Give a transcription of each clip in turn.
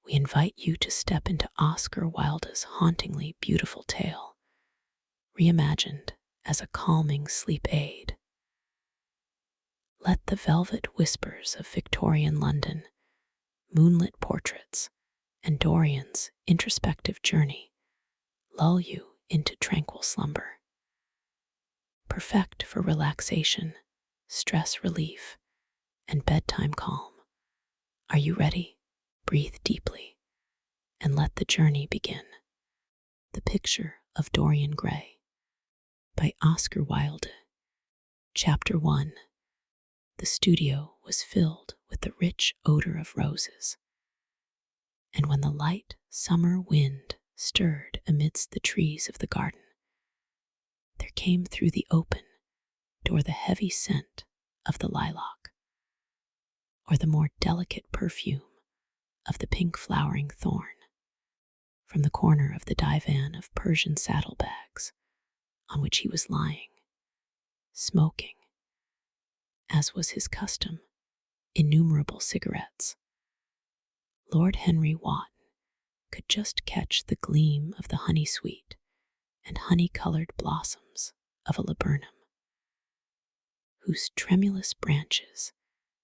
we invite you to step into Oscar Wilde's hauntingly beautiful tale, reimagined as a calming sleep aid. Let the velvet whispers of Victorian London, moonlit portraits, and Dorian's introspective journey lull you into tranquil slumber. Perfect for relaxation, stress relief, and bedtime calm. Are you ready? Breathe deeply and let the journey begin. The Picture of Dorian Gray by Oscar Wilde. Chapter 1. The studio was filled with the rich odor of roses, and when the light summer wind stirred amidst the trees of the garden, there came through the open door the heavy scent of the lilac, or the more delicate perfume of the pink flowering thorn. From the corner of the divan of Persian saddlebags on which he was lying, smoking, as was his custom, innumerable cigarettes, Lord Henry Wotton could just catch the gleam of the honey-sweet and honey-colored blossoms of a laburnum, whose tremulous branches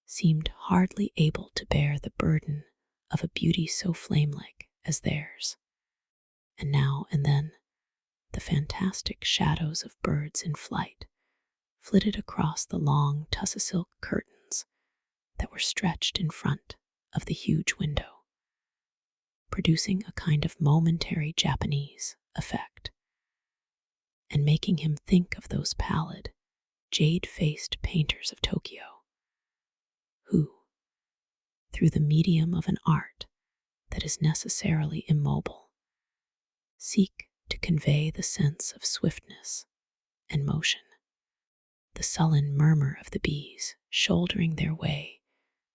seemed hardly able to bear the burden of a beauty so flame-like as theirs. And now and then, the fantastic shadows of birds in flight flitted across the long tussa-silk curtains that were stretched in front of the huge window, producing a kind of momentary Japanese effect, and making him think of those pallid, jade-faced painters of Tokyo, who, through the medium of an art that is necessarily immobile, seek to convey the sense of swiftness and motion. The sullen murmur of the bees shouldering their way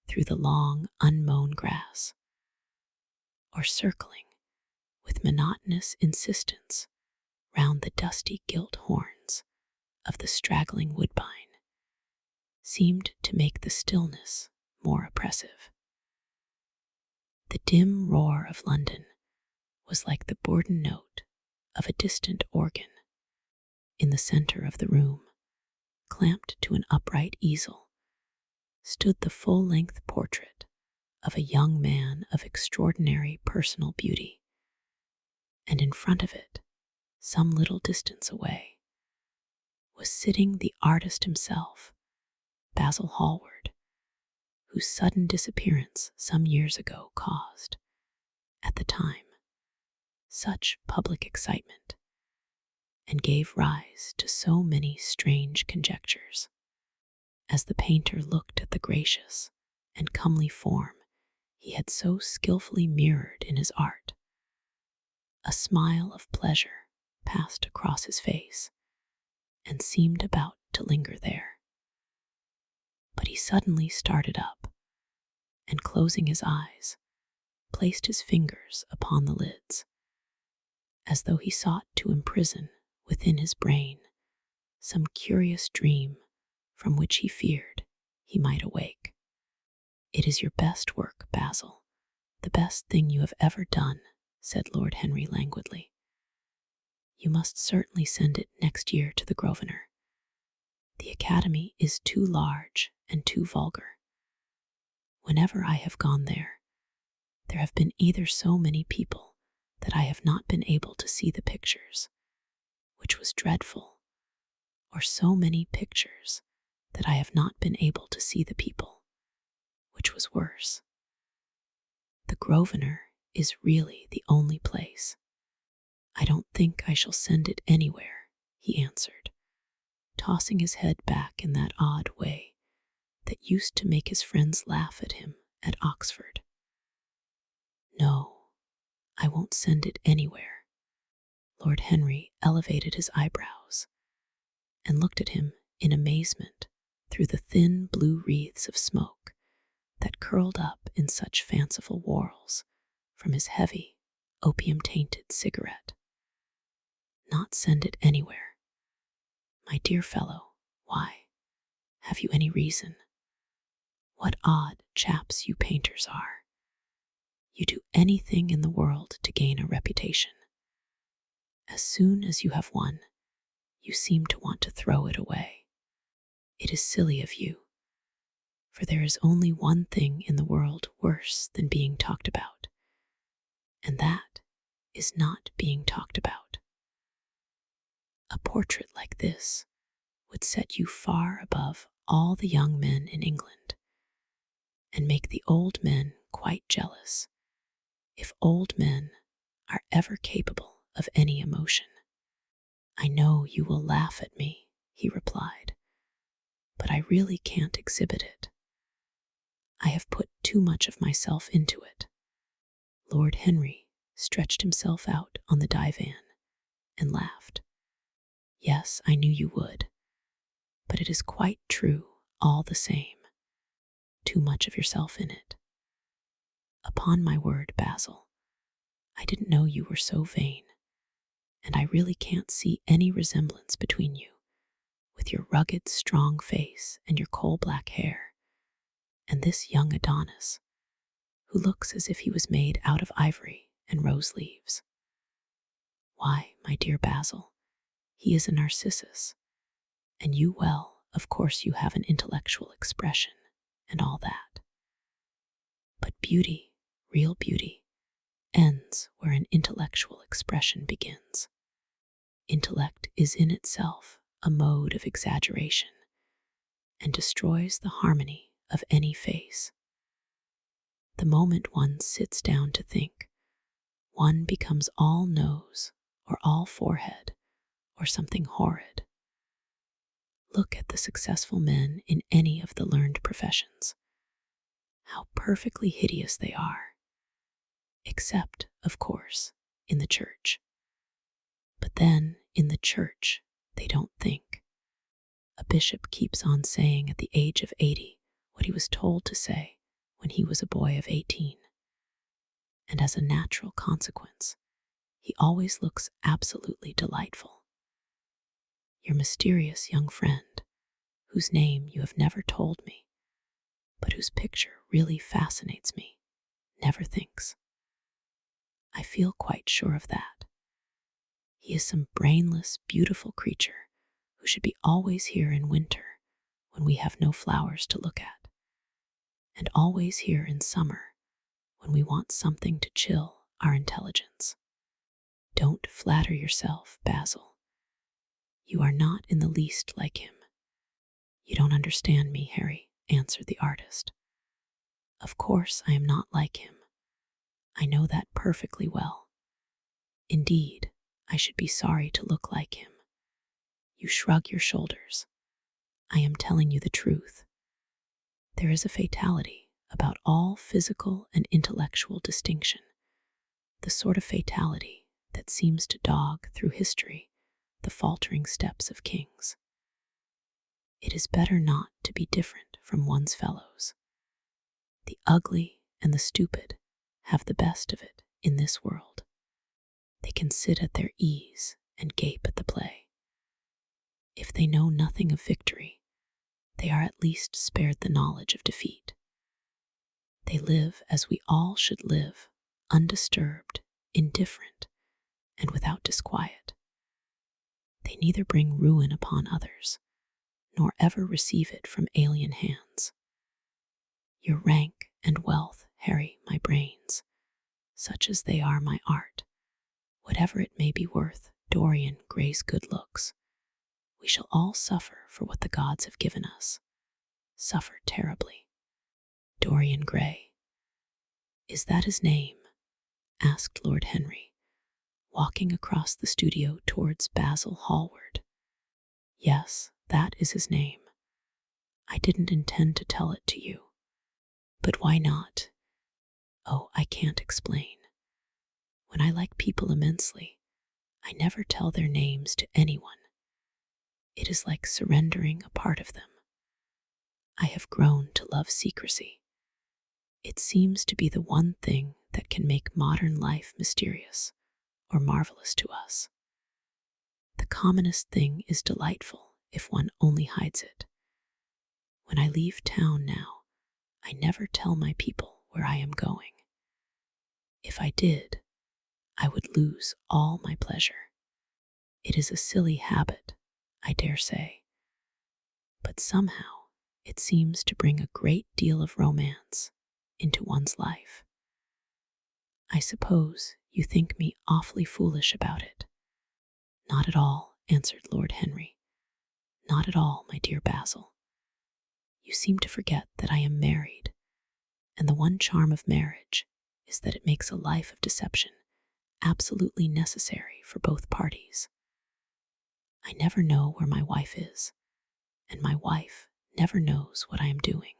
through the long, unmown grass, or circling with monotonous insistence round the dusty gilt horns of the straggling woodbine, seemed to make the stillness more oppressive. The dim roar of London was like the bourdon note of a distant organ. In the center of the room, clamped to an upright easel, stood the full-length portrait of a young man of extraordinary personal beauty, and in front of it, some little distance away, was sitting the artist himself, Basil Hallward, whose sudden disappearance some years ago caused, at the time, such public excitement, and gave rise to so many strange conjectures. As the painter looked at the gracious and comely form he had so skillfully mirrored in his art, a smile of pleasure passed across his face and seemed about to linger there. But he suddenly started up, and closing his eyes, placed his fingers upon the lids, as though he sought to imprison within his brain some curious dream from which he feared he might awake. "It is your best work, Basil, the best thing you have ever done," said Lord Henry languidly. "You must certainly send it next year to the Grosvenor. The Academy is too large and too vulgar. Whenever I have gone there, there have been either so many people that I have not been able to see the pictures, which was dreadful, or so many pictures that I have not been able to see the people, which was worse. The Grosvenor is really the only place. I don't think I shall send it anywhere," he answered, tossing his head back in that odd way that used to make his friends laugh at him at Oxford. "No, I won't send it anywhere." Lord Henry elevated his eyebrows and looked at him in amazement through the thin blue wreaths of smoke that curled up in such fanciful whorls from his heavy, opium-tainted cigarette. "Not send it anywhere? My dear fellow, why? Have you any reason? What odd chaps you painters are. You do anything in the world to gain a reputation. As soon as you have won, you seem to want to throw it away. It is silly of you, for there is only one thing in the world worse than being talked about, and that is not being talked about. A portrait like this would set you far above all the young men in England and make the old men quite jealous, if old men are ever capable of any emotion. I know you will laugh at me, he replied, but I really can't exhibit it. I have put too much of myself into it. Lord Henry stretched himself out on the divan and laughed. Yes, I knew you would, but it is quite true all the same. Too much of yourself in it. Upon my word, Basil, I didn't know you were so vain, and I really can't see any resemblance between you, with your rugged, strong face and your coal-black hair, and this young Adonis, who looks as if he was made out of ivory and rose leaves. Why, my dear Basil, he is a Narcissus, and you, well, of course you have an intellectual expression and all that. But beauty, real beauty, ends where an intellectual expression begins. Intellect is in itself a mode of exaggeration and destroys the harmony of any face. The moment one sits down to think, one becomes all nose or all forehead or something horrid. Look at the successful men in any of the learned professions. How perfectly hideous they are, except, of course, in the church. But then, in the church, they don't think. A bishop keeps on saying at the age of 80 what he was told to say when he was a boy of 18. And as a natural consequence, he always looks absolutely delightful. Your mysterious young friend, whose name you have never told me, but whose picture really fascinates me, never thinks. I feel quite sure of that. He is some brainless, beautiful creature who should be always here in winter when we have no flowers to look at, and always here in summer when we want something to chill our intelligence. Don't flatter yourself, Basil. You are not in the least like him. You don't understand me, Harry, answered the artist. Of course I am not like him. I know that perfectly well. Indeed, I should be sorry to look like him. You shrug your shoulders. I am telling you the truth. There is a fatality about all physical and intellectual distinction, the sort of fatality that seems to dog through history the faltering steps of kings. It is better not to be different from one's fellows. The ugly and the stupid have the best of it in this world. They can sit at their ease and gape at the play. If they know nothing of victory, they are at least spared the knowledge of defeat. They live as we all should live, undisturbed, indifferent, and without disquiet. They neither bring ruin upon others, nor ever receive it from alien hands. Your rank and wealth, Harry, my brains, such as they are my art, whatever it may be worth Dorian Gray's good looks, we shall all suffer for what the gods have given us. Suffer terribly. Dorian Gray. Is that his name? Asked Lord Henry, walking across the studio towards Basil Hallward. Yes, that is his name. I didn't intend to tell it to you. But why not? Oh, I can't explain. When I like people immensely, I never tell their names to anyone. It is like surrendering a part of them. I have grown to love secrecy. It seems to be the one thing that can make modern life mysterious or marvelous to us. The commonest thing is delightful if one only hides it. When I leave town now, I never tell my people where I am going. If I did, I would lose all my pleasure. It is a silly habit, I dare say, but somehow it seems to bring a great deal of romance into one's life. I suppose you think me awfully foolish about it. Not at all, answered Lord Henry. Not at all, my dear Basil. You seem to forget that I am married, and the one charm of marriage is that it makes a life of deception absolutely necessary for both parties. I never know where my wife is, and my wife never knows what I am doing.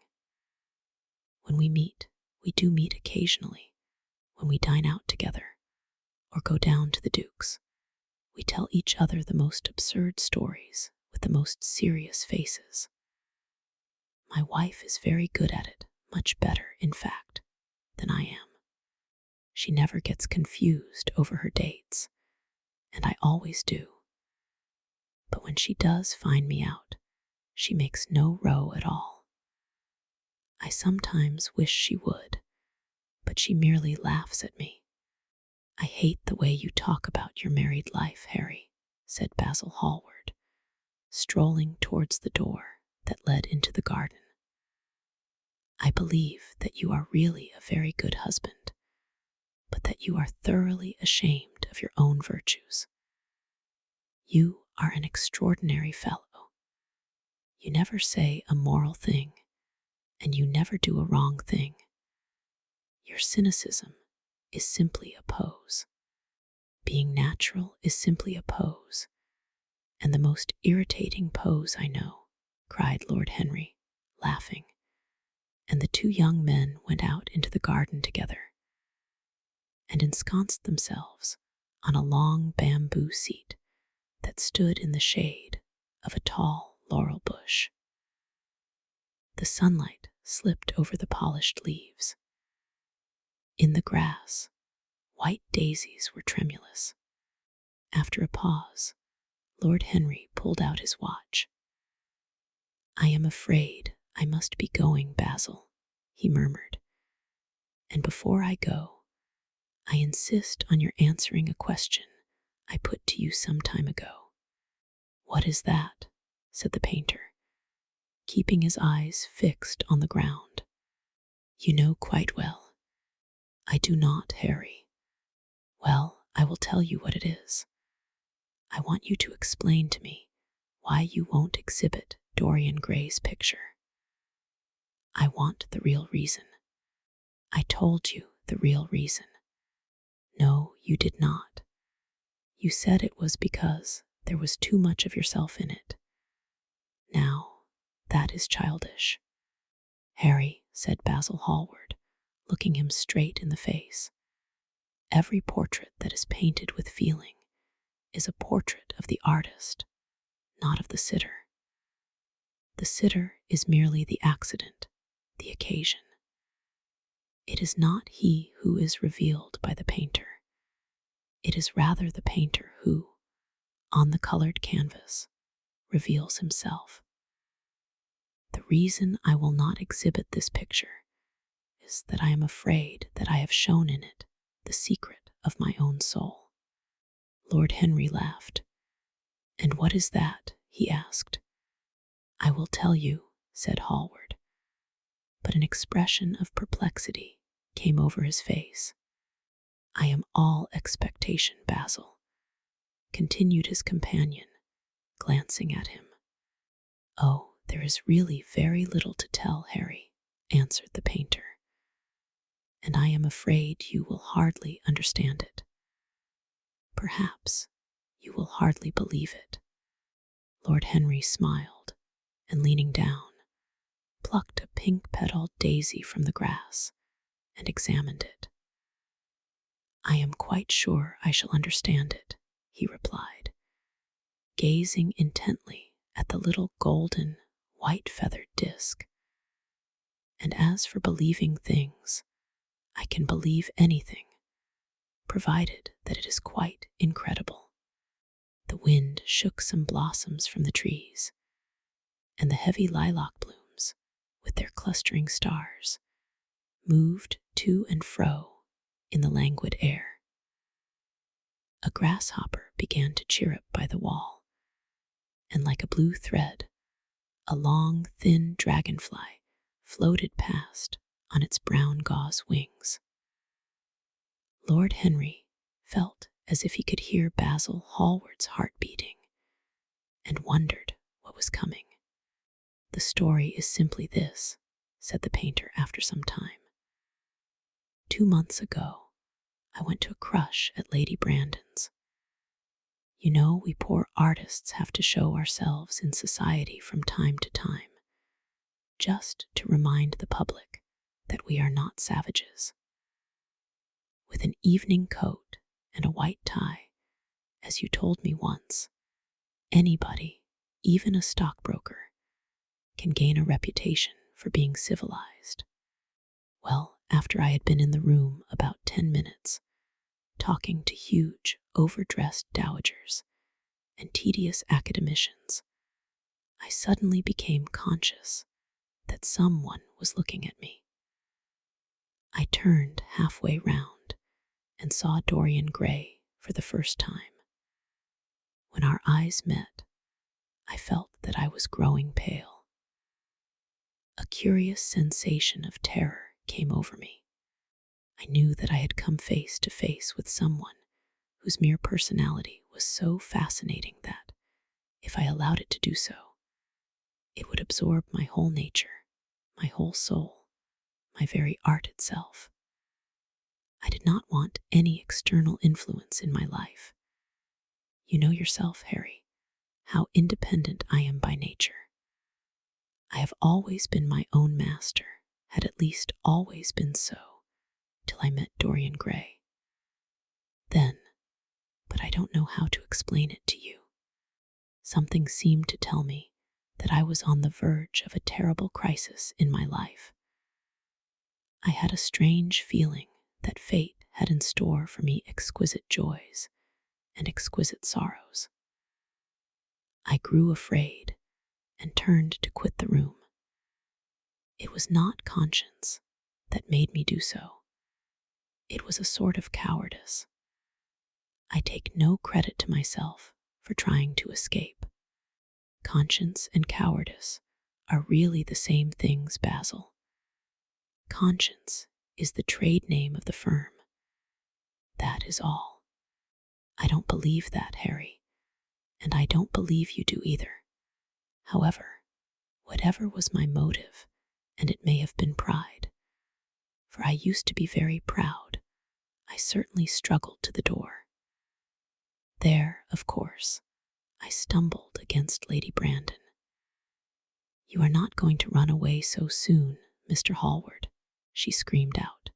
When we meet, we do meet occasionally, when we dine out together, or go down to the Duke's. We tell each other the most absurd stories with the most serious faces. My wife is very good at it, much better, in fact, than I am. She never gets confused over her dates, and I always do. But when she does find me out, she makes no row at all. I sometimes wish she would, but she merely laughs at me. I hate the way you talk about your married life, Harry, said Basil Hallward, strolling towards the door that led into the garden. I believe that you are really a very good husband, but that you are thoroughly ashamed of your own virtues. You are an extraordinary fellow. You never say a moral thing, and you never do a wrong thing. Your cynicism is simply a pose. Being natural is simply a pose, and the most irritating pose I know, cried Lord Henry, laughing, and the two young men went out into the garden together and ensconced themselves on a long bamboo seat that stood in the shade of a tall laurel bush. The sunlight slipped over the polished leaves. In the grass, white daisies were tremulous. After a pause, Lord Henry pulled out his watch. I am afraid I must be going, Basil, he murmured. And before I go, I insist on your answering a question I put to you some time ago. What is that? Said the painter, keeping his eyes fixed on the ground. You know quite well. I do not, Harry. Well, I will tell you what it is. I want you to explain to me why you won't exhibit Dorian Gray's picture. I want the real reason. I told you the real reason. No, you did not. You said it was because there was too much of yourself in it. Now, that is childish. Harry, said Basil Hallward, looking him straight in the face, every portrait that is painted with feeling is a portrait of the artist, not of the sitter. The sitter is merely the accident, the occasion. It is not he who is revealed by the painter. It is rather the painter who, on the colored canvas, reveals himself. The reason I will not exhibit this picture is that I am afraid that I have shown in it the secret of my own soul. Lord Henry laughed. And what is that? He asked. I will tell you, said Hallward, but an expression of perplexity came over his face. I am all expectation, Basil, continued his companion, glancing at him. Oh, there is really very little to tell, Harry, answered the painter, and I am afraid you will hardly understand it. Perhaps you will hardly believe it. Lord Henry smiled, and leaning down, plucked a pink-petaled daisy from the grass and examined it. I am quite sure I shall understand it, he replied, gazing intently at the little golden, white-feathered disc. And as for believing things, I can believe anything, provided that it is quite incredible. The wind shook some blossoms from the trees, and the heavy lilac blooms, with their clustering stars, moved to and fro in the languid air. A grasshopper began to chirrup by the wall, and like a blue thread, a long, thin dragonfly floated past on its brown gauze wings. Lord Henry felt as if he could hear Basil Hallward's heart beating and wondered what was coming. "The story is simply this," said the painter after some time. "2 months ago, I went to a crush at Lady Brandon's. You know, we poor artists have to show ourselves in society from time to time, just to remind the public that we are not savages. With an evening coat and a white tie, as you told me once, anybody, even a stockbroker, can gain a reputation for being civilized. Well, after I had been in the room about 10 minutes, talking to huge, overdressed dowagers and tedious academicians, I suddenly became conscious that someone was looking at me. I turned halfway round and saw Dorian Gray for the first time. When our eyes met, I felt that I was growing pale. A curious sensation of terror came over me. I knew that I had come face to face with someone whose mere personality was so fascinating that, if I allowed it to do so, it would absorb my whole nature, my whole soul, my very art itself. I did not want any external influence in my life. You know yourself, Harry, how independent I am by nature. I have always been my own master, had at least always been so, till I met Dorian Gray. Then, but I don't know how to explain it to you, something seemed to tell me that I was on the verge of a terrible crisis in my life. I had a strange feeling that fate had in store for me exquisite joys and exquisite sorrows. I grew afraid and turned to quit the room. It was not conscience that made me do so. It was a sort of cowardice. I take no credit to myself for trying to escape. Conscience and cowardice are really the same things, Basil. Conscience is the trade name of the firm. That is all. I don't believe that, Harry, and I don't believe you do either. However, whatever was my motive, and it may have been pride, for I used to be very proud, I certainly struggled to the door. There, of course, I stumbled against Lady Brandon. "You are not going to run away so soon, Mr. Hallward," she screamed out.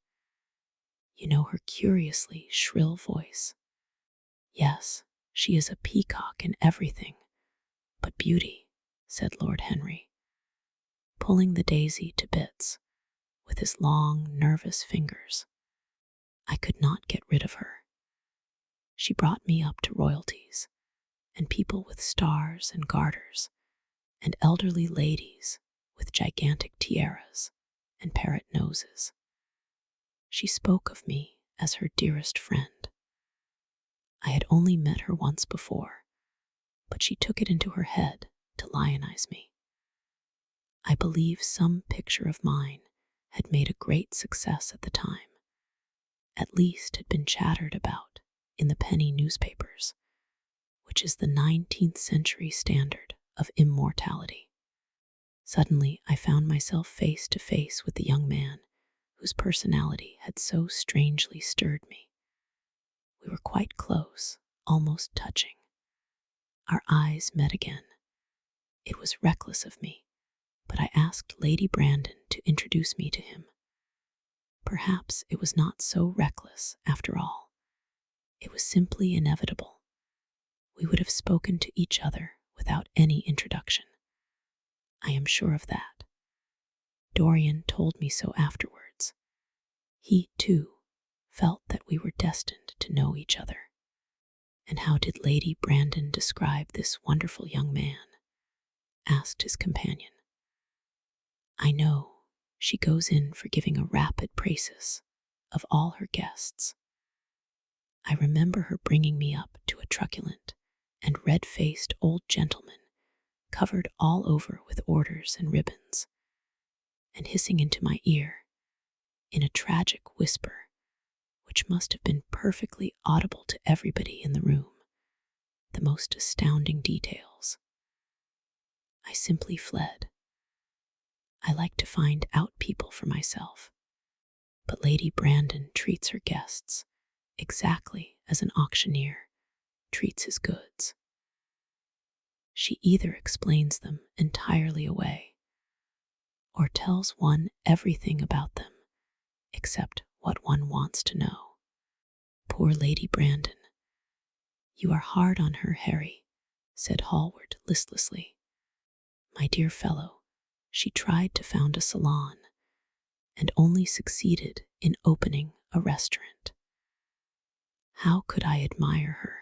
You know her curiously shrill voice. "Yes, she is a peacock in everything but beauty," said Lord Henry, pulling the daisy to bits with his long, nervous fingers. I could not get rid of her. She brought me up to royalties, and people with stars and garters, and elderly ladies with gigantic tiaras and parrot noses. She spoke of me as her dearest friend. I had only met her once before, but she took it into her head to lionize me. I believe some picture of mine had made a great success at the time, at least had been chattered about in the penny newspapers, which is the 19th century standard of immortality. Suddenly, I found myself face to face with the young man whose personality had so strangely stirred me. We were quite close, almost touching. Our eyes met again. It was reckless of me, but I asked Lady Brandon to introduce me to him. Perhaps it was not so reckless after all. It was simply inevitable. We would have spoken to each other without any introduction. I am sure of that. Dorian told me so afterwards. He, too, felt that we were destined to know each other. "And how did Lady Brandon describe this wonderful young man?" asked his companion. "I know she goes in for giving a rapid praesis of all her guests. I remember her bringing me up to a truculent and red-faced old gentleman covered all over with orders and ribbons, and hissing into my ear, in a tragic whisper, which must have been perfectly audible to everybody in the room, the most astounding details. I simply fled. I like to find out people for myself, but Lady Brandon treats her guests exactly as an auctioneer treats his goods. She either explains them entirely away, or tells one everything about them except what one wants to know. Poor Lady Brandon. You are hard on her, Harry, said Hallward listlessly. My dear fellow, she tried to found a salon, and only succeeded in opening a restaurant. How could I admire her?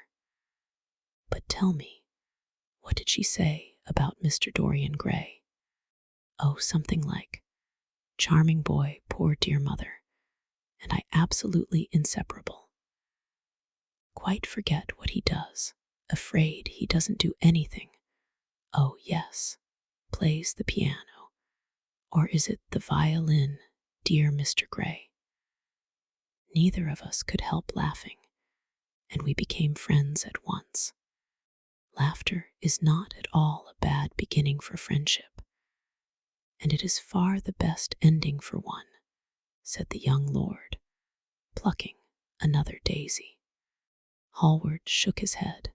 But tell me, what did she say about Mr. Dorian Gray? Oh, something like, charming boy, poor dear mother, and I absolutely inseparable. Quite forget what he does, afraid he doesn't do anything. Oh, yes, plays the piano. Or is it the violin, dear Mr. Gray? Neither of us could help laughing, and we became friends at once. Laughter is not at all a bad beginning for friendship, and it is far the best ending for one, said the young lord, plucking another daisy. Hallward shook his head.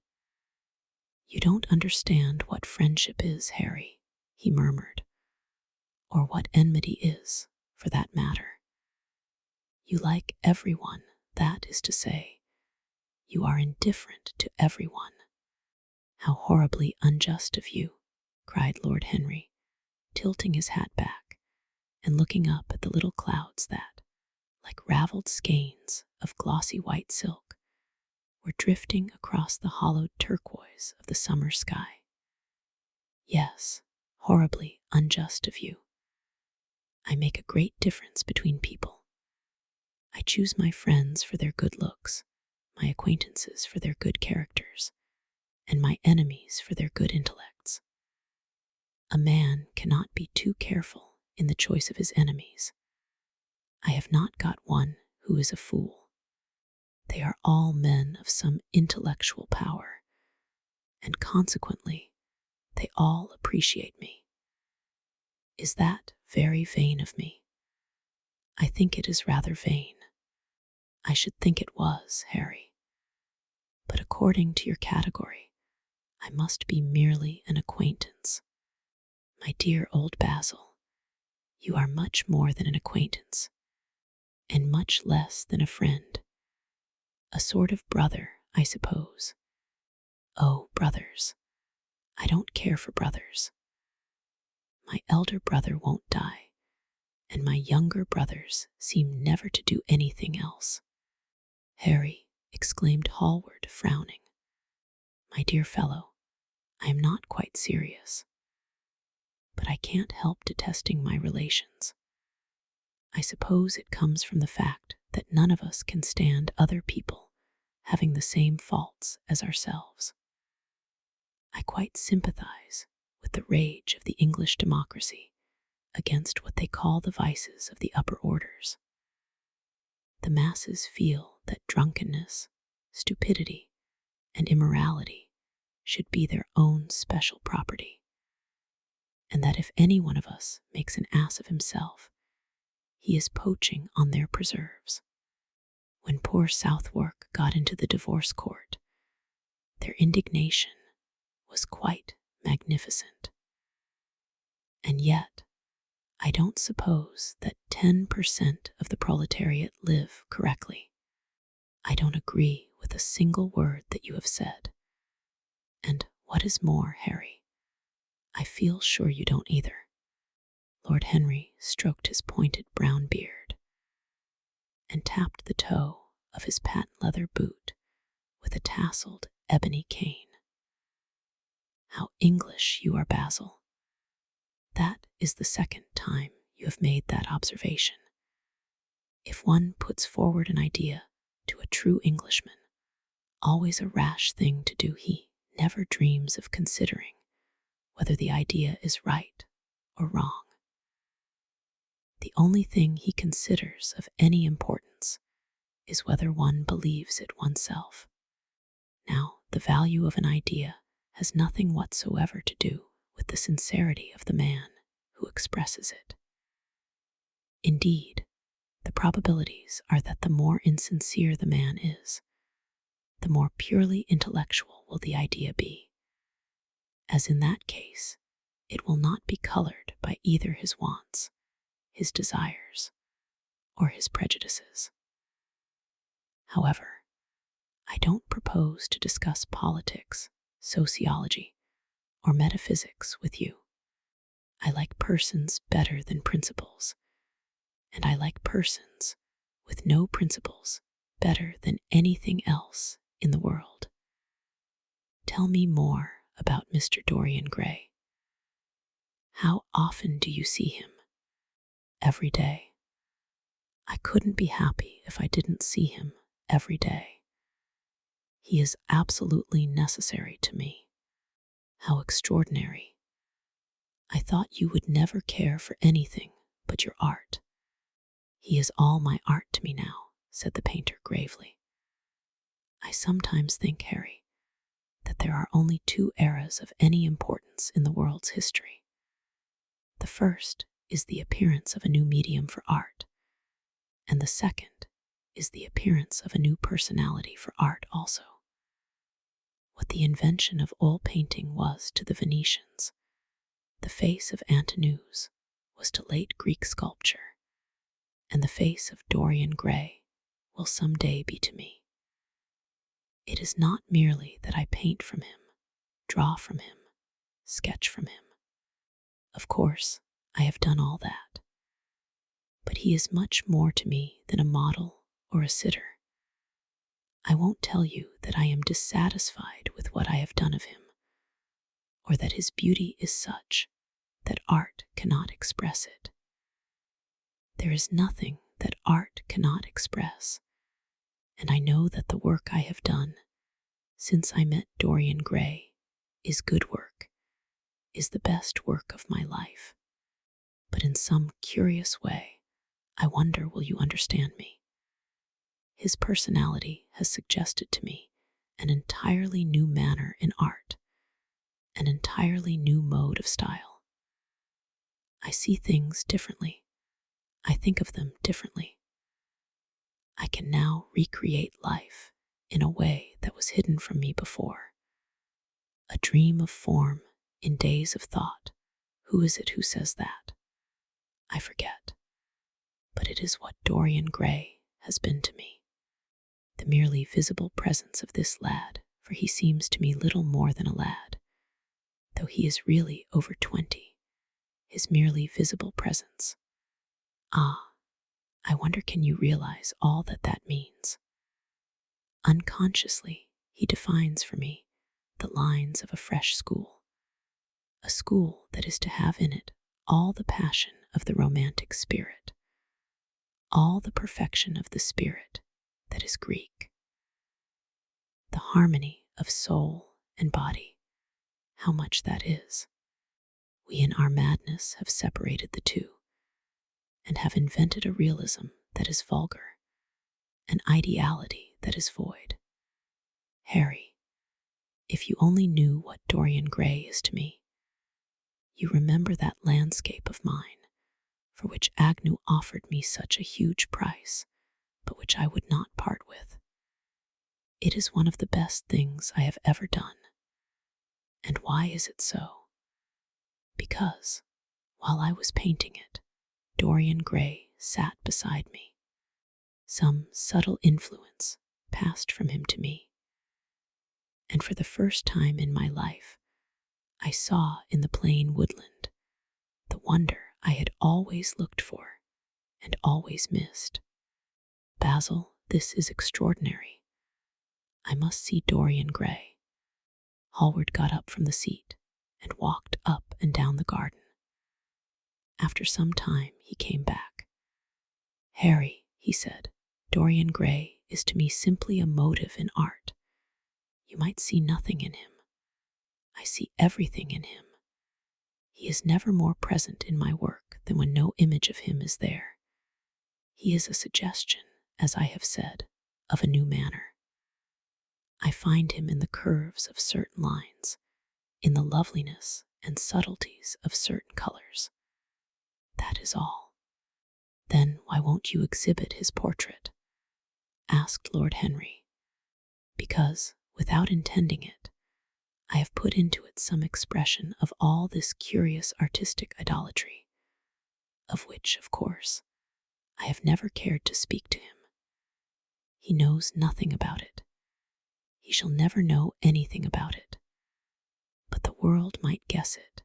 You don't understand what friendship is, Harry, he murmured, or what enmity is, for that matter. You like everyone, that is to say, you are indifferent to everyone. How horribly unjust of you, cried Lord Henry, tilting his hat back and looking up at the little clouds that, like raveled skeins of glossy white silk, were drifting across the hollowed turquoise of the summer sky. Yes, horribly unjust of you. I make a great difference between people. I choose my friends for their good looks, my acquaintances for their good characters, and my enemies for their good intellects. A man cannot be too careful in the choice of his enemies. I have not got one who is a fool. They are all men of some intellectual power, and consequently, they all appreciate me. Is that very vain of me? I think it is rather vain. I should think it was, Harry. But according to your category, I must be merely an acquaintance. My dear old Basil, you are much more than an acquaintance, and much less than a friend. A sort of brother, I suppose. Oh, brothers. I don't care for brothers. My elder brother won't die, and my younger brothers seem never to do anything else. Harry, exclaimed Hallward, frowning. My dear fellow, I am not quite serious, but I can't help detesting my relations. I suppose it comes from the fact that none of us can stand other people having the same faults as ourselves. I quite sympathize with the rage of the English democracy against what they call the vices of the upper orders. The masses feel that drunkenness, stupidity, and immorality should be their own special property, and that if any one of us makes an ass of himself, he is poaching on their preserves. When poor Southwark got into the divorce court, their indignation was quite magnificent. And yet, I don't suppose that 10% of the proletariat live correctly. I don't agree with a single word that you have said. And what is more, Harry, I feel sure you don't either. Lord Henry stroked his pointed brown beard and tapped the toe of his patent leather boot with a tasseled ebony cane. How English you are, Basil. That is the second time you have made that observation. If one puts forward an idea to a true Englishman, always a rash thing to do, he never dreams of considering whether the idea is right or wrong. The only thing he considers of any importance is whether one believes it oneself. Now, the value of an idea has nothing whatsoever to do with the sincerity of the man who expresses it. Indeed, the probabilities are that the more insincere the man is, the more purely intellectual will the idea be, as in that case, it will not be colored by either his wants, his desires, or his prejudices. However, I don't propose to discuss politics, sociology, or metaphysics with you. I like persons better than principles, and I like persons with no principles better than anything else in the world. Tell me more about Mr. Dorian Gray. How often do you see him? Every day. I couldn't be happy if I didn't see him every day. He is absolutely necessary to me. How extraordinary. I thought you would never care for anything but your art. He is all my art to me now, said the painter gravely. I sometimes think, Harry, that there are only two eras of any importance in the world's history. The first is the appearance of a new medium for art, and the second is the appearance of a new personality for art also. What the invention of oil painting was to the Venetians, the face of Antinous was to late Greek sculpture, and the face of Dorian Gray will some day be to me. It is not merely that I paint from him, draw from him, sketch from him. Of course, I have done all that. But he is much more to me than a model or a sitter. I won't tell you that I am dissatisfied with what I have done of him, or that his beauty is such that art cannot express it. There is nothing that art cannot express, and I know that the work I have done since I met Dorian Gray is good work, is the best work of my life. But in some curious way, I wonder will you understand me? His personality has suggested to me an entirely new manner in art, an entirely new mode of style. I see things differently. I think of them differently. I can now recreate life in a way that was hidden from me before. A dream of form in days of thought. Who is it who says that? I forget. But it is what Dorian Gray has been to me. The merely visible presence of this lad, for he seems to me little more than a lad, though he is really over 20, his merely visible presence. Ah, I wonder can you realize all that that means? Unconsciously, he defines for me the lines of a fresh school, a school that is to have in it all the passion of the romantic spirit, all the perfection of the spirit that is Greek, the harmony of soul and body, how much that is. We in our madness have separated the two, and have invented a realism that is vulgar, an ideality that is void. Harry, if you only knew what Dorian Gray is to me, you remember that landscape of mine, for which Agnew offered me such a huge price, but which I would not part with. It is one of the best things I have ever done. And why is it so? Because, while I was painting it, Dorian Gray sat beside me. Some subtle influence passed from him to me, and for the first time in my life, I saw in the plain woodland the wonder I had always looked for and always missed. Basil, this is extraordinary. I must see Dorian Gray. Hallward got up from the seat and walked up and down the garden. After some time, he came back. Harry, he said. Dorian Gray is to me simply a motive in art. You might see nothing in him. I see everything in him. He is never more present in my work than when no image of him is there. He is a suggestion, as I have said, of a new manner. I find him in the curves of certain lines, in the loveliness and subtleties of certain colors. That is all. Then why won't you exhibit his portrait? Asked Lord Henry. Because, without intending it, I have put into it some expression of all this curious artistic idolatry, of which, of course, I have never cared to speak to him. He knows nothing about it. He shall never know anything about it. But the world might guess it,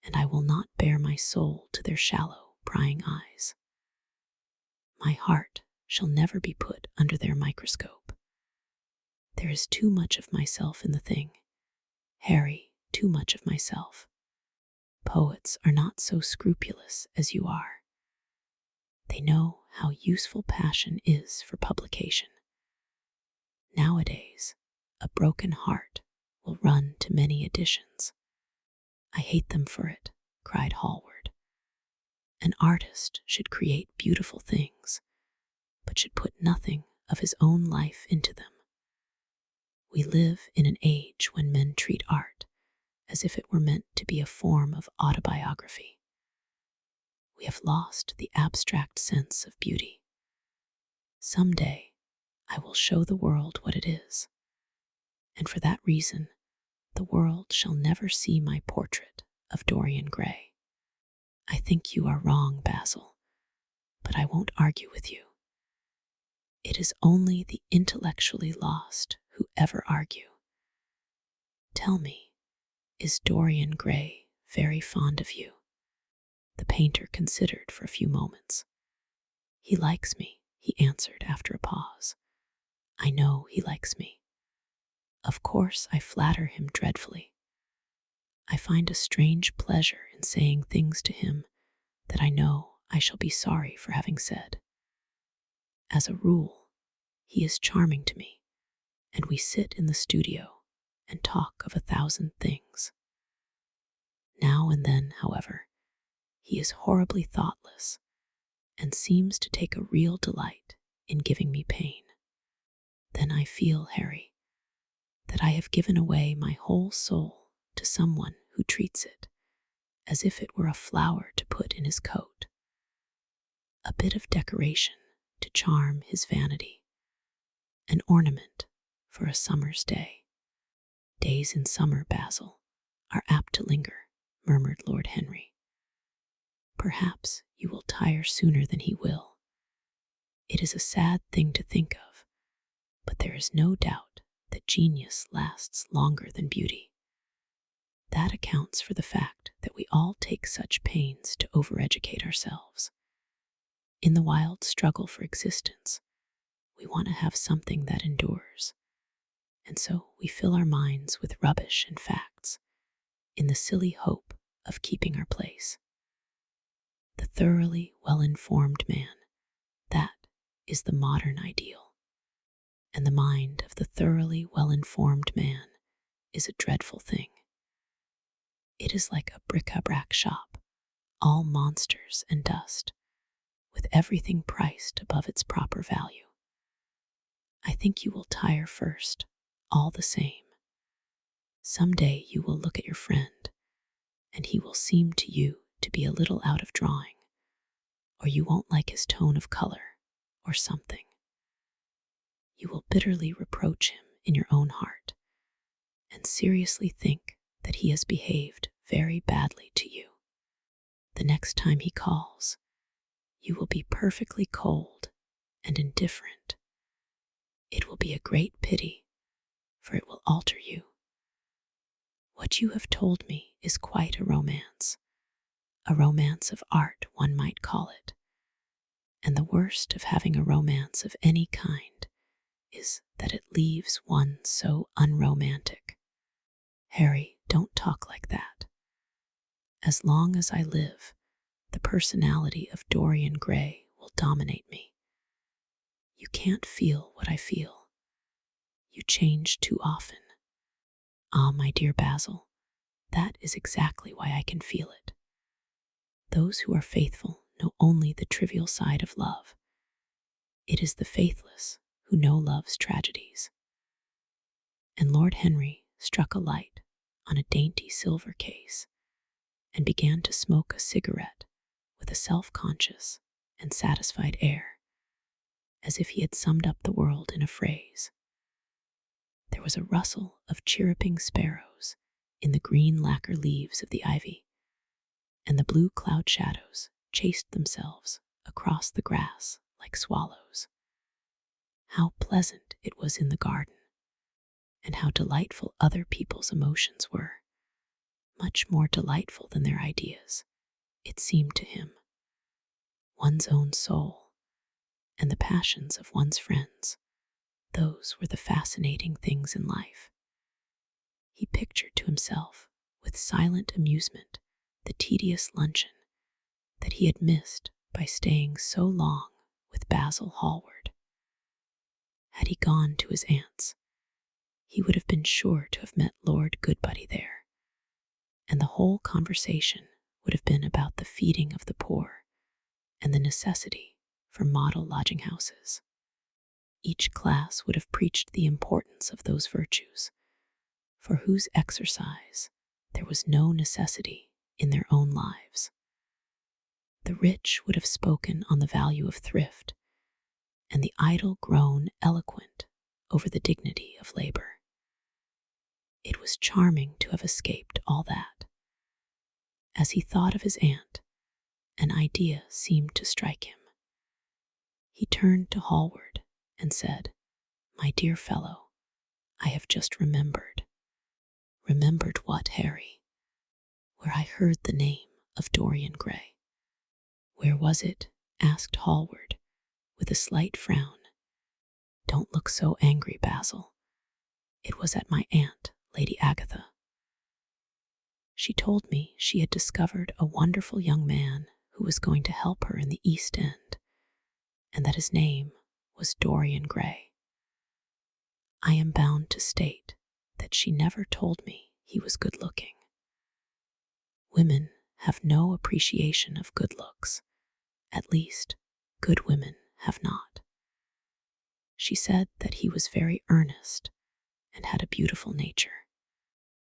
and I will not bare my soul to their shallow, prying eyes. My heart shall never be put under their microscope. There is too much of myself in the thing. Harry, too much of myself. Poets are not so scrupulous as you are. They know how useful passion is for publication. Nowadays, a broken heart will run to many editions. I hate them for it, cried Hallward. An artist should create beautiful things, but should put nothing of his own life into them. We live in an age when men treat art as if it were meant to be a form of autobiography. We have lost the abstract sense of beauty. Some day, I will show the world what it is, and for that reason, the world shall never see my portrait of Dorian Gray. I think you are wrong, Basil, but I won't argue with you. It is only the intellectually lost who ever argue. Tell me, is Dorian Gray very fond of you? The painter considered for a few moments. He likes me, he answered after a pause. I know he likes me. Of course I flatter him dreadfully. I find a strange pleasure in saying things to him that I know I shall be sorry for having said. As a rule, he is charming to me, and we sit in the studio and talk of 1,000 things. Now and then, however, he is horribly thoughtless and seems to take a real delight in giving me pain. Then I feel, Harry, that I have given away my whole soul to someone who treats it as if it were a flower to put in his coat, a bit of decoration to charm his vanity, an ornament for a summer's day. Days in summer, Basil, are apt to linger, murmured Lord Henry. Perhaps you will tire sooner than he will. It is a sad thing to think of, but there is no doubt that genius lasts longer than beauty. That accounts for the fact that we all take such pains to overeducate ourselves. In the wild struggle for existence, we want to have something that endures, and so we fill our minds with rubbish and facts in the silly hope of keeping our place. The thoroughly well-informed man, that is the modern ideal, and the mind of the thoroughly well-informed man is a dreadful thing. It is like a bric-a-brac shop, all monsters and dust, with everything priced above its proper value. I think you will tire first, all the same. Some day you will look at your friend, and he will seem to you to be a little out of drawing, or you won't like his tone of color, or something. You will bitterly reproach him in your own heart, and seriously think that he has behaved very badly to you. The next time he calls, you will be perfectly cold and indifferent. It will be a great pity, for it will alter you. What you have told me is quite a romance of art, one might call it. And the worst of having a romance of any kind is that it leaves one so unromantic. Harry, don't talk like that. As long as I live, the personality of Dorian Gray will dominate me. You can't feel what I feel. You change too often. Ah, my dear Basil, that is exactly why I can feel it. Those who are faithful know only the trivial side of love. It is the faithless who know love's tragedies. And Lord Henry struck a light on a dainty silver case and began to smoke a cigarette with a self-conscious and satisfied air, as if he had summed up the world in a phrase. There was a rustle of chirruping sparrows in the green lacquer leaves of the ivy, and the blue cloud shadows chased themselves across the grass like swallows. How pleasant it was in the garden, and how delightful other people's emotions were, much more delightful than their ideas, it seemed to him. One's own soul, and the passions of one's friends, those were the fascinating things in life. He pictured to himself, with silent amusement, the tedious luncheon that he had missed by staying so long with Basil Hallward. Had he gone to his aunt's, he would have been sure to have met Lord Goodbuddy there, and the whole conversation would have been about the feeding of the poor and the necessity for model lodging houses. Each class would have preached the importance of those virtues, for whose exercise there was no necessity in their own lives. The rich would have spoken on the value of thrift, and the idle grown eloquent over the dignity of labor. It was charming to have escaped all that. As he thought of his aunt, an idea seemed to strike him. He turned to Hallward and said, "My dear fellow, I have just remembered." "Remembered what, Harry?" "Where I heard the name of Dorian Gray." "Where was it?" asked Hallward, with a slight frown. "Don't look so angry, Basil. It was at my aunt, Lady Agatha. She told me she had discovered a wonderful young man who was going to help her in the East End, and that his name was Dorian Gray. I am bound to state that she never told me he was good-looking. Women have no appreciation of good looks. At least, good women have not. She said that he was very earnest and had a beautiful nature.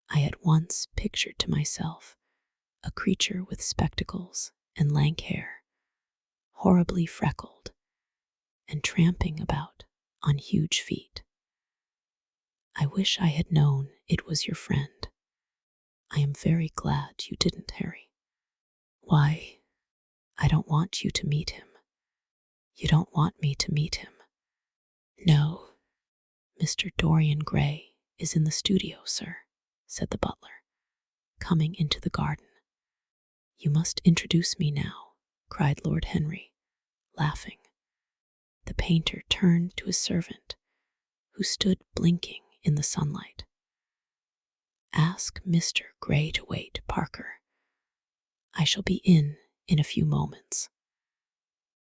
I at once pictured to myself a creature with spectacles and lank hair, horribly freckled, and tramping about on huge feet. I wish I had known it was your friend. I am very glad you didn't, Harry." "Why, I don't want you to meet him." "You don't want me to meet him?" "No. Mr. Dorian Gray is in the studio, sir," said the butler, coming into the garden. "You must introduce me now," cried Lord Henry, laughing. The painter turned to his servant, who stood blinking in the sunlight. "Ask Mr. Gray to wait, Parker. I shall be in a few moments."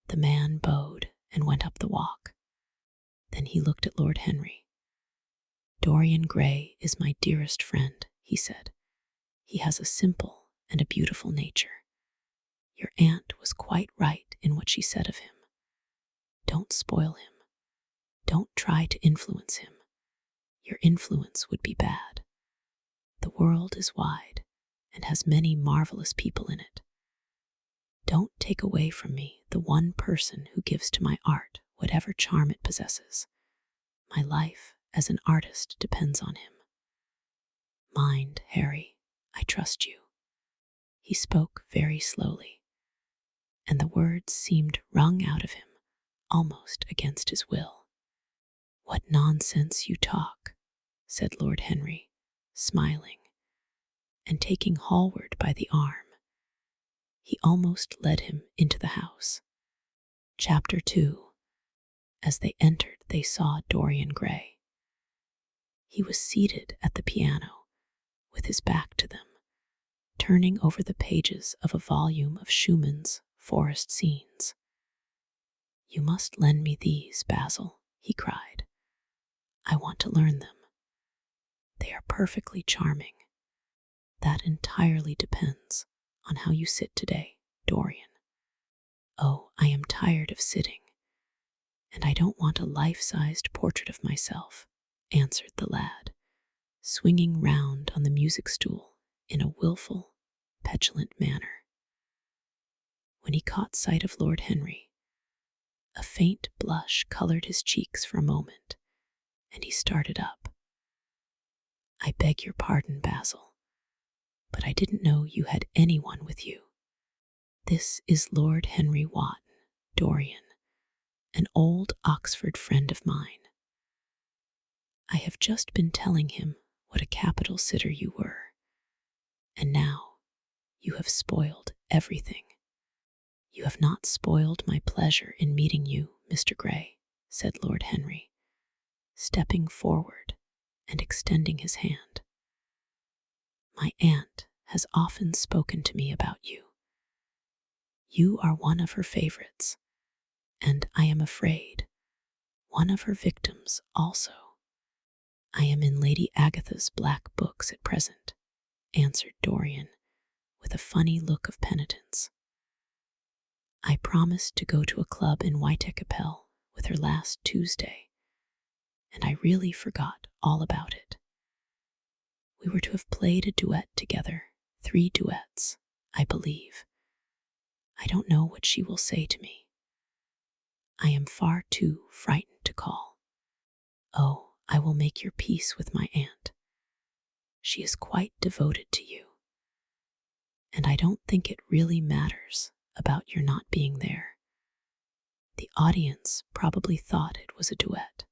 The man bowed and went up the walk. Then he looked at Lord Henry. "Dorian Gray is my dearest friend," he said. "He has a simple and a beautiful nature. Your aunt was quite right in what she said of him. Don't spoil him. Don't try to influence him. Your influence would be bad. The world is wide and has many marvelous people in it. Don't take away from me the one person who gives to my art whatever charm it possesses. My life as an artist depends on him. Mind, Harry, I trust you." He spoke very slowly, and the words seemed wrung out of him almost against his will. "What nonsense you talk," said Lord Henry, smiling, and taking Hallward by the arm, he almost led him into the house. Chapter 2. As they entered, they saw Dorian Gray. He was seated at the piano, with his back to them, turning over the pages of a volume of Schumann's Forest Scenes. You must lend me these, Basil, he cried. I want to learn them. They are perfectly charming. That entirely depends on how you sit today, Dorian. Oh, I am tired of sitting, and I don't want a life-sized portrait of myself, answered the lad, swinging round on the music stool in a wilful, petulant manner. When he caught sight of Lord Henry, a faint blush colored his cheeks for a moment, and he started up. I beg your pardon, Basil, but I didn't know you had anyone with you. This is Lord Henry Wotton, Dorian, an old Oxford friend of mine. I have just been telling him what a capital sitter you were, and now you have spoiled everything. You have not spoiled my pleasure in meeting you, Mr. Gray, said Lord Henry, stepping forward and extending his hand. My aunt has often spoken to me about you. You are one of her favorites, and I am afraid one of her victims also. I am in Lady Agatha's black books at present, answered Dorian, with a funny look of penitence. I promised to go to a club in Whitechapel with her last Tuesday, and I really forgot all about it. We were to have played a duet together, 3 duets, I believe. I don't know what she will say to me. I am far too frightened to call. Oh, I will make your peace with my aunt. She is quite devoted to you, and I don't think it really matters about your not being there. The audience probably thought it was a duet.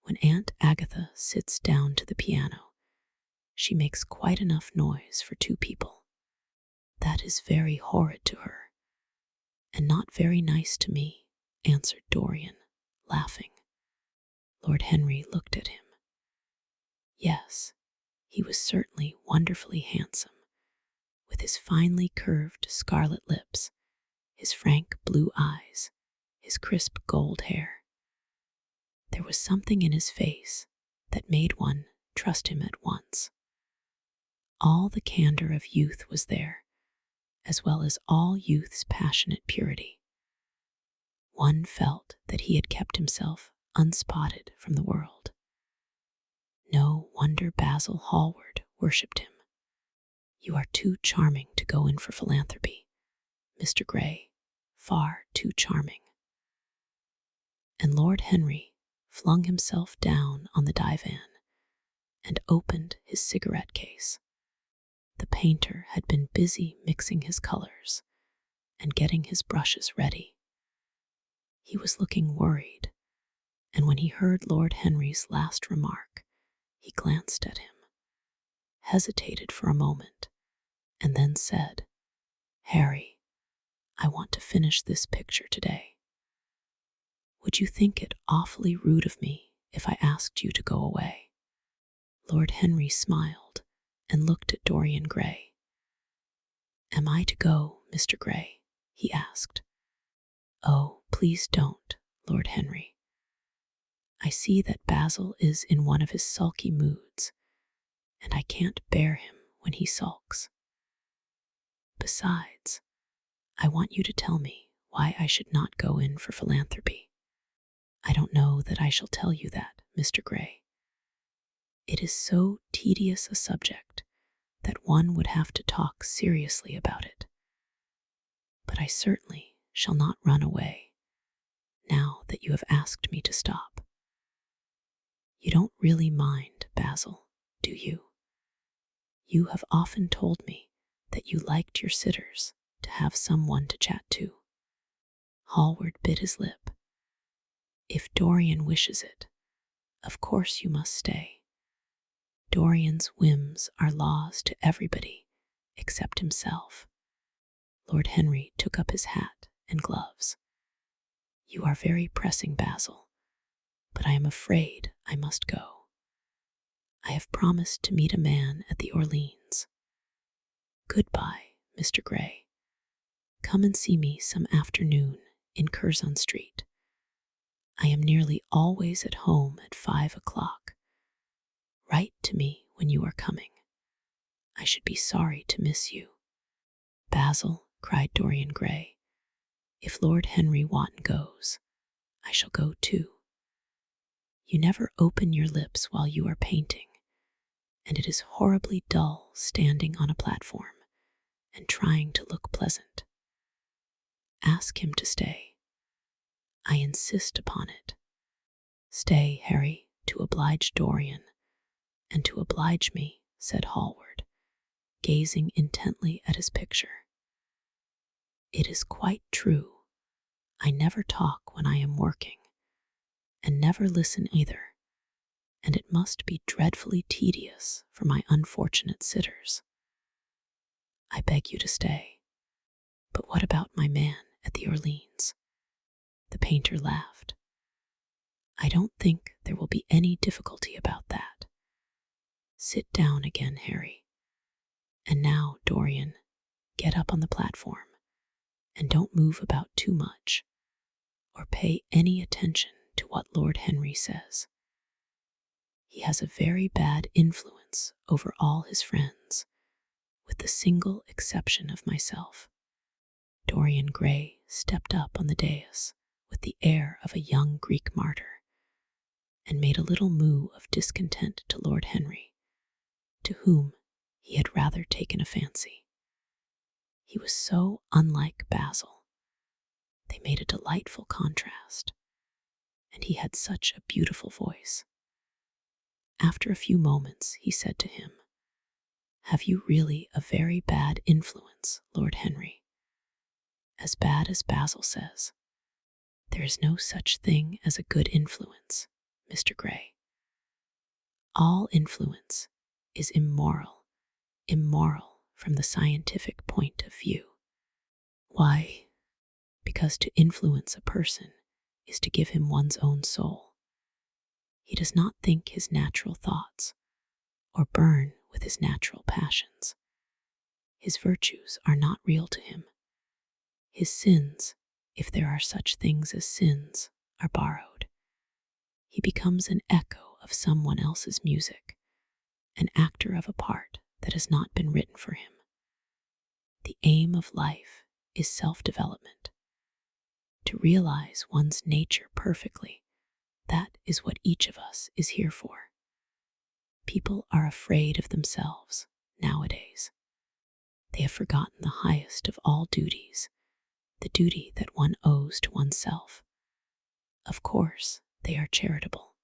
When Aunt Agatha sits down to the piano, she makes quite enough noise for 2 people. That is very horrid to her, and not very nice to me, answered Dorian, laughing. Lord Henry looked at him. Yes, he was certainly wonderfully handsome, with his finely curved scarlet lips, his frank blue eyes, his crisp gold hair. There was something in his face that made one trust him at once. All the candor of youth was there, as well as all youth's passionate purity. One felt that he had kept himself unspotted from the world. No wonder Basil Hallward worshipped him. You are too charming to go in for philanthropy, Mr. Gray, far too charming. And Lord Henry flung himself down on the divan and opened his cigarette case. The painter had been busy mixing his colors and getting his brushes ready. He was looking worried, and when he heard Lord Henry's last remark, he glanced at him, hesitated for a moment, and then said, Harry, I want to finish this picture today. Would you think it awfully rude of me if I asked you to go away? Lord Henry smiled and looked at Dorian Gray. Am I to go, Mr. Gray? He asked. Oh, please don't, Lord Henry. I see that Basil is in one of his sulky moods, and I can't bear him when he sulks. Besides, I want you to tell me why I should not go in for philanthropy. I don't know that I shall tell you that, Mr. Gray. It is so tedious a subject that one would have to talk seriously about it. But I certainly shall not run away, now that you have asked me to stop. You don't really mind, Basil, do you? You have often told me that you liked your sitters to have someone to chat to. Hallward bit his lip. If Dorian wishes it, of course you must stay. Dorian's whims are laws to everybody except himself. Lord Henry took up his hat and gloves. You are very pressing, Basil, but I am afraid I must go. I have promised to meet a man at the Orleans. Goodbye, Mr. Gray. Come and see me some afternoon in Curzon Street. I am nearly always at home at 5 o'clock. Write to me when you are coming. I should be sorry to miss you." "Basil," cried Dorian Gray, "if Lord Henry Wotton goes, I shall go too. You never open your lips while you are painting, and it is horribly dull standing on a platform and trying to look pleasant. Ask him to stay. I insist upon it. Stay, Harry, to oblige Dorian, and to oblige me," said Hallward, gazing intently at his picture. "It is quite true. I never talk when I am working, and never listen either, and it must be dreadfully tedious for my unfortunate sitters. I beg you to stay. But what about my man at the Orleans?" The painter laughed. "I don't think there will be any difficulty about that. Sit down again, Harry. And now, Dorian, get up on the platform, and don't move about too much, or pay any attention to what Lord Henry says. He has a very bad influence over all his friends, with the single exception of myself." Dorian Gray stepped up on the dais with the air of a young Greek martyr, and made a little moue of discontent to Lord Henry, to whom he had rather taken a fancy. He was so unlike Basil. They made a delightful contrast, and he had such a beautiful voice. After a few moments, he said to him, "Have you really a very bad influence, Lord Henry? As bad as Basil says. There is no such thing as a good influence, Mr. Gray. All influence is immoral from the scientific point of view. Why? Because to influence a person is to give him one's own soul. He does not think his natural thoughts, or burn with his natural passions. His virtues are not real to him. His sins, if there are such things as sins, are borrowed. He becomes an echo of someone else's music, an actor of a part that has not been written for him. The aim of life is self-development. To realize one's nature perfectly, that is what each of us is here for. People are afraid of themselves nowadays. They have forgotten the highest of all duties, the duty that one owes to oneself. Of course, they are charitable.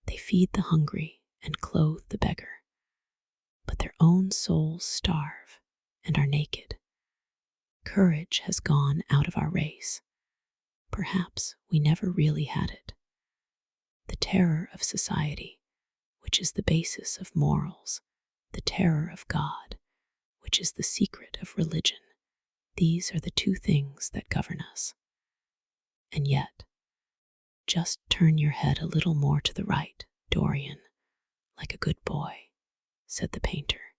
They feed the hungry and clothe the beggar, but their own souls starve and are naked. Courage has gone out of our race. Perhaps we never really had it. The terror of society, which is the basis of morals, the terror of God, which is the secret of religion, these are the two things that govern us. And yet, just turn your head a little more to the right, Dorian, like a good boy, said the painter,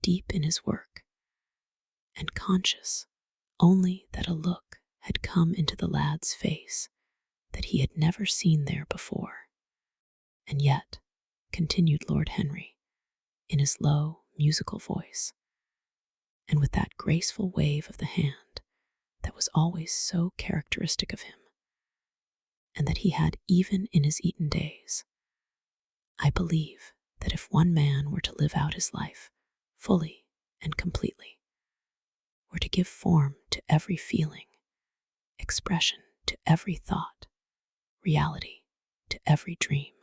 deep in his work, and conscious only that a look had come into the lad's face that he had never seen there before. And yet, continued Lord Henry, in his low, musical voice, and with that graceful wave of the hand that was always so characteristic of him, and that he had even in his Eton days, I believe that if one man were to live out his life fully and completely, were to give form to every feeling, expression to every thought, reality to every dream,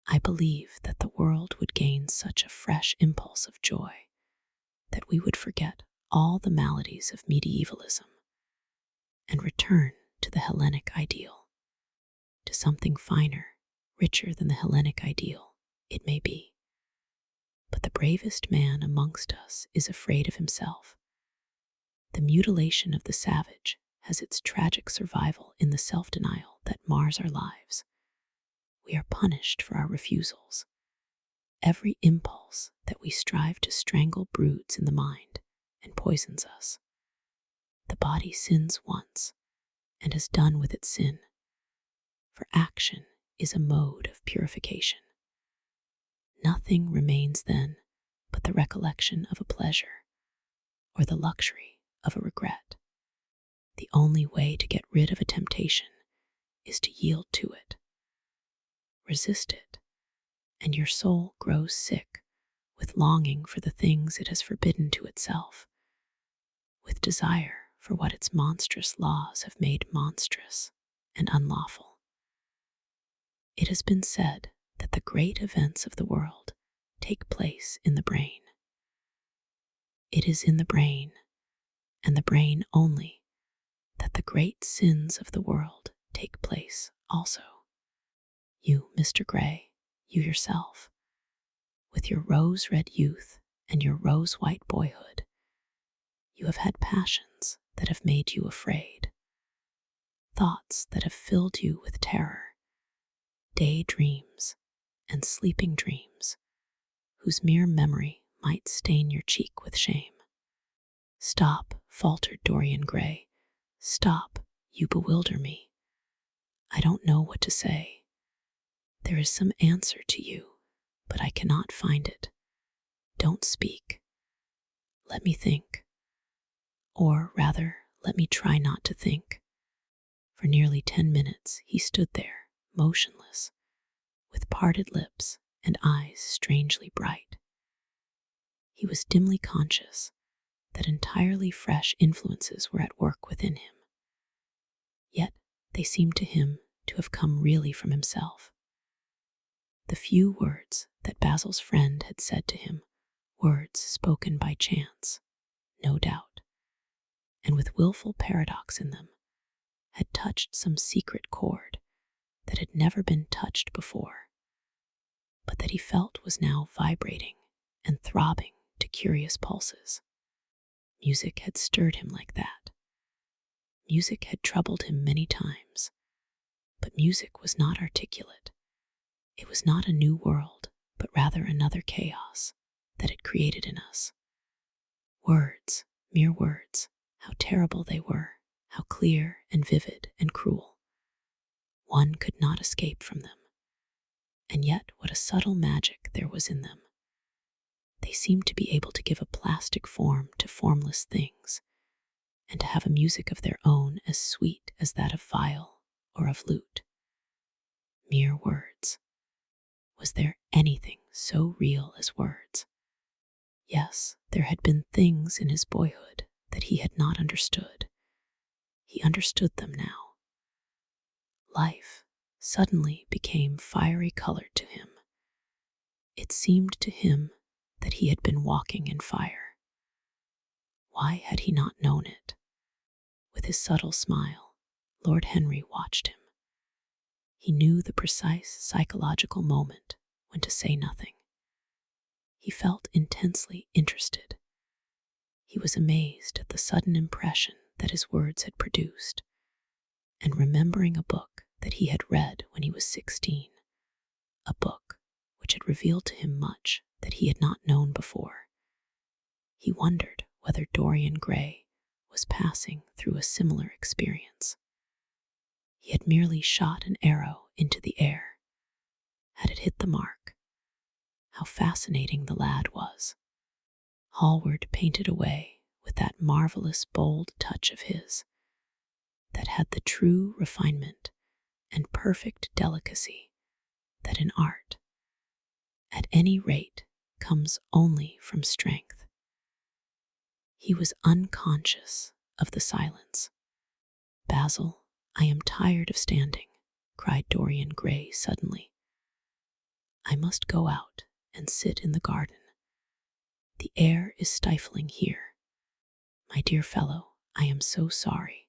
I believe that the world would gain such a fresh impulse of joy that we would forget all the maladies of medievalism and return to the Hellenic ideal, to something finer, richer than the Hellenic ideal, it may be. But the bravest man amongst us is afraid of himself. The mutilation of the savage has its tragic survival in the self-denial that mars our lives. We are punished for our refusals. Every impulse that we strive to strangle broods in the mind and poisons us. The body sins once and is done with its sin, for action is a mode of purification. Nothing remains then but the recollection of a pleasure or the luxury of a regret. The only way to get rid of a temptation is to yield to it. Resist it, and your soul grows sick with longing for the things it has forbidden to itself, with desire for what its monstrous laws have made monstrous and unlawful. It has been said that the great events of the world take place in the brain. It is in the brain, and the brain only, that the great sins of the world take place also. You, Mr. Gray, you yourself, with your rose-red youth and your rose-white boyhood, you have had passions that have made you afraid, thoughts that have filled you with terror, daydreams and sleeping dreams, whose mere memory might stain your cheek with shame. Stop, faltered Dorian Gray. Stop, you bewilder me. I don't know what to say. There is some answer to you, but I cannot find it. Don't speak. Let me think. Or rather, let me try not to think. For nearly 10 minutes he stood there, motionless, with parted lips and eyes strangely bright. He was dimly conscious that entirely fresh influences were at work within him. Yet they seemed to him to have come really from himself. The few words that Basil's friend had said to him, words spoken by chance, no doubt, and with willful paradox in them, had touched some secret chord that had never been touched before, but that he felt was now vibrating and throbbing to curious pulses. Music had stirred him like that. Music had troubled him many times, but music was not articulate. It was not a new world, but rather another chaos that it created in us. Words, mere words, how terrible they were, how clear and vivid and cruel. One could not escape from them. And yet what a subtle magic there was in them. They seemed to be able to give a plastic form to formless things, and to have a music of their own as sweet as that of viol or of lute. Mere words. Was there anything so real as words? Yes, there had been things in his boyhood that he had not understood. He understood them now. Life suddenly became fiery colored to him. It seemed to him that he had been walking in fire. Why had he not known it? With his subtle smile, Lord Henry watched him. He knew the precise psychological moment when to say nothing. He felt intensely interested. He was amazed at the sudden impression that his words had produced, and remembering a book that he had read when he was 16, a book which had revealed to him much that he had not known before, he wondered whether Dorian Gray was passing through a similar experience. He had merely shot an arrow into the air. Had it hit the mark? How fascinating the lad was. Hallward painted away with that marvelous bold touch of his, that had the true refinement and perfect delicacy that in art, at any rate, comes only from strength. He was unconscious of the silence. Basil, I am tired of standing, cried Dorian Gray suddenly. I must go out and sit in the garden. The air is stifling here. My dear fellow, I am so sorry.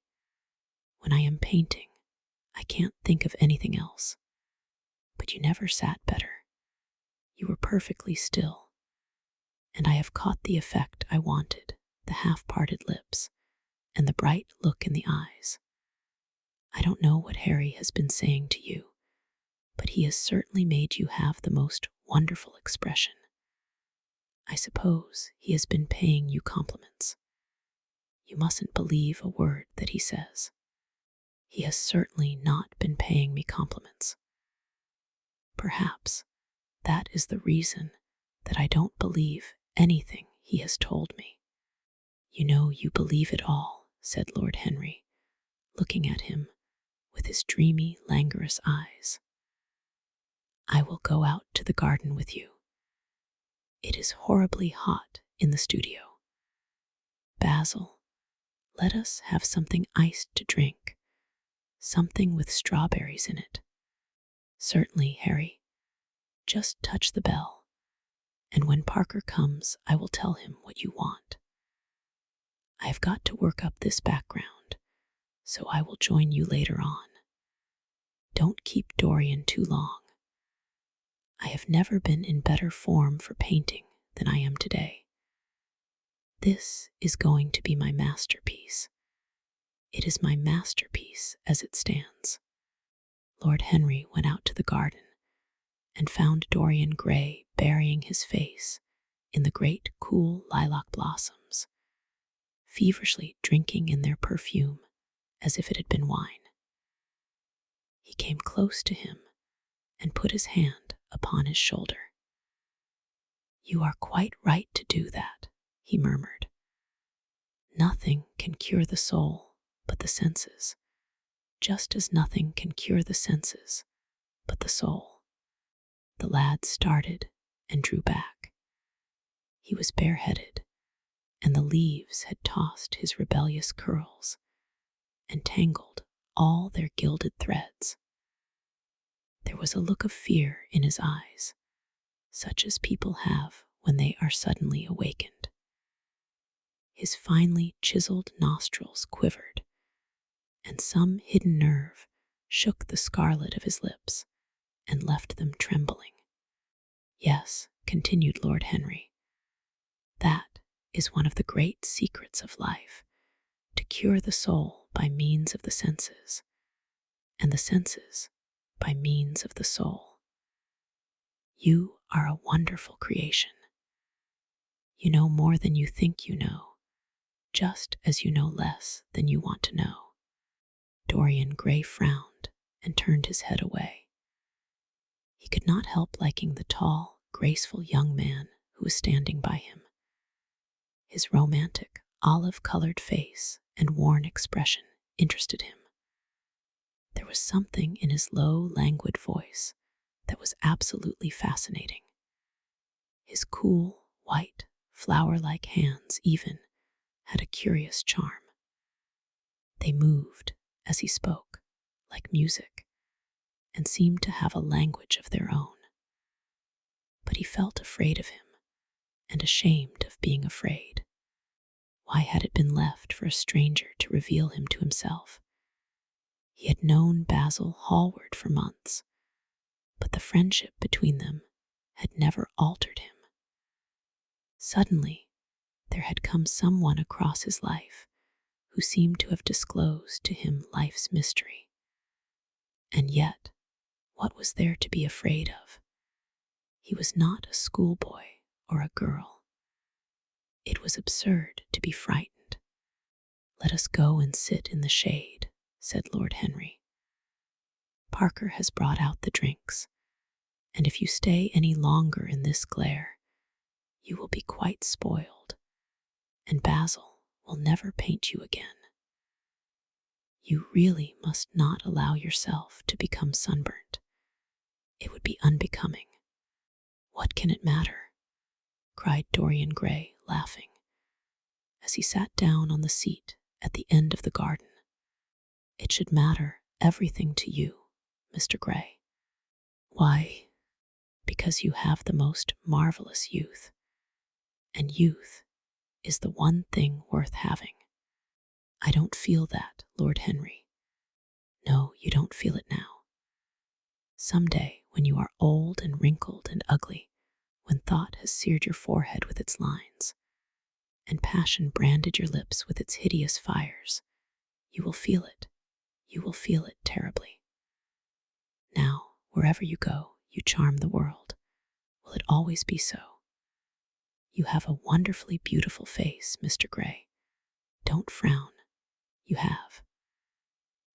When I am painting, I can't think of anything else. But you never sat better. You were perfectly still, and I have caught the effect I wanted, the half-parted lips, and the bright look in the eyes. I don't know what Harry has been saying to you, but he has certainly made you have the most wonderful expression. I suppose he has been paying you compliments. You mustn't believe a word that he says. He has certainly not been paying me compliments. Perhaps that is the reason that I don't believe anything he has told me. You know you believe it all, said Lord Henry, looking at him with his dreamy, languorous eyes. I will go out to the garden with you. It is horribly hot in the studio. Basil, let us have something iced to drink, something with strawberries in it. Certainly, Harry. Just touch the bell, and when Parker comes, I will tell him what you want. I have got to work up this background, so I will join you later on. Don't keep Dorian too long. I have never been in better form for painting than I am today. This is going to be my masterpiece. It is my masterpiece as it stands. Lord Henry went out to the garden and found Dorian Gray burying his face in the great cool lilac blossoms, feverishly drinking in their perfume as if it had been wine. He came close to him and put his hand upon his shoulder. You are quite right to do that, he murmured. Nothing can cure the soul but the senses, just as nothing can cure the senses but the soul. The lad started and drew back. He was bareheaded, and the leaves had tossed his rebellious curls and tangled all their gilded threads. There was a look of fear in his eyes, such as people have when they are suddenly awakened. His finely chiseled nostrils quivered, and some hidden nerve shook the scarlet of his lips and left them trembling. Yes, continued Lord Henry, that is one of the great secrets of life, to cure the soul by means of the senses, and the senses by means of the soul. You are a wonderful creation. You know more than you think you know, just as you know less than you want to know. Dorian Gray frowned and turned his head away. He could not help liking the tall, graceful young man who was standing by him. His romantic, olive-colored face and worn expression interested him. There was something in his low, languid voice that was absolutely fascinating. His cool, white, flower-like hands even had a curious charm. They moved, as he spoke, like music, and seemed to have a language of their own. But he felt afraid of him, and ashamed of being afraid. Why had it been left for a stranger to reveal him to himself? He had known Basil Hallward for months, but the friendship between them had never altered him. Suddenly, there had come someone across his life who seemed to have disclosed to him life's mystery. And yet, what was there to be afraid of? He was not a schoolboy or a girl. It was absurd to be frightened. Let us go and sit in the shade, said Lord Henry. Parker has brought out the drinks, and if you stay any longer in this glare, you will be quite spoiled, and Basil will never paint you again. You really must not allow yourself to become sunburnt. It would be unbecoming. What can it matter? Cried Dorian Gray, laughing, as he sat down on the seat at the end of the garden. It should matter everything to you, Mr. Gray. Why? Because you have the most marvelous youth, and youth is the one thing worth having. I don't feel that, Lord Henry. No, you don't feel it now. Some day, when you are old and wrinkled and ugly, when thought has seared your forehead with its lines, and passion branded your lips with its hideous fires, you will feel it. You will feel it terribly. Now, wherever you go, you charm the world. Will it always be so? You have a wonderfully beautiful face, Mr. Gray. Don't frown, you have.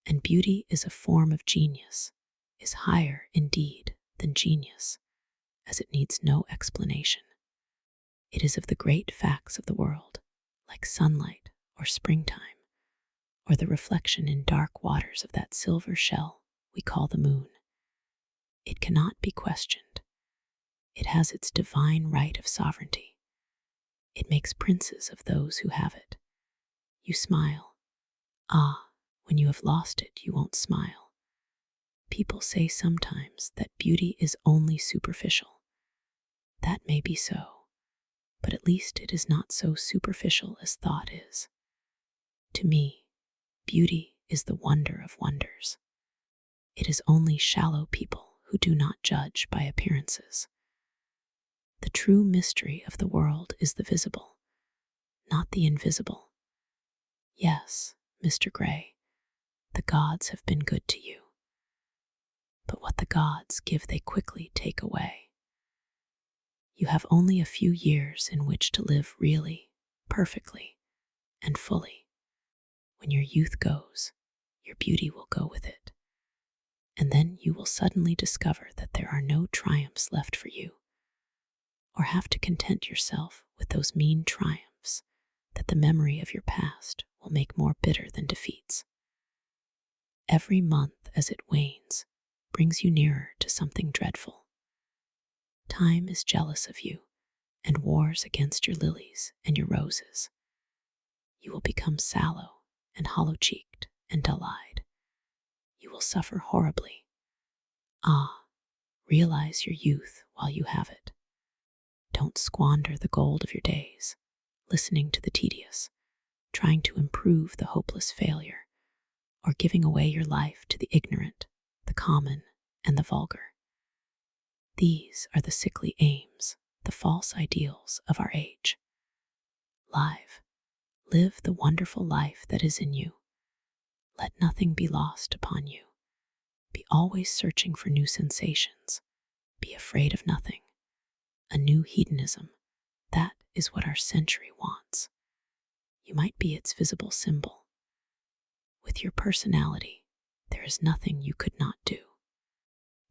And beauty is a form of genius, is higher indeed than genius, as it needs no explanation. It is of the great facts of the world, like sunlight or springtime, or the reflection in dark waters of that silver shell we call the moon. It cannot be questioned. It has its divine right of sovereignty. It makes princes of those who have it. You smile. Ah, when you have lost it, you won't smile. People say sometimes that beauty is only superficial. That may be so, but at least it is not so superficial as thought is. To me, beauty is the wonder of wonders. It is only shallow people who do not judge by appearances. The true mystery of the world is the visible, not the invisible. Yes, Mr. Gray, the gods have been good to you. But what the gods give they quickly take away. You have only a few years in which to live really, perfectly, and fully. When your youth goes, your beauty will go with it. And then you will suddenly discover that there are no triumphs left for you, or have to content yourself with those mean triumphs that the memory of your past will make more bitter than defeats. Every month as it wanes brings you nearer to something dreadful. Time is jealous of you and wars against your lilies and your roses. You will become sallow and hollow-cheeked and dull-eyed. You will suffer horribly. Ah, realize your youth while you have it. Don't squander the gold of your days, listening to the tedious, trying to improve the hopeless failure, or giving away your life to the ignorant, the common, and the vulgar. These are the sickly aims, the false ideals of our age. Live the wonderful life that is in you. Let nothing be lost upon you. Be always searching for new sensations. Be afraid of nothing. A new hedonism, that is what our century wants. You might be its visible symbol. With your personality, there is nothing you could not do.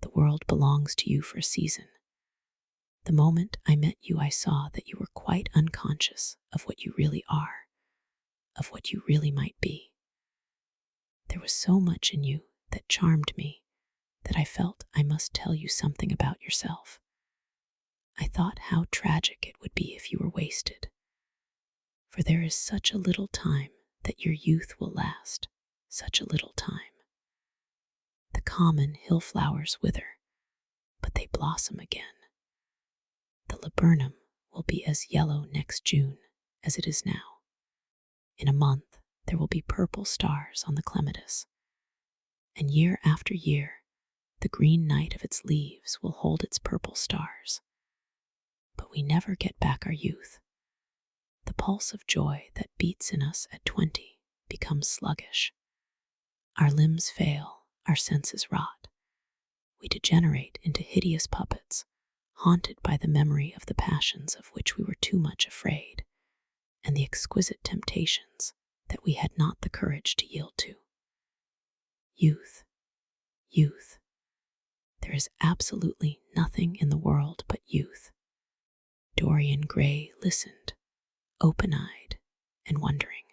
The world belongs to you for a season. The moment I met you, I saw that you were quite unconscious of what you really are, of what you really might be. There was so much in you that charmed me that I felt I must tell you something about yourself. I thought how tragic it would be if you were wasted. For there is such a little time that your youth will last, such a little time. The common hill flowers wither, but they blossom again. The laburnum will be as yellow next June as it is now. In a month, there will be purple stars on the clematis, and year after year, the green night of its leaves will hold its purple stars. But we never get back our youth. The pulse of joy that beats in us at 20 becomes sluggish. Our limbs fail, our senses rot. We degenerate into hideous puppets, haunted by the memory of the passions of which we were too much afraid, and the exquisite temptations that we had not the courage to yield to. Youth, youth. There is absolutely nothing in the world but youth. Dorian Gray listened, open-eyed and wondering.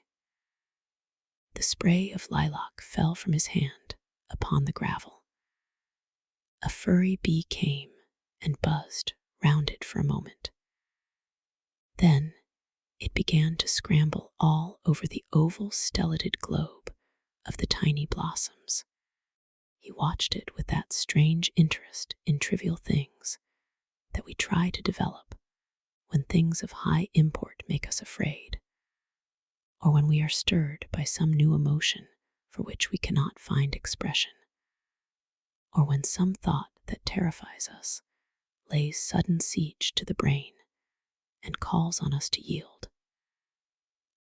The spray of lilac fell from his hand upon the gravel. A furry bee came and buzzed round it for a moment. Then it began to scramble all over the oval stellated globe of the tiny blossoms. He watched it with that strange interest in trivial things that we try to develop when things of high import make us afraid, or when we are stirred by some new emotion for which we cannot find expression, or when some thought that terrifies us lays sudden siege to the brain and calls on us to yield.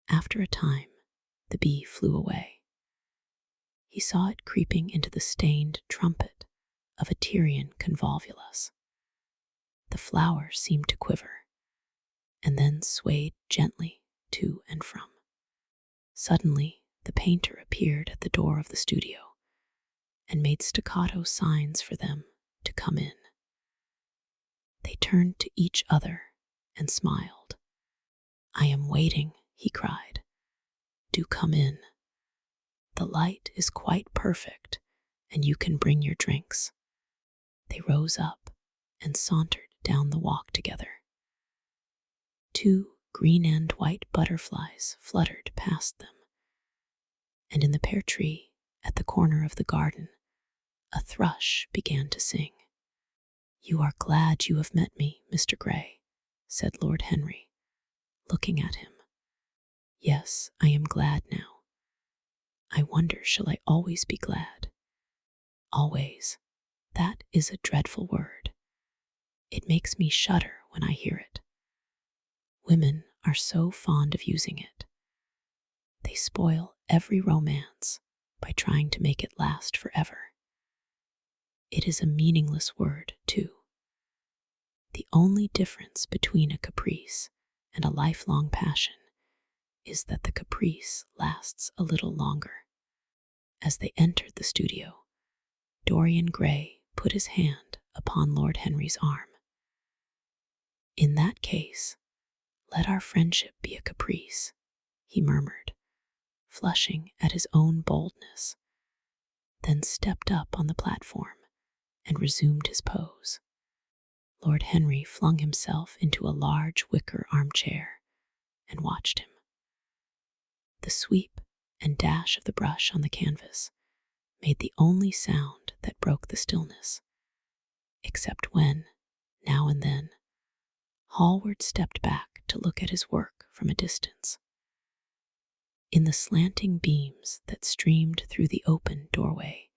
After a time, the bee flew away. He saw it creeping into the stained trumpet of a Tyrian convolvulus. The flower seemed to quiver, and then swayed gently to and from. Suddenly, the painter appeared at the door of the studio and made staccato signs for them to come in. They turned to each other and smiled. "I am waiting," he cried. "Do come in. The light is quite perfect, and you can bring your drinks." They rose up and sauntered down the walk together. 2 green and white butterflies fluttered past them, and in the pear tree at the corner of the garden, a thrush began to sing. "You are glad you have met me, Mr. Gray," said Lord Henry, looking at him. "Yes, I am glad now. I wonder, shall I always be glad?" "Always. That is a dreadful word. It makes me shudder when I hear it. Women are so fond of using it. They spoil every romance by trying to make it last forever. It is a meaningless word, too. The only difference between a caprice and a lifelong passion is that the caprice lasts a little longer." As they entered the studio, Dorian Gray put his hand upon Lord Henry's arm. "In that case, let our friendship be a caprice," he murmured, flushing at his own boldness, then stepped up on the platform and resumed his pose. Lord Henry flung himself into a large wicker armchair and watched him. The sweep and dash of the brush on the canvas made the only sound that broke the stillness, except when, now and then, Hallward stepped back to look at his work from a distance. In the slanting beams that streamed through the open doorway,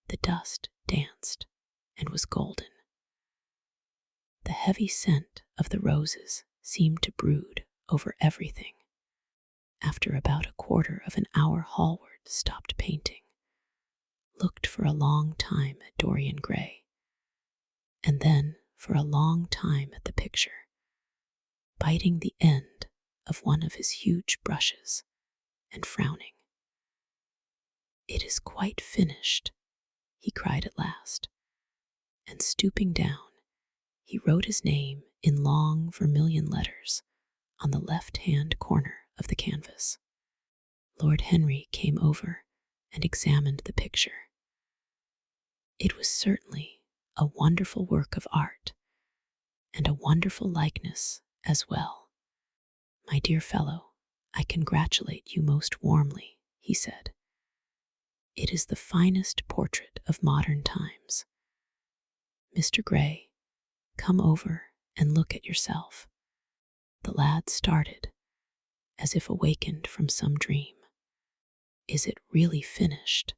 the dust danced and was golden. The heavy scent of the roses seemed to brood over everything. After about a quarter of an hour, Hallward stopped painting, looked for a long time at Dorian Gray, and then for a long time at the picture, biting the end of one of his huge brushes and frowning. "It is quite finished," he cried at last, and stooping down, he wrote his name in long vermilion letters on the left-hand corner of the canvas. Lord Henry came over and examined the picture. It was certainly a wonderful work of art, and a wonderful likeness as well. "My dear fellow, I congratulate you most warmly," he said. "It is the finest portrait of modern times. Mr. Gray, come over and look at yourself." The lad started, as if awakened from some dream. "Is it really finished?"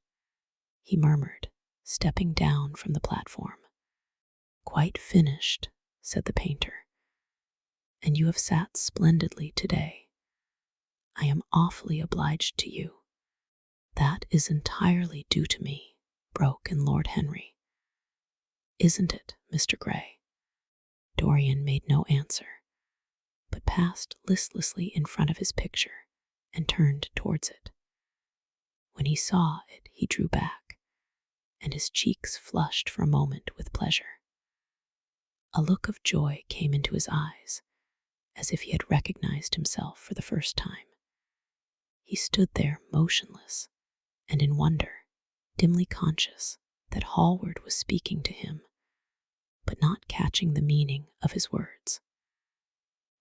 he murmured, stepping down from the platform. "Quite finished," said the painter. "And you have sat splendidly today. I am awfully obliged to you." "That is entirely due to me," broke in Lord Henry. "Isn't it, Mr. Gray?" Dorian made no answer, but passed listlessly in front of his picture and turned towards it. When he saw it, he drew back, and his cheeks flushed for a moment with pleasure. A look of joy came into his eyes, as if he had recognized himself for the first time. He stood there motionless and in wonder, dimly conscious that Hallward was speaking to him, but not catching the meaning of his words.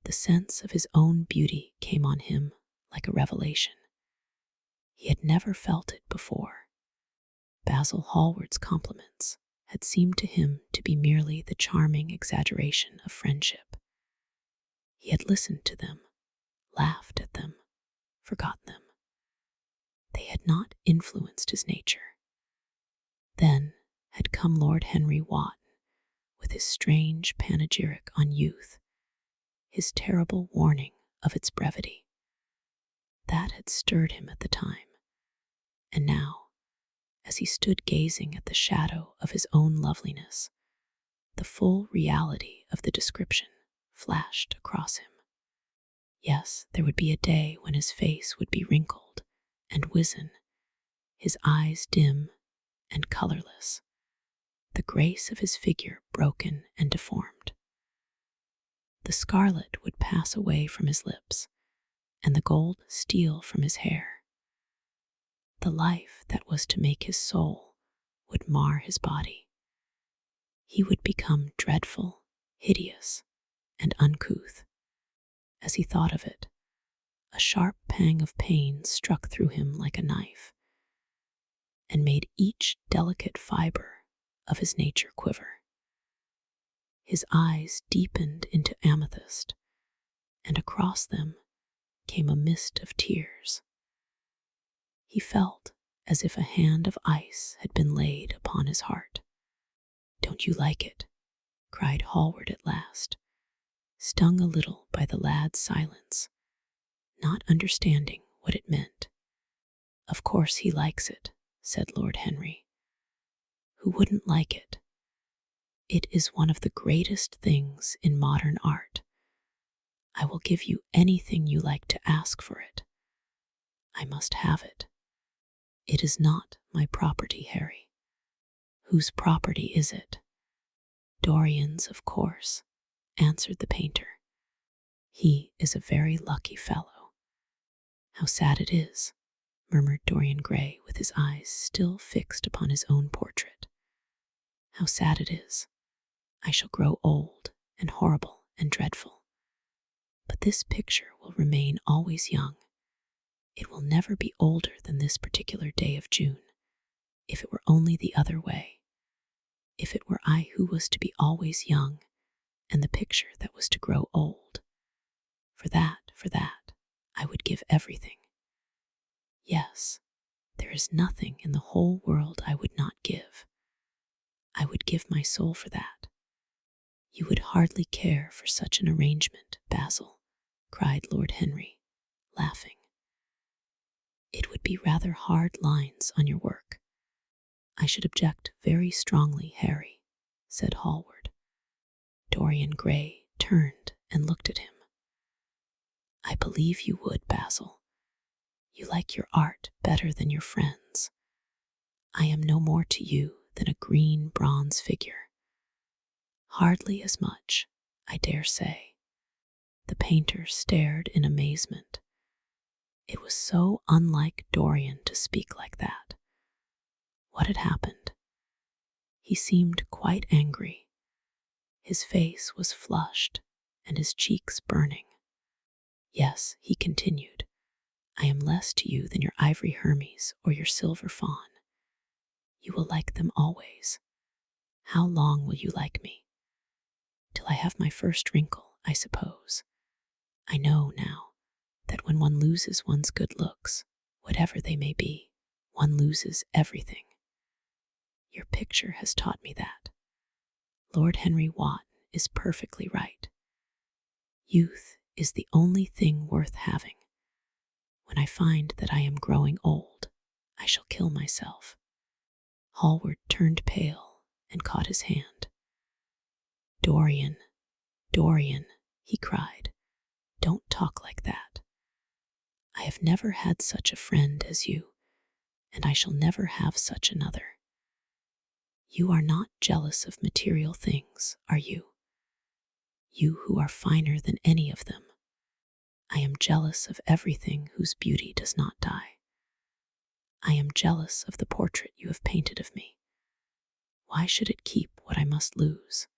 The sense of his own beauty came on him like a revelation. He had never felt it before. Basil Hallward's compliments had seemed to him to be merely the charming exaggeration of friendship. He had listened to them, laughed at them, forgotten them. They had not influenced his nature. Then had come Lord Henry Wotton with his strange panegyric on youth, his terrible warning of its brevity. That had stirred him at the time, and now, as he stood gazing at the shadow of his own loveliness, the full reality of the description flashed across him. Yes, there would be a day when his face would be wrinkled and wizen, his eyes dim and colorless, the grace of his figure broken and deformed. The scarlet would pass away from his lips, and the gold steal from his hair. The life that was to make his soul would mar his body. He would become dreadful, hideous, and uncouth. As he thought of it, a sharp pang of pain struck through him like a knife, and made each delicate fiber of his nature quiver. His eyes deepened into amethyst, and across them came a mist of tears. He felt as if a hand of ice had been laid upon his heart. "Don't you like it?" cried Hallward at last, stung a little by the lad's silence, not understanding what it meant. "Of course he likes it," said Lord Henry. "Who wouldn't like it? It is one of the greatest things in modern art. I will give you anything you like to ask for it. I must have it. It is not my property, Harry." "Whose property is it?" "Dorian's, of course," answered the painter. "He is a very lucky fellow." "How sad it is," murmured Dorian Gray with his eyes still fixed upon his own portrait. "How sad it is. I shall grow old and horrible and dreadful. But this picture will remain always young. It will never be older than this particular day of June. If it were only the other way. If it were I who was to be always young, and the picture that was to grow old. For that, I would give everything. Yes, there is nothing in the whole world I would not give. I would give my soul for that." "You would hardly care for such an arrangement, Basil," cried Lord Henry, laughing. "It would be rather hard lines on your work." "I should object very strongly, Harry," said Hallward. Dorian Gray turned and looked at him. "I believe you would, Basil. You like your art better than your friends. I am no more to you than a green bronze figure. Hardly as much, I dare say." The painter stared in amazement. It was so unlike Dorian to speak like that. What had happened? He seemed quite angry. His face was flushed and his cheeks burning. "Yes," he continued, "I am less to you than your ivory Hermes or your silver fawn. You will like them always. How long will you like me? Till I have my first wrinkle, I suppose. I know now that when one loses one's good looks, whatever they may be, one loses everything. Your picture has taught me that. Lord Henry Wotton is perfectly right. Youth is the only thing worth having. When I find that I am growing old, I shall kill myself." Hallward turned pale and caught his hand. "Dorian, Dorian," he cried, "don't talk like that. I have never had such a friend as you, and I shall never have such another. You are not jealous of material things, are you? You who are finer than any of them. I am jealous of everything whose beauty does not die. I am jealous of the portrait you have painted of me. Why should it keep what I must lose?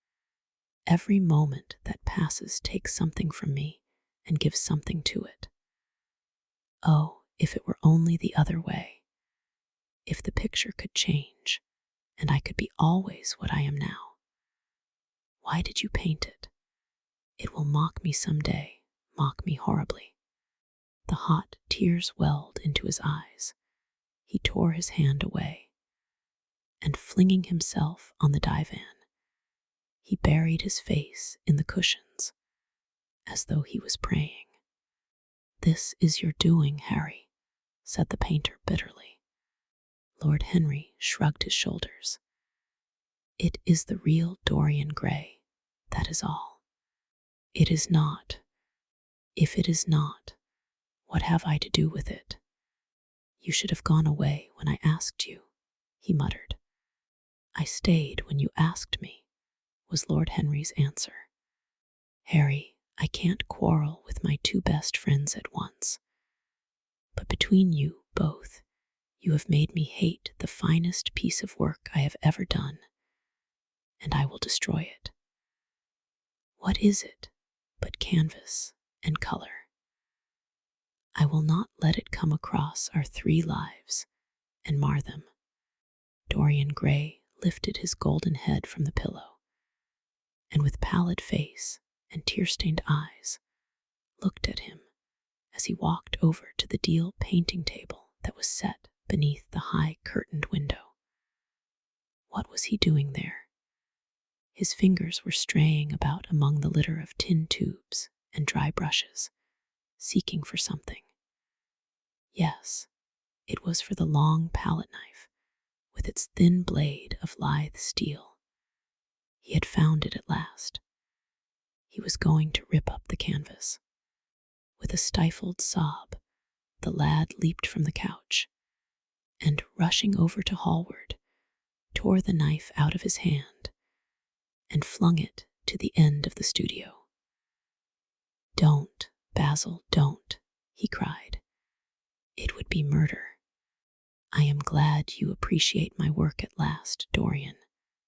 Every moment that passes takes something from me and gives something to it. Oh, if it were only the other way. If the picture could change, and I could be always what I am now. Why did you paint it? It will mock me some day, mock me horribly." The hot tears welled into his eyes. He tore his hand away, and flinging himself on the divan, he buried his face in the cushions, as though he was praying. "This is your doing, Harry," said the painter bitterly. Lord Henry shrugged his shoulders. "It is the real Dorian Gray, that is all. It is not. If it is not, what have I to do with it? You should have gone away when I asked you, he muttered. I stayed when you asked me, was Lord Henry's answer. Harry, I can't quarrel with my two best friends at once. But between you both, you have made me hate the finest piece of work I have ever done, and I will destroy it. What is it but canvas and color? I will not let it come across our 3 lives and mar them. Dorian Gray lifted his golden head from the pillow, and with pallid face and tear-stained eyes, looked at him as he walked over to the deal painting table that was set beneath the high curtained window. What was he doing there? His fingers were straying about among the litter of tin tubes and dry brushes, seeking for something. Yes, it was for the long palette knife with its thin blade of lithe steel. He had found it at last. He was going to rip up the canvas. With a stifled sob, the lad leaped from the couch and, rushing over to Hallward, tore the knife out of his hand and flung it to the end of the studio. Don't, Basil, don't, he cried. It would be murder. I am glad you appreciate my work at last, Dorian,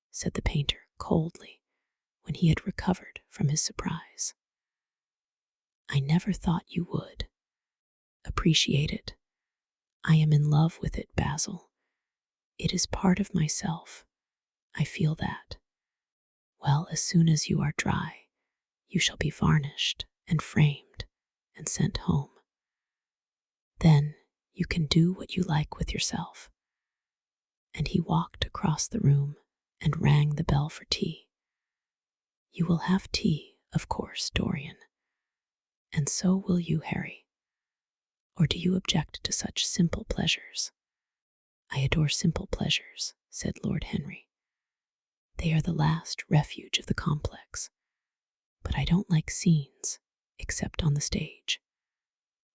said the painter coldly when he had recovered from his surprise. I never thought you would. Appreciate it. I am in love with it, Basil. It is part of myself. I feel that. Well, as soon as you are dry, you shall be varnished and framed and sent home. Then you can do what you like with yourself. And he walked across the room and rang the bell for tea. You will have tea, of course, Dorian. And so will you, Harry. Or do you object to such simple pleasures? I adore simple pleasures, said Lord Henry. They are the last refuge of the complex. But I don't like scenes, except on the stage.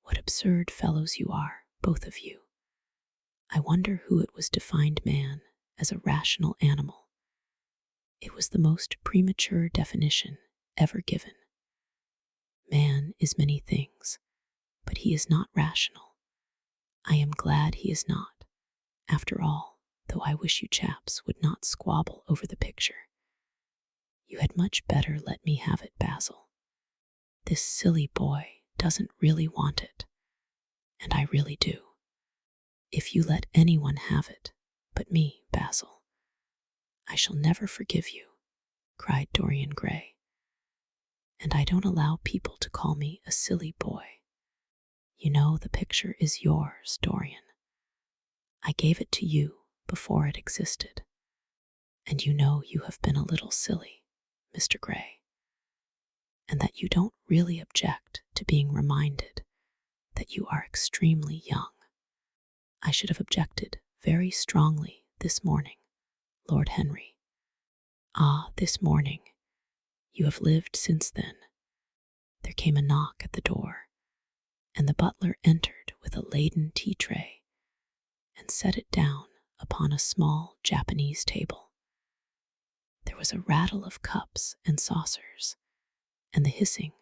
What absurd fellows you are, both of you. I wonder who it was defined man as a rational animal. It was the most premature definition ever given. Man is many things, but he is not rational. I am glad he is not. After all, though I wish you chaps would not squabble over the picture. You had much better let me have it, Basil. This silly boy doesn't really want it, and I really do. If you let anyone have it but me, Basil, I shall never forgive you, cried Dorian Gray. And I don't allow people to call me a silly boy. You know the picture is yours, Dorian. I gave it to you before it existed. And you know you have been a little silly, Mr. Gray, and that you don't really object to being reminded that you are extremely young. I should have objected very strongly this morning, Lord Henry. Ah, this morning. You have lived since then. There came a knock at the door, and the butler entered with a laden tea tray and set it down upon a small Japanese table. There was a rattle of cups and saucers, and the hissing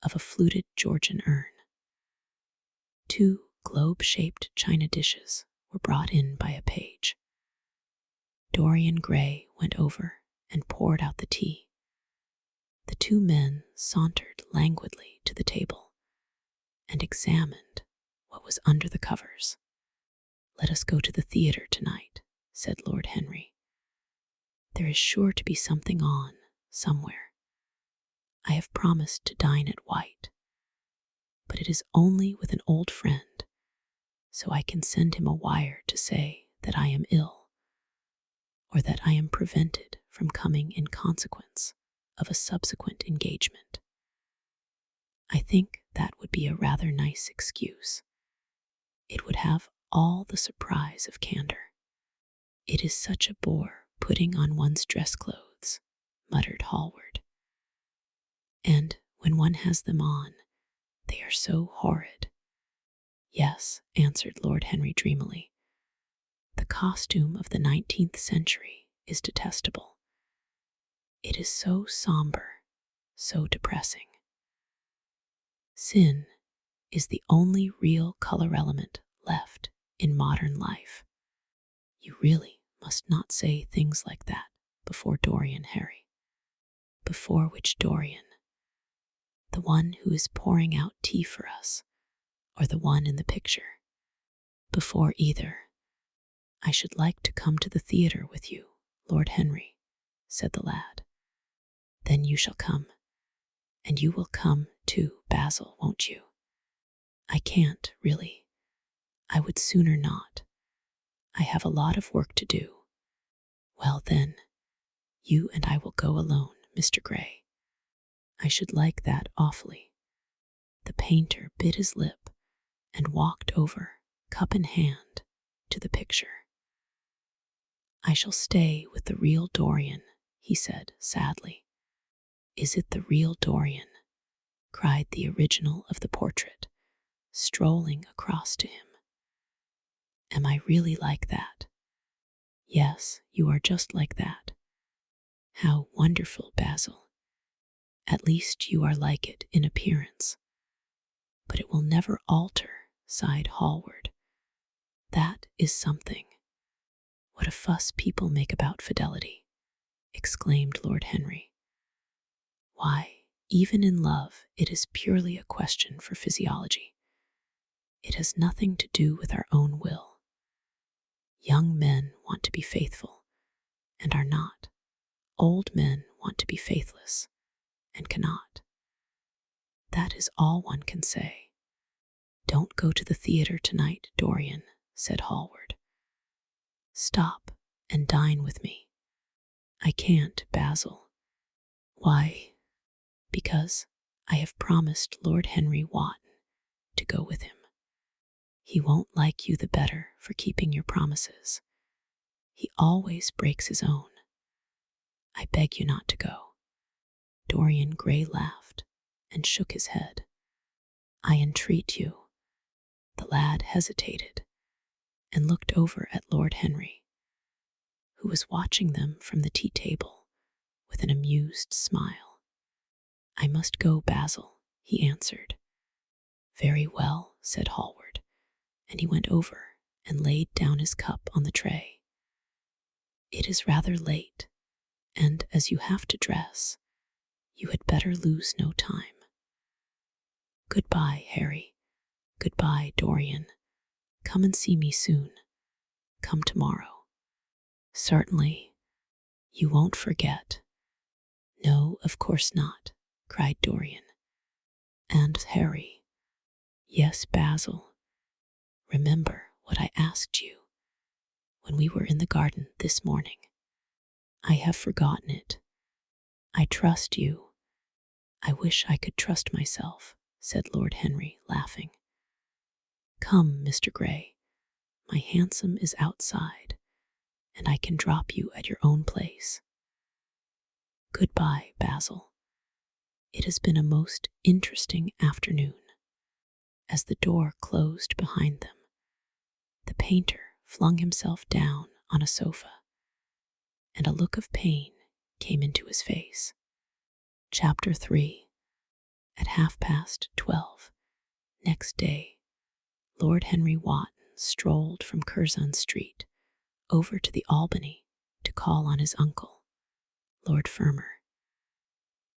of a fluted Georgian urn. 2 globe-shaped china dishes were brought in by a page. Dorian Gray went over and poured out the tea. The 2 men sauntered languidly to the table and examined what was under the covers. Let us go to the theatre tonight, said Lord Henry. There is sure to be something on somewhere. I have promised to dine at White, but it is only with an old friend, so I can send him a wire to say that I am ill, or that I am prevented from coming in consequence of a subsequent engagement. I think that would be a rather nice excuse. It would have all the surprise of candor. It is such a bore putting on one's dress clothes, muttered Hallward. And when one has them on, they are so horrid. Yes, answered Lord Henry dreamily. The costume of the 19th century is detestable. It is so somber, so depressing. Sin is the only real color element left in modern life. You really must not say things like that before Dorian, Harry. Before which Dorian? The one who is pouring out tea for us, or the one in the picture? Before either. I should like to come to the theatre with you, Lord Henry, said the lad. Then you shall come. And you will come too, Basil, won't you? I can't, really. I would sooner not. I have a lot of work to do. Well then, you and I will go alone, Mr. Gray. I should like that awfully. The painter bit his lip and walked over, cup in hand, to the picture. I shall stay with the real Dorian, he said sadly. Is it the real Dorian? Cried the original of the portrait, strolling across to him. Am I really like that? Yes, you are just like that. How wonderful, Basil. At least you are like it in appearance. But it will never alter, sighed Hallward. That is something. What a fuss people make about fidelity, exclaimed Lord Henry. Why, even in love, it is purely a question for physiology. It has nothing to do with our own will. Young men want to be faithful, and are not. Old men want to be faithless, and cannot. That is all one can say. Don't go to the theatre tonight, Dorian, said Hallward. Stop and dine with me. I can't, Basil. Why? Because I have promised Lord Henry Wotton to go with him. He won't like you the better for keeping your promises. He always breaks his own. I beg you not to go. Dorian Gray laughed and shook his head. I entreat you. The lad hesitated and looked over at Lord Henry, who was watching them from the tea table with an amused smile. I must go, Basil, he answered. Very well, said Hallward, and he went over and laid down his cup on the tray. It is rather late, and as you have to dress, you had better lose no time. Goodbye, Harry. Goodbye, Dorian. Come and see me soon. Come tomorrow. Certainly. You won't forget. No, of course not, cried Dorian. And Harry. Yes, Basil. Remember what I asked you when we were in the garden this morning. I have forgotten it. I trust you. I wish I could trust myself, said Lord Henry, laughing. Come, Mr. Gray. My hansom is outside, and I can drop you at your own place. Goodbye, Basil. It has been a most interesting afternoon. As the door closed behind them, the painter flung himself down on a sofa, and a look of pain came into his face. Chapter 3. At 12:30 next day, Lord Henry Wotton strolled from Curzon Street over to the Albany to call on his uncle, Lord Fermor,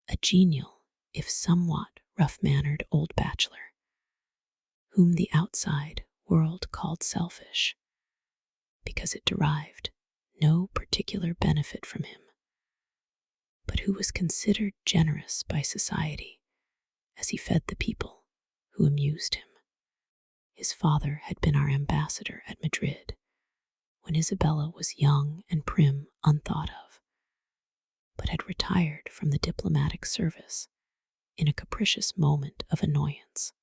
a genial, if somewhat rough-mannered old bachelor, whom the outside world called selfish, because it derived no particular benefit from him, but who was considered generous by society as he fed the people who amused him. His father had been our ambassador at Madrid when Isabella was young and prim, unthought of, but had retired from the diplomatic service in a capricious moment of annoyance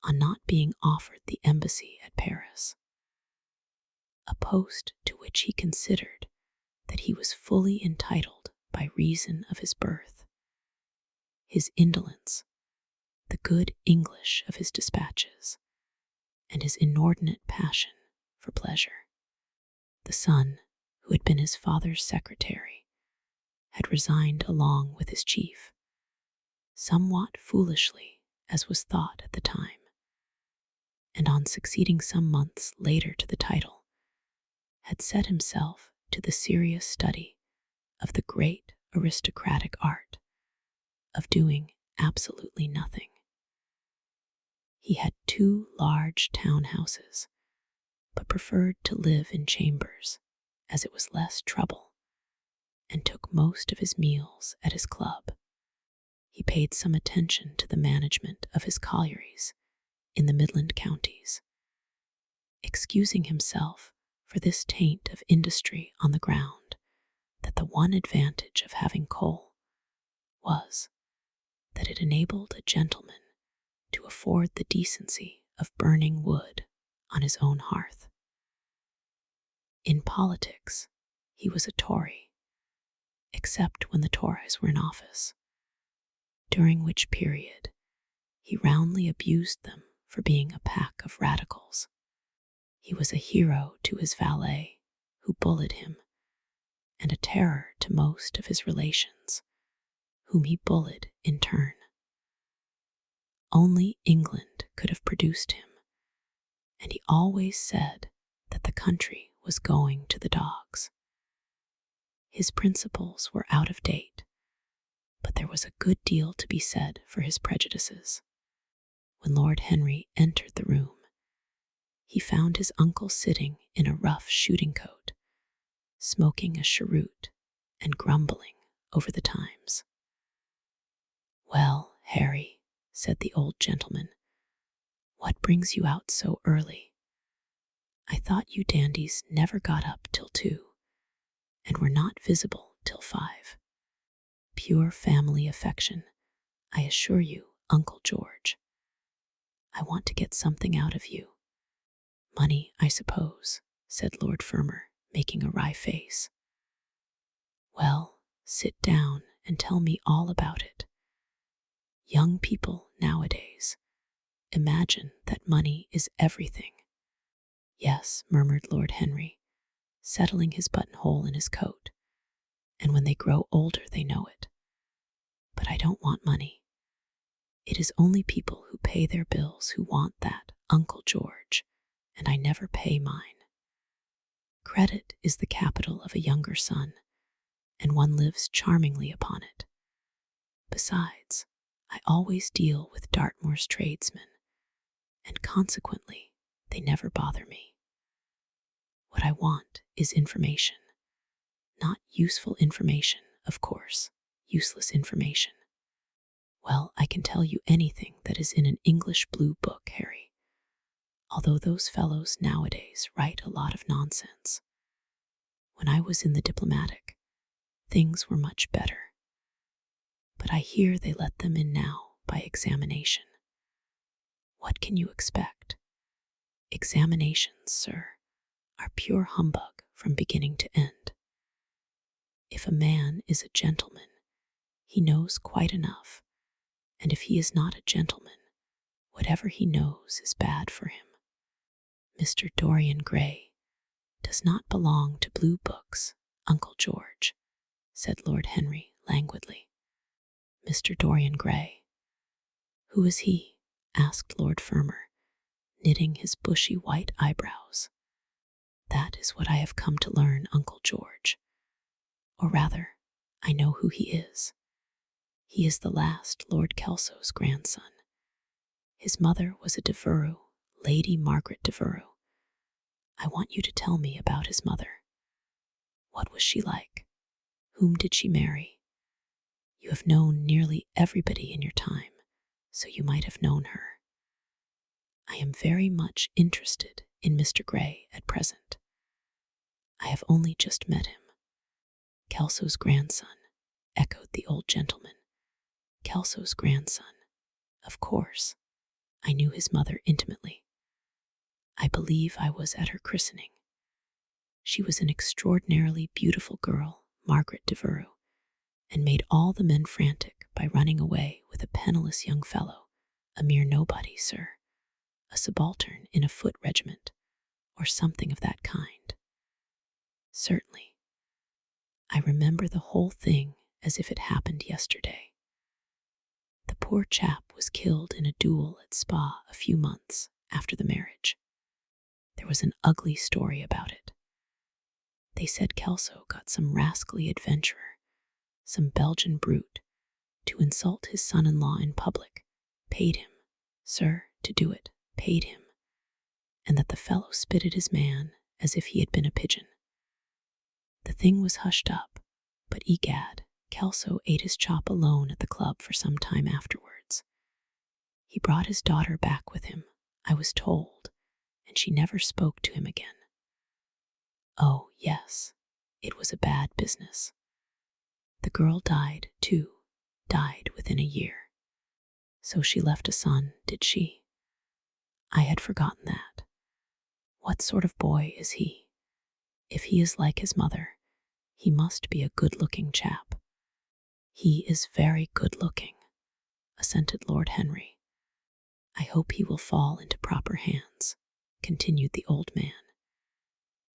on not being offered the embassy at Paris, a post to which he considered that he was fully entitled by reason of his birth, his indolence, the good English of his dispatches, and his inordinate passion for pleasure. The son, who had been his father's secretary, had resigned along with his chief, somewhat foolishly, as was thought at the time, and on succeeding some months later to the title, had set himself to the serious study of the great aristocratic art of doing absolutely nothing. He had 2 large townhouses, but preferred to live in chambers, as it was less trouble, and took most of his meals at his club. He paid some attention to the management of his collieries in the Midland counties, excusing himself for this taint of industry on the ground that the one advantage of having coal was that it enabled a gentleman to afford the decency of burning wood on his own hearth. In politics, he was a Tory, except when the Tories were in office, during which period he roundly abused them for being a pack of radicals. He was a hero to his valet, who bullied him, and a terror to most of his relations, whom he bullied in turn. Only England could have produced him, and he always said that the country was going to the dogs. His principles were out of date, but there was a good deal to be said for his prejudices. When Lord Henry entered the room, he found his uncle sitting in a rough shooting coat, smoking a cheroot and grumbling over the Times. "Well, Harry," said the old gentleman, "what brings you out so early? I thought you dandies never got up till 2, and were not visible till 5. Pure family affection, I assure you, Uncle George. I want to get something out of you. Money, I suppose," said Lord Fermor, making a wry face. "Well, sit down and tell me all about it. Young people nowadays imagine that money is everything." "Yes," murmured Lord Henry, settling his buttonhole in his coat, "and when they grow older they know it. But I don't want money. It is only people who pay their bills who want that, Uncle George, and I never pay mine. Credit is the capital of a younger son, and one lives charmingly upon it. Besides, I always deal with Dartmoor's tradesmen, and consequently they never bother me. What I want is information. Not useful information, of course, useless information. Well, I can tell you anything that is in an English blue book, Harry, although those fellows nowadays write a lot of nonsense. When I was in the diplomatic, things were much better. But I hear they let them in now by examination. What can you expect? Examinations, sir, are pure humbug from beginning to end. If a man is a gentleman, he knows quite enough, and if he is not a gentleman, whatever he knows is bad for him. Mr. Dorian Gray does not belong to blue books, Uncle George," said Lord Henry languidly. "Mr. Dorian Gray. Who is he?" asked Lord Fermor, knitting his bushy white eyebrows. "That is what I have come to learn, Uncle George. Or rather, I know who he is. He is the last Lord Kelso's grandson. His mother was a Devereux, Lady Margaret Devereux. I want you to tell me about his mother. What was she like? Whom did she marry? You have known nearly everybody in your time, so you might have known her. I am very much interested in Mr. Gray at present. I have only just met him." "Kelso's grandson," echoed the old gentleman. "Kelso's grandson. Of course, I knew his mother intimately. I believe I was at her christening. She was an extraordinarily beautiful girl, Margaret Devereux, and made all the men frantic by running away with a penniless young fellow, a mere nobody, sir, a subaltern in a foot regiment, or something of that kind. Certainly. I remember the whole thing as if it happened yesterday. The poor chap was killed in a duel at Spa a few months after the marriage. There was an ugly story about it. They said Kelso got some rascally adventurer, some Belgian brute, to insult his son-in-law in public, paid him, sir, to do it, paid him, and that the fellow spitted his man as if he had been a pigeon. The thing was hushed up, but egad, Kelso ate his chop alone at the club for some time afterwards. He brought his daughter back with him, I was told, and she never spoke to him again. Oh, yes, it was a bad business. The girl died, too, died within a year. So she left a son, did she? I had forgotten that. What sort of boy is he? If he is like his mother, he must be a good-looking chap. He is very good-looking, assented Lord Henry. I hope he will fall into proper hands, continued the old man.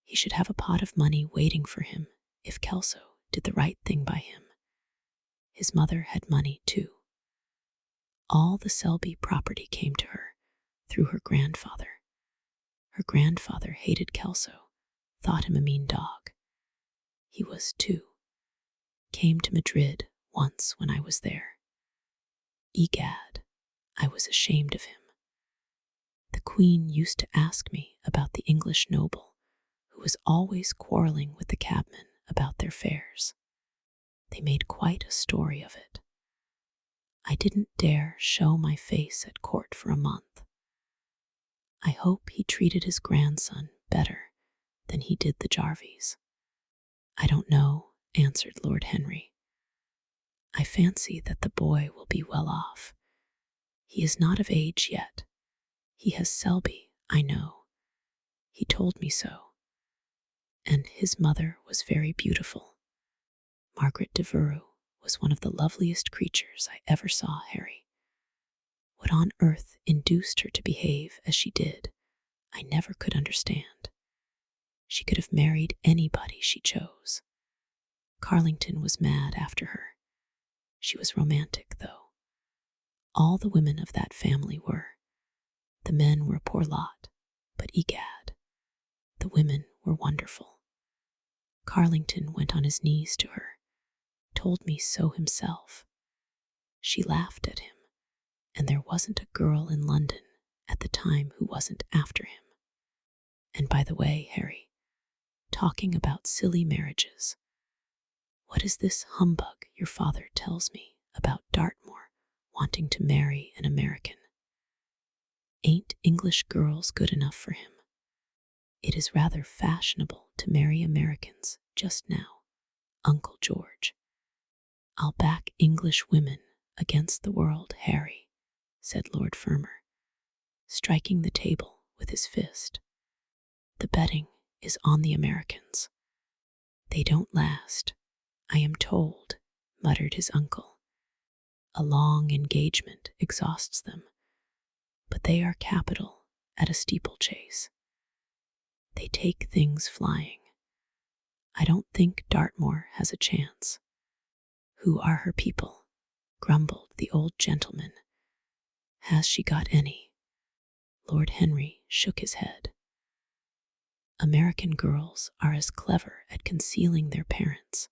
He should have a pot of money waiting for him if Kelso did the right thing by him. His mother had money, too. All the Selby property came to her through her grandfather. Her grandfather hated Kelso, thought him a mean dog. He was, too. Came to Madrid once when I was there. Egad, I was ashamed of him. The Queen used to ask me about the English noble who was always quarreling with the cabmen about their fares. They made quite a story of it. I didn't dare show my face at court for a month. I hope he treated his grandson better than he did the Jarvies. I don't know, answered Lord Henry. I fancy that the boy will be well off. He is not of age yet. He has Selby, I know. He told me so. And his mother was very beautiful. Margaret Devereux was one of the loveliest creatures I ever saw, Harry. What on earth induced her to behave as she did, I never could understand. She could have married anybody she chose. Carlington was mad after her. She was romantic, though. All the women of that family were. The men were a poor lot, but egad, the women were wonderful. Carlington went on his knees to her, told me so himself. She laughed at him, and there wasn't a girl in London at the time who wasn't after him. And by the way, Harry, talking about silly marriages, what is this humbug your father tells me about Dartmoor wanting to marry an American? Ain't English girls good enough for him? It is rather fashionable to marry Americans just now, Uncle George. I'll back English women against the world, Harry, said Lord Fermor, striking the table with his fist. The betting is on the Americans. They don't last, I am told, muttered his uncle. A long engagement exhausts them, but they are capital at a steeplechase. They take things flying. I don't think Dartmoor has a chance. Who are her people? Grumbled the old gentleman. Has she got any? Lord Henry shook his head. American girls are as clever at concealing their parents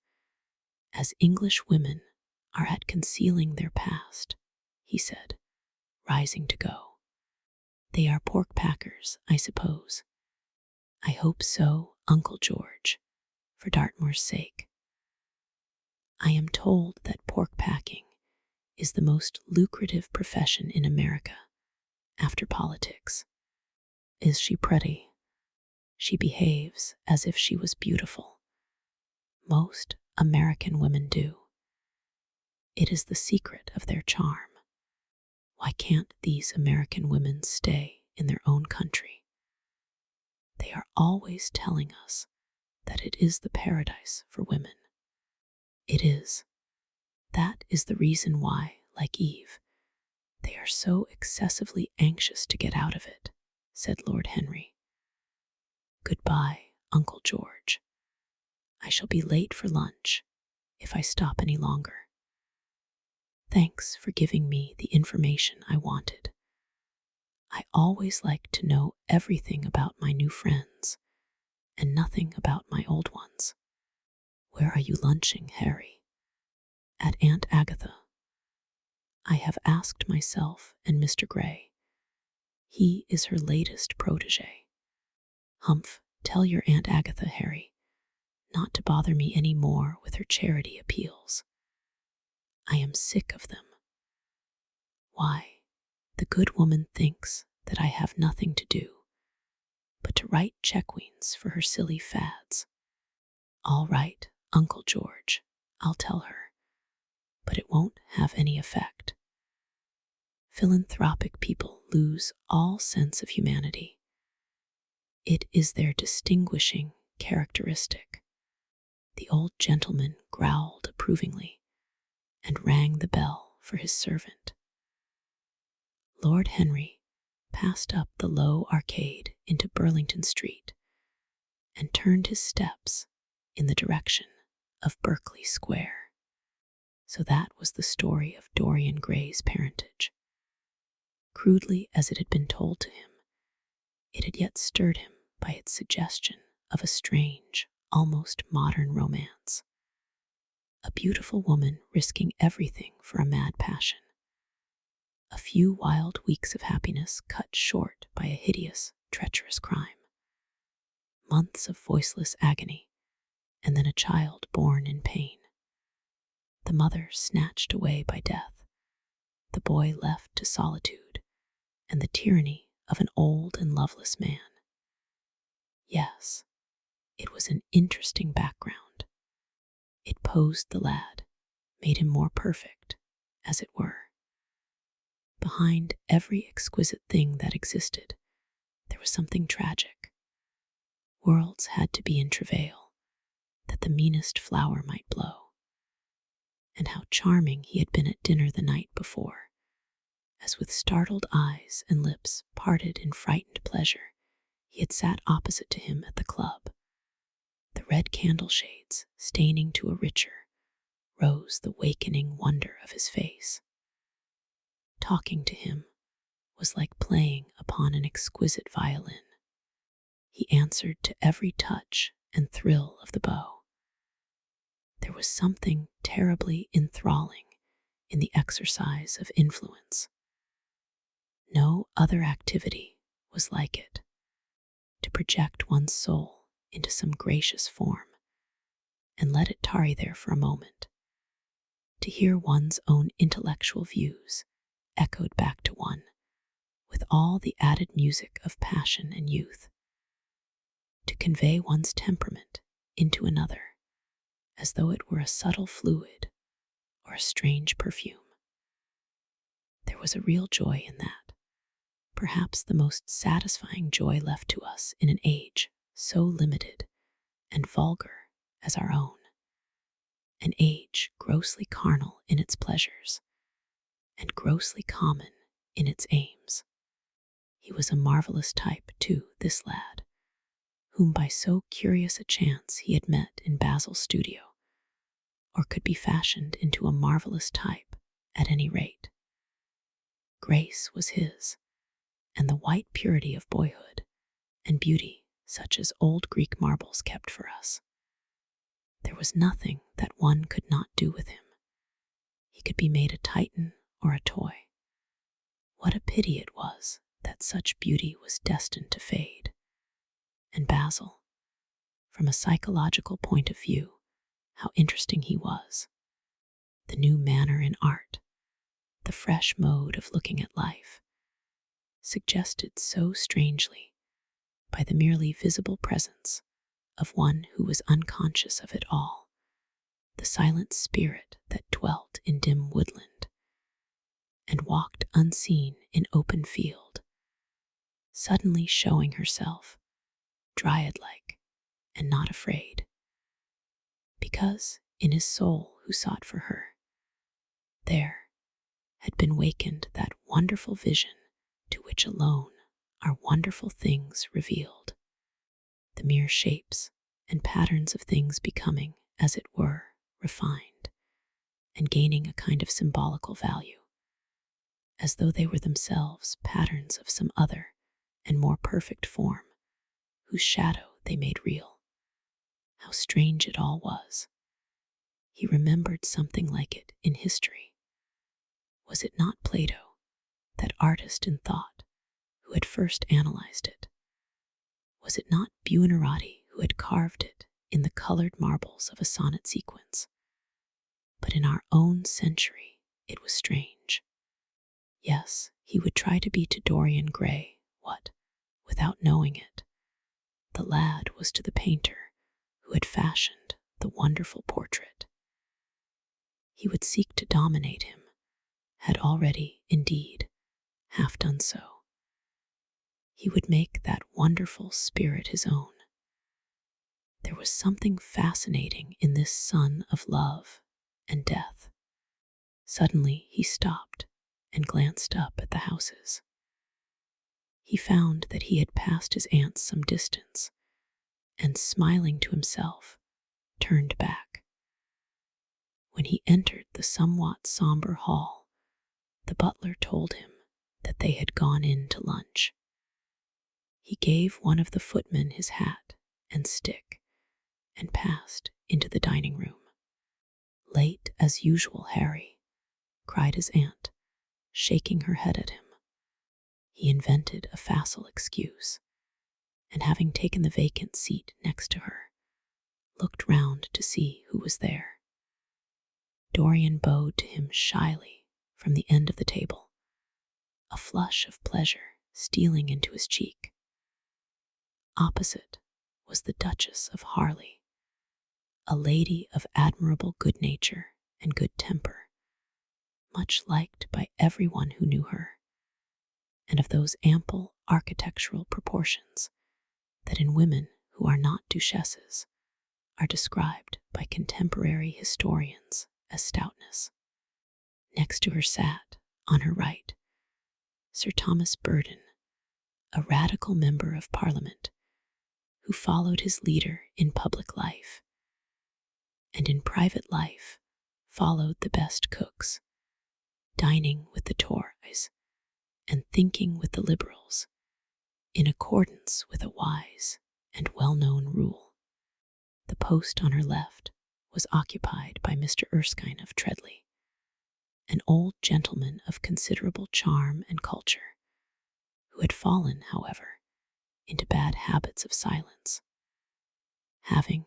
as English women are at concealing their past, he said, rising to go. They are pork packers, I suppose. I hope so, Uncle George, for Dartmoor's sake. I am told that pork packing is the most lucrative profession in America, after politics. Is she pretty? She behaves as if she was beautiful. Most American women do. It is the secret of their charm. Why can't these American women stay in their own country? They are always telling us that it is the paradise for women. It is. That is the reason why, like Eve, they are so excessively anxious to get out of it. said Lord Henry. "Goodbye, Uncle George. I shall be late for lunch if I stop any longer. Thanks for giving me the information I wanted. I always like to know everything about my new friends and nothing about my old ones. Where are you lunching, Harry?" "At Aunt Agatha. I have asked myself and Mr. Gray. He is her latest protege." "Humph, tell your Aunt Agatha, Harry, not to bother me any more with her charity appeals. I am sick of them. Why, the good woman thinks that I have nothing to do but to write checkweens for her silly fads. All right, Uncle George, I'll tell her, but it won't have any effect. Philanthropic people lose all sense of humanity. It is their distinguishing characteristic." The old gentleman growled approvingly and rang the bell for his servant. Lord Henry passed up the low arcade into Burlington Street and turned his steps in the direction of Berkeley Square. So that was the story of Dorian Gray's parentage. Crudely as it had been told to him, it had yet stirred him by its suggestion of a strange, almost modern romance. A beautiful woman risking everything for a mad passion. A few wild weeks of happiness cut short by a hideous, treacherous crime. Months of voiceless agony, and then a child born in pain. The mother snatched away by death, the boy left to solitude, and the tyranny of an old and loveless man. Yes, it was an interesting background. It posed the lad, made him more perfect, as it were. Behind every exquisite thing that existed, there was something tragic. Worlds had to be in travail, that the meanest flower might blow. And how charming he had been at dinner the night before, as with startled eyes and lips parted in frightened pleasure, he had sat opposite to him at the club. The red candle shades, staining to a richer, rose the wakening wonder of his face. Talking to him was like playing upon an exquisite violin. He answered to every touch and thrill of the bow. There was something terribly enthralling in the exercise of influence. No other activity was like it. To project one's soul into some gracious form and let it tarry there for a moment. To hear one's own intellectual views echoed back to one with all the added music of passion and youth. To convey one's temperament into another as though it were a subtle fluid or a strange perfume. There was a real joy in that, perhaps the most satisfying joy left to us in an age so limited and vulgar as our own, an age grossly carnal in its pleasures and grossly common in its aims. He was a marvelous type, too, this lad, whom by so curious a chance he had met in Basil's studio, or could be fashioned into a marvelous type at any rate. Grace was his, and the white purity of boyhood, and beauty such as old Greek marbles kept for us. There was nothing that one could not do with him. He could be made a Titan or a toy. What a pity it was that such beauty was destined to fade. And Basil, from a psychological point of view, how interesting he was. The new manner in art, the fresh mode of looking at life, suggested so strangely by the merely visible presence of one who was unconscious of it all, the silent spirit that dwelt in dim woodland and walked unseen in open field, suddenly showing herself, dryad-like and not afraid, because in his soul who sought for her, there had been wakened that wonderful vision to which alone are wonderful things revealed, the mere shapes and patterns of things becoming, as it were, refined, and gaining a kind of symbolical value, as though they were themselves patterns of some other and more perfect form, whose shadow they made real. How strange it all was! He remembered something like it in history. Was it not Plato, that artist in thought, who had first analyzed it? Was it not Buonarroti who had carved it in the colored marbles of a sonnet sequence? But in our own century it was strange. Yes, he would try to be to Dorian Gray what, without knowing it, the lad was to the painter who had fashioned the wonderful portrait. He would seek to dominate him, had already, indeed, half done so. He would make that wonderful spirit his own. There was something fascinating in this son of love and death. Suddenly he stopped and glanced up at the houses. He found that he had passed his aunts some distance, and smiling to himself, turned back. When he entered the somewhat somber hall, the butler told him that they had gone in to lunch. He gave one of the footmen his hat and stick, and passed into the dining room. "Late as usual, Harry," cried his aunt, shaking her head at him. He invented a facile excuse, and having taken the vacant seat next to her, looked round to see who was there. Dorian bowed to him shyly from the end of the table, a flush of pleasure stealing into his cheek. Opposite was the Duchess of Harley, a lady of admirable good nature and good temper, much liked by everyone who knew her, and of those ample architectural proportions that in women who are not duchesses are described by contemporary historians as stoutness. Next to her sat, on her right, Sir Thomas Burdon, a radical member of Parliament, who followed his leader in public life, and in private life followed the best cooks, dining with the Tories and thinking with the Liberals, in accordance with a wise and well-known rule. The post on her left was occupied by Mr. Erskine of Treadley, an old gentleman of considerable charm and culture, who had fallen, however, into bad habits of silence, having,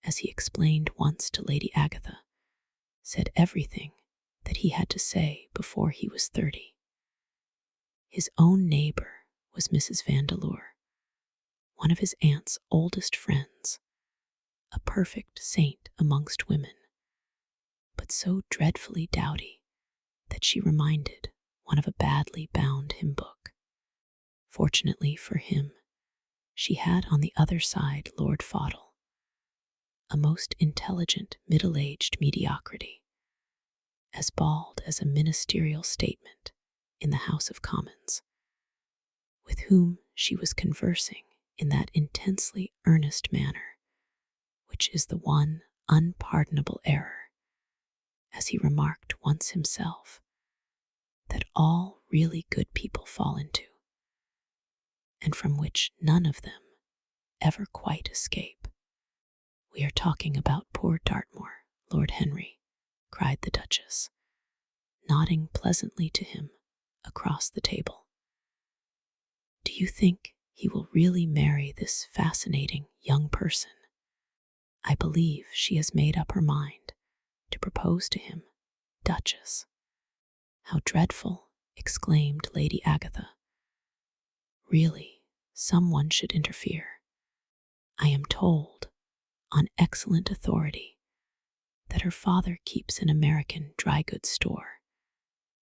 as he explained once to Lady Agatha, said everything that he had to say before he was 30. His own neighbor was Mrs. Vandeleur, one of his aunt's oldest friends, a perfect saint amongst women, but so dreadfully dowdy that she reminded one of a badly bound hymn book. Fortunately for him, she had on the other side Lord Fodle, a most intelligent middle-aged mediocrity, as bald as a ministerial statement in the House of Commons, with whom she was conversing in that intensely earnest manner which is the one unpardonable error, as he remarked once himself, that all really good people fall into, and from which none of them ever quite escape. "We are talking about poor Dartmoor, Lord Henry," cried the Duchess, nodding pleasantly to him across the table. "Do you think he will really marry this fascinating young person? I believe she has made up her mind to propose to him, Duchess." "How dreadful!" exclaimed Lady Agatha. "Really, some one should interfere. I am told, on excellent authority, that her father keeps an American dry goods store,"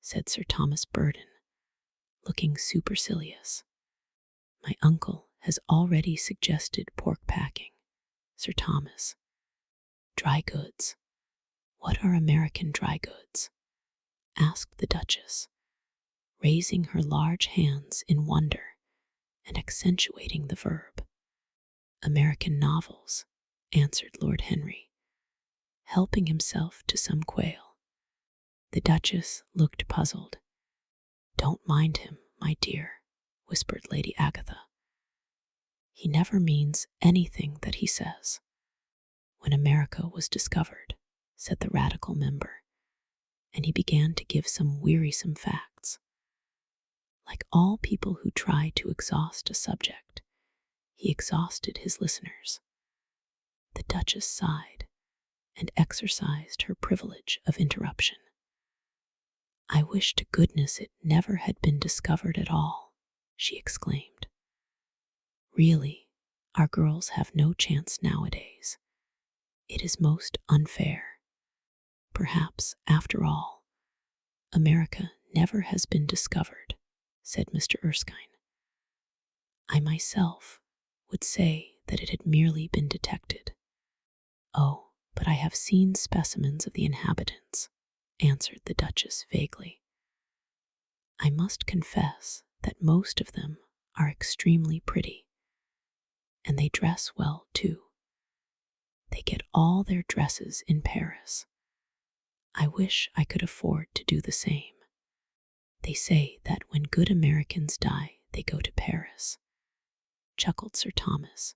said Sir Thomas Burdon, looking supercilious. "My uncle has already suggested pork packing, Sir Thomas. Dry goods. What are American dry goods?" asked the Duchess, raising her large hands in wonder and accentuating the verb. American novels, answered Lord Henry, helping himself to some quail. The Duchess looked puzzled. Don't mind him, my dear, whispered Lady Agatha. He never means anything that he says. When America was discovered, said the Radical member, and he began to give some wearisome facts. Like all people who try to exhaust a subject, he exhausted his listeners. The Duchess sighed and exercised her privilege of interruption. I wish to goodness it never had been discovered at all, she exclaimed. Really, our girls have no chance nowadays. It is most unfair. Perhaps, after all, America never has been discovered, said Mr. Erskine. I myself would say that it had merely been detected. Oh, but I have seen specimens of the inhabitants, answered the Duchess vaguely. I must confess that most of them are extremely pretty, and they dress well too. They get all their dresses in Paris. I wish I could afford to do the same. They say that when good Americans die, they go to Paris, chuckled Sir Thomas,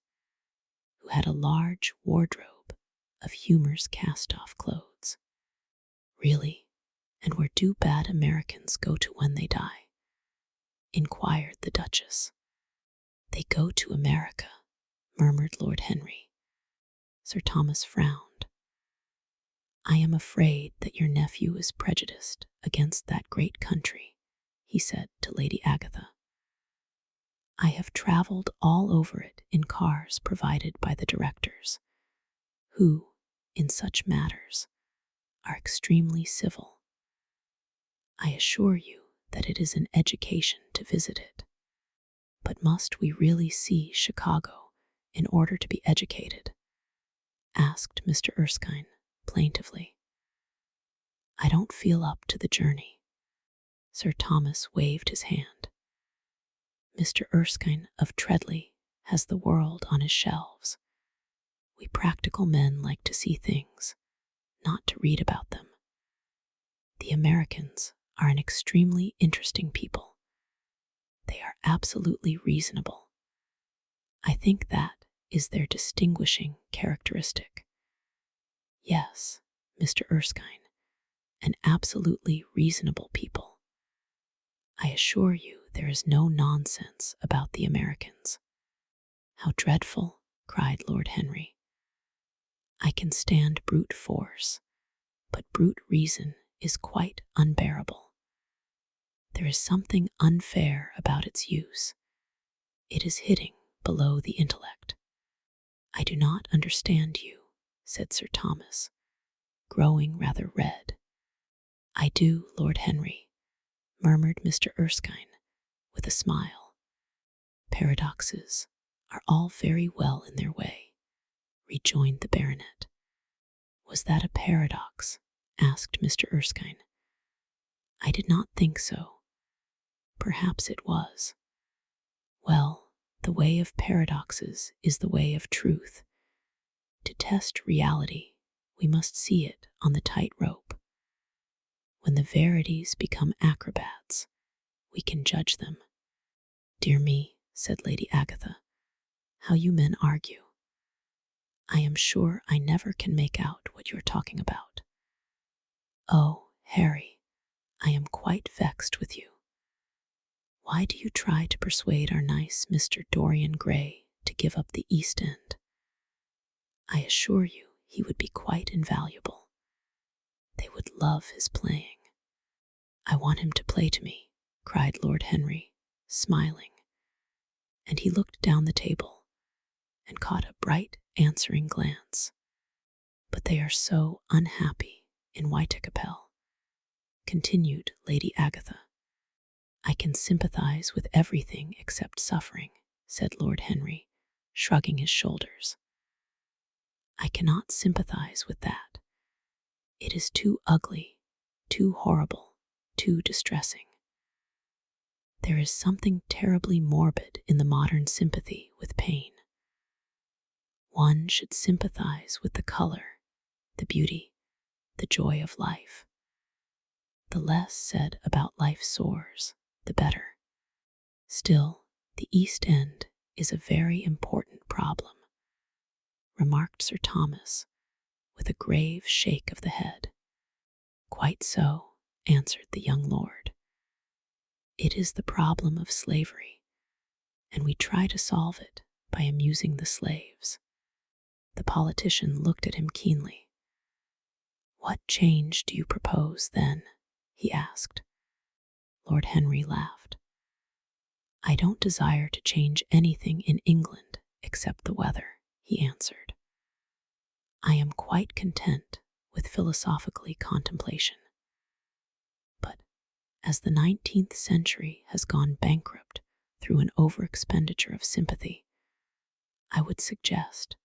who had a large wardrobe of Humour's cast-off clothes. Really? And where do bad Americans go to when they die? Inquired the Duchess. They go to America, murmured Lord Henry. Sir Thomas frowned. I am afraid that your nephew is prejudiced against that great country, he said to Lady Agatha. I have travelled all over it in cars provided by the directors, who, in such matters, are extremely civil. I assure you that it is an education to visit it. But must we really see Chicago in order to be educated? Asked Mr. Erskine plaintively. I don't feel up to the journey. Sir Thomas waved his hand. Mr. Erskine of Treadley has the world on his shelves. We practical men like to see things, not to read about them. The Americans are an extremely interesting people. They are absolutely reasonable. I think that is their distinguishing characteristic. Yes, Mr. Erskine, an absolutely reasonable people. I assure you there is no nonsense about the Americans. How dreadful, cried Lord Henry. I can stand brute force, but brute reason is quite unbearable. There is something unfair about its use. It is hitting below the intellect. I do not understand you, said Sir Thomas, growing rather red. I do, Lord Henry, murmured Mr. Erskine, with a smile. Paradoxes are all very well in their way, rejoined the baronet. Was that a paradox? Asked Mr. Erskine. I did not think so. Perhaps it was. Well, the way of paradoxes is the way of truth. To test reality, we must see it on the tightrope. When the verities become acrobats, we can judge them. Dear me, said Lady Agatha, how you men argue. I am sure I never can make out what you are talking about. Oh, Harry, I am quite vexed with you. Why do you try to persuade our nice Mr. Dorian Gray to give up the East End? I assure you he would be quite invaluable. They would love his playing. I want him to play to me, cried Lord Henry, smiling, and he looked down the table and caught a bright answering glance. But they are so unhappy in Whitecapel, continued Lady Agatha. I can sympathize with everything except suffering, said Lord Henry, shrugging his shoulders. I cannot sympathize with that. It is too ugly, too horrible, too distressing. There is something terribly morbid in the modern sympathy with pain. One should sympathize with the color, the beauty, the joy of life. The less said about life's sores, the better. Still, the East End is a very important problem, remarked Sir Thomas, with a grave shake of the head. Quite so, answered the young lord. It is the problem of slavery, and we try to solve it by amusing the slaves. The politician looked at him keenly. What change do you propose, then? He asked. Lord Henry laughed. I don't desire to change anything in England except the weather, he answered. I am quite content with philosophically contemplation. But as the 19th century has gone bankrupt through an overexpenditure of sympathy, I would suggest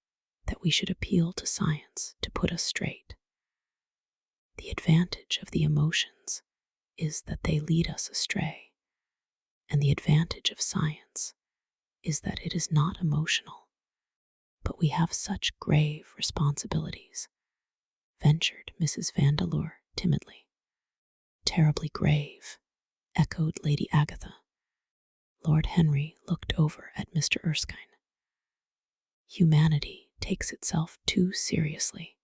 that we should appeal to science to put us straight. The advantage of the emotions is that they lead us astray, and the advantage of science is that it is not emotional. But we have such grave responsibilities, ventured Mrs. Vandeleur timidly. Terribly grave, echoed Lady Agatha. Lord Henry looked over at Mr. Erskine. Humanity takes itself too seriously.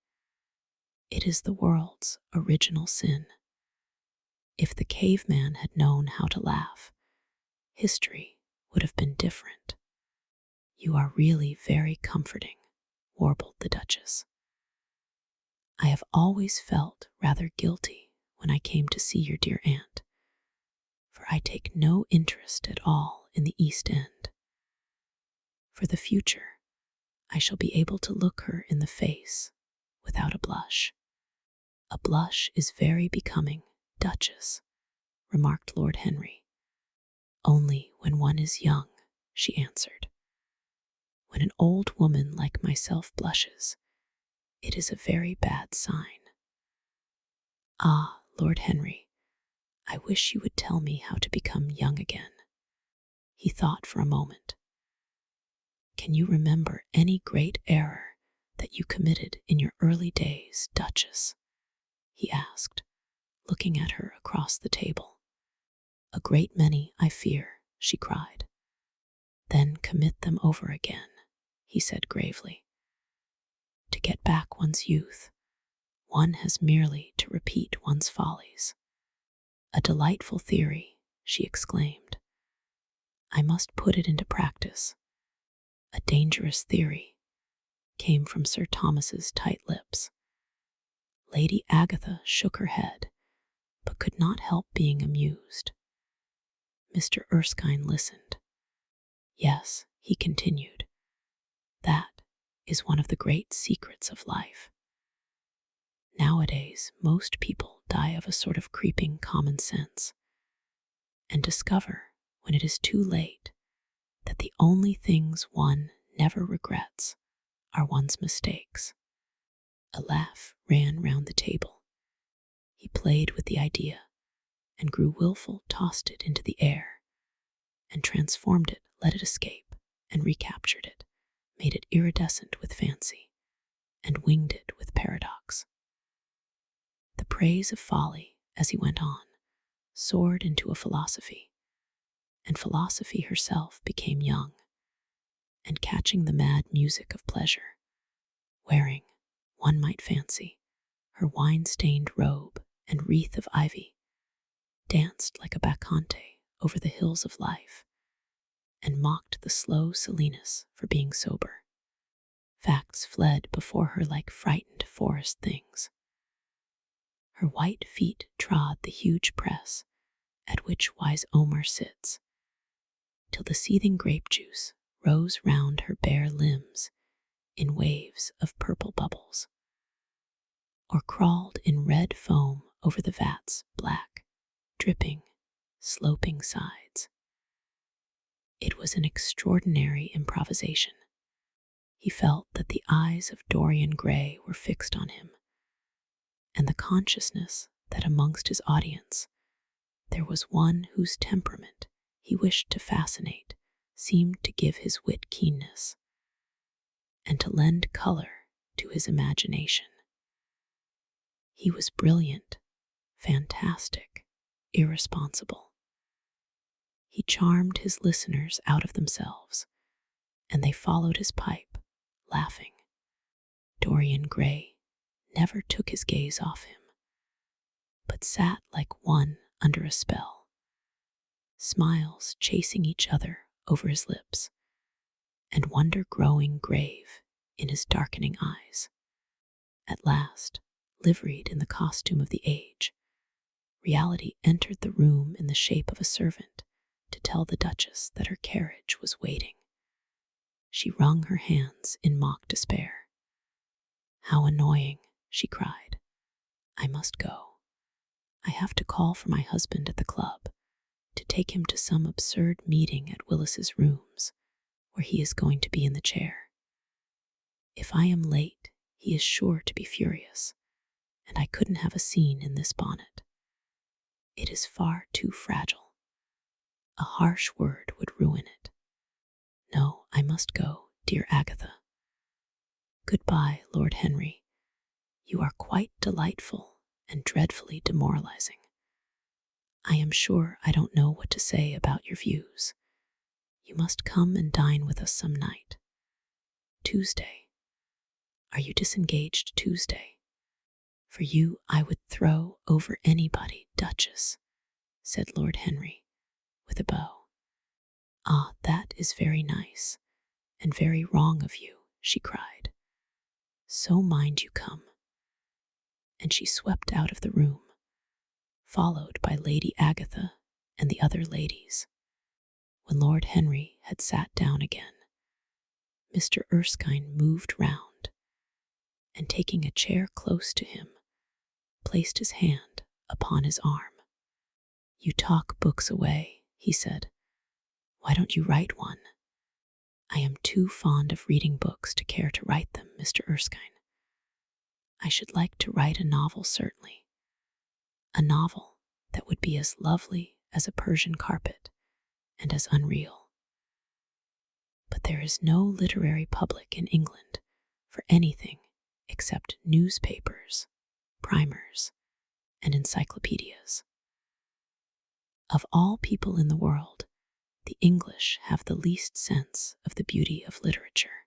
It is the world's original sin. If the caveman had known how to laugh, history would have been different. You are really very comforting, warbled the Duchess. I have always felt rather guilty when I came to see your dear aunt, for I take no interest at all in the East End. For the future, I shall be able to look her in the face without a blush. A blush is very becoming, Duchess, remarked Lord Henry. Only when one is young, she answered. When an old woman like myself blushes, it is a very bad sign. Ah, Lord Henry, I wish you would tell me how to become young again. He thought for a moment. Can you remember any great error that you committed in your early days, Duchess? He asked, looking at her across the table. A great many, I fear, she cried. Then commit them over again, he said gravely. To get back one's youth, one has merely to repeat one's follies. A delightful theory, she exclaimed. I must put it into practice. A dangerous theory, came from Sir Thomas's tight lips. Lady Agatha shook her head, but could not help being amused. Mr. Erskine listened. Yes, he continued, that is one of the great secrets of life. Nowadays, most people die of a sort of creeping common sense, and discover, when it is too late, that the only things one never regrets are one's mistakes. A laugh ran round the table. He played with the idea, and grew wilful, tossed it into the air, and transformed it, let it escape, and recaptured it, made it iridescent with fancy, and winged it with paradox. The praise of folly, as he went on, soared into a philosophy, and philosophy herself became young, and catching the mad music of pleasure, wearing, one might fancy, her wine-stained robe and wreath of ivy, danced like a bacchante over the hills of life, and mocked the slow Silenus for being sober. Facts fled before her like frightened forest things. Her white feet trod the huge press at which wise Omar sits, till the seething grape juice rose round her bare limbs in waves of purple bubbles, or crawled in red foam over the vat's black, dripping, sloping sides. It was an extraordinary improvisation. He felt that the eyes of Dorian Gray were fixed on him, and the consciousness that amongst his audience there was one whose temperament he wished to fascinate seemed to give his wit keenness, and to lend color to his imagination. He was brilliant, fantastic, irresponsible. He charmed his listeners out of themselves, and they followed his pipe, laughing. Dorian Gray never took his gaze off him, but sat like one under a spell, smiles chasing each other over his lips, and wonder growing grave in his darkening eyes. At last, liveried in the costume of the age, reality entered the room in the shape of a servant to tell the Duchess that her carriage was waiting. She wrung her hands in mock despair. "How annoying," she cried. "I must go. I have to call for my husband at the club, to take him to some absurd meeting at Willis's rooms, where he is going to be in the chair. If I am late, he is sure to be furious, and I couldn't have a scene in this bonnet. It is far too fragile. A harsh word would ruin it. No, I must go, dear Agatha. Goodbye, Lord Henry. You are quite delightful and dreadfully demoralizing. I am sure I don't know what to say about your views. You must come and dine with us some night. Tuesday. Are you disengaged Tuesday? For you I would throw over anybody, Duchess," said Lord Henry, with a bow. "Ah, that is very nice, and very wrong of you," she cried. "So mind you come." And she swept out of the room, followed by Lady Agatha and the other ladies. When Lord Henry had sat down again, Mr. Erskine moved round, and taking a chair close to him, placed his hand upon his arm. "You talk books away," he said. "Why don't you write one?" "I am too fond of reading books to care to write them, Mr. Erskine. I should like to write a novel, certainly. A novel that would be as lovely as a Persian carpet and as unreal. But there is no literary public in England for anything except newspapers, primers, and encyclopedias. Of all people in the world, the English have the least sense of the beauty of literature."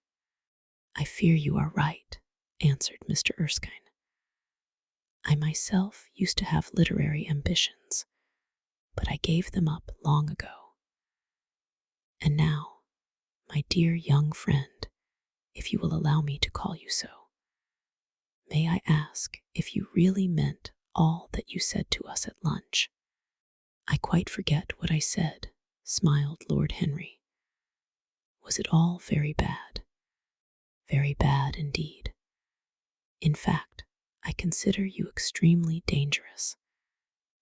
"I fear you are right," answered Mr. Erskine. "I myself used to have literary ambitions, but I gave them up long ago. And now, my dear young friend, if you will allow me to call you so, may I ask if you really meant all that you said to us at lunch?" "I quite forget what I said," smiled Lord Henry. "Was it all very bad?" "Very bad indeed. In fact, I consider you extremely dangerous,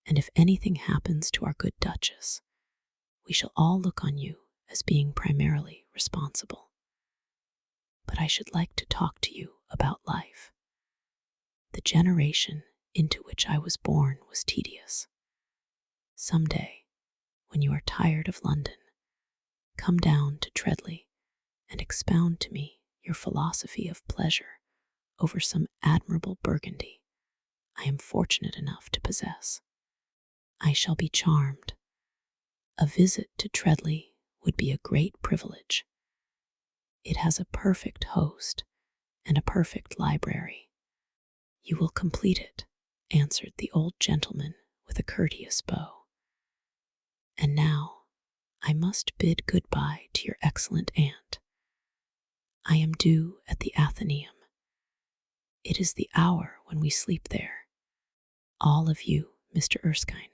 and if anything happens to our good Duchess, we shall all look on you as being primarily responsible. But I should like to talk to you about life. The generation into which I was born was tedious. Some day, when you are tired of London, come down to Treadley and expound to me your philosophy of pleasure over some admirable Burgundy I am fortunate enough to possess. I shall be charmed. A visit to Treadley would be a great privilege. It has a perfect host and a perfect library. You will complete it, answered the old gentleman with a courteous bow. And now I must bid good-bye to your excellent aunt. I am due at the Athenaeum. It is the hour when we sleep there. All of you, Mr. Erskine.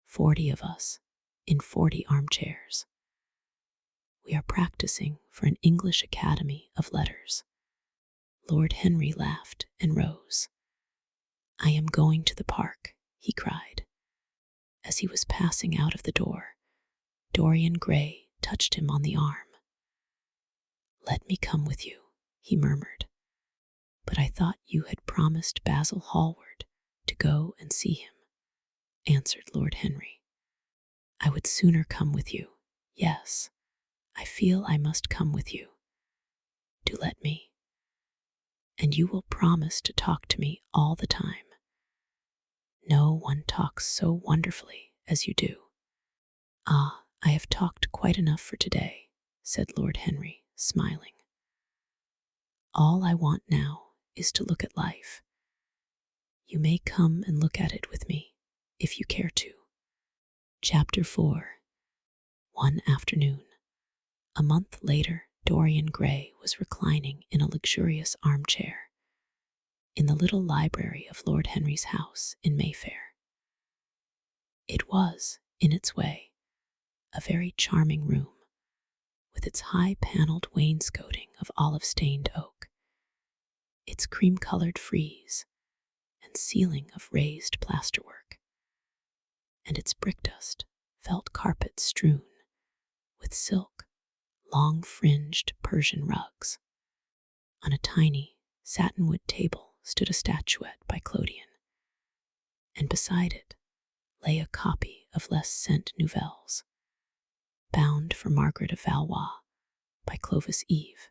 40 of us, in 40 armchairs. We are practicing for an English Academy of Letters. Lord Henry laughed and rose. "I am going to the park," he cried. As he was passing out of the door, Dorian Gray touched him on the arm. "Let me come with you," he murmured. "But I thought you had promised Basil Hallward to go and see him," answered Lord Henry. I would sooner come with you. Yes, I feel I must come with you. Do let me. And you will promise to talk to me all the time. No one talks so wonderfully as you do. Ah, I have talked quite enough for today, said Lord Henry, smiling. All I want now is to look at life. You may come and look at it with me, if you care to. Chapter 4. One afternoon. A month later, Dorian Gray was reclining in a luxurious armchair in the little library of Lord Henry's house in Mayfair. It was, in its way, a very charming room, with its high-paneled wainscoting of olive-stained oak, its cream-colored frieze, and ceiling of raised plasterwork, and its brick-dust felt carpet strewn with silk, long-fringed Persian rugs. On a tiny satinwood table stood a statuette by Clodion, and beside it lay a copy of Les Cent Nouvelles, bound for Margaret of Valois by Clovis Eve,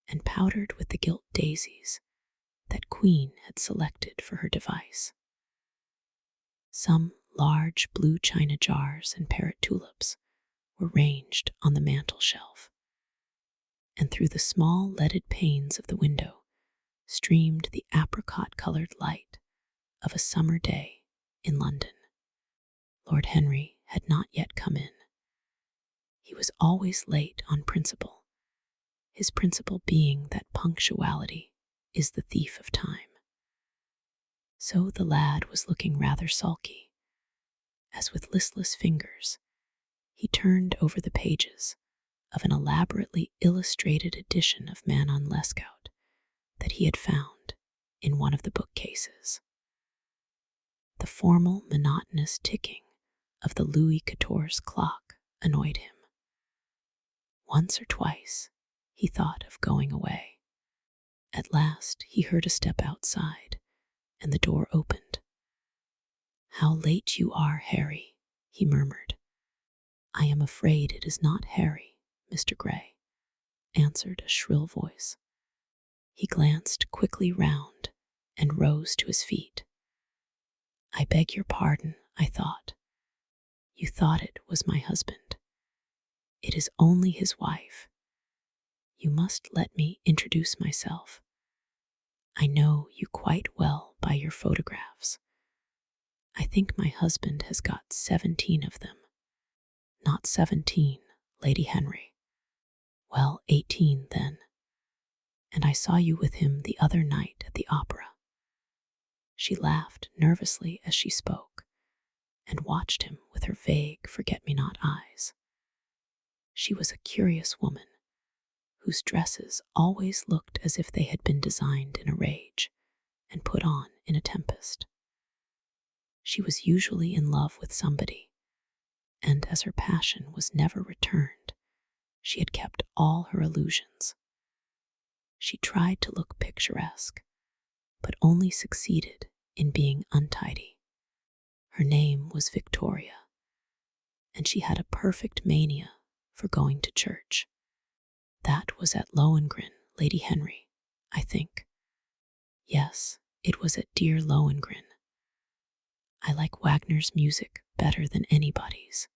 and powdered with the gilt daisies that Queen had selected for her device. Some large blue china jars and parrot tulips were ranged on the mantel shelf, and through the small leaded panes of the window streamed the apricot-colored light of a summer day in London. Lord Henry had not yet come in. He was always late on principle, his principle being that punctuality is the thief of time. So the lad was looking rather sulky, as with listless fingers he turned over the pages of an elaborately illustrated edition of Manon Lescaut that he had found in one of the bookcases. The formal, monotonous ticking of the Louis XIV's clock annoyed him. Once or twice he thought of going away. At last he heard a step outside, and the door opened. "How late you are, Harry," he murmured. "I am afraid it is not Harry, Mr. Gray," answered a shrill voice. He glanced quickly round and rose to his feet. "I beg your pardon," I thought. "You thought it was my husband. It is only his wife. You must let me introduce myself. I know you quite well by your photographs. I think my husband has got 17 of them." "Not 17, Lady Henry." "Well, 18 then. And I saw you with him the other night at the opera." She laughed nervously as she spoke, and watched him with her vague forget-me-not eyes. She was a curious woman, whose dresses always looked as if they had been designed in a rage and put on in a tempest. She was usually in love with somebody, and as her passion was never returned, she had kept all her illusions. She tried to look picturesque, but only succeeded in being untidy. Her name was Victoria, and she had a perfect mania for going to church. That was at Lohengrin, Lady Henry, I think. Yes, it was at dear Lohengrin. I like Wagner's music better than anybody's.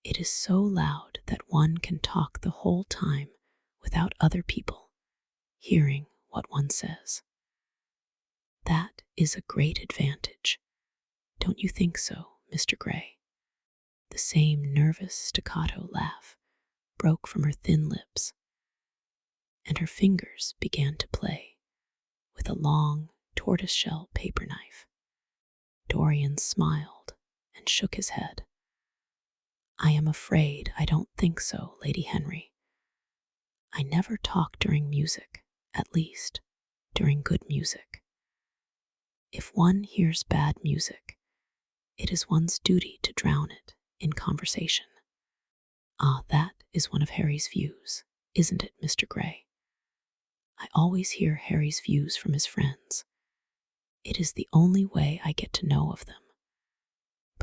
It is so loud that one can talk the whole time without other people hearing what one says. That is a great advantage. Don't you think so, Mr. Gray? The same nervous staccato laugh broke from her thin lips, and her fingers began to play with a long tortoiseshell paper knife. Dorian smiled and shook his head. "I am afraid I don't think so, Lady Henry. I never talk during music, at least during good music. If one hears bad music, it is one's duty to drown it in conversation." "Ah, that is one of Harry's views, isn't it, Mr. Gray? I always hear Harry's views from his friends. It is the only way I get to know of them.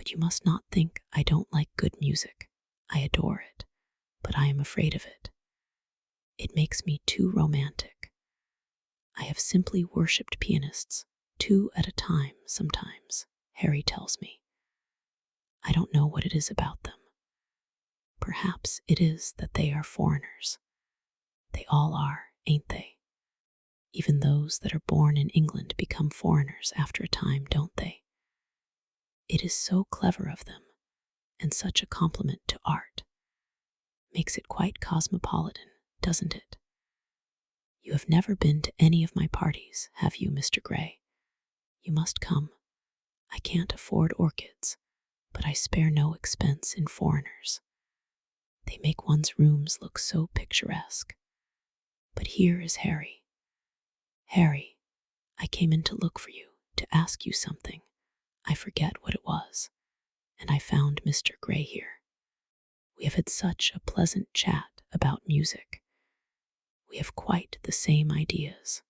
But you must not think I don't like good music. I adore it, but I am afraid of it. It makes me too romantic. I have simply worshipped pianists, 2 at a time sometimes, Harry tells me. I don't know what it is about them. Perhaps it is that they are foreigners. They all are, ain't they? Even those that are born in England become foreigners after a time, don't they? It is so clever of them, and such a compliment to art. Makes it quite cosmopolitan, doesn't it? You have never been to any of my parties, have you, Mr. Gray? You must come. I can't afford orchids, but I spare no expense in foreigners. They make one's rooms look so picturesque. But here is Harry. Harry, I came in to look for you, to ask you something. I forget what it was, and I found Mr. Gray here. We have had such a pleasant chat about music. We have quite the same ideas.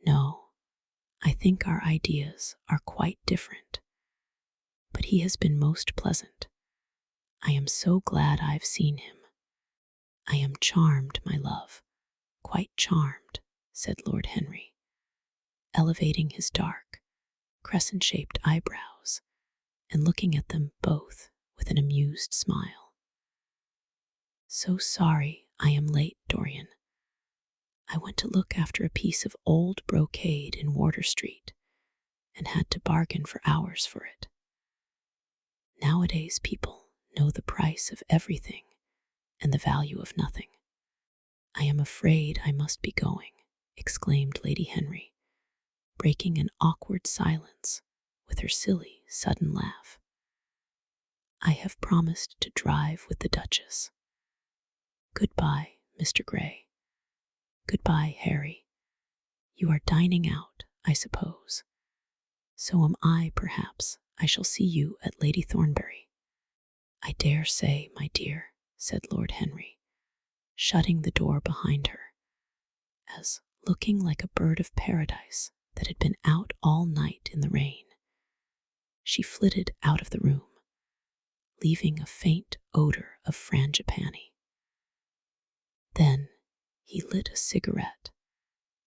No, I think our ideas are quite different. But he has been most pleasant. I am so glad I've seen him. I am charmed, my love, quite charmed, said Lord Henry, elevating his dark, crescent-shaped eyebrows and looking at them both with an amused smile. So sorry I am late, Dorian. I went to look after a piece of old brocade in Wardour Street and had to bargain for hours for it. Nowadays people know the price of everything and the value of nothing. I am afraid I must be going, exclaimed Lady Henry, breaking an awkward silence with her silly, sudden laugh. I have promised to drive with the Duchess. Goodbye, Mr. Gray. Goodbye, Harry. You are dining out, I suppose. So am I, perhaps. I shall see you at Lady Thornbury. I dare say, my dear, said Lord Henry, shutting the door behind her, as, looking like a bird of paradise that had been out all night in the rain, she flitted out of the room, leaving a faint odor of frangipani. Then he lit a cigarette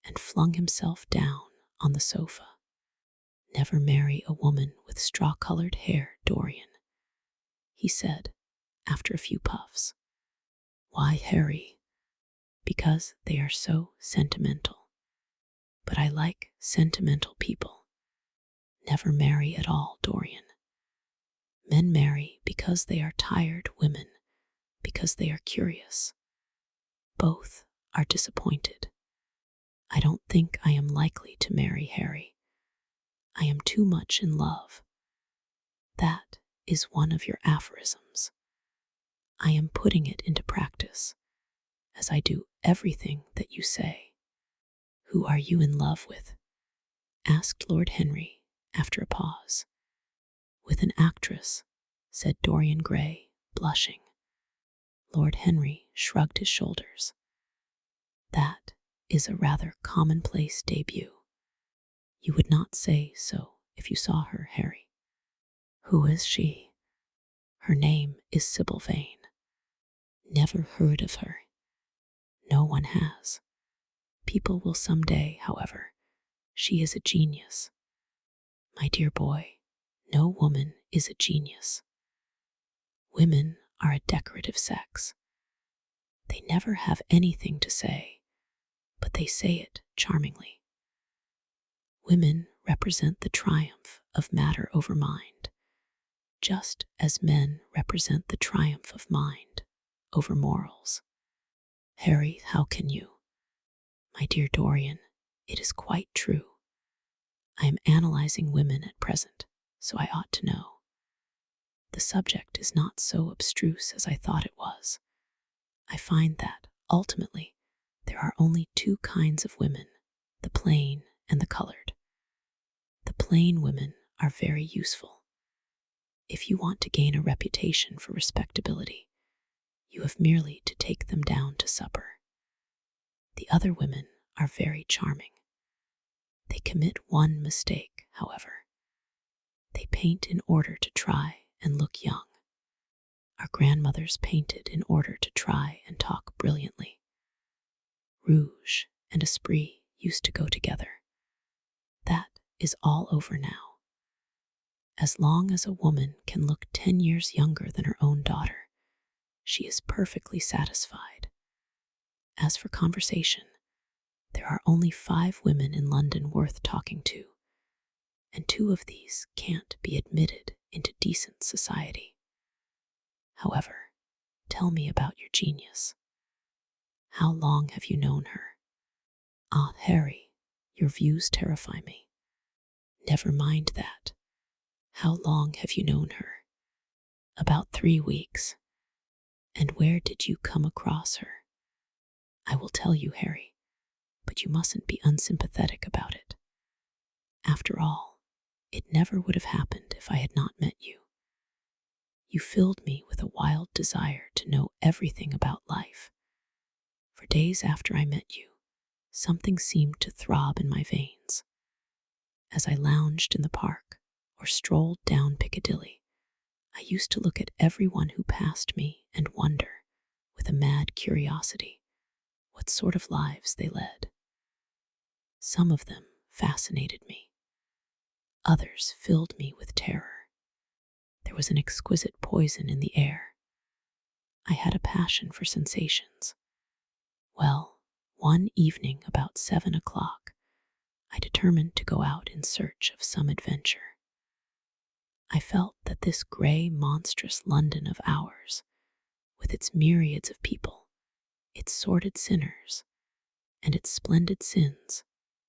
and flung himself down on the sofa. Never marry a woman with straw-colored hair, Dorian, he said, after a few puffs. Why, Harry? Because they are so sentimental. But I like sentimental people. Never marry at all, Dorian. Men marry because they are tired women, because they are curious. Both are disappointed. I don't think I am likely to marry Harry. I am too much in love. That is one of your aphorisms. I am putting it into practice, as I do everything that you say. Who are you in love with? Asked Lord Henry after a pause. With an actress, said Dorian Gray, blushing. Lord Henry shrugged his shoulders. That is a rather commonplace debut. You would not say so if you saw her, Harry. Who is she? Her name is Sybil Vane. Never heard of her. No one has. People will some day, however. She is a genius. My dear boy, no woman is a genius. Women are a decorative sex. They never have anything to say, but they say it charmingly. Women represent the triumph of matter over mind, just as men represent the triumph of mind over morals. Harry, how can you? My dear Dorian, it is quite true. I am analyzing women at present, so I ought to know. The subject is not so abstruse as I thought it was. I find that, ultimately, there are only 2 kinds of women, the plain and the colored. The plain women are very useful. If you want to gain a reputation for respectability, you have merely to take them down to supper. The other women are very charming. They commit one mistake, however. They paint in order to try and look young. Our grandmothers painted in order to try and talk brilliantly. Rouge and esprit used to go together. That is all over now. As long as a woman can look 10 years younger than her own daughter, she is perfectly satisfied. As for conversation, there are only 5 women in London worth talking to, and 2 of these can't be admitted into decent society. However, tell me about your genius. How long have you known her? Ah, Harry, your views terrify me. Never mind that. How long have you known her? About 3 weeks. And where did you come across her? I will tell you, Harry, but you mustn't be unsympathetic about it. After all, it never would have happened if I had not met you. You filled me with a wild desire to know everything about life. For days after I met you, something seemed to throb in my veins. As I lounged in the park or strolled down Piccadilly, I used to look at everyone who passed me and wonder, with a mad curiosity, what sort of lives they led. Some of them fascinated me. Others filled me with terror. There was an exquisite poison in the air. I had a passion for sensations. Well, one evening about 7 o'clock, I determined to go out in search of some adventure. I felt that this grey, monstrous London of ours, with its myriads of people, its sordid sinners, and its splendid sins,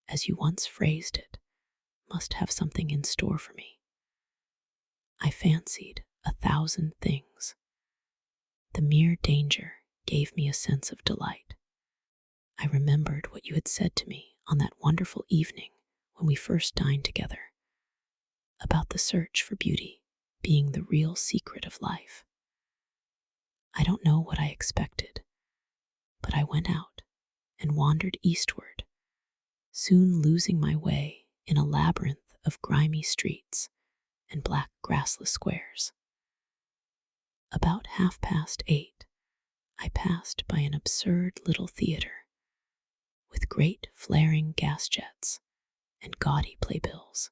as you once phrased it, must have something in store for me. I fancied 1,000 things. The mere danger gave me a sense of delight. I remembered what you had said to me on that wonderful evening when we first dined together, about the search for beauty being the real secret of life. I don't know what I expected, but I went out and wandered eastward, soon losing my way in a labyrinth of grimy streets and black grassless squares. About 8:30, I passed by an absurd little theater with great flaring gas jets and gaudy playbills.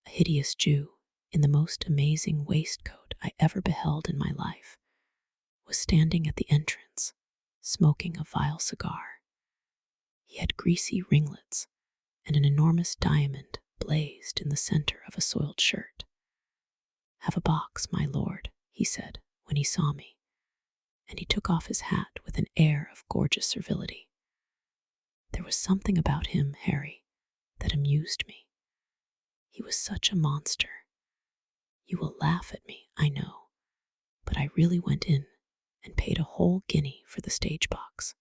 A hideous Jew, in the most amazing waistcoat I ever beheld in my life, was standing at the entrance, smoking a vile cigar. He had greasy ringlets, and an enormous diamond blazed in the center of a soiled shirt. "Have a box, my lord," he said when he saw me, and he took off his hat with an air of gorgeous servility. There was something about him, Harry, that amused me. He was such a monster. You will laugh at me, I know, but I really went in and paid a whole guinea for the stage box.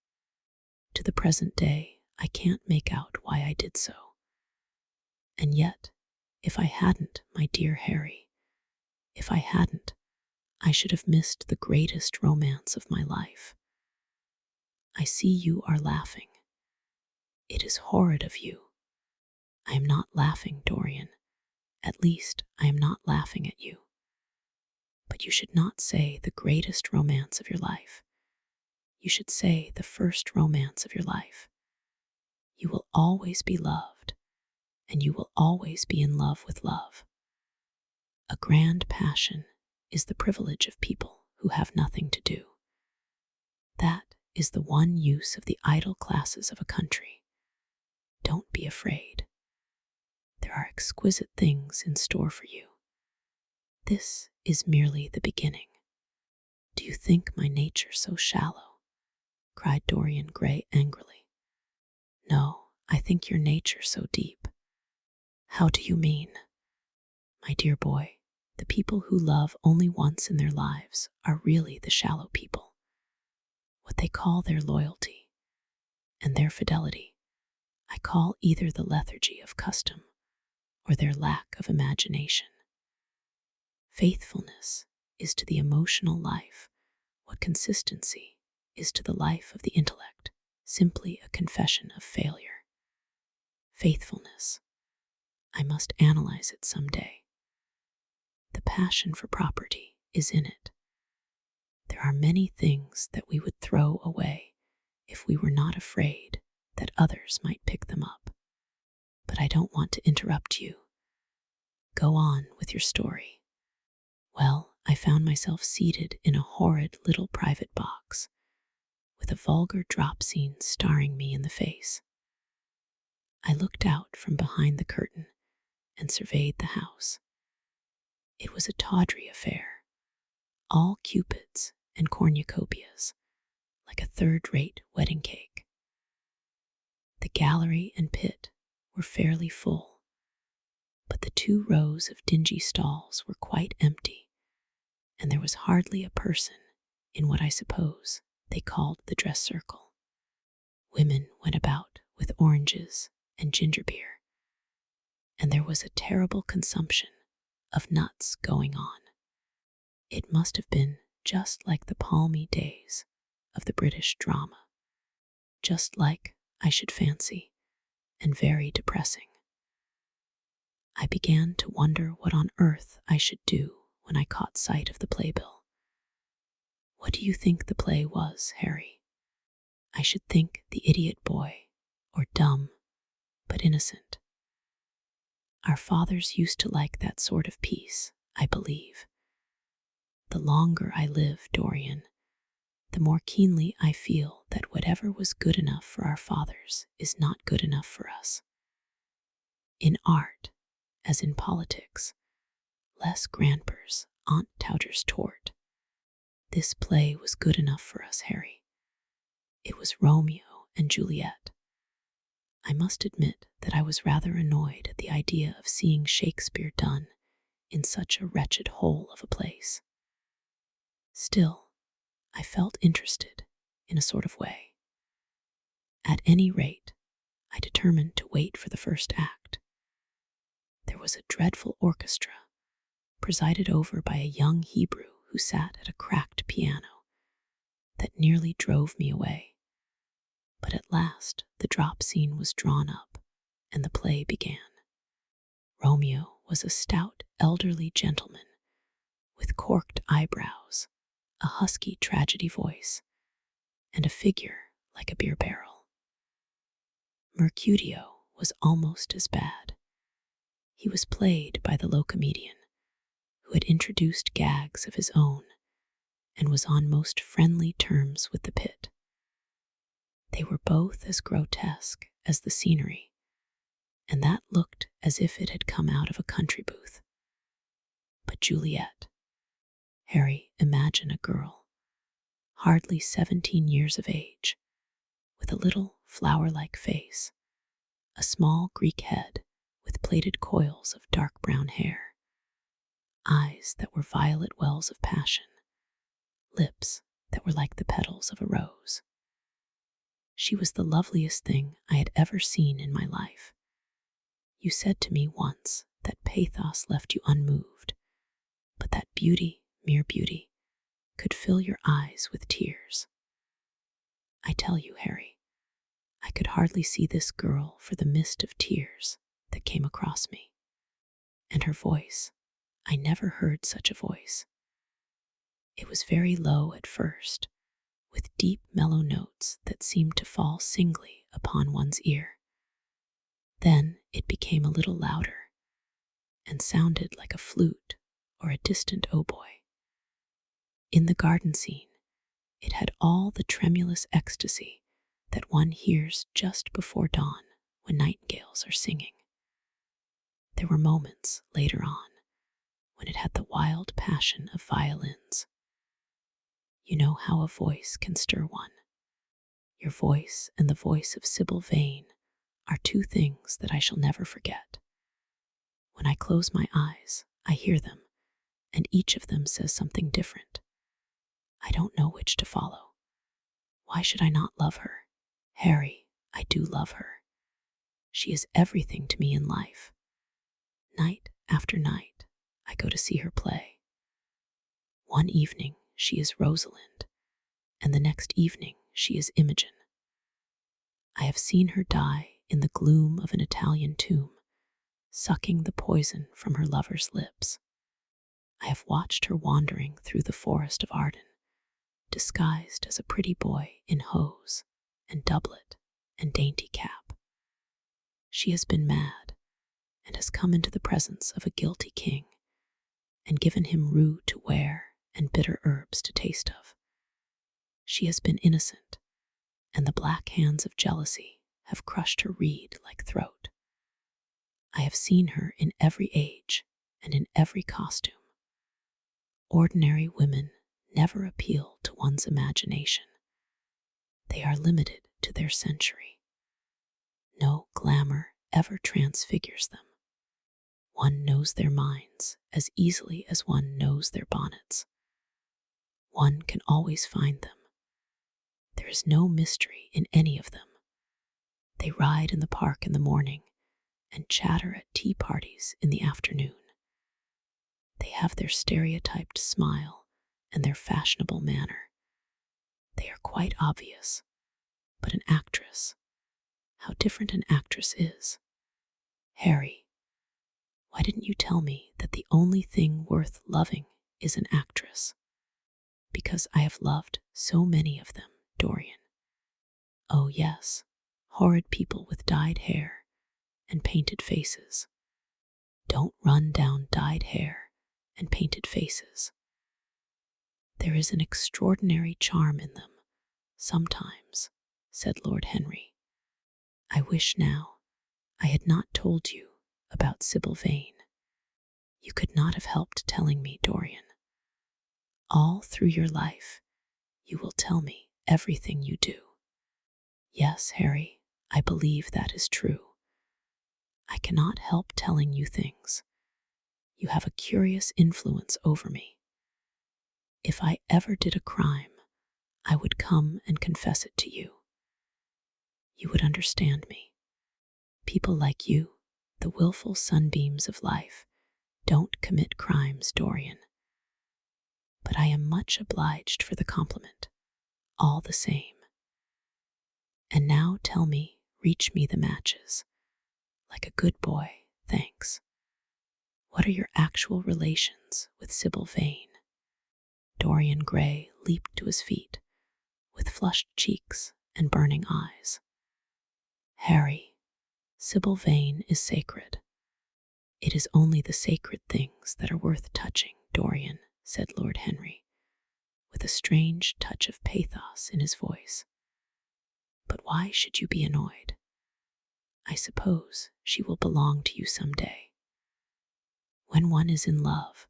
To the present day, I can't make out why I did so. And yet, if I hadn't, my dear Harry, if I hadn't, I should have missed the greatest romance of my life. I see you are laughing. It is horrid of you. I am not laughing, Dorian. At least, I am not laughing at you. But you should not say the greatest romance of your life. You should say the first romance of your life. You will always be loved, and you will always be in love with love. A grand passion is the privilege of people who have nothing to do. That is the one use of the idle classes of a country. Don't be afraid. There are exquisite things in store for you. This is merely the beginning. Do you think my nature so shallow? Cried Dorian Gray angrily. No, I think your nature so deep. How do you mean? My dear boy, the people who love only once in their lives are really the shallow people. What they call their loyalty and their fidelity, I call either the lethargy of custom or their lack of imagination. Faithfulness is to the emotional life what consistency is to the life of the intellect, simply a confession of failure. Faithfulness. I must analyze it some day. the passion for property is in it. There are many things that we would throw away if we were not afraid that others might pick them up. But I don't want to interrupt you. Go on with your story. Well, I found myself seated in a horrid little private box, with a vulgar drop scene staring me in the face. I looked out from behind the curtain and surveyed the house. It was a tawdry affair, all cupids and cornucopias, like a third-rate wedding cake. The gallery and pit were fairly full, but the 2 rows of dingy stalls were quite empty, and there was hardly a person in what I suppose they called the dress circle. Women went about with oranges and ginger beer, and there was a terrible consumption of nuts going on. It must have been just like the palmy days of the British drama, just like, I should fancy, and very depressing. I began to wonder what on earth I should do when I caught sight of the playbill. What do you think the play was, Harry? I should think The Idiot Boy, or Dumb but Innocent. Our fathers used to like that sort of piece, I believe. The longer I live, Dorian, the more keenly I feel that whatever was good enough for our fathers is not good enough for us. In art, as in politics, Les Grandpers, Aunt Towger's tort. This play was good enough for us, Harry. It was Romeo and Juliet. I must admit that I was rather annoyed at the idea of seeing Shakespeare done in such a wretched hole of a place. Still, I felt interested in a sort of way. At any rate, I determined to wait for the first act. There was a dreadful orchestra, presided over by a young Hebrew who sat at a cracked piano, that nearly drove me away. But at last the drop scene was drawn up, and the play began. Romeo was a stout, elderly gentleman, with corked eyebrows, a husky tragedy voice, and a figure like a beer barrel. Mercutio was almost as bad. He was played by the low comedian, who had introduced gags of his own and was on most friendly terms with the pit. They were both as grotesque as the scenery, and that looked as if it had come out of a country booth. But Juliet, Harry, imagine a girl, hardly 17 years of age, with a little flower-like face, a small Greek head with plaited coils of dark brown hair, eyes that were violet wells of passion, lips that were like the petals of a rose. She was the loveliest thing I had ever seen in my life. You said to me once that pathos left you unmoved, but that beauty, mere beauty, could fill your eyes with tears. I tell you, Harry, I could hardly see this girl for the mist of tears that came across me. And her voice, I never heard such a voice. It was very low at first, with deep mellow notes that seemed to fall singly upon one's ear. Then it became a little louder, and sounded like a flute or a distant hautboy. In the garden scene, it had all the tremulous ecstasy that one hears just before dawn when nightingales are singing. There were moments later on when it had the wild passion of violins. You know how a voice can stir one. Your voice and the voice of Sybil Vane are 2 things that I shall never forget. When I close my eyes, I hear them, and each of them says something different. I don't know which to follow. Why should I not love her? Harry, I do love her. She is everything to me in life. Night after night, I go to see her play. One evening, she is Rosalind, and the next evening, she is Imogen. I have seen her die in the gloom of an Italian tomb, sucking the poison from her lover's lips. I have watched her wandering through the forest of Arden, disguised as a pretty boy in hose and doublet and dainty cap. She has been mad and has come into the presence of a guilty king and given him rue to wear and bitter herbs to taste of. She has been innocent, and the black hands of jealousy have crushed her reed like throat. I have seen her in every age and in every costume. Ordinary women never appeal to one's imagination. They are limited to their century. No glamour ever transfigures them. One knows their minds as easily as one knows their bonnets. One can always find them. There is no mystery in any of them. They ride in the park in the morning and chatter at tea parties in the afternoon. They have their stereotyped smile and their fashionable manner. They are quite obvious, but an actress, how different an actress is. Harry, why didn't you tell me that the only thing worth loving is an actress? Because I have loved so many of them, Dorian. Oh yes, horrid people with dyed hair and painted faces. Don't run down dyed hair and painted faces. There is an extraordinary charm in them, sometimes, said Lord Henry. I wish now I had not told you about Sybil Vane. You could not have helped telling me, Dorian. All through your life, you will tell me everything you do. Yes, Harry, I believe that is true. I cannot help telling you things. You have a curious influence over me. If I ever did a crime, I would come and confess it to you. You would understand me. People like you, the willful sunbeams of life, don't commit crimes, Dorian. But I am much obliged for the compliment, all the same. And now tell me, reach me the matches. Like a good boy, thanks. What are your actual relations with Sybil Vane? Dorian Gray leaped to his feet, with flushed cheeks and burning eyes. Harry, Sybil Vane is sacred. It is only the sacred things that are worth touching, Dorian, said Lord Henry, with a strange touch of pathos in his voice. But why should you be annoyed? I suppose she will belong to you some day. When one is in love,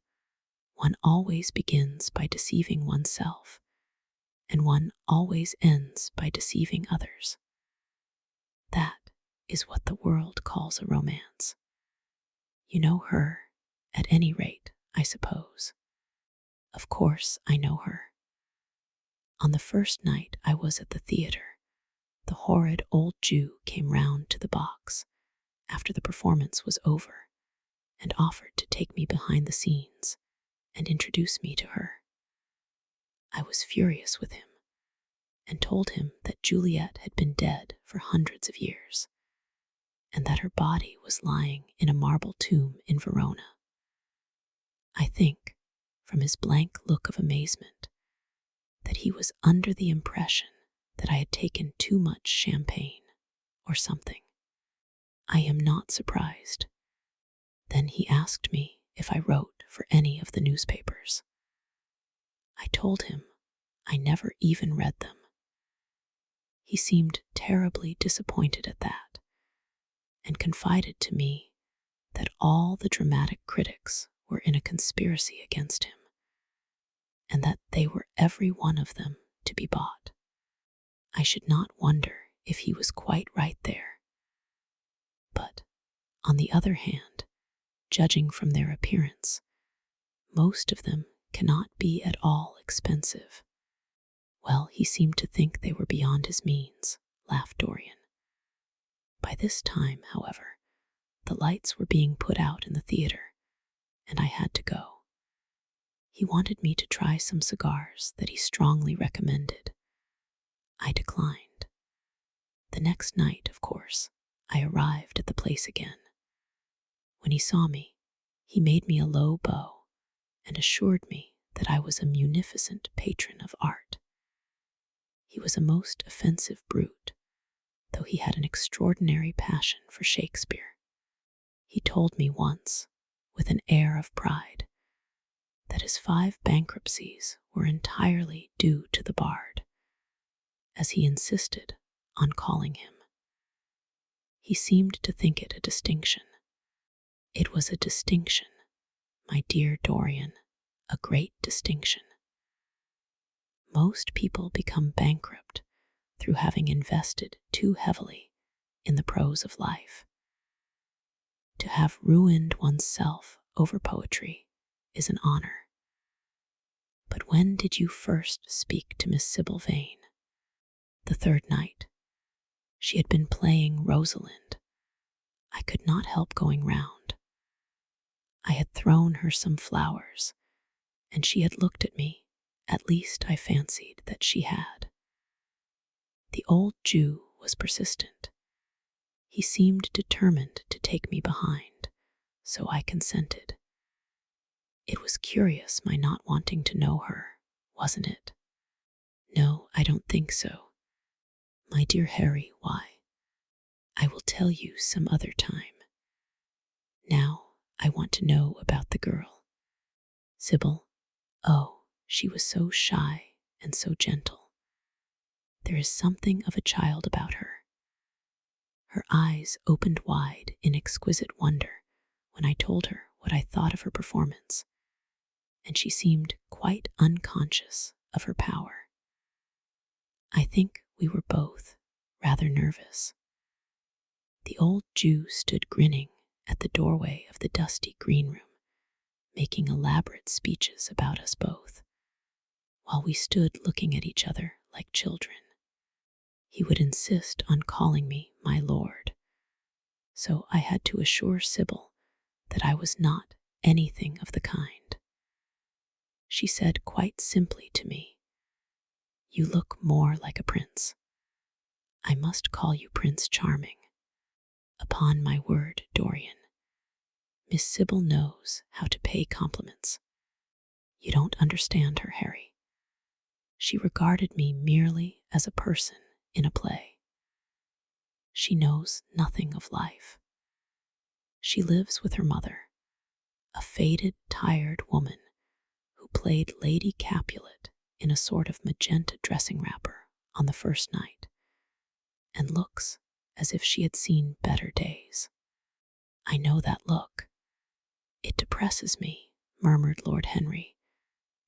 one always begins by deceiving oneself, and one always ends by deceiving others. That is what the world calls a romance. You know her, at any rate, I suppose. Of course I know her. On the first night I was at the theatre, the horrid old Jew came round to the box after the performance was over and offered to take me behind the scenes and introduce me to her. I was furious with him and told him that Juliet had been dead for hundreds of years and that her body was lying in a marble tomb in Verona. I think, from his blank look of amazement, that he was under the impression that I had taken too much champagne or something. I am not surprised. Then he asked me if I wrote for any of the newspapers. I told him I never even read them. He seemed terribly disappointed at that, and confided to me that all the dramatic critics were in a conspiracy against him, and that they were every one of them to be bought. I should not wonder if he was quite right there. But, on the other hand, judging from their appearance, most of them cannot be at all expensive. Well, he seemed to think they were beyond his means, laughed Dorian. By this time, however, the lights were being put out in the theatre, and I had to go. He wanted me to try some cigars that he strongly recommended. I declined. The next night, of course, I arrived at the place again. When he saw me, he made me a low bow and assured me that I was a munificent patron of art. He was a most offensive brute, though he had an extraordinary passion for Shakespeare. He told me once, with an air of pride, that his 5 bankruptcies were entirely due to the bard, as he insisted on calling him. He seemed to think it a distinction. It was a distinction, my dear Dorian, a great distinction. Most people become bankrupt through having invested too heavily in the prose of life. To have ruined oneself over poetry is an honor. But when did you first speak to Miss Sybil Vane? The 3rd night. She had been playing Rosalind. I could not help going round. I had thrown her some flowers, and she had looked at me. At least I fancied that she had. The old Jew was persistent. He seemed determined to take me behind, so I consented. It was curious my not wanting to know her, wasn't it? No, I don't think so. My dear Harry, why? I will tell you some other time. Now I want to know about the girl. Sybil, oh, she was so shy and so gentle. There is something of a child about her. Her eyes opened wide in exquisite wonder when I told her what I thought of her performance, and she seemed quite unconscious of her power. I think we were both rather nervous. The old Jew stood grinning at the doorway of the dusty green room, making elaborate speeches about us both, while we stood looking at each other like children. He would insist on calling me my lord, so I had to assure Sybil that I was not anything of the kind. She said quite simply to me, "You look more like a prince. I must call you Prince Charming. Upon my word, Dorian, Miss Sybil knows how to pay compliments. You don't understand her, Harry. She regarded me merely as a person in a play. She knows nothing of life. She lives with her mother, a faded, tired woman who played Lady Capulet in a sort of magenta dressing wrapper on the first night, and looks as if she had seen better days. I know that look. It depresses me," murmured Lord Henry,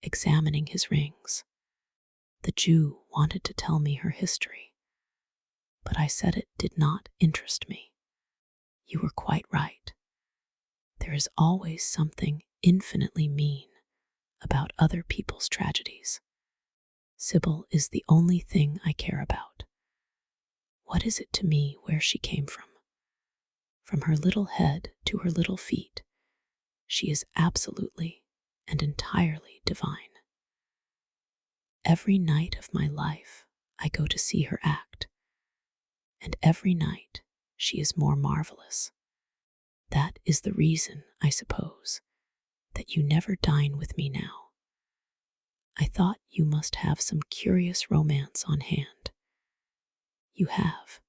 examining his rings. The Jew wanted to tell me her history, but I said it did not interest me. You were quite right. There is always something infinitely mean about other people's tragedies. Sybil is the only thing I care about. What is it to me where she came from? From her little head to her little feet, she is absolutely and entirely divine. Every night of my life I go to see her act, and every night she is more marvelous. That is the reason, I suppose, that you never dine with me now. I thought you must have some curious romance on hand. You have,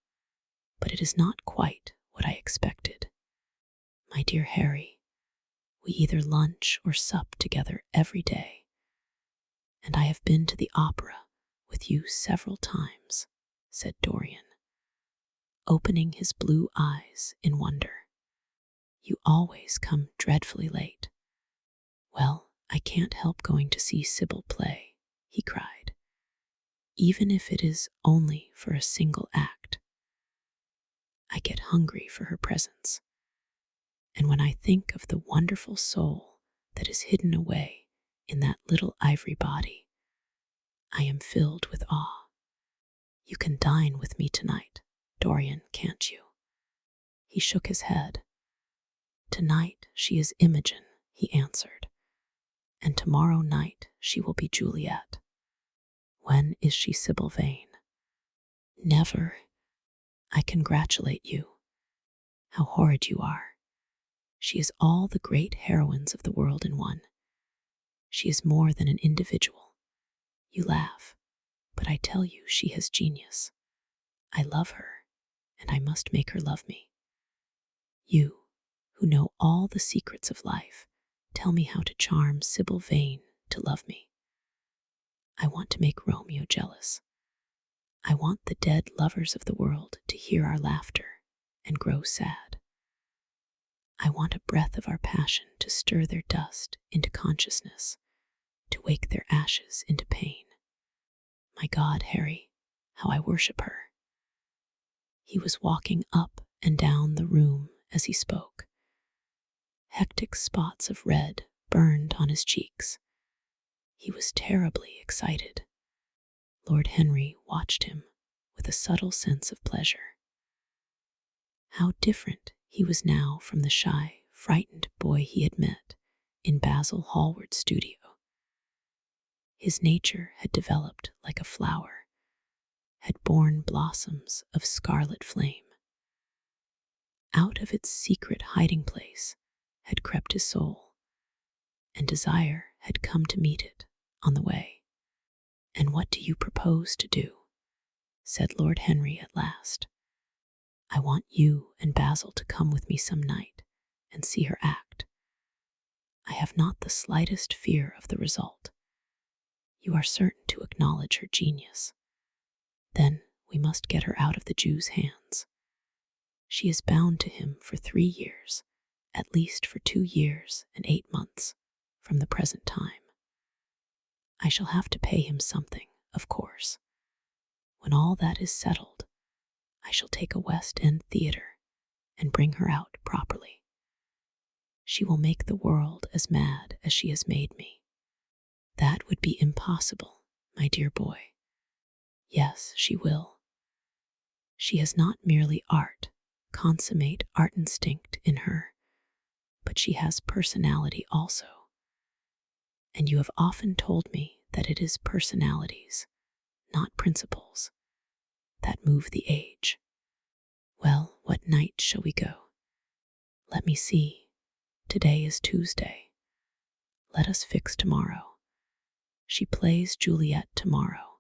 but it is not quite what I expected. My dear Harry, we either lunch or sup together every day, and I have been to the opera with you several times, said Dorian, opening his blue eyes in wonder. You always come dreadfully late. Well, I can't help going to see Sybil play, he cried, even if it is only for a single act. I get hungry for her presence, and when I think of the wonderful soul that is hidden away in that little ivory body, I am filled with awe. You can dine with me tonight, Dorian, can't you? He shook his head. Tonight she is Imogen, he answered, and tomorrow night she will be Juliet. When is she Sybil Vane? Never. I congratulate you. How horrid you are. She is all the great heroines of the world in one. She is more than an individual. You laugh, but I tell you she has genius. I love her, and I must make her love me. You, who know all the secrets of life, tell me how to charm Sybil Vane to love me. I want to make Romeo jealous. I want the dead lovers of the world to hear our laughter and grow sad. I want a breath of our passion to stir their dust into consciousness, to wake their ashes into pain. My God, Harry, how I worship her. He was walking up and down the room as he spoke. Hectic spots of red burned on his cheeks. He was terribly excited. Lord Henry watched him with a subtle sense of pleasure. How different he was now from the shy, frightened boy he had met in Basil Hallward's studio. His nature had developed like a flower, had borne blossoms of scarlet flame. Out of its secret hiding place had crept his soul, and desire had come to meet it on the way. "And what do you propose to do?" said Lord Henry at last. "I want you and Basil to come with me some night and see her act. I have not the slightest fear of the result. You are certain to acknowledge her genius. Then we must get her out of the Jew's hands. She is bound to him for 3 years, at least for 2 years and 8 months from the present time. I shall have to pay him something, of course. When all that is settled, I shall take a West End theatre and bring her out properly. She will make the world as mad as she has made me." "That would be impossible, my dear boy." "Yes, she will. She has not merely consummate art instinct in her, but she has personality also. And you have often told me that it is personalities, not principles, that move the age. Well, what night shall we go? Let me see. Today is Tuesday. Let us fix tomorrow. She plays Juliet tomorrow.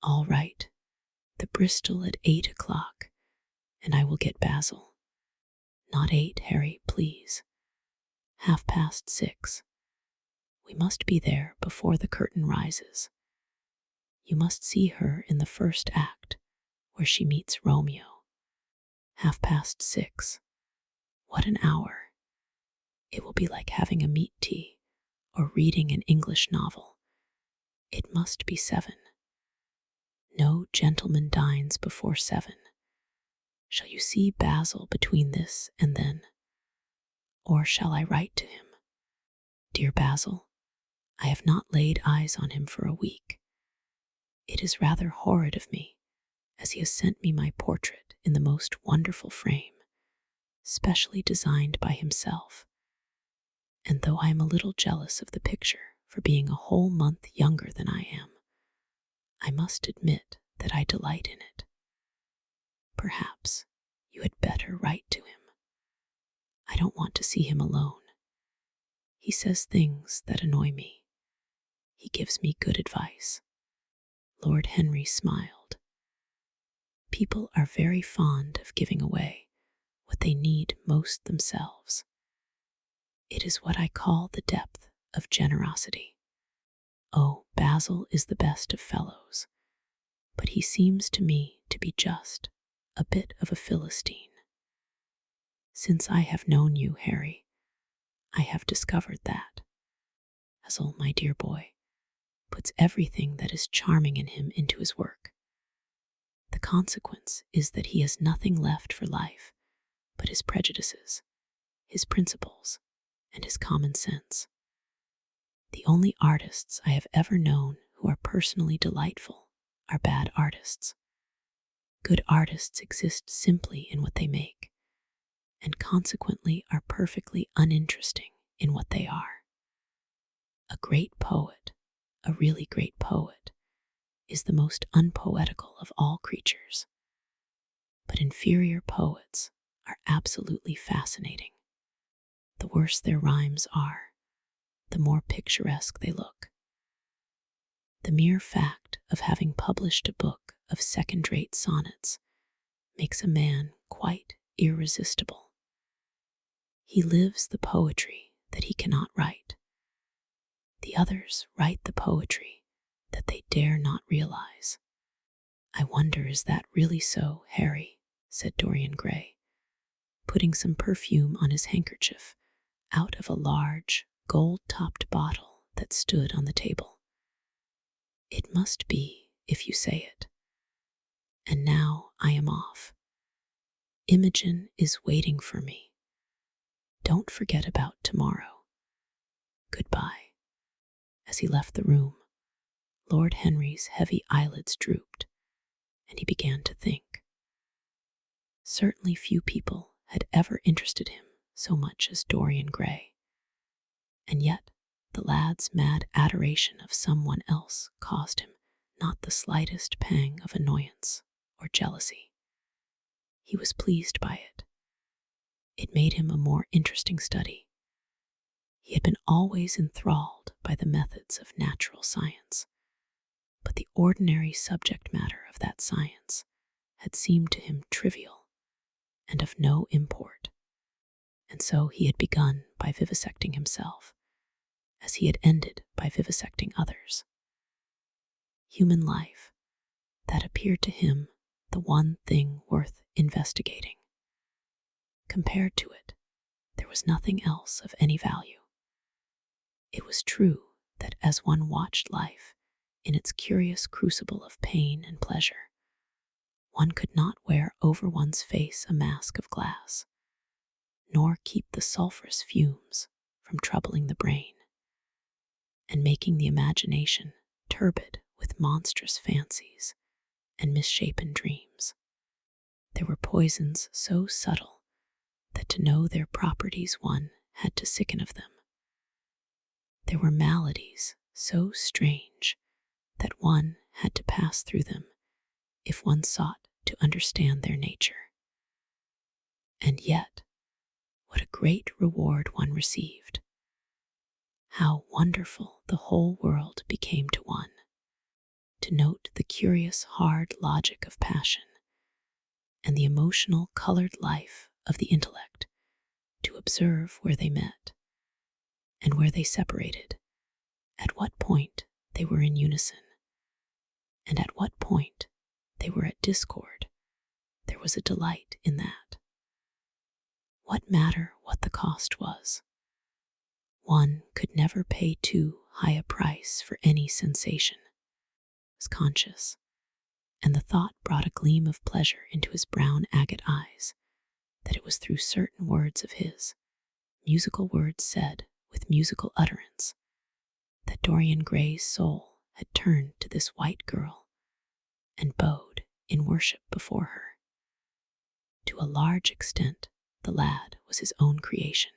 All right. The Bristol at 8 o'clock, and I will get Basil. Not 8, Harry, please. 6:30. We must be there before the curtain rises. You must see her in the first act, where she meets Romeo. 6:30. What an hour! It will be like having a meat tea or reading an English novel. It must be 7. No gentleman dines before 7. Shall you see Basil between this and then? Or shall I write to him? Dear Basil, I have not laid eyes on him for a week. It is rather horrid of me, as he has sent me my portrait in the most wonderful frame, specially designed by himself. And though I am a little jealous of the picture for being a whole month younger than I am, I must admit that I delight in it. Perhaps you had better write to him. I don't want to see him alone. He says things that annoy me. He gives me good advice." Lord Henry smiled. People are very fond of giving away what they need most themselves. It is what I call the depth of generosity. Oh, Basil is the best of fellows, but he seems to me to be just a bit of a Philistine. Since I have known you, Harry, I have discovered that. Basil, my dear boy, puts everything that is charming in him into his work. The consequence is that he has nothing left for life but his prejudices, his principles, and his common sense. The only artists I have ever known who are personally delightful are bad artists. Good artists exist simply in what they make, and consequently are perfectly uninteresting in what they are. A great poet, a really great poet, is the most unpoetical of all creatures. But inferior poets are absolutely fascinating. The worse their rhymes are, the more picturesque they look. The mere fact of having published a book of second-rate sonnets makes a man quite irresistible. He lives the poetry that he cannot write. The others write the poetry that they dare not realize. "I wonder, is that really so, Harry?" said Dorian Gray, putting some perfume on his handkerchief out of a large, gold-topped bottle that stood on the table. "It must be, if you say it. And now I am off. Imogen is waiting for me. Don't forget about tomorrow. Goodbye." As he left the room, Lord Henry's heavy eyelids drooped, and he began to think. Certainly few people had ever interested him so much as Dorian Gray, and yet the lad's mad adoration of someone else caused him not the slightest pang of annoyance or jealousy. He was pleased by it. It made him a more interesting study. He had been always enthralled by the methods of natural science, but the ordinary subject matter of that science had seemed to him trivial and of no import, and so he had begun by vivisecting himself, as he had ended by vivisecting others. Human life, that appeared to him the one thing worth investigating. Compared to it, there was nothing else of any value. It was true that as one watched life in its curious crucible of pain and pleasure, one could not wear over one's face a mask of glass, nor keep the sulphurous fumes from troubling the brain and making the imagination turbid with monstrous fancies and misshapen dreams. There were poisons so subtle that to know their properties one had to sicken of them. There were maladies so strange that one had to pass through them if one sought to understand their nature. And yet, what a great reward one received! How wonderful the whole world became to one, to note the curious hard logic of passion and the emotional colored life of the intellect, to observe where they met and where they separated, at what point they were in unison, and at what point they were at discord. There was a delight in that. What matter what the cost was? One could never pay too high a price for any sensation. He was conscious, and the thought brought a gleam of pleasure into his brown agate eyes, that it was through certain words of his, musical words said with musical utterance, that Dorian Gray's soul had turned to this white girl and bowed in worship before her. To a large extent, the lad was his own creation.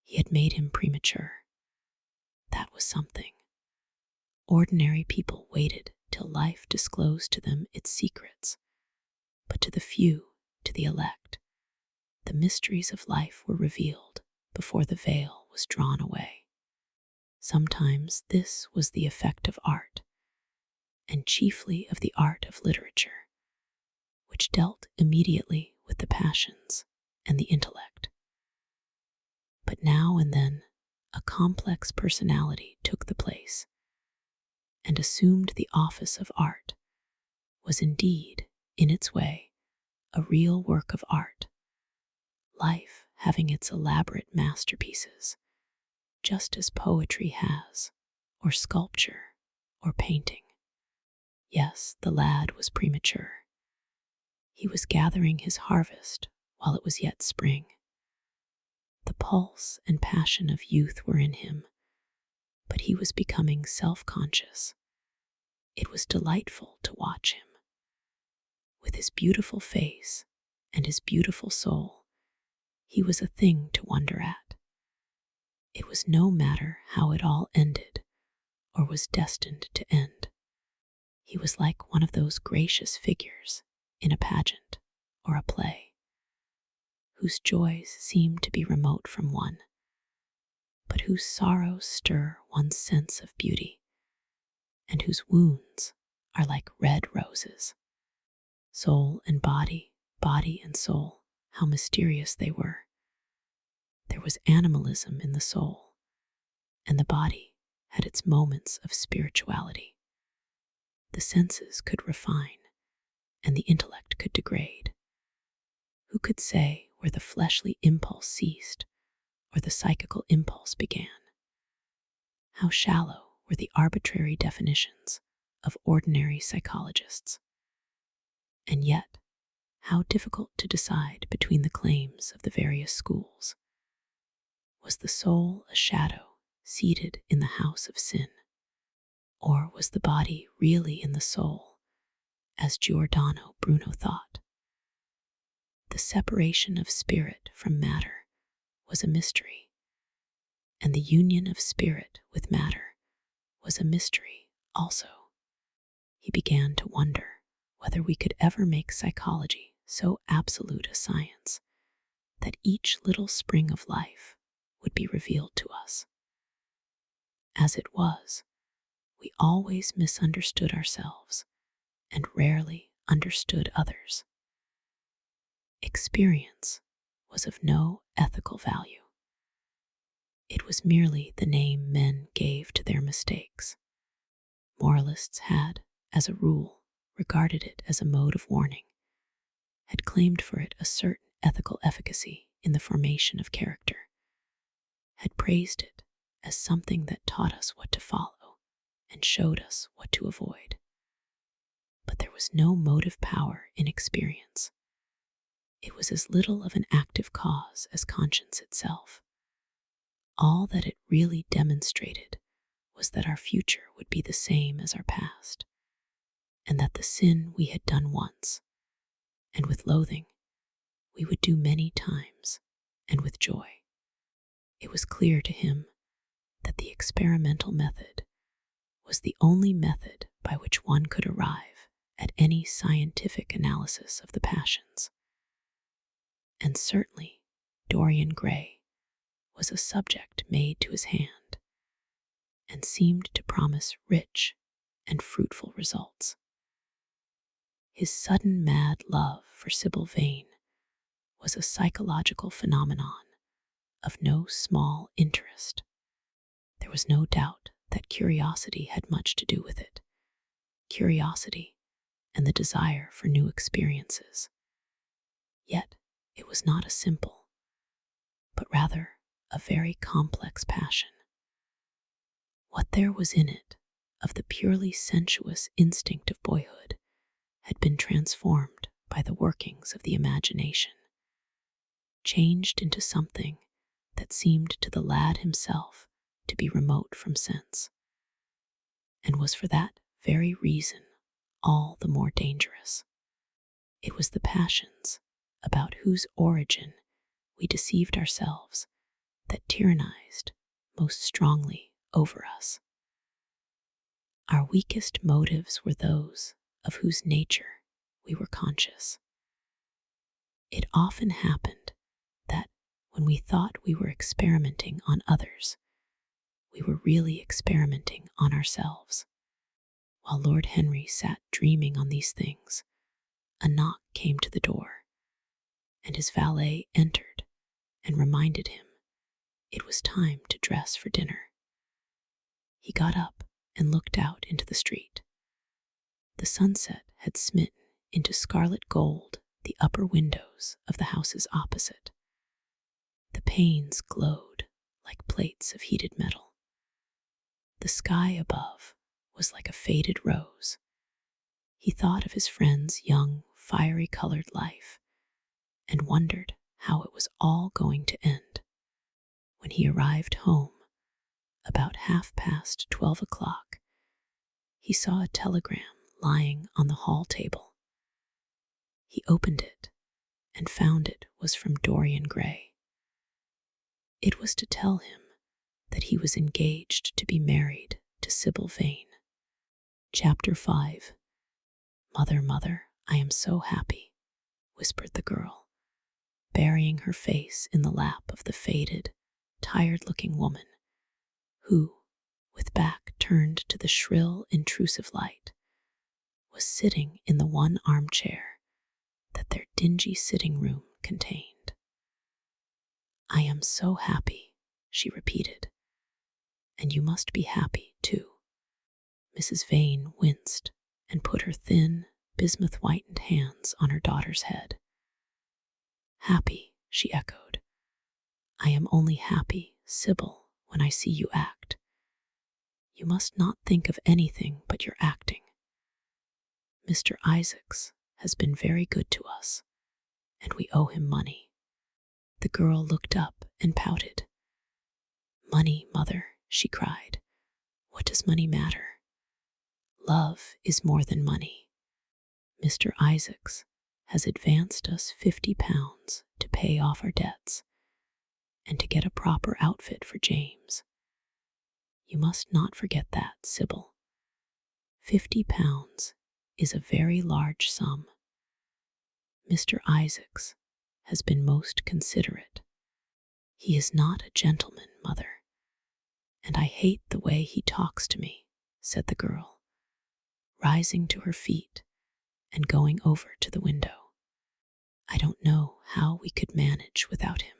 He had made him premature. That was something. Ordinary people waited till life disclosed to them its secrets, but to the few, to the elect, the mysteries of life were revealed before the veil was drawn away. Sometimes this was the effect of art, and chiefly of the art of literature, which dealt immediately with the passions and the intellect. But now and then a complex personality took the place and assumed the office of art, was indeed, in its way, a real work of art, life having its elaborate masterpieces, just as poetry has, or sculpture, or painting. Yes, the lad was premature. He was gathering his harvest while it was yet spring. The pulse and passion of youth were in him, but he was becoming self-conscious. It was delightful to watch him. With his beautiful face and his beautiful soul, he was a thing to wonder at. It was no matter how it all ended or was destined to end. He was like one of those gracious figures in a pageant or a play, whose joys seem to be remote from one, but whose sorrows stir one's sense of beauty, and whose wounds are like red roses. Soul and body, body and soul, how mysterious they were. There was animalism in the soul, and the body had its moments of spirituality. The senses could refine, and the intellect could degrade. Who could say where the fleshly impulse ceased or the psychical impulse began? How shallow were the arbitrary definitions of ordinary psychologists? And yet, how difficult to decide between the claims of the various schools. Was the soul a shadow seated in the house of sin? Or was the body really in the soul, as Giordano Bruno thought? The separation of spirit from matter was a mystery, and the union of spirit with matter was a mystery also. He began to wonder whether we could ever make psychology so absolute a science that each little spring of life would be revealed to us. As it was, we always misunderstood ourselves and rarely understood others. Experience was of no ethical value. It was merely the name men gave to their mistakes. Moralists had, as a rule, regarded it as a mode of warning, had claimed for it a certain ethical efficacy in the formation of character, had praised it as something that taught us what to follow and showed us what to avoid. But there was no motive power in experience. It was as little of an active cause as conscience itself. All that it really demonstrated was that our future would be the same as our past, and that the sin we had done once, and with loathing, we would do many times, and with joy. It was clear to him that the experimental method was the only method by which one could arrive at any scientific analysis of the passions. And certainly Dorian Gray was a subject made to his hand, and seemed to promise rich and fruitful results. His sudden mad love for Sybil Vane was a psychological phenomenon of no small interest. There was no doubt that curiosity had much to do with it. Curiosity and the desire for new experiences. Yet it was not a simple, but rather a very complex passion. What there was in it of the purely sensuous instinct of boyhood had been transformed by the workings of the imagination, changed into something that seemed to the lad himself to be remote from sense, and was for that very reason all the more dangerous. It was the passions about whose origin we deceived ourselves that tyrannized most strongly over us. Our weakest motives were those of whose nature we were conscious. It often happened that when we thought we were experimenting on others, we were really experimenting on ourselves. While Lord Henry sat dreaming on these things, a knock came to the door, and his valet entered and reminded him it was time to dress for dinner. He got up and looked out into the street. The sunset had smitten into scarlet gold the upper windows of the houses opposite. The panes glowed like plates of heated metal. The sky above was like a faded rose. He thought of his friend's young, fiery-colored life and wondered how it was all going to end. When he arrived home, about 12:30, he saw a telegram lying on the hall table. He opened it and found it was from Dorian Gray. It was to tell him that he was engaged to be married to Sybil Vane. Chapter 5. "Mother, mother, I am so happy," whispered the girl, burying her face in the lap of the faded, tired-looking woman who, with back turned to the shrill, intrusive light, was sitting in the one armchair that their dingy sitting room contained. "I am so happy," she repeated, "and you must be happy, too." Mrs. Vane winced and put her thin, bismuth-whitened hands on her daughter's head. "Happy," she echoed. "I am only happy, Sybil, when I see you act. You must not think of anything but your acting. Mr. Isaacs has been very good to us, and we owe him money." The girl looked up and pouted. "Money, mother," she cried. "What does money matter? Love is more than money. Mr. Isaacs has advanced us £50 to pay off our debts and to get a proper outfit for James. You must not forget that, Sybil. £50 is a very large sum. Mr. Isaacs has been most considerate. He is not a gentleman, mother, and I hate the way he talks to me," said the girl, rising to her feet and going over to the window. "I don't know how we could manage without him,"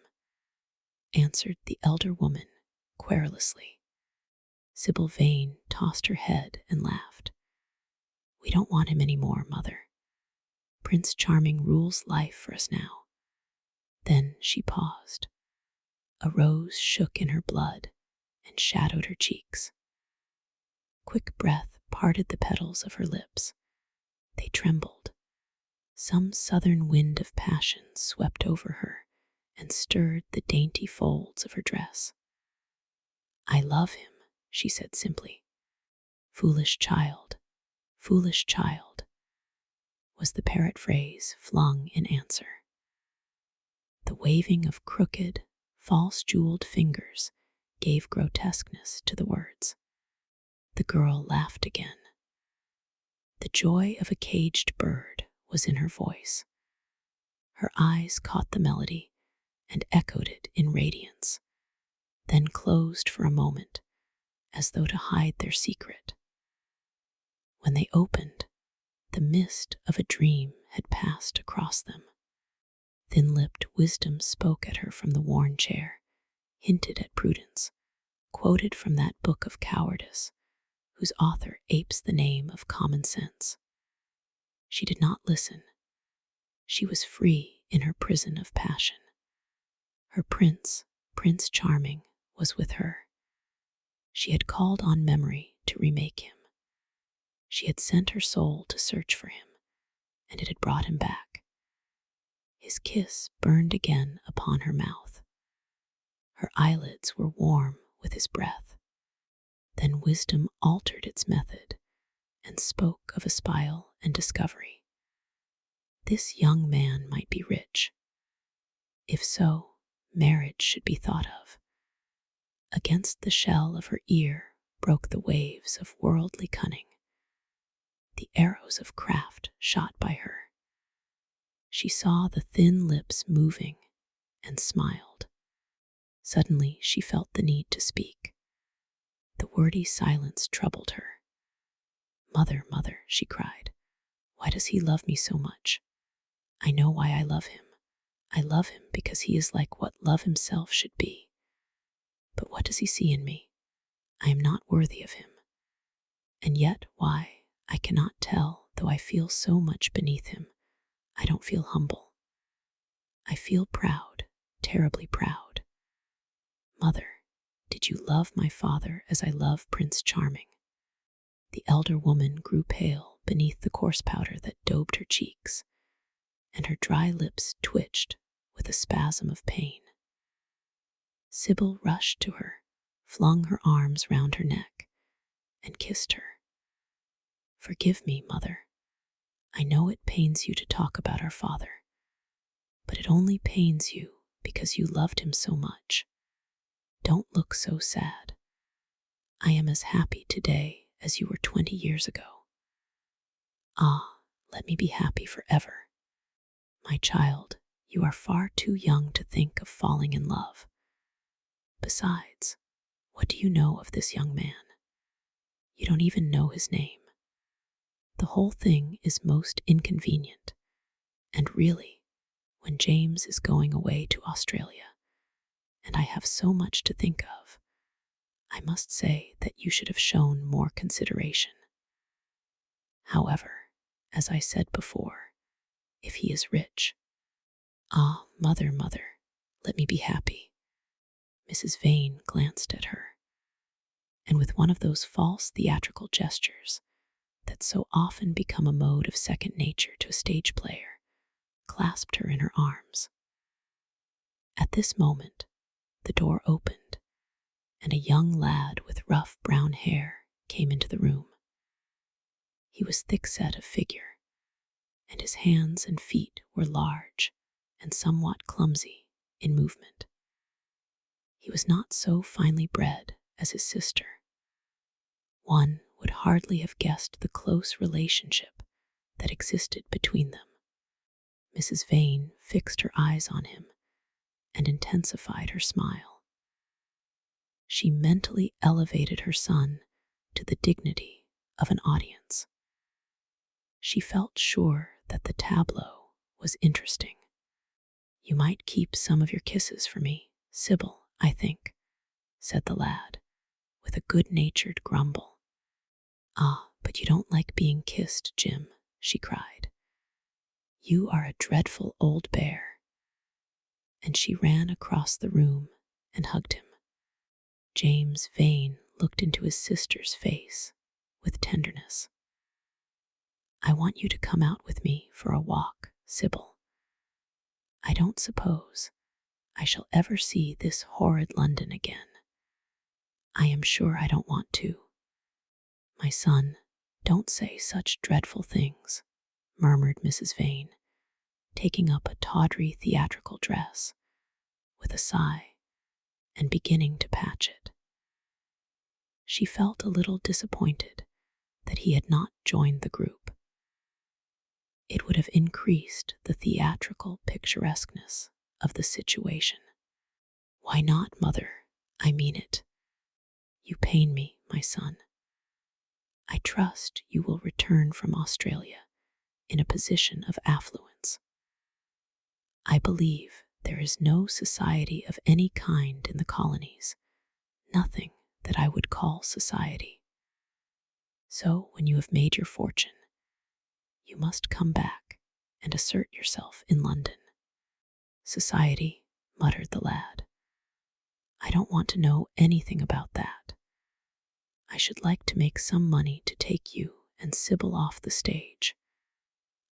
answered the elder woman querulously. Sybil Vane tossed her head and laughed. "We don't want him any more, mother. Prince Charming rules life for us now." Then she paused. A rose shook in her blood and shadowed her cheeks. Quick breath parted the petals of her lips. They trembled. Some southern wind of passion swept over her and stirred the dainty folds of her dress. "I love him," she said simply. "Foolish child, was the parrot phrase flung in answer. The waving of crooked, false-jeweled fingers gave grotesqueness to the words. The girl laughed again. The joy of a caged bird was in her voice. Her eyes caught the melody and echoed it in radiance, then closed for a moment as though to hide their secret. When they opened, the mist of a dream had passed across them. Thin-lipped wisdom spoke at her from the worn chair, hinted at prudence, quoted from that book of cowardice, whose author apes the name of common sense. She did not listen. She was free in her prison of passion. Her prince, Prince Charming, was with her. She had called on memory to remake him. She had sent her soul to search for him, and it had brought him back. His kiss burned again upon her mouth. Her eyelids were warm with his breath. Then wisdom altered its method and spoke of espial and discovery. This young man might be rich. If so, marriage should be thought of. Against the shell of her ear broke the waves of worldly cunning. The arrows of craft shot by her. She saw the thin lips moving and smiled. Suddenly she felt the need to speak. The wordy silence troubled her. "Mother, mother," she cried, "why does he love me so much? I know why I love him. I love him because he is like what love himself should be. But what does he see in me? I am not worthy of him. And yet why, I cannot tell, though I feel so much beneath him. I don't feel humble. I feel proud, terribly proud. Mother, did you love my father as I love Prince Charming?" The elder woman grew pale beneath the coarse powder that daubed her cheeks, and her dry lips twitched with a spasm of pain. Sybil rushed to her, flung her arms round her neck, and kissed her. "Forgive me, mother. I know it pains you to talk about our father, but it only pains you because you loved him so much. Don't look so sad. I am as happy today as you were 20 years ago. Ah, let me be happy forever. My child, you are far too young to think of falling in love. Besides, What do you know of this young man? You don't even know his name. The whole thing is most inconvenient. And really, when James is going away to Australia, and I have so much to think of, I must say that you should have shown more consideration. However, as I said before, if he is rich— Ah, mother, let me be happy. Mrs. Vane glanced at her, and with one of those false theatrical gestures that so often become a mode of second nature to a stage player, clasped her in her arms. At this moment, the door opened, and a young lad with rough brown hair came into the room. He was thick-set of figure, and his hands and feet were large and somewhat clumsy in movement. He was not so finely bred as his sister. One would hardly have guessed the close relationship that existed between them. Mrs. Vane fixed her eyes on him and intensified her smile. She mentally elevated her son to the dignity of an audience. She felt sure that the tableau was interesting. You might keep some of your kisses for me, Sybil, I think, said the lad, with a good-natured grumble. Ah, but you don't like being kissed, Jim, she cried. You are a dreadful old bear. And she ran across the room and hugged him. James Vane looked into his sister's face with tenderness. I want you to come out with me for a walk, Sybil. I don't suppose I shall ever see this horrid London again. I am sure I don't want to. My son, don't say such dreadful things, murmured Mrs. Vane, taking up a tawdry theatrical dress with a sigh and beginning to patch it. She felt a little disappointed that he had not joined the group. It would have increased the theatrical picturesqueness of the situation. Why not, mother? I mean it. You pain me, my son. I trust you will return from Australia in a position of affluence. I believe there is no society of any kind in the colonies, nothing that I would call society. So when you have made your fortune, you must come back and assert yourself in London. Society, muttered the lad. I don't want to know anything about that. I should like to make some money to take you and Sybil off the stage.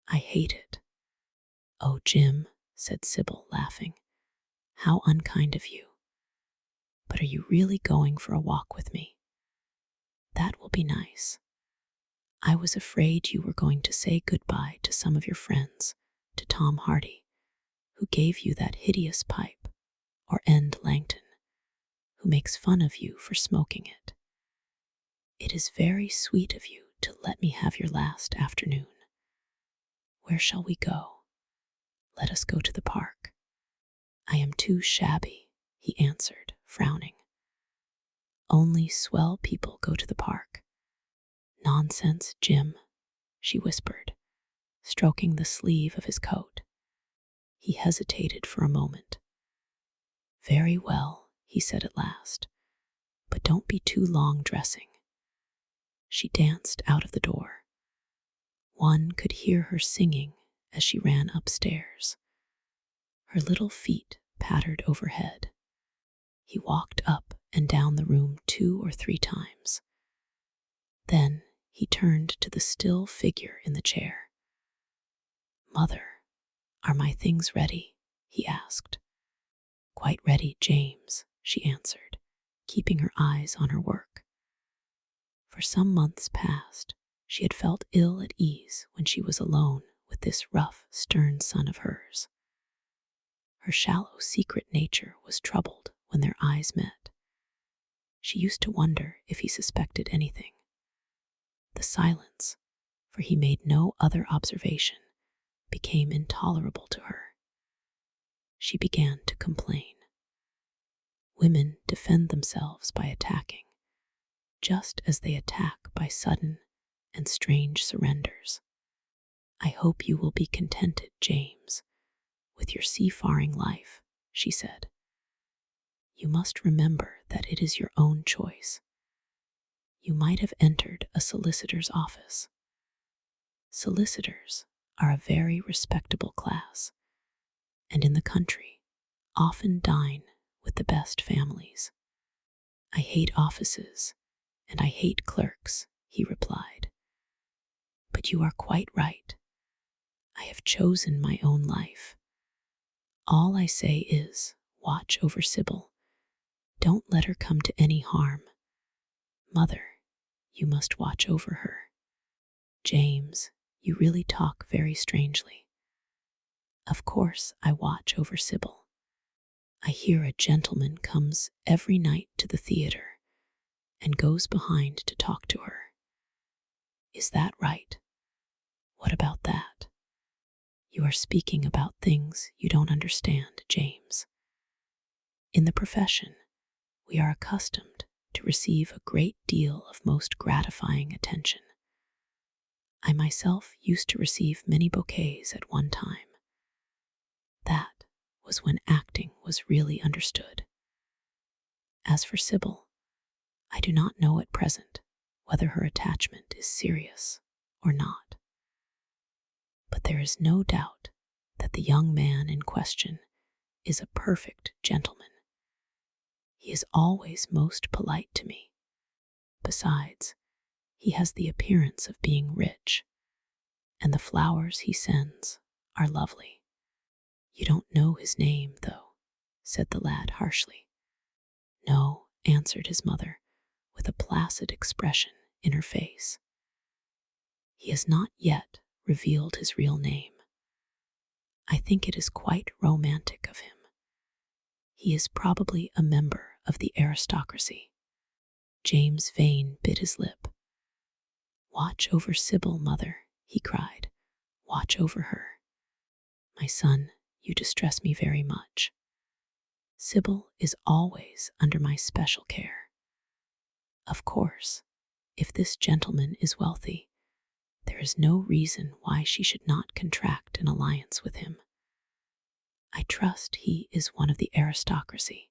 I hate it. Oh, Jim, said Sybil, laughing. How unkind of you. But are you really going for a walk with me? That will be nice. I was afraid you were going to say goodbye to some of your friends, to Tom Hardy, who gave you that hideous pipe, or End Langton, who makes fun of you for smoking it. It is very sweet of you to let me have your last afternoon. Where shall we go? Let us go to the park. I am too shabby, he answered, frowning. Only swell people go to the park. Nonsense, Jim, she whispered, stroking the sleeve of his coat. He hesitated for a moment. Very well, he said at last, but don't be too long dressing. She danced out of the door. One could hear her singing as she ran upstairs. Her little feet pattered overhead. He walked up and down the room 2 or 3 times. Then he turned to the still figure in the chair. Mother, are my things ready? He asked. Quite ready, James, she answered, keeping her eyes on her work. For some months past, she had felt ill at ease when she was alone with this rough, stern son of hers. Her shallow, secret nature was troubled when their eyes met. She used to wonder if he suspected anything. The silence, for he made no other observation, became intolerable to her. She began to complain. Women defend themselves by attacking, just as they attack by sudden and strange surrenders. I hope you will be contented, James, with your seafaring life, she said. You must remember that it is your own choice. You might have entered a solicitor's office. Solicitors are a very respectable class, and in the country often dine with the best families. I hate offices, and I hate clerks, he replied. But you are quite right. I have chosen my own life. All I say is, watch over Sybil. Don't let her come to any harm. Mother, you must watch over her. James, you really talk very strangely. Of course I watch over Sybil. I hear a gentleman comes every night to the theater and goes behind to talk to her. Is that right? What about that? You are speaking about things you don't understand, James. In the profession, we are accustomed to receive a great deal of most gratifying attention. I myself used to receive many bouquets at one time. That was when acting was really understood. As for Sybil, I do not know at present whether her attachment is serious or not. But there is no doubt that the young man in question is a perfect gentleman. He is always most polite to me. Besides, he has the appearance of being rich, and the flowers he sends are lovely. You don't know his name, though, said the lad harshly. No, answered his mother, with a placid expression in her face. He has not yet revealed his real name. I think it is quite romantic of him. He is probably a member of the aristocracy. James Vane bit his lip. Watch over Sybil, mother, he cried. Watch over her. My son, you distress me very much. Sybil is always under my special care. Of course, if this gentleman is wealthy, there is no reason why she should not contract an alliance with him. I trust he is one of the aristocracy.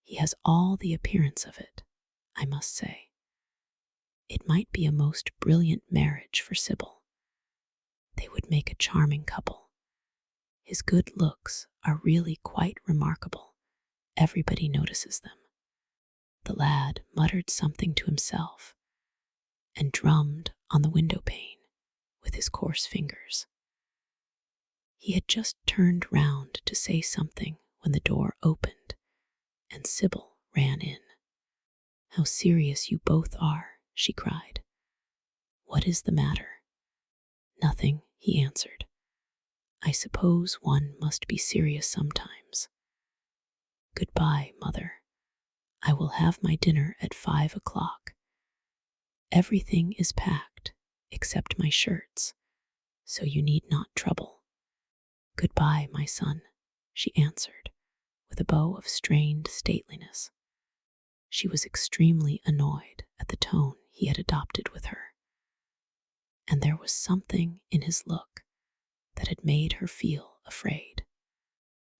He has all the appearance of it, I must say. It might be a most brilliant marriage for Sybil. They would make a charming couple. His good looks are really quite remarkable. Everybody notices them. The lad muttered something to himself and drummed on the window pane with his coarse fingers. He had just turned round to say something when the door opened and Sybil ran in. How serious you both are, she cried. What is the matter? Nothing, he answered. I suppose one must be serious sometimes. Goodbye, mother. I will have my dinner at 5 o'clock. Everything is packed except my shirts, so you need not trouble. Goodbye, my son, she answered, with a bow of strained stateliness. She was extremely annoyed at the tone he had adopted with her, and there was something in his look that had made her feel afraid.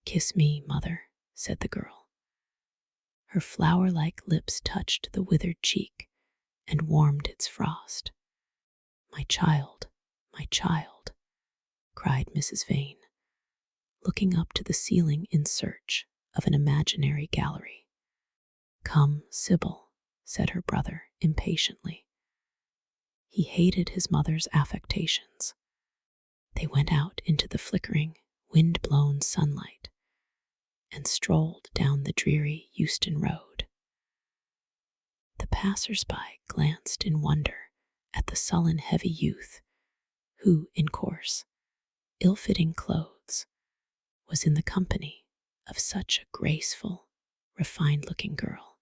Kiss me, mother, said the girl. Her flower-like lips touched the withered cheek and warmed its frost. My child, cried Mrs. Vane, looking up to the ceiling in search of an imaginary gallery. Come, Sybil, said her brother impatiently. He hated his mother's affectations. They went out into the flickering, wind-blown sunlight and strolled down the dreary Euston Road. The passers-by glanced in wonder at the sullen, heavy youth who, in coarse, ill-fitting clothes, was in the company of such a graceful, refined-looking girl.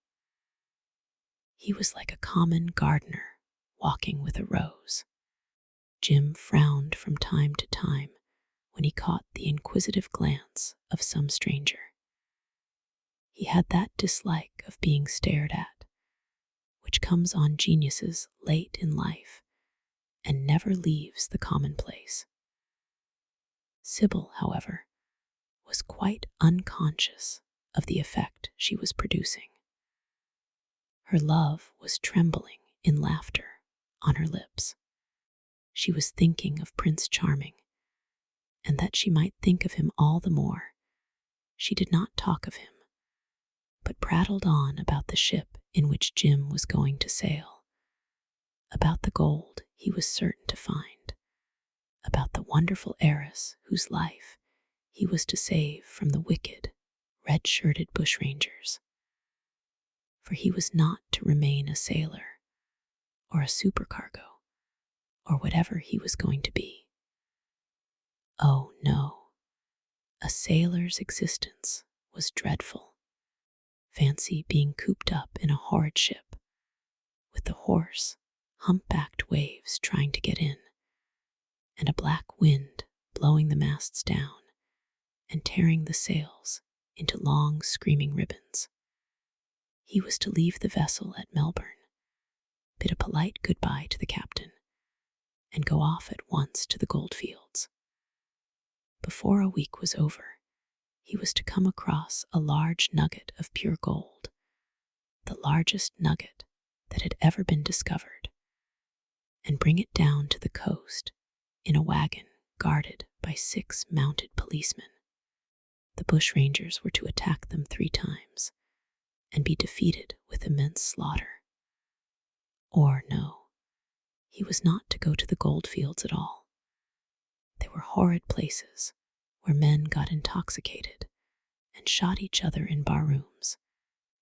He was like a common gardener walking with a rose. Jim frowned from time to time when he caught the inquisitive glance of some stranger. He had that dislike of being stared at, which comes on geniuses late in life and never leaves the commonplace. Sybil, however, was quite unconscious of the effect she was producing. Her love was trembling in laughter on her lips. She was thinking of Prince Charming, and that she might think of him all the more, she did not talk of him, but prattled on about the ship in which Jim was going to sail, about the gold he was certain to find, about the wonderful heiress whose life he was to save from the wicked, red-shirted bushrangers. For he was not to remain a sailor, or a supercargo, or whatever he was going to be. Oh no, a sailor's existence was dreadful. Fancy being cooped up in a horrid ship, with the hoarse, humpbacked waves trying to get in, and a black wind blowing the masts down and tearing the sails into long screaming ribbons. He was to leave the vessel at Melbourne, bid a polite goodbye to the captain, and go off at once to the goldfields. Before a week was over, he was to come across a large nugget of pure gold, the largest nugget that had ever been discovered, and bring it down to the coast in a wagon guarded by 6 mounted policemen. The bushrangers were to attack them 3 times and be defeated with immense slaughter. Or no, he was not to go to the goldfields at all. They were horrid places where men got intoxicated and shot each other in barrooms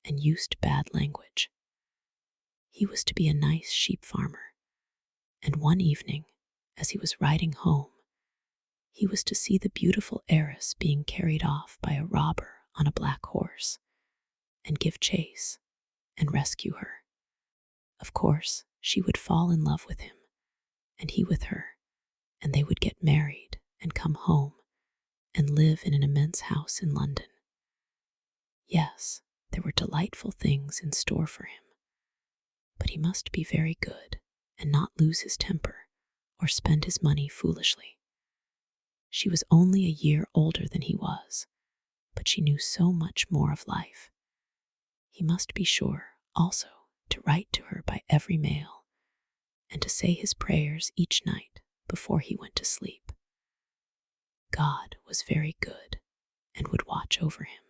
and used bad language. He was to be a nice sheep farmer, and one evening, as he was riding home, he was to see the beautiful heiress being carried off by a robber on a black horse, and give chase and rescue her. Of course, she would fall in love with him, and he with her, and they would get married and come home and live in an immense house in London. Yes, there were delightful things in store for him, but he must be very good and not lose his temper or spend his money foolishly. She was only a year older than he was, but she knew so much more of life. He must be sure, also, to write to her by every mail, and to say his prayers each night before he went to sleep. God was very good and would watch over him.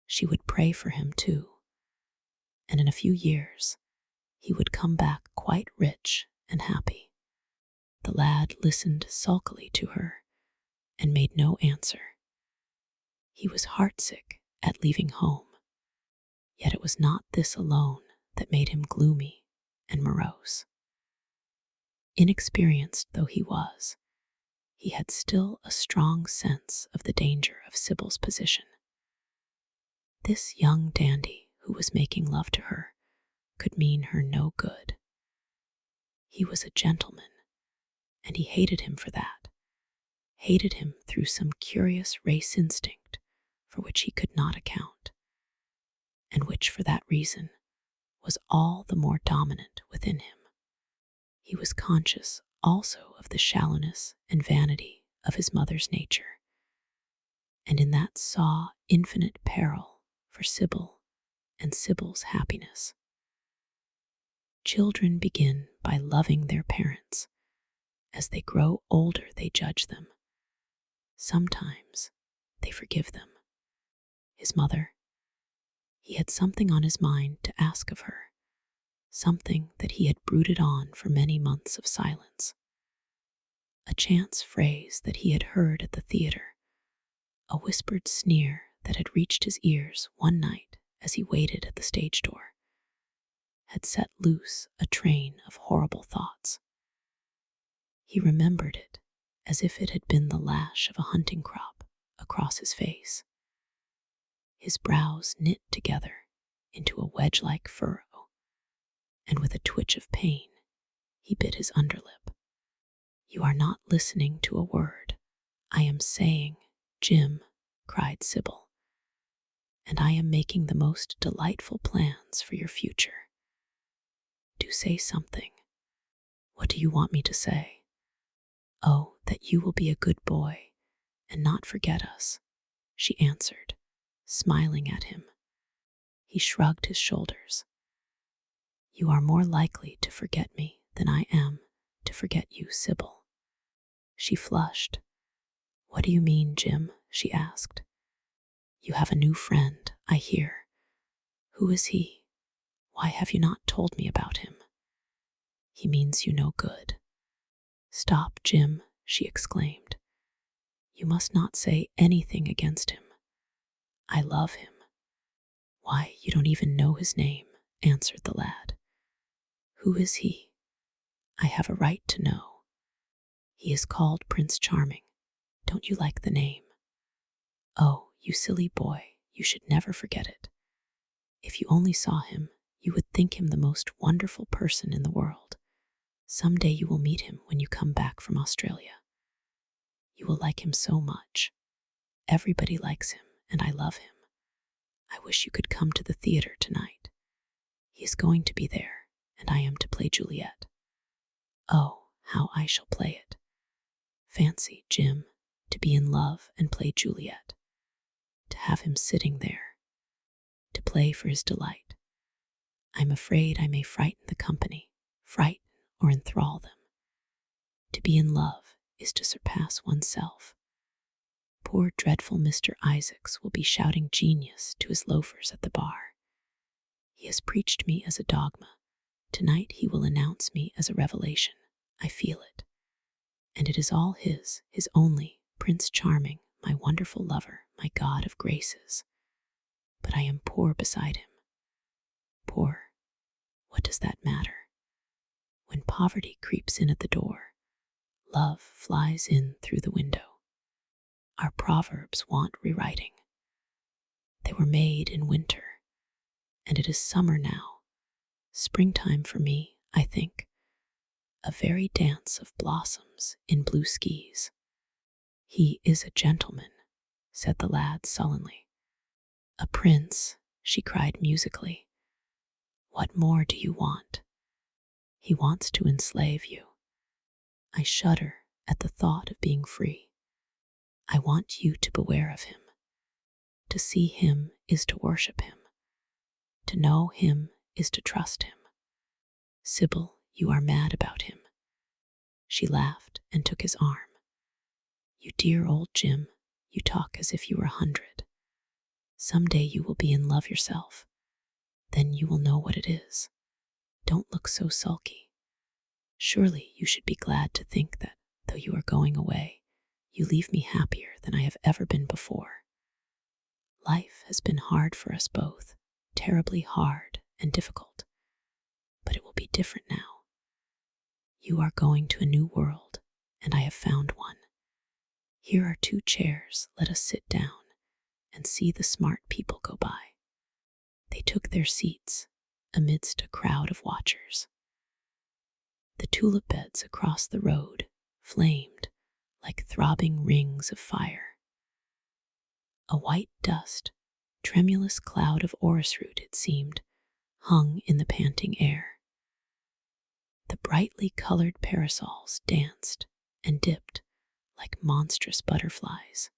She would pray for him too, and in a few years he would come back quite rich and happy. The lad listened sulkily to her and made no answer. He was heartsick at leaving home, yet it was not this alone that made him gloomy and morose. Inexperienced though he was, he had still a strong sense of the danger of Sybil's position. This young dandy who was making love to her could mean her no good. He was a gentleman, and he hated him for that, hated him through some curious race instinct for which he could not account, and which for that reason was all the more dominant within him. He was conscious also of the shallowness and vanity of his mother's nature, and in that saw infinite peril for Sybil and Sybil's happiness. Children begin by loving their parents. As they grow older, they judge them. Sometimes they forgive them. His mother, he had something on his mind to ask of her, something that he had brooded on for many months of silence. A chance phrase that he had heard at the theater, a whispered sneer that had reached his ears one night as he waited at the stage door, had set loose a train of horrible thoughts. He remembered it as if it had been the lash of a hunting crop across his face. His brows knit together into a wedge-like furrow, and with a twitch of pain, he bit his underlip. "You are not listening to a word I am saying, Jim," cried Sybil, and I am making the most delightful plans for your future. Do say something. What do you want me to say? Oh, that you will be a good boy and not forget us, she answered, smiling at him. He shrugged his shoulders. You are more likely to forget me than I am to forget you, Sybil. She flushed. What do you mean, Jim? She asked. You have a new friend, I hear. Who is he? Why have you not told me about him? He means you no good. Stop, Jim, she exclaimed. You must not say anything against him. I love him. Why, you don't even know his name, answered the lad. Who is he? I have a right to know. He is called Prince Charming. Don't you like the name? Oh, you silly boy, you should never forget it. If you only saw him, you would think him the most wonderful person in the world. Some day you will meet him when you come back from Australia. You will like him so much. Everybody likes him, and I love him. I wish you could come to the theater tonight. He is going to be there, and I am to play Juliet. Oh, how I shall play it. Fancy, Jim, to be in love and play Juliet. To have him sitting there. To play for his delight. I'm afraid I may frighten the company, frighten or enthrall them. To be in love is to surpass oneself. Poor dreadful Mr. Isaacs will be shouting genius to his loafers at the bar. He has preached me as a dogma. Tonight he will announce me as a revelation. I feel it. And it is all his only, Prince Charming, my wonderful lover, my god of graces. But I am poor beside him. Poor. What does that matter? When poverty creeps in at the door, love flies in through the window. Our proverbs want rewriting. They were made in winter, and it is summer now. Springtime for me, I think. A very dance of blossoms in blue skis. He is a gentleman, said the lad sullenly. A prince, she cried musically. What more do you want? He wants to enslave you. I shudder at the thought of being free. I want you to beware of him. To see him is to worship him. To know him is to trust him. Sybil, you are mad about him. She laughed and took his arm. You dear old Jim, you talk as if you were 100. Some day you will be in love yourself. Then you will know what it is. Don't look so sulky. Surely you should be glad to think that, though you are going away, you leave me happier than I have ever been before. Life has been hard for us both, terribly hard and difficult. But it will be different now. You are going to a new world, and I have found one. Here are 2 chairs, let us sit down and see the smart people go by. They took their seats amidst a crowd of watchers. The tulip beds across the road flamed like throbbing rings of fire. A white dust, tremulous cloud of orris root, it seemed, hung in the panting air. The brightly colored parasols danced and dipped like monstrous butterflies.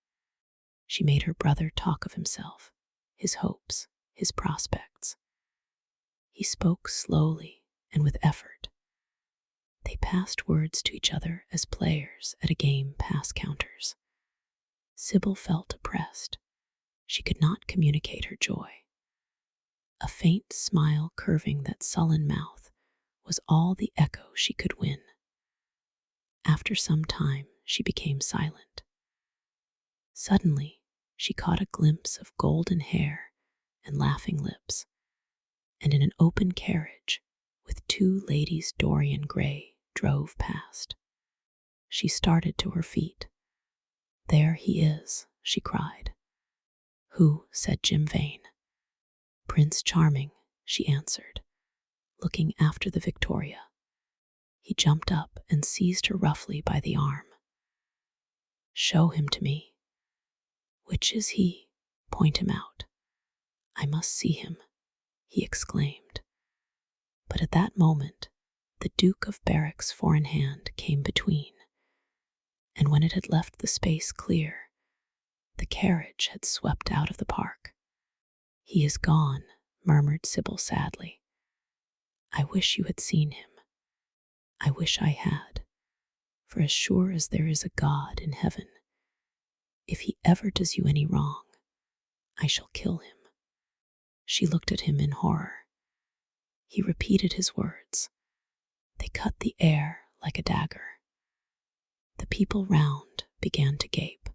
She made her brother talk of himself, his hopes, his prospects. He spoke slowly and with effort. They passed words to each other as players at a game pass counters. Sybil felt oppressed. She could not communicate her joy. A faint smile curving that sullen mouth was all the echo she could win. After some time, she became silent. Suddenly, she caught a glimpse of golden hair and laughing lips, and in an open carriage, with 2 ladies Dorian Gray drove past. She started to her feet. There he is, she cried. Who? Said Jim Vane. Prince Charming, she answered, looking after the Victoria. He jumped up and seized her roughly by the arm. Show him to me. Which is he? Point him out. I must see him, he exclaimed. But at that moment, the Duke of Berwick's foreign hand came between, and when it had left the space clear, the carriage had swept out of the park. He is gone, murmured Sybil sadly. I wish you had seen him. I wish I had, for as sure as there is a God in heaven, if he ever does you any wrong, I shall kill him. She looked at him in horror. He repeated his words. They cut the air like a dagger. The people round began to gape.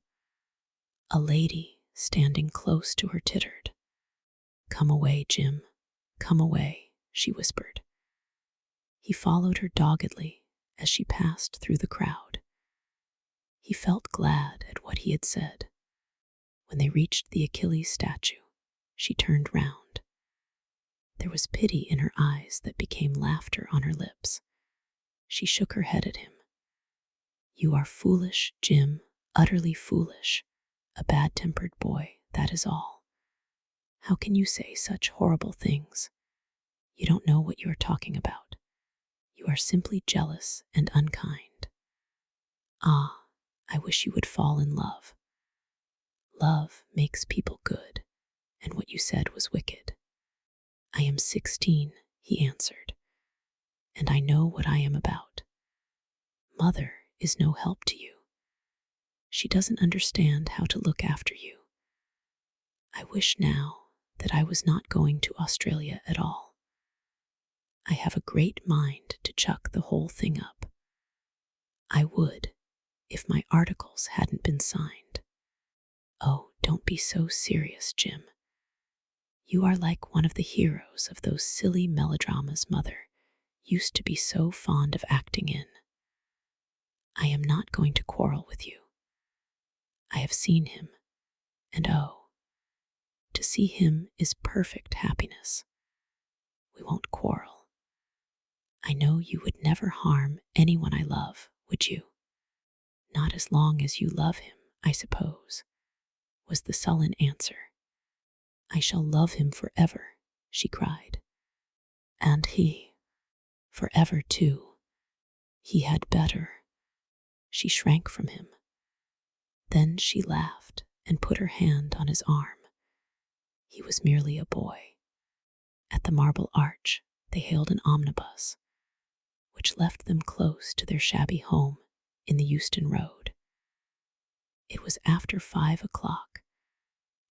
A lady, standing close to her, tittered. Come away, Jim. Come away, she whispered. He followed her doggedly as she passed through the crowd. He felt glad at what he had said. When they reached the Achilles statue, she turned round. There was pity in her eyes that became laughter on her lips. She shook her head at him. You are foolish, Jim, utterly foolish. A bad-tempered boy, that is all. How can you say such horrible things? You don't know what you are talking about. You are simply jealous and unkind. Ah, I wish you would fall in love. Love makes people good, and what you said was wicked. I am 16, he answered, and I know what I am about. Mother is no help to you. She doesn't understand how to look after you. I wish now that I was not going to Australia at all. I have a great mind to chuck the whole thing up. I would, if my articles hadn't been signed. Oh, don't be so serious, Jim. You are like one of the heroes of those silly melodramas Mother used to be so fond of acting in. I am not going to quarrel with you. I have seen him, and oh, to see him is perfect happiness. We won't quarrel. I know you would never harm anyone I love, would you? Not as long as you love him, I suppose, was the sullen answer. I shall love him forever, she cried. And he, forever too. He had better. She shrank from him. Then she laughed and put her hand on his arm. He was merely a boy. At the Marble Arch, they hailed an omnibus, which left them close to their shabby home in the Euston Road. It was after 5 o'clock,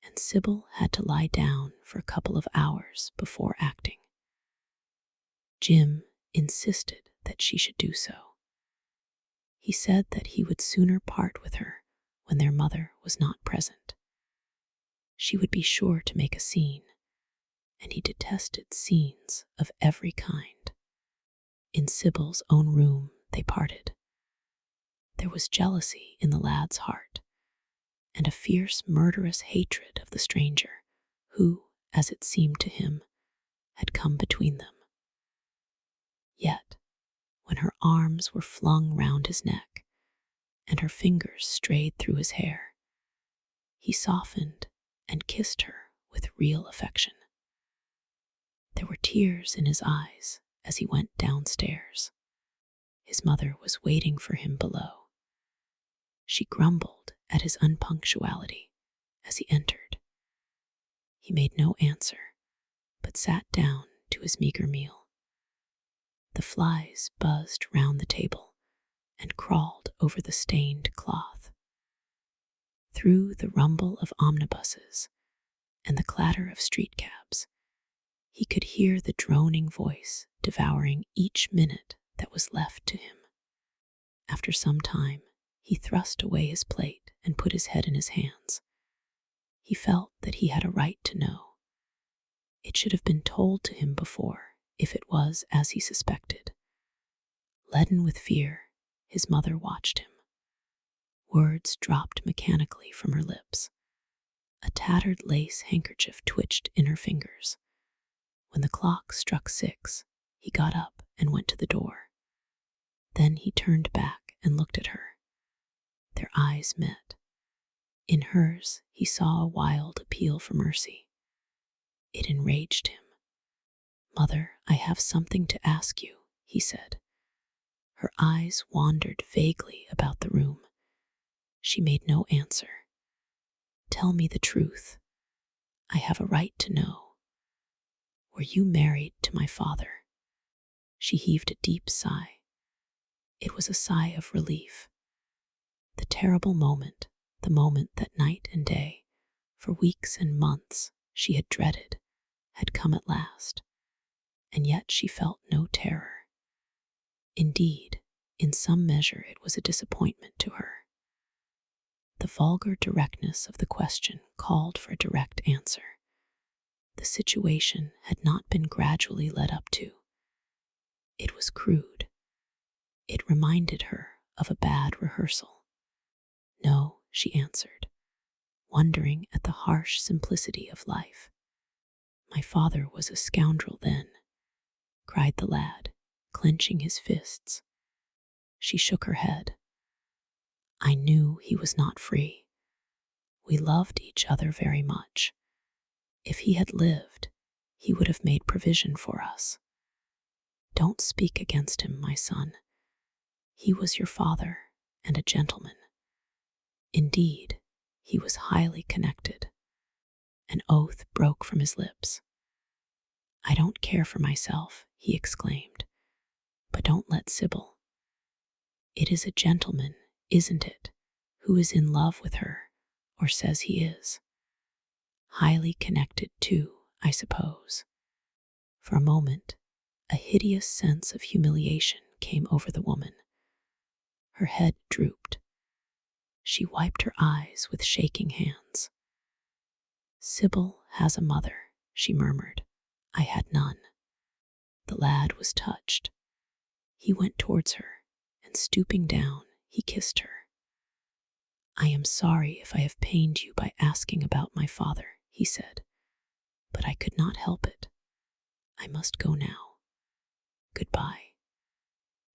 and Sybil had to lie down for a couple of hours before acting. Jim insisted that she should do so. He said that he would sooner part with her when their mother was not present. She would be sure to make a scene, and he detested scenes of every kind. In Sybil's own room they parted. There was jealousy in the lad's heart, and a fierce, murderous hatred of the stranger who, as it seemed to him, had come between them. Yet, when her arms were flung round his neck, and her fingers strayed through his hair, he softened and kissed her with real affection. There were tears in his eyes as he went downstairs. His mother was waiting for him below. She grumbled at his unpunctuality as he entered. He made no answer, but sat down to his meager meal. The flies buzzed round the table and crawled over the stained cloth. Through the rumble of omnibuses and the clatter of street cabs, he could hear the droning voice devouring each minute that was left to him. After some time, he thrust away his plate and put his head in his hands. He felt that he had a right to know. It should have been told to him before, if it was as he suspected. Leaden with fear, his mother watched him. Words dropped mechanically from her lips. A tattered lace handkerchief twitched in her fingers. When the clock struck 6, he got up and went to the door. Then he turned back and looked at her. Their eyes met. In hers, he saw a wild appeal for mercy. It enraged him. "Mother, I have something to ask you," he said. Her eyes wandered vaguely about the room. She made no answer. "Tell me the truth. I have a right to know. Were you married to my father?" She heaved a deep sigh. It was a sigh of relief. The terrible moment, the moment that night and day, for weeks and months, she had dreaded, had come at last, and yet she felt no terror. Indeed, in some measure it was a disappointment to her. The vulgar directness of the question called for a direct answer. The situation had not been gradually led up to. It was crude. It reminded her of a bad rehearsal. "No," she answered, wondering at the harsh simplicity of life. "My father was a scoundrel then," cried the lad, clenching his fists. She shook her head. "I knew he was not free. We loved each other very much. If he had lived, he would have made provision for us. Don't speak against him, my son. He was your father, and a gentleman. Indeed, he was highly connected." An oath broke from his lips. "I don't care for myself," he exclaimed, "but don't let Sybil. It is a gentleman, isn't it, who is in love with her, or says he is? Highly connected, too, I suppose." For a moment, a hideous sense of humiliation came over the woman. Her head drooped. She wiped her eyes with shaking hands. "Sybil has a mother," she murmured. "I had none." The lad was touched. He went towards her, and stooping down, he kissed her. "I am sorry if I have pained you by asking about my father," he said, "but I could not help it. I must go now. Goodbye.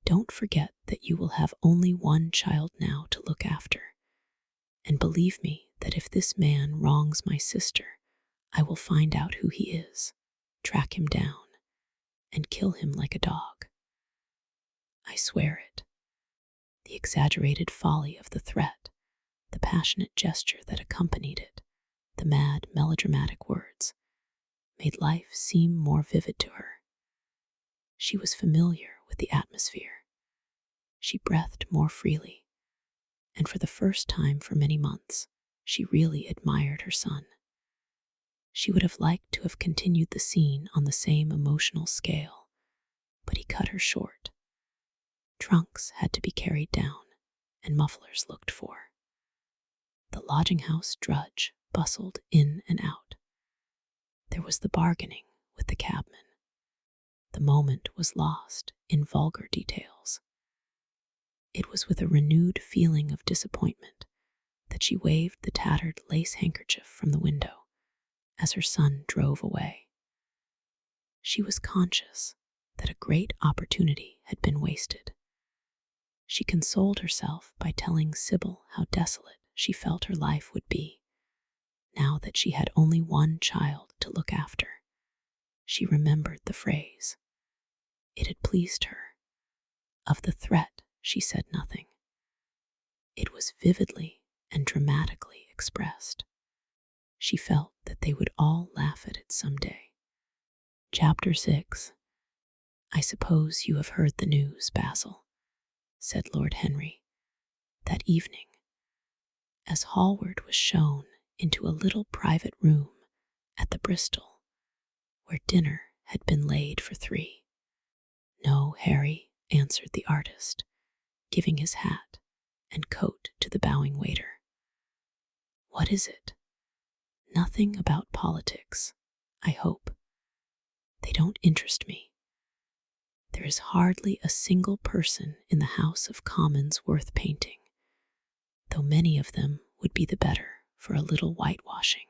Don't forget that you will have only one child now to look after, and believe me that if this man wrongs my sister, I will find out who he is, track him down, and kill him like a dog. I swear it." The exaggerated folly of the threat, the passionate gesture that accompanied it, the mad, melodramatic words, made life seem more vivid to her. She was familiar with the atmosphere. She breathed more freely, and for the first time for many months, she really admired her son. She would have liked to have continued the scene on the same emotional scale, but he cut her short. Trunks had to be carried down, and mufflers looked for. The lodging-house drudge bustled in and out. There was the bargaining with the cabman. The moment was lost in vulgar details. It was with a renewed feeling of disappointment that she waved the tattered lace handkerchief from the window as her son drove away. She was conscious that a great opportunity had been wasted. She consoled herself by telling Sybil how desolate she felt her life would be, now that she had only one child to look after. She remembered the phrase. It had pleased her. Of the threat, she said nothing. It was vividly and dramatically expressed. She felt that they would all laugh at it some day. Chapter 6. "I suppose you have heard the news, Basil," said Lord Henry, that evening, as Hallward was shown into a little private room at the Bristol, where dinner had been laid for 3. "No, Harry," answered the artist, giving his hat and coat to the bowing waiter. "What is it?" "Nothing about politics, I hope. They don't interest me. There is hardly a single person in the House of Commons worth painting, though many of them would be the better for a little whitewashing."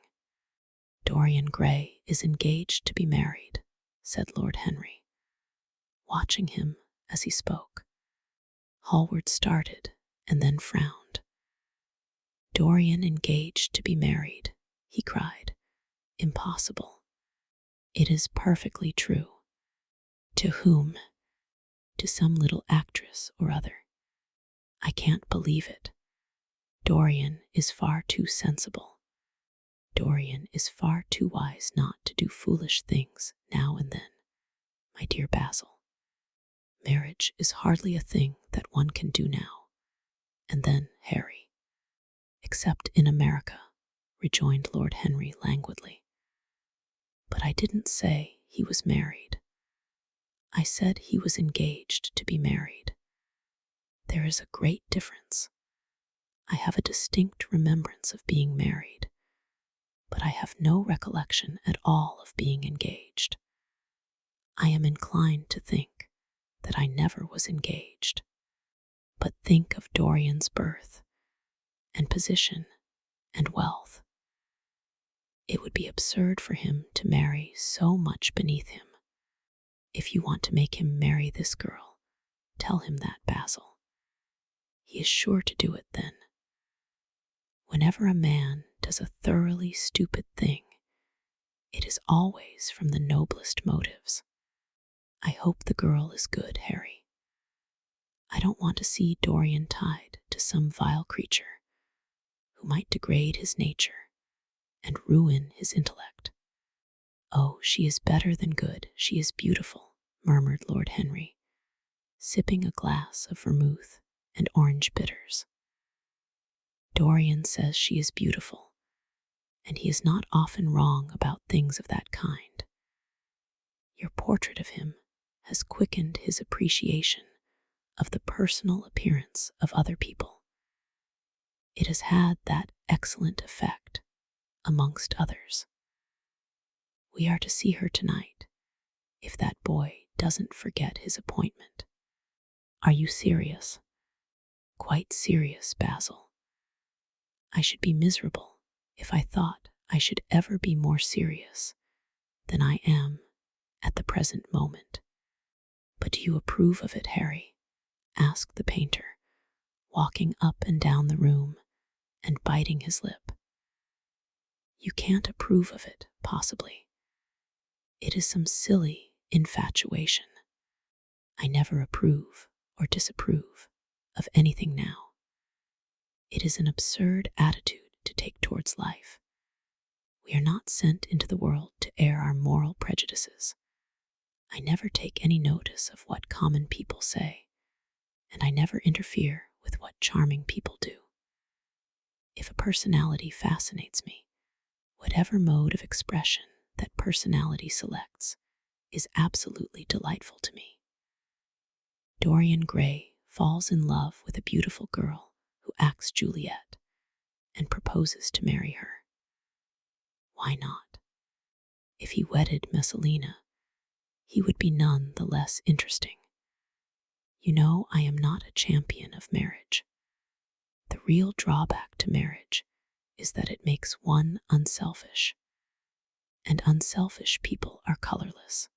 "Dorian Gray is engaged to be married," said Lord Henry, watching him as he spoke. Hallward started and then frowned. "Dorian engaged to be married," he cried. "Impossible. It is perfectly true. To whom? To some little actress or other. I can't believe it. Dorian is far too sensible. Dorian is far too wise not to do foolish things now and then. My dear Basil, marriage is hardly a thing that one can do now. And then, Harry. Except in America, rejoined Lord Henry languidly. But I didn't say he was married. I said he was engaged to be married. There is a great difference. I have a distinct remembrance of being married, but I have no recollection at all of being engaged. I am inclined to think that I never was engaged. But think of Dorian's birth, and position, and wealth. It would be absurd for him to marry so much beneath him. If you want to make him marry this girl, tell him that, Basil. He is sure to do it then. Whenever a man does a thoroughly stupid thing, it is always from the noblest motives. I hope the girl is good, Harry. I don't want to see Dorian tied to some vile creature who might degrade his nature and ruin his intellect. Oh, she is better than good, she is beautiful, murmured Lord Henry, sipping a glass of vermouth and orange bitters. Dorian says she is beautiful, and he is not often wrong about things of that kind. Your portrait of him has quickened his appreciation of the personal appearance of other people. It has had that excellent effect, amongst others. We are to see her tonight, if that boy doesn't forget his appointment. Are you serious? Quite serious, Basil. I should be miserable if I thought I should ever be more serious than I am at the present moment. But do you approve of it, Harry? Asked the painter, walking up and down the room and biting his lip. You can't approve of it, possibly. It is some silly infatuation. I never approve or disapprove of anything now. It is an absurd attitude to take towards life. We are not sent into the world to air our moral prejudices. I never take any notice of what common people say, and I never interfere with what charming people do. If a personality fascinates me, whatever mode of expression that personality selects is absolutely delightful to me. Dorian Gray falls in love with a beautiful girl who acts Juliet and proposes to marry her. Why not? If he wedded Messalina, he would be none the less interesting. You know, I am not a champion of marriage. The real drawback to marriage is that it makes one unselfish. And unselfish people are colorless.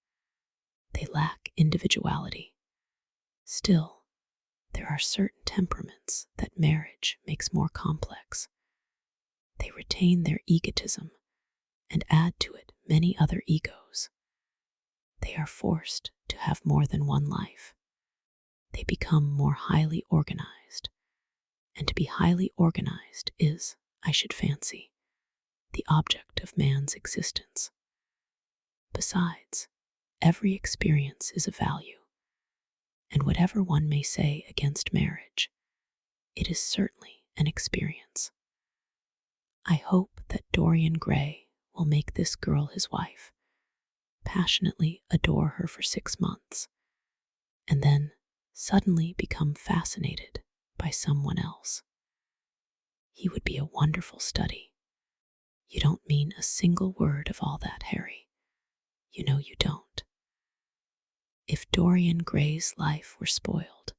They lack individuality. Still, there are certain temperaments that marriage makes more complex. They retain their egotism and add to it many other egos. They are forced to have more than one life. They become more highly organized. And to be highly organized is, I should fancy, the object of man's existence. Besides, every experience is of value, and whatever one may say against marriage, it is certainly an experience. I hope that Dorian Gray will make this girl his wife, passionately adore her for 6 months, and then suddenly become fascinated by someone else. He would be a wonderful study. You don't mean a single word of all that, Harry. You know you don't. If Dorian Gray's life were spoiled,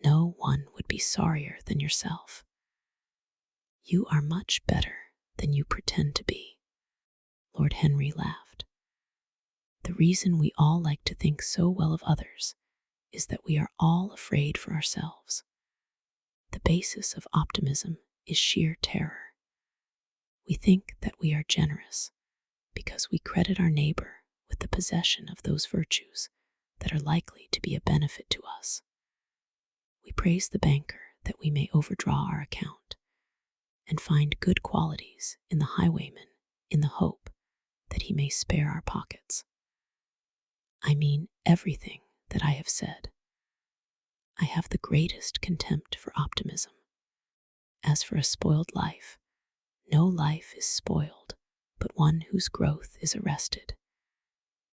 no one would be sorrier than yourself. You are much better than you pretend to be. Lord Henry laughed. The reason we all like to think so well of others is that we are all afraid for ourselves. The basis of optimism is sheer terror. We think that we are generous because we credit our neighbor with the possession of those virtues that are likely to be a benefit to us. We praise the banker that we may overdraw our account, and find good qualities in the highwayman in the hope that he may spare our pockets. I mean everything that I have said. I have the greatest contempt for optimism. As for a spoiled life, no life is spoiled but one whose growth is arrested.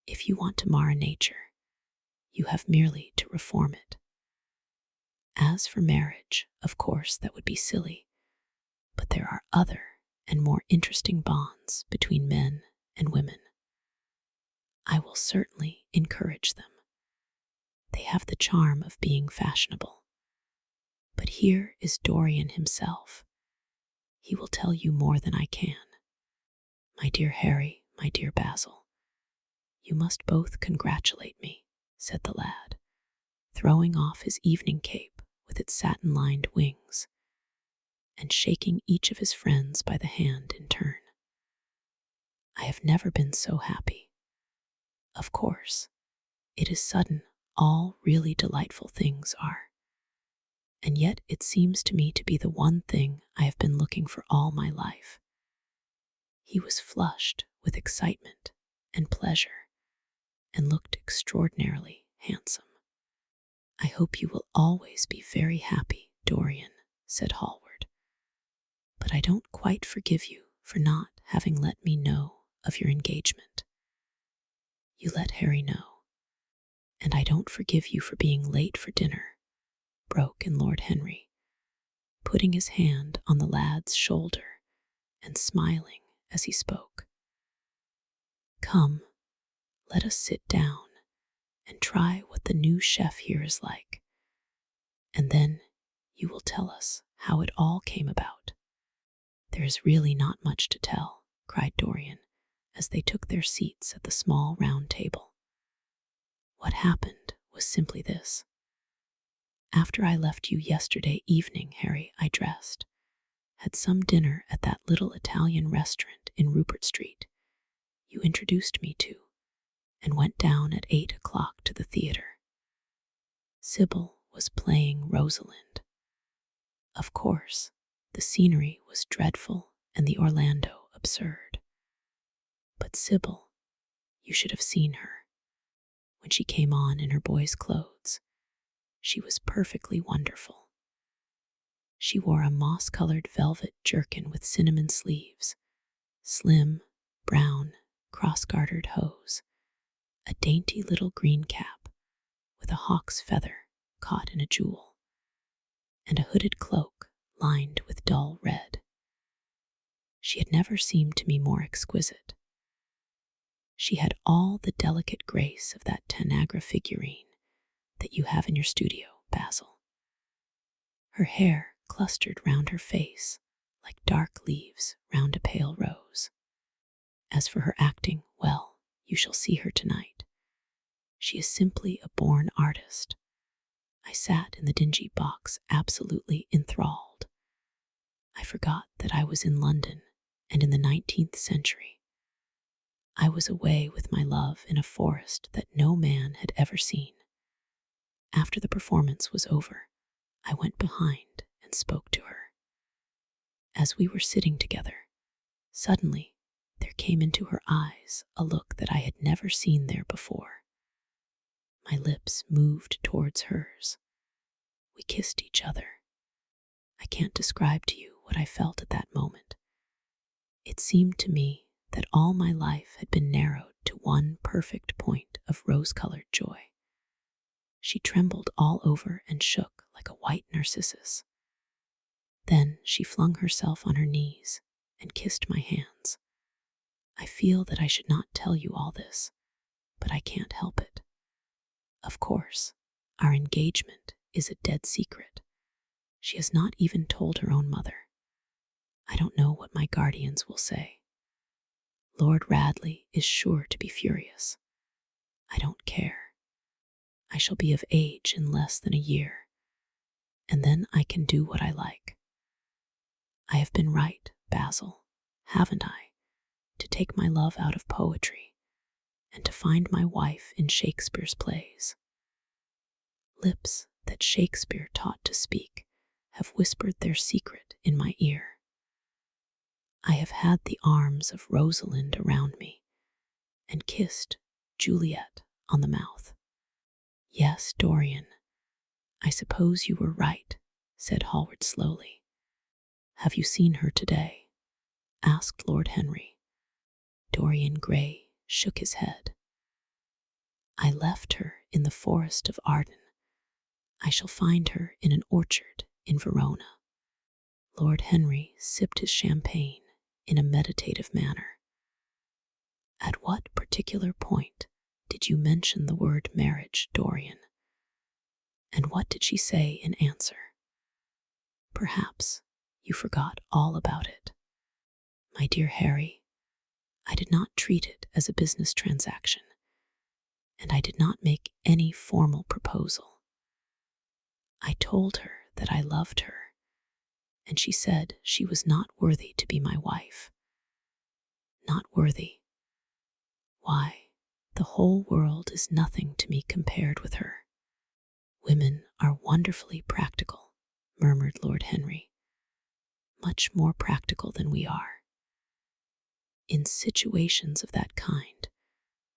If you want to mar nature, you have merely to reform it. As for marriage, of course that would be silly, but there are other and more interesting bonds between men and women. I will certainly encourage them. They have the charm of being fashionable. But here is Dorian himself. He will tell you more than I can. My dear Harry, my dear Basil, you must both congratulate me, said the lad, throwing off his evening cape with its satin-lined wings, and shaking each of his friends by the hand in turn. I have never been so happy. Of course, it is sudden, all really delightful things are. And yet it seems to me to be the one thing I have been looking for all my life. He was flushed with excitement and pleasure, and looked extraordinarily handsome. I hope you will always be very happy, Dorian, said Hallward. But I don't quite forgive you for not having let me know of your engagement. You let Harry know. And I don't forgive you for being late for dinner, broke in Lord Henry, putting his hand on the lad's shoulder and smiling as he spoke. Come, let us sit down and try what the new chef here is like, and then you will tell us how it all came about. There is really not much to tell, cried Dorian, as they took their seats at the small round table. What happened was simply this. After I left you yesterday evening, Harry, I dressed, had some dinner at that little Italian restaurant in Rupert Street you introduced me to, and went down at 8 o'clock to the theatre. Sybil was playing Rosalind. Of course, the scenery was dreadful and the Orlando absurd. But Sybil, you should have seen her. When she came on in her boy's clothes, she was perfectly wonderful. She wore a moss-colored velvet jerkin with cinnamon sleeves, slim, brown, cross-gartered hose, a dainty little green cap with a hawk's feather caught in a jewel, and a hooded cloak lined with dull red. She had never seemed to me more exquisite. She had all the delicate grace of that Tanagra figurine that you have in your studio, Basil. Her hair clustered round her face like dark leaves round a pale rose. As for her acting, well, you shall see her tonight. She is simply a born artist. I sat in the dingy box absolutely enthralled. I forgot that I was in London and in the 19th century. I was away with my love in a forest that no man had ever seen. After the performance was over, I went behind and spoke to her. As we were sitting together, suddenly there came into her eyes a look that I had never seen there before. My lips moved towards hers. We kissed each other. I can't describe to you what I felt at that moment. It seemed to me that all my life had been narrowed to one perfect point of rose-colored joy. She trembled all over and shook like a white narcissus. Then she flung herself on her knees and kissed my hands. I feel that I should not tell you all this, but I can't help it. Of course, our engagement is a dead secret. She has not even told her own mother. I don't know what my guardians will say. Lord Radley is sure to be furious. I don't care. I shall be of age in less than a year, and then I can do what I like. I have been right, Basil, haven't I, to take my love out of poetry, and to find my wife in Shakespeare's plays. Lips that Shakespeare taught to speak have whispered their secret in my ear. I have had the arms of Rosalind around me and kissed Juliet on the mouth. Yes, Dorian, I suppose you were right, said Hallward slowly. Have you seen her today? Asked Lord Henry. Dorian Gray shook his head. I left her in the forest of Arden. I shall find her in an orchard in Verona. Lord Henry sipped his champagne in a meditative manner. At what particular point did you mention the word marriage, Dorian? And what did she say in answer? Perhaps you forgot all about it. My dear Harry, I did not treat it as a business transaction, and I did not make any formal proposal. I told her that I loved her, and she said she was not worthy to be my wife. Not worthy. Why, the whole world is nothing to me compared with her. Women are wonderfully practical, murmured Lord Henry. Much more practical than we are. In situations of that kind,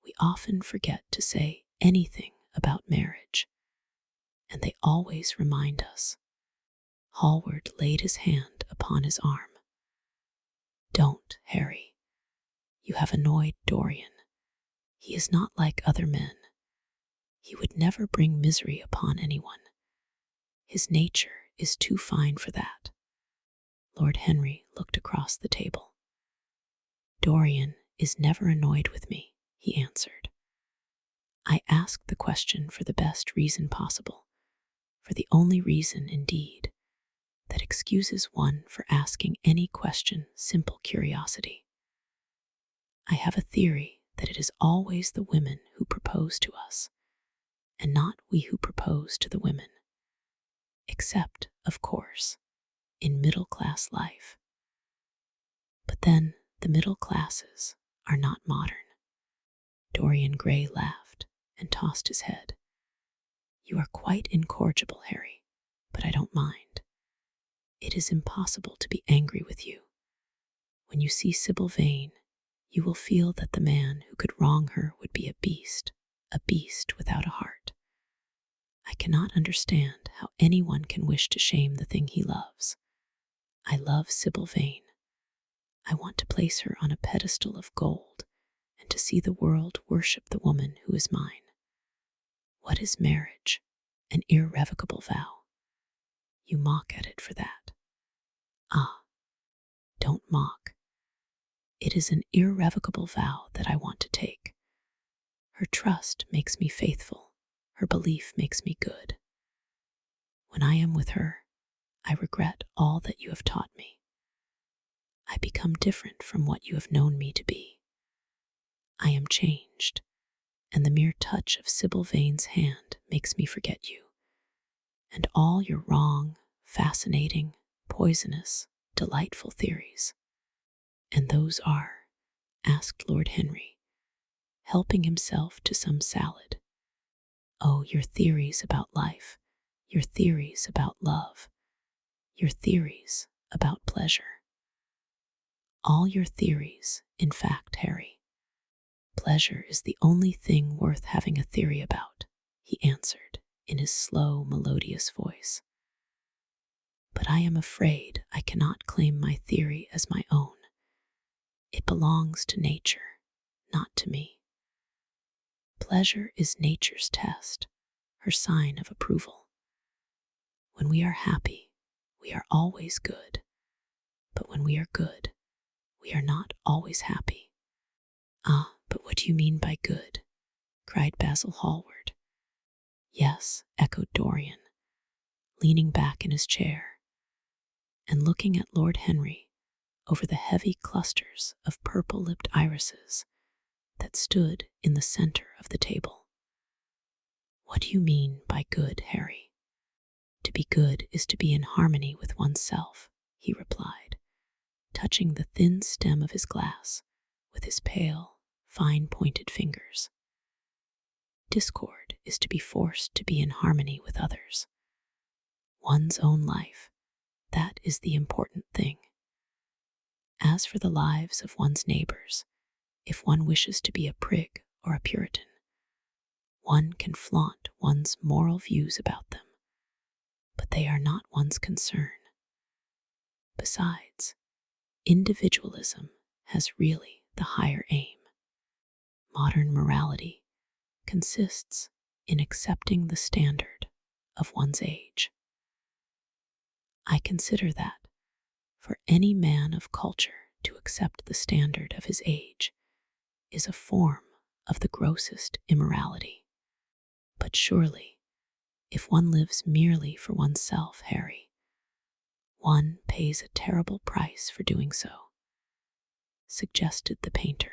we often forget to say anything about marriage, and they always remind us. Hallward laid his hand upon his arm. Don't, Harry. You have annoyed Dorian. He is not like other men. He would never bring misery upon anyone. His nature is too fine for that. Lord Henry looked across the table. Dorian is never annoyed with me, he answered. I asked the question for the best reason possible, for the only reason, indeed, that excuses one for asking any question, simple curiosity. I have a theory that it is always the women who propose to us, and not we who propose to the women, except, of course, in middle-class life. But then the middle classes are not modern. Dorian Gray laughed and tossed his head. You are quite incorrigible, Harry, but I don't mind. It is impossible to be angry with you. When you see Sybil Vane, you will feel that the man who could wrong her would be a beast without a heart. I cannot understand how anyone can wish to shame the thing he loves. I love Sybil Vane. I want to place her on a pedestal of gold and to see the world worship the woman who is mine. What is marriage? An irrevocable vow. You mock at it for that. Ah, don't mock. It is an irrevocable vow that I want to take. Her trust makes me faithful. Her belief makes me good. When I am with her, I regret all that you have taught me. I become different from what you have known me to be. I am changed, and the mere touch of Sybil Vane's hand makes me forget you, and all your wrong, fascinating, poisonous, delightful theories. And those are? Asked Lord Henry, helping himself to some salad. Oh, your theories about life, your theories about love, your theories about pleasure. All your theories, in fact, Harry. Pleasure is the only thing worth having a theory about, he answered in his slow, melodious voice. But I am afraid I cannot claim my theory as my own. It belongs to nature, not to me. Pleasure is nature's test, her sign of approval. When we are happy, we are always good. But when we are good, we are not always happy. Ah, but what do you mean by good? Cried Basil Hallward. Yes, echoed Dorian, leaning back in his chair and looking at Lord Henry over the heavy clusters of purple-lipped irises that stood in the center of the table. What do you mean by good, Harry? To be good is to be in harmony with oneself, he replied, touching the thin stem of his glass with his pale, fine pointed fingers. Discord is to be forced to be in harmony with others. One's own life, that is the important thing. As for the lives of one's neighbors, if one wishes to be a prig or a Puritan, one can flaunt one's moral views about them, but they are not one's concern. Besides, individualism has really the higher aim. Modern morality consists in accepting the standard of one's age. I consider that for any man of culture to accept the standard of his age is a form of the grossest immorality. But surely, if one lives merely for oneself, Harry, one pays a terrible price for doing so, suggested the painter.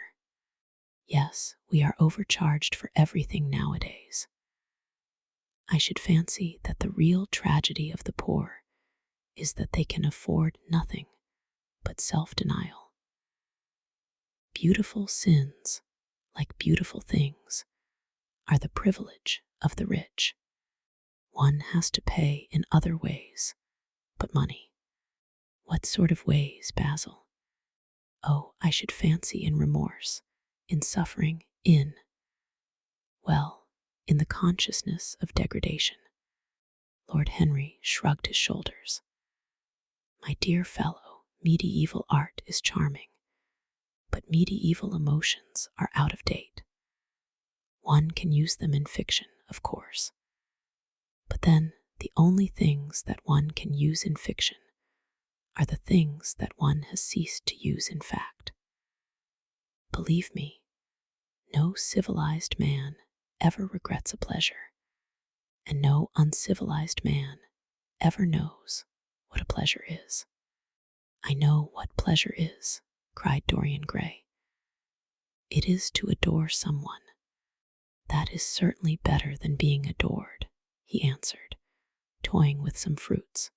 Yes, we are overcharged for everything nowadays. I should fancy that the real tragedy of the poor is that they can afford nothing but self-denial. Beautiful sins, like beautiful things, are the privilege of the rich. One has to pay in other ways, but money. What sort of ways, Basil? Oh, I should fancy in remorse, in suffering, in the consciousness of degradation. Lord Henry shrugged his shoulders. My dear fellow, medieval art is charming, but medieval emotions are out of date. One can use them in fiction, of course, but then the only things that one can use in fiction are the things that one has ceased to use in fact. Believe me, no civilized man ever regrets a pleasure, and no uncivilized man ever knows what a pleasure is. I know what pleasure is, cried Dorian Gray. It is to adore someone. That is certainly better than being adored, he answered, toying with some fruits.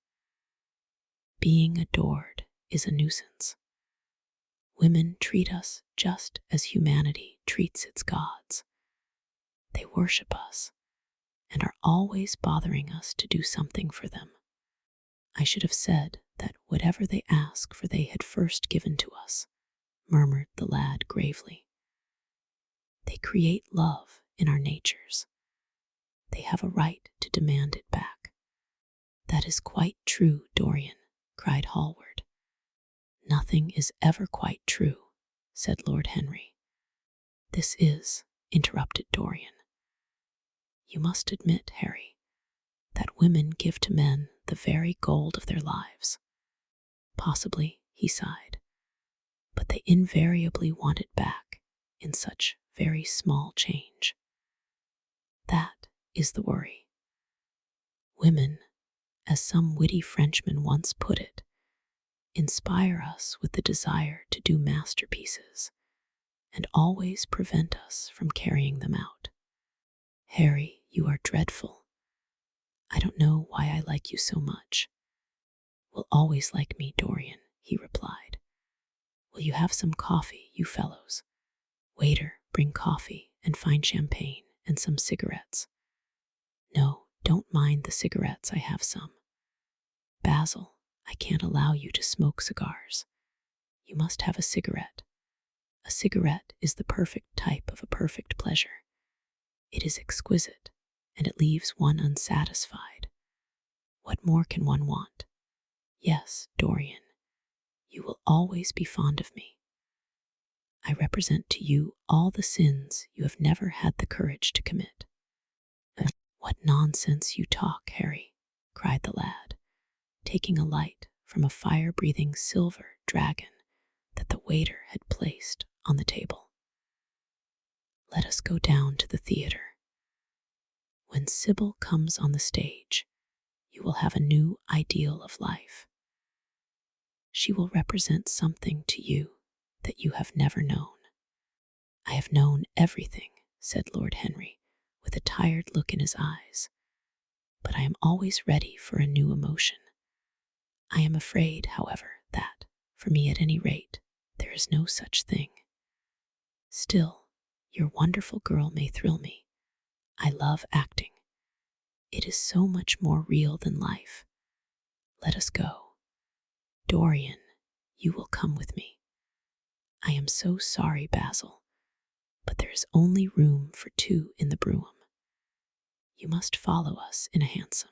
Being adored is a nuisance. Women treat us just as humanity treats its gods. They worship us and are always bothering us to do something for them. I should have said that whatever they ask for they had first given to us, murmured the lad gravely. They create love in our natures. They have a right to demand it back. That is quite true, Dorian, cried Hallward. Nothing is ever quite true, said Lord Henry. This is, interrupted Dorian. You must admit, Harry, that women give to men the very gold of their lives. Possibly, he sighed, but they invariably want it back in such very small change. That is the worry. Women, as some witty Frenchman once put it, inspire us with the desire to do masterpieces and always prevent us from carrying them out. Harry, you are dreadful. I don't know why I like you so much. Will always like me, Dorian, he replied. Will you have some coffee, you fellows? Waiter, bring coffee and fine champagne and some cigarettes. No, don't mind the cigarettes, I have some. Basil, I can't allow you to smoke cigars. You must have a cigarette. A cigarette is the perfect type of a perfect pleasure. It is exquisite, and it leaves one unsatisfied. What more can one want? Yes, Dorian, you will always be fond of me. I represent to you all the sins you have never had the courage to commit. What nonsense you talk, Harry, cried the lad, taking a light from a fire-breathing silver dragon that the waiter had placed on the table. Let us go down to the theater. When Sybil comes on the stage, you will have a new ideal of life. She will represent something to you that you have never known. I have known everything, said Lord Henry, with a tired look in his eyes, but I am always ready for a new emotion. I am afraid, however, that, for me at any rate, there is no such thing. Still, Your wonderful girl may thrill me. I love acting. It is so much more real than life. Let us go. Dorian, you will come with me. I am so sorry, Basil, but there is only room for 2 in the brougham. You must follow us in a hansom.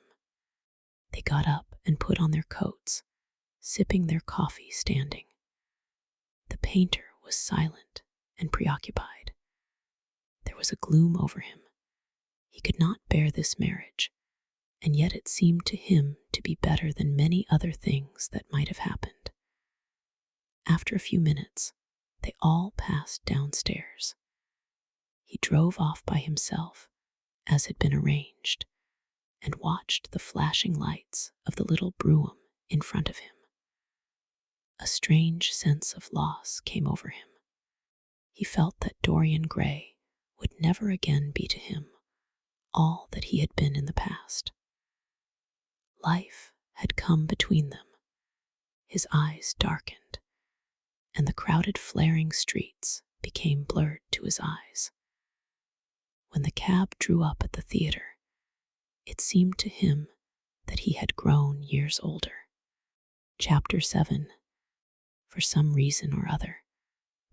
They got up and put on their coats, sipping their coffee standing. The painter was silent and preoccupied. There was a gloom over him. He could not bear this marriage, and yet it seemed to him to be better than many other things that might have happened. After a few minutes, they all passed downstairs. He drove off by himself, as had been arranged, and watched the flashing lights of the little brougham in front of him. A strange sense of loss came over him. He felt that Dorian Gray would never again be to him all that he had been in the past. Life had come between them. His eyes darkened, and the crowded, flaring streets became blurred to his eyes. When the cab drew up at the theater, it seemed to him that he had grown years older. Chapter 7. For some reason or other,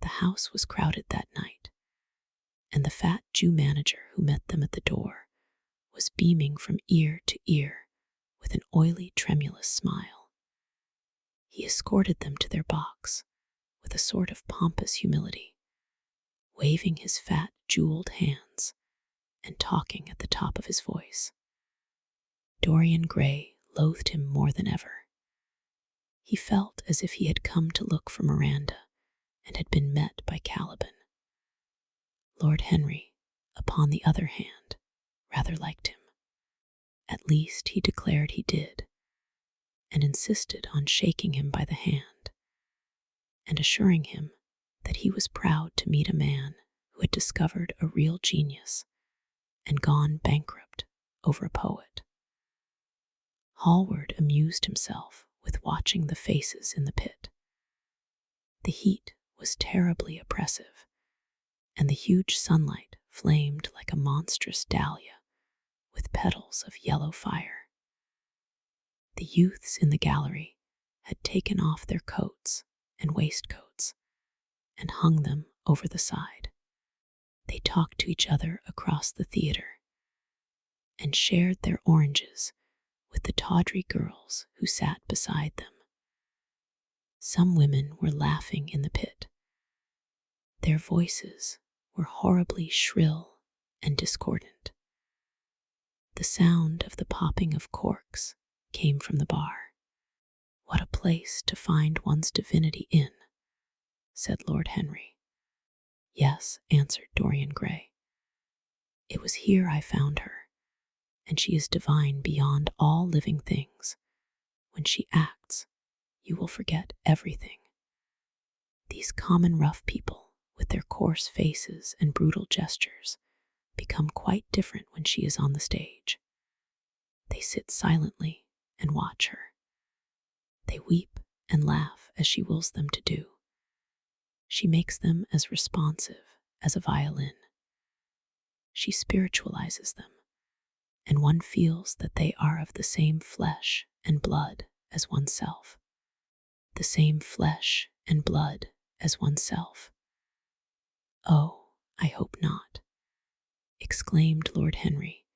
the house was crowded that night, and the fat Jew manager who met them at the door was beaming from ear to ear with an oily, tremulous smile. He escorted them to their box with a sort of pompous humility, waving his fat, jeweled hands and talking at the top of his voice. Dorian Gray loathed him more than ever. He felt as if he had come to look for Miranda and had been met by Caliban. Lord Henry, upon the other hand, rather liked him. At least he declared he did, and insisted on shaking him by the hand, and assuring him that he was proud to meet a man who had discovered a real genius and gone bankrupt over a poet. Hallward amused himself with watching the faces in the pit. The heat was terribly oppressive, and the huge sunlight flamed like a monstrous dahlia with petals of yellow fire. The youths in the gallery had taken off their coats and waistcoats and hung them over the side. They talked to each other across the theater and shared their oranges with the tawdry girls who sat beside them. Some women were laughing in the pit. Their voices were horribly shrill and discordant. The sound of the popping of corks came from the bar. "What a place to find one's divinity in," said Lord Henry. "Yes," answered Dorian Gray. "It was here I found her, and she is divine beyond all living things. When she acts, you will forget everything. These common rough people, with their coarse faces and brutal gestures, become quite different when she is on the stage. They sit silently and watch her. They weep and laugh as she wills them to do. She makes them as responsive as a violin. She spiritualizes them, and one feels that they are of the same flesh and blood as oneself. The same flesh and blood as oneself. Oh, I hope not," exclaimed Lord Henry,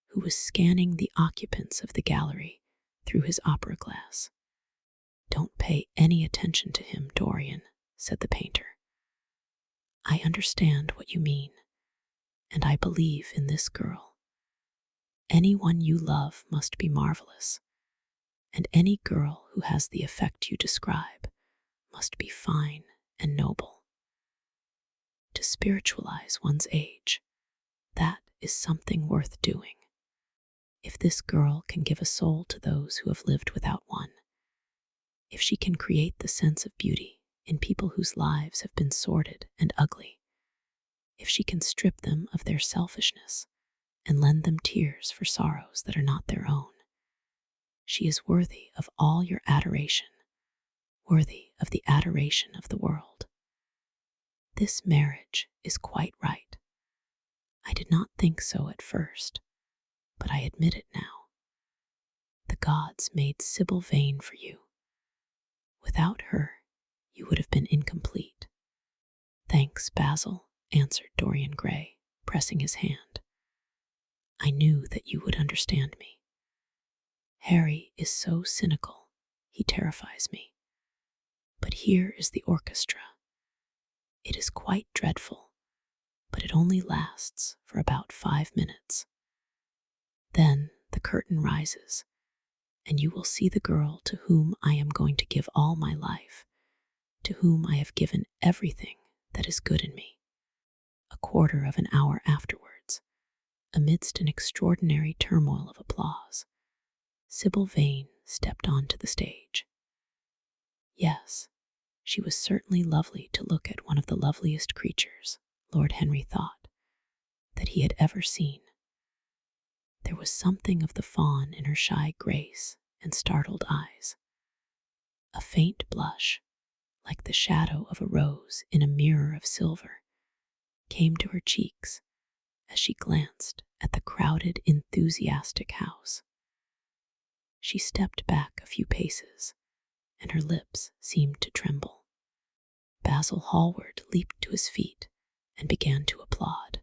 who was scanning the occupants of the gallery through his opera glass. "Don't pay any attention to him, Dorian," said the painter. "I understand what you mean, and I believe in this girl. Anyone you love must be marvelous, and any girl who has the effect you describe must be fine and noble. To spiritualize one's age, that is something worth doing. If this girl can give a soul to those who have lived without one, if she can create the sense of beauty in people whose lives have been sordid and ugly, if she can strip them of their selfishness and lend them tears for sorrows that are not their own, she is worthy of all your adoration, worthy of the adoration of the world. This marriage is quite right. I did not think so at first, but I admit it now. The gods made Sybil Vane for you. Without her, you would have been incomplete. Thanks, Basil, answered Dorian Gray, pressing his hand. I knew that you would understand me. Harry is so cynical, he terrifies me. But here is the orchestra. It is quite dreadful, but it only lasts for about 5 minutes. Then the curtain rises, and you will see the girl to whom I am going to give all my life, to whom I have given everything that is good in me. A quarter of an hour afterwards, amidst an extraordinary turmoil of applause, Sybil Vane stepped onto the stage. Yes, she was certainly lovely to look at, one of the loveliest creatures, Lord Henry thought, that he had ever seen. There was something of the fawn in her shy grace and startled eyes. A faint blush, like the shadow of a rose in a mirror of silver, came to her cheeks as she glanced at the crowded, enthusiastic house. She stepped back a few paces, and her lips seemed to tremble. Basil Hallward leaped to his feet and began to applaud.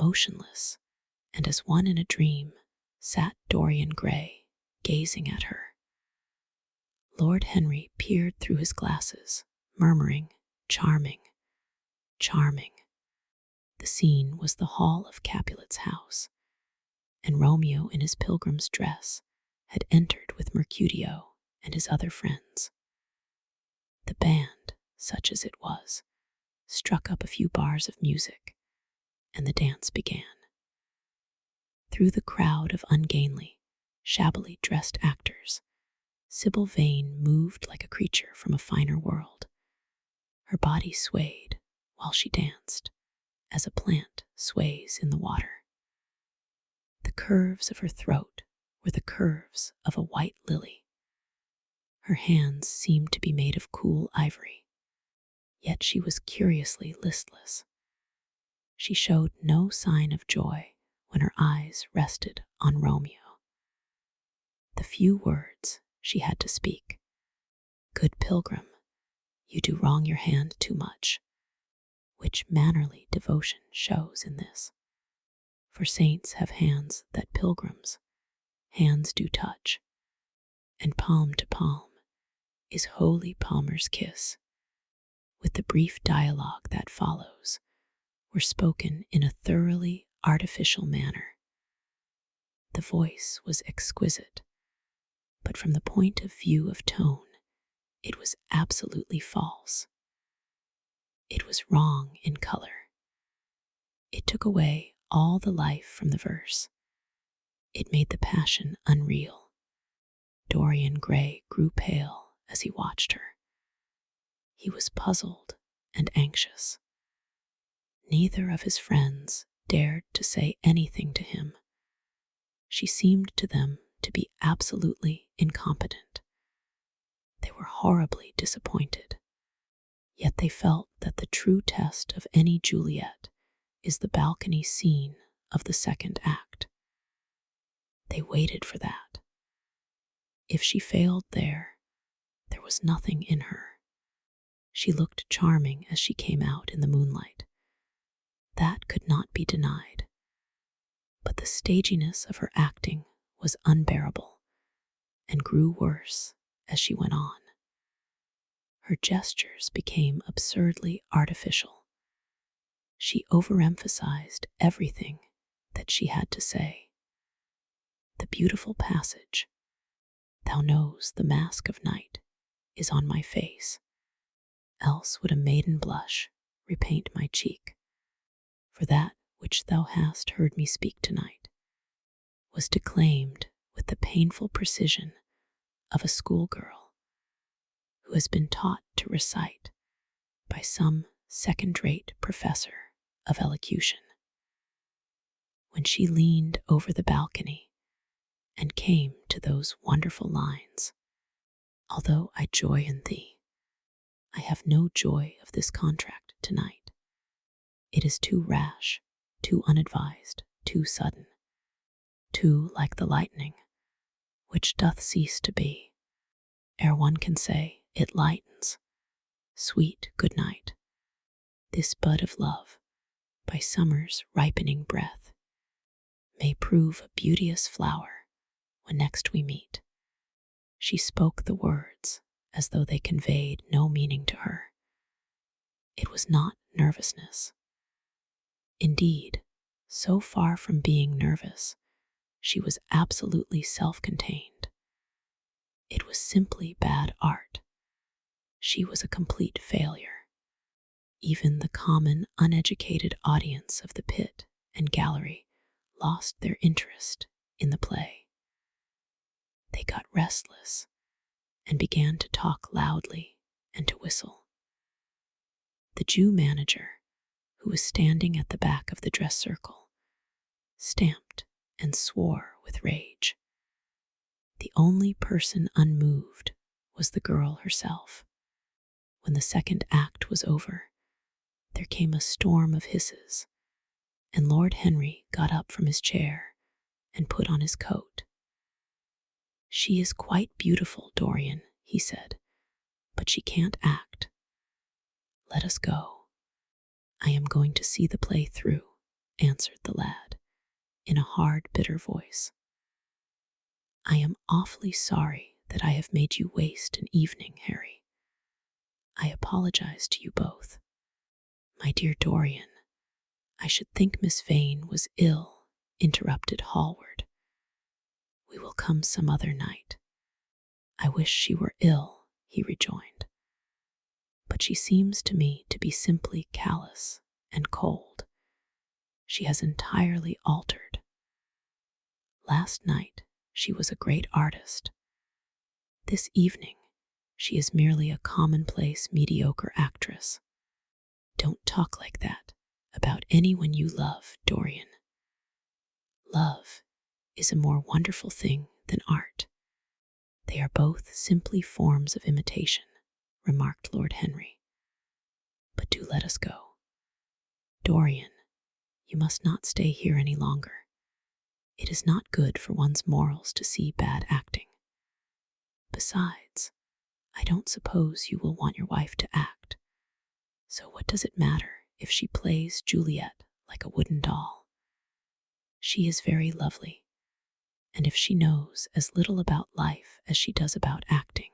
Motionless, and as one in a dream, sat Dorian Gray, gazing at her. Lord Henry peered through his glasses, murmuring, "Charming, charming." The scene was the hall of Capulet's house, and Romeo in his pilgrim's dress had entered with Mercutio and his other friends. The band, such as it was, struck up a few bars of music, and the dance began. Through the crowd of ungainly, shabbily dressed actors, Sybil Vane moved like a creature from a finer world. Her body swayed while she danced, as a plant sways in the water. The curves of her throat were the curves of a white lily. Her hands seemed to be made of cool ivory, yet she was curiously listless. She showed no sign of joy when her eyes rested on Romeo. The few words she had to speak, "Good pilgrim, you do wrong your hand too much," which mannerly devotion shows in this. For saints have hands that pilgrims' hands do touch, and palm to palm is holy Palmer's kiss. With the brief dialogue that follows, were spoken in a thoroughly artificial manner. The voice was exquisite, but from the point of view of tone, it was absolutely false. It was wrong in color. It took away all the life from the verse. It made the passion unreal. Dorian Gray grew pale as he watched her. He was puzzled and anxious. Neither of his friends dared to say anything to him. She seemed to them to be absolutely incompetent. They were horribly disappointed, yet they felt that the true test of any Juliet is the balcony scene of the second act. They waited for that. If she failed there, there was nothing in her. She looked charming as she came out in the moonlight. That could not be denied. But the staginess of her acting was unbearable and grew worse as she went on. Her gestures became absurdly artificial. She overemphasized everything that she had to say. The beautiful passage, "Thou knows the mask of night is on my face, else would a maiden blush repaint my cheek, for that which thou hast heard me speak tonight," was declaimed with the painful precision of a schoolgirl who has been taught to recite by some second-rate professor of elocution. When she leaned over the balcony and came to those wonderful lines, "Although I joy in thee, I have no joy of this contract tonight. It is too rash, too unadvised, too sudden, too like the lightning, which doth cease to be, ere one can say it lightens. Sweet good night. This bud of love, by summer's ripening breath, may prove a beauteous flower when next we meet. She spoke the words as though they conveyed no meaning to her. It was not nervousness. Indeed, so far from being nervous, she was absolutely self-contained. It was simply bad art. She was a complete failure. Even the common, uneducated audience of the pit and gallery lost their interest in the play. They got restless and began to talk loudly and to whistle. The Jew manager, who was standing at the back of the dress circle, stamped and swore with rage. The only person unmoved was the girl herself. When the second act was over, there came a storm of hisses, and Lord Henry got up from his chair and put on his coat. "She is quite beautiful, Dorian," he said, "but she can't act. Let us go." "I am going to see the play through," answered the lad, in a hard, bitter voice. "I am awfully sorry that I have made you waste an evening, Harry. I apologize to you both. My dear Dorian, I should think Miss Vane was ill," interrupted Hallward. "We will come some other night." "I wish she were ill," he rejoined. "But she seems to me to be simply callous and cold. She has entirely altered. Last night she was a great artist. This evening she is merely a commonplace, mediocre actress. Don't talk like that about anyone you love, Dorian. Love is a more wonderful thing than art. They are both simply forms of imitation," remarked Lord Henry. "But do let us go. Dorian, you must not stay here any longer. It is not good for one's morals to see bad acting. Besides, I don't suppose you will want your wife to act. So what does it matter if she plays Juliet like a wooden doll? She is very lovely, and if she knows as little about life as she does about acting,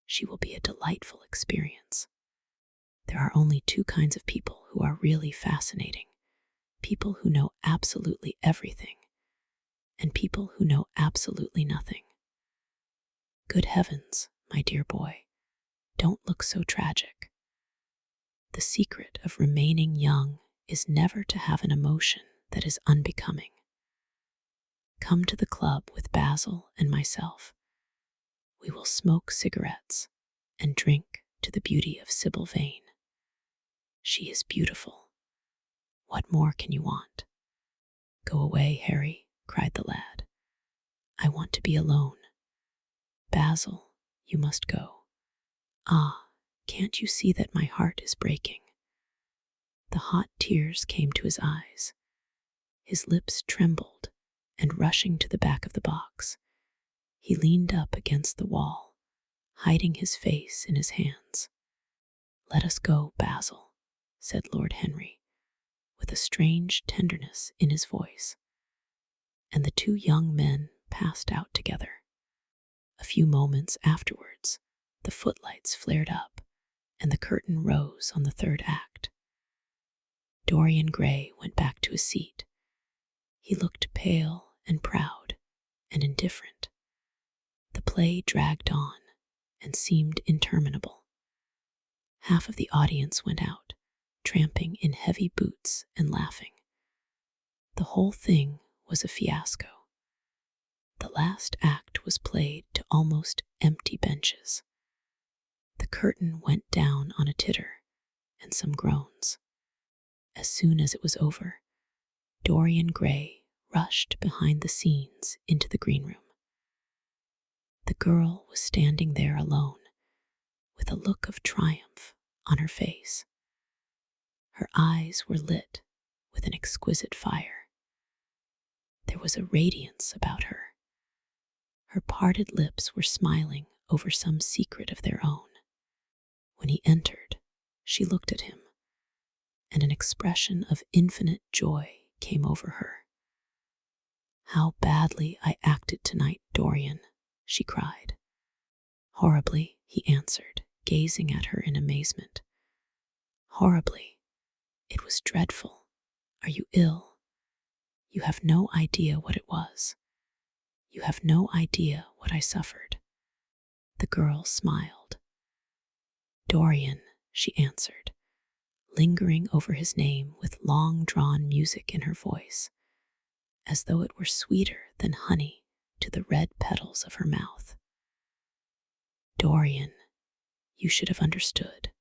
she will be a delightful experience. There are only two kinds of people who are really fascinating: people who know absolutely everything, and people who know absolutely nothing. Good heavens, my dear boy, don't look so tragic. The secret of remaining young is never to have an emotion that is unbecoming. Come to the club with Basil and myself. We will smoke cigarettes and drink to the beauty of Sybil Vane. She is beautiful. What more can you want?" "Go away, Harry," cried the lad. "I want to be alone. Basil, you must go. Ah, can't you see that my heart is breaking?" The hot tears came to his eyes. His lips trembled, and rushing to the back of the box, he leaned up against the wall, hiding his face in his hands. "Let us go, Basil," said Lord Henry, with a strange tenderness in his voice, and the two young men passed out together. A few moments afterwards, the footlights flared up, and the curtain rose on the third act. Dorian Gray went back to his seat. He looked pale and proud and indifferent. The play dragged on and seemed interminable. Half of the audience went out, tramping in heavy boots and laughing. The whole thing was a fiasco. The last act was played to almost empty benches. The curtain went down on a titter and some groans. As soon as it was over, Dorian Gray rushed behind the scenes into the green room. The girl was standing there alone, with with a look of triumph on her face. Her eyes were lit with an exquisite fire. There was a radiance about her. Her parted lips were smiling over some secret of their own. When he entered, she looked at him, and an expression of infinite joy came over her. "How badly I acted tonight, Dorian," she cried. "Horribly," he answered, gazing at her in amazement. "Horribly. It was dreadful. Are you ill? You have no idea what it was. You have no idea what I suffered." The girl smiled. "Dorian," she answered, lingering over his name with long-drawn music in her voice, as though it were sweeter than honey to the red petals of her mouth. "Dorian, you should have understood.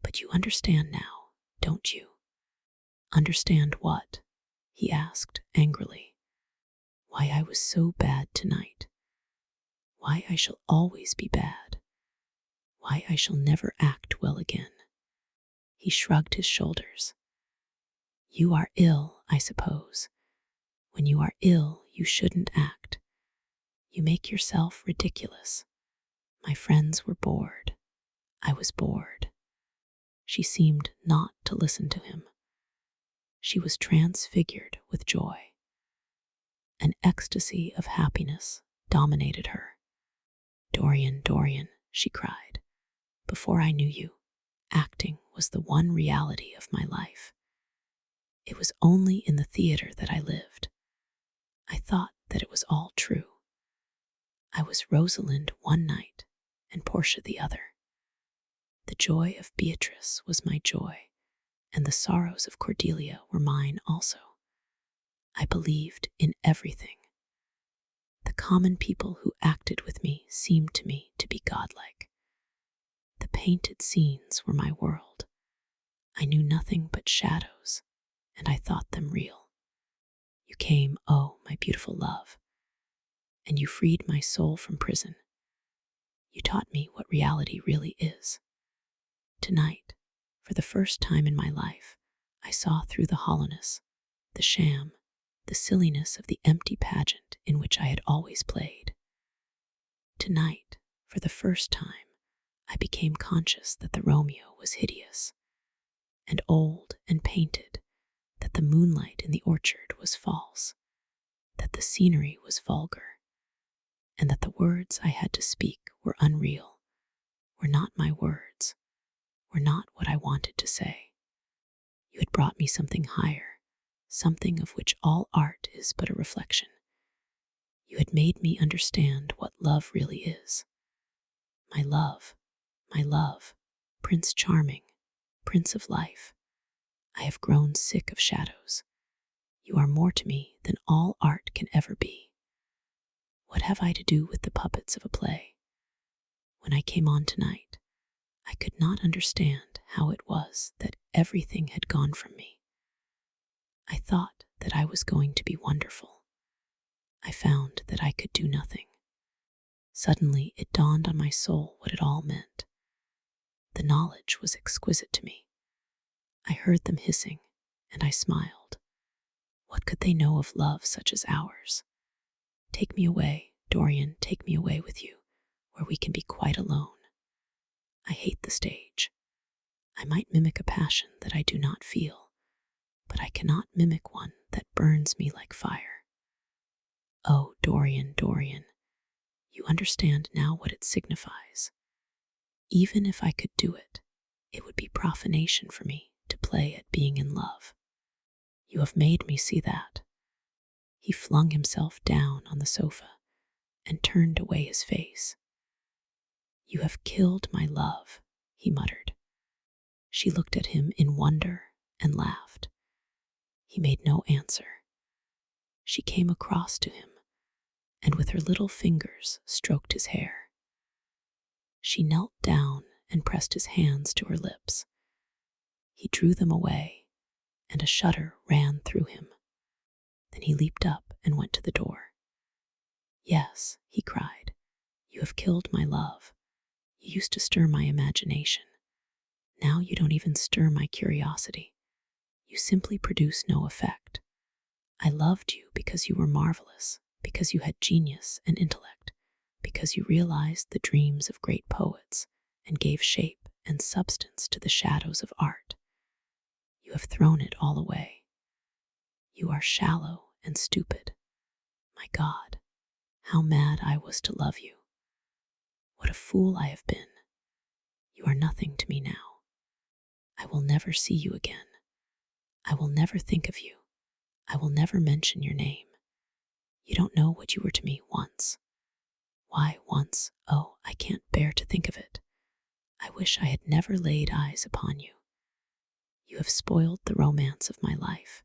But you understand now, don't you?" "Understand what?" he asked angrily. "Why I was so bad tonight. Why I shall always be bad. Why I shall never act well again." He shrugged his shoulders. "You are ill, I suppose. When you are ill, you shouldn't act. You make yourself ridiculous. My friends were bored. I was bored." She seemed not to listen to him. She was transfigured with joy. An ecstasy of happiness dominated her. "Dorian, Dorian," she cried, "before I knew you, acting was the one reality of my life. It was only in the theater that I lived. I thought that it was all true. I was Rosalind one night and Portia the other. The joy of Beatrice was my joy, and the sorrows of Cordelia were mine also. I believed in everything. The common people who acted with me seemed to me to be godlike. The painted scenes were my world. I knew nothing but shadows, and I thought them real. You came, oh, my beautiful love, and you freed my soul from prison. You taught me what reality really is. Tonight, for the first time in my life, I saw through the hollowness, the sham, the silliness of the empty pageant in which I had always played. Tonight, for the first time, I became conscious that the Romeo was hideous, and old and painted, that the moonlight in the orchard was false, that the scenery was vulgar, and that the words I had to speak were unreal, were not my words, were not what I wanted to say. You had brought me something higher, something of which all art is but a reflection. You had made me understand what love really is. My love, Prince Charming, Prince of Life. I have grown sick of shadows. You are more to me than all art can ever be. What have I to do with the puppets of a play? When I came on tonight, I could not understand how it was that everything had gone from me. I thought that I was going to be wonderful. I found that I could do nothing. Suddenly it dawned on my soul what it all meant. The knowledge was exquisite to me. I heard them hissing, and I smiled. What could they know of love such as ours? Take me away, Dorian, take me away with you, where we can be quite alone. I hate the stage. I might mimic a passion that I do not feel, but I cannot mimic one that burns me like fire. Oh, Dorian, Dorian, you understand now what it signifies. Even if I could do it, it would be profanation for me to play at being in love. You have made me see that. He flung himself down on the sofa and turned away his face. You have killed my love, he muttered. She looked at him in wonder and laughed. He made no answer. She came across to him and with her little fingers stroked his hair. She knelt down and pressed his hands to her lips. He drew them away, and a shudder ran through him. Then he leaped up and went to the door. Yes, he cried, you have killed my love. You used to stir my imagination. Now you don't even stir my curiosity. You simply produce no effect. I loved you because you were marvelous, because you had genius and intellect, because you realized the dreams of great poets and gave shape and substance to the shadows of art. You have thrown it all away. You are shallow and stupid. My God, how mad I was to love you. What a fool I have been. You are nothing to me now. I will never see you again. I will never think of you. I will never mention your name. You don't know what you were to me once. Why once? Oh, I can't bear to think of it. I wish I had never laid eyes upon you. You have spoiled the romance of my life.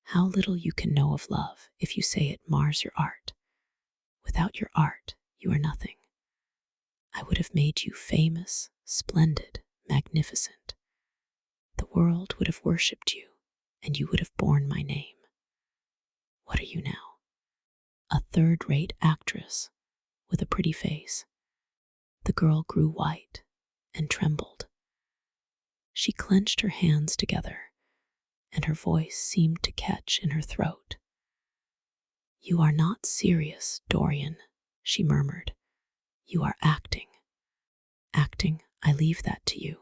How little you can know of love if you say it mars your art. Without your art, you are nothing. I would have made you famous, splendid, magnificent. The world would have worshipped you, and you would have borne my name. What are you now? A third-rate actress with a pretty face. The girl grew white and trembled. She clenched her hands together, and her voice seemed to catch in her throat. You are not serious, Dorian, she murmured. You are acting. Acting, I leave that to you.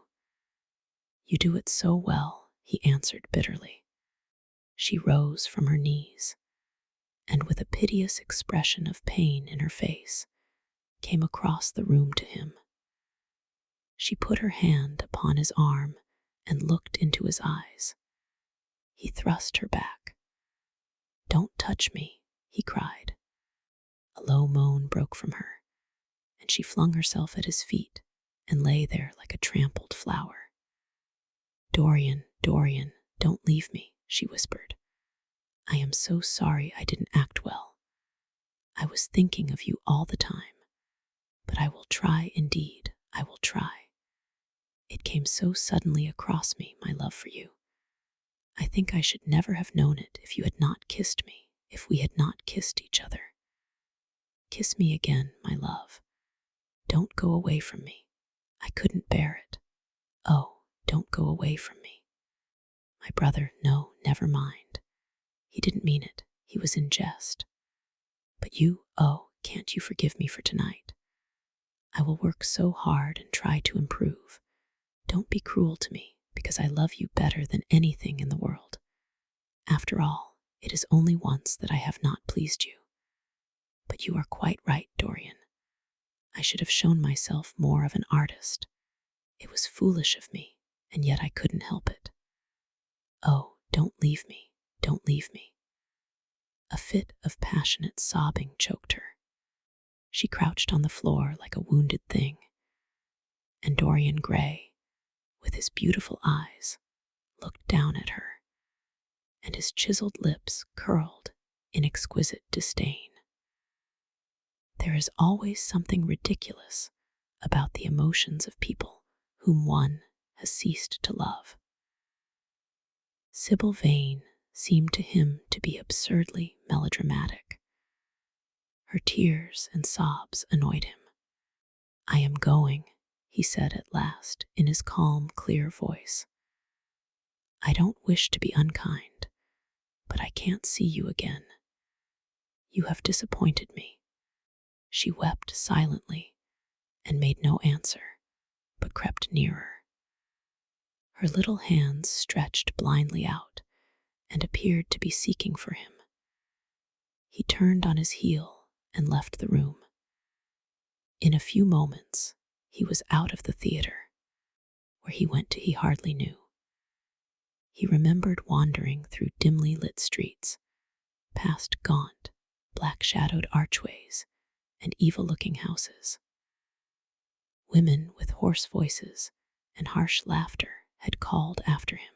You do it so well, he answered bitterly. She rose from her knees, and with a piteous expression of pain in her face, came across the room to him. She put her hand upon his arm and looked into his eyes. He thrust her back. Don't touch me, he cried. A low moan broke from her, and she flung herself at his feet and lay there like a trampled flower. Dorian, Dorian, don't leave me, she whispered. I am so sorry I didn't act well. I was thinking of you all the time, but I will try indeed, I will try. It came so suddenly across me, my love for you. I think I should never have known it if you had not kissed me, if we had not kissed each other. Kiss me again, my love. Don't go away from me. I couldn't bear it. Oh, don't go away from me. My brother, no, never mind. He didn't mean it. He was in jest. But you, oh, can't you forgive me for tonight? I will work so hard and try to improve. Don't be cruel to me, because I love you better than anything in the world. After all, it is only once that I have not pleased you. But you are quite right, Dorian. I should have shown myself more of an artist. It was foolish of me, and yet I couldn't help it. Oh, don't leave me, don't leave me. A fit of passionate sobbing choked her. She crouched on the floor like a wounded thing, and Dorian Gray, with his beautiful eyes, looked down at her, and his chiseled lips curled in exquisite disdain. There is always something ridiculous about the emotions of people whom one has ceased to love. Sybil Vane seemed to him to be absurdly melodramatic. Her tears and sobs annoyed him. I am going, he said at last in his calm, clear voice. I don't wish to be unkind, but I can't see you again. You have disappointed me. She wept silently and made no answer, but crept nearer. Her little hands stretched blindly out and appeared to be seeking for him. He turned on his heel and left the room. In a few moments, he was out of the theater. Where he went to he hardly knew. He remembered wandering through dimly lit streets, past gaunt, black-shadowed archways and evil-looking houses. Women with hoarse voices and harsh laughter had called after him.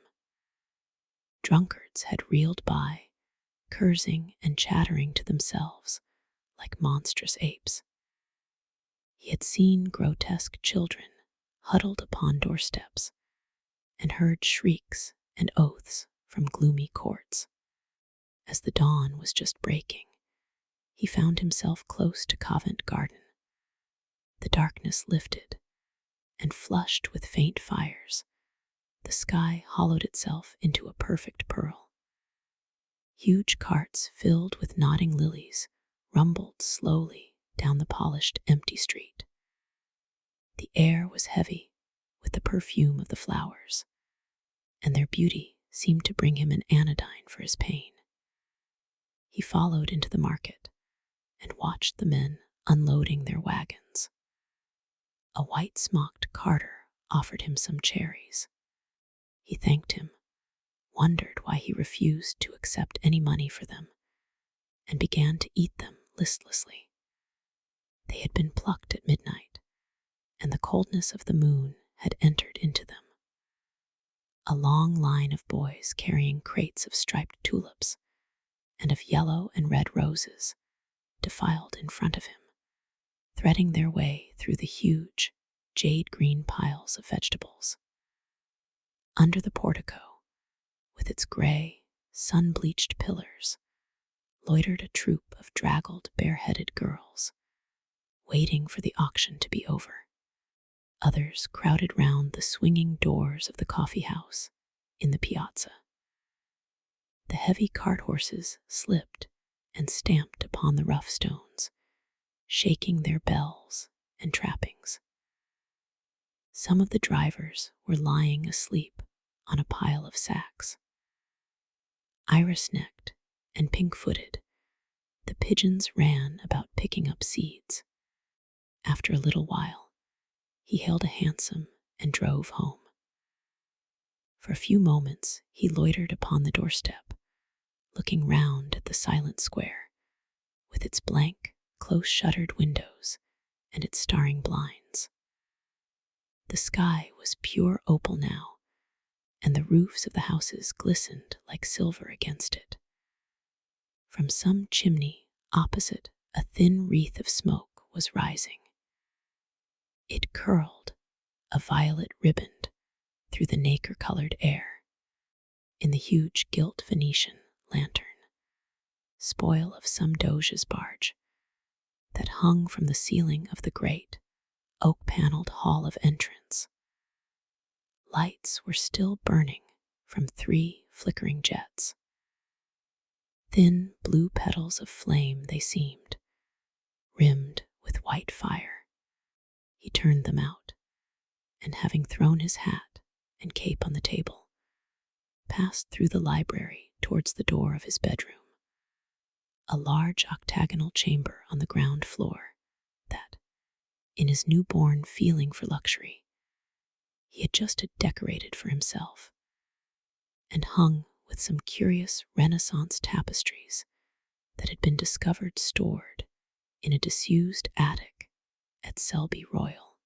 Drunkards had reeled by, cursing and chattering to themselves like monstrous apes. He had seen grotesque children huddled upon doorsteps and heard shrieks and oaths from gloomy courts. As the dawn was just breaking, he found himself close to Covent Garden. The darkness lifted, and flushed with faint fires, the sky hollowed itself into a perfect pearl. Huge carts filled with nodding lilies rumbled slowly down the polished, empty street. The air was heavy with the perfume of the flowers, and their beauty seemed to bring him an anodyne for his pain. He followed into the market and watched the men unloading their wagons. A white-smocked carter offered him some cherries. He thanked him, wondered why he refused to accept any money for them, and began to eat them listlessly. They had been plucked at midnight, and the coldness of the moon had entered into them. A long line of boys carrying crates of striped tulips and of yellow and red roses defiled in front of him, threading their way through the huge, jade-green piles of vegetables. Under the portico, with its gray, sun-bleached pillars, loitered a troop of draggled, bareheaded girls, waiting for the auction to be over. Others crowded round the swinging doors of the coffee house in the piazza. The heavy cart horses slipped and stamped upon the rough stones, shaking their bells and trappings. Some of the drivers were lying asleep on a pile of sacks. Iris-necked and pink-footed, the pigeons ran about picking up seeds. After a little while, he hailed a hansom and drove home. For a few moments he loitered upon the doorstep, looking round at the silent square, with its blank, close-shuttered windows and its starring blinds. The sky was pure opal now, and the roofs of the houses glistened like silver against it. From some chimney opposite, a thin wreath of smoke was rising. It curled, a violet riband, through the nacre-colored air. In the huge gilt Venetian lantern, spoil of some doge's barge, that hung from the ceiling of the great, oak-paneled hall of entrance. Lights were still burning from 3 flickering jets. Thin blue petals of flame they seemed, rimmed with white fire. He turned them out, and having thrown his hat and cape on the table, passed through the library towards the door of his bedroom, a large octagonal chamber on the ground floor that, in his newborn feeling for luxury, he had just decorated for himself, and hung with some curious Renaissance tapestries that had been discovered stored in a disused attic at Selby Royal.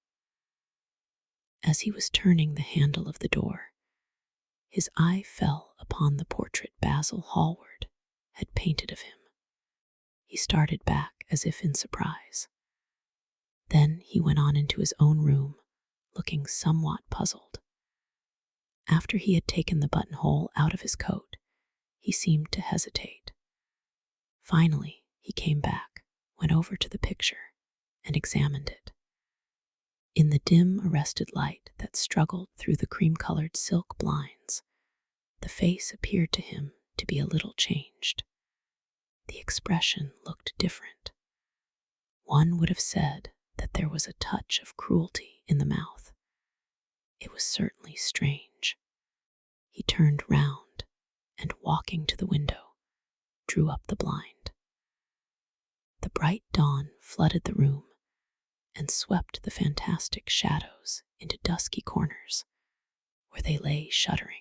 As he was turning the handle of the door, his eye fell upon the portrait Basil Hallward had painted of him. He started back as if in surprise. Then he went on into his own room, looking somewhat puzzled. After he had taken the buttonhole out of his coat, he seemed to hesitate. Finally, he came back, went over to the picture, and examined it. In the dim, arrested light that struggled through the cream-colored silk blinds, the face appeared to him to be a little changed. The expression looked different. One would have said that there was a touch of cruelty in the mouth. It was certainly strange. He turned round and, walking to the window, drew up the blind. The bright dawn flooded the room and swept the fantastic shadows into dusky corners where they lay shuddering.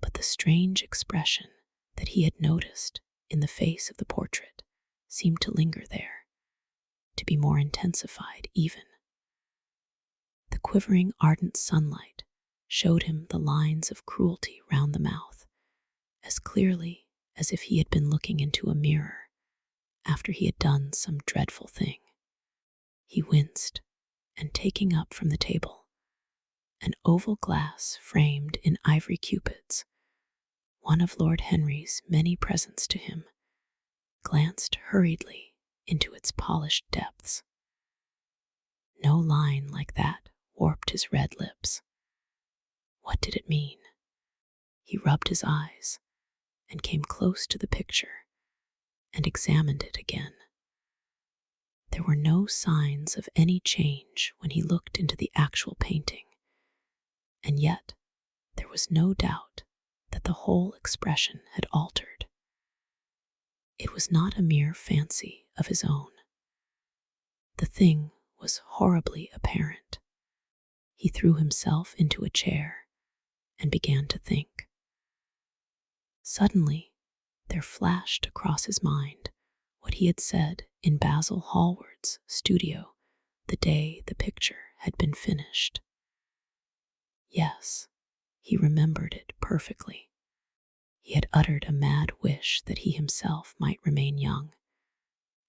But the strange expression that he had noticed in the face of the portrait seemed to linger there, to be more intensified even. The quivering, ardent sunlight showed him the lines of cruelty round the mouth as clearly as if he had been looking into a mirror after he had done some dreadful thing. He winced, and taking up from the table an oval glass framed in ivory cupids, one of Lord Henry's many presents to him, glanced hurriedly into its polished depths. No line like that warped his red lips. What did it mean? He rubbed his eyes and came close to the picture and examined it again. There were no signs of any change when he looked into the actual painting, and yet there was no doubt that the whole expression had altered. It was not a mere fancy of his own. The thing was horribly apparent. He threw himself into a chair and began to think. Suddenly, there flashed across his mind what he had said in Basil Hallward's studio the day the picture had been finished. Yes, he remembered it perfectly. He had uttered a mad wish that he himself might remain young,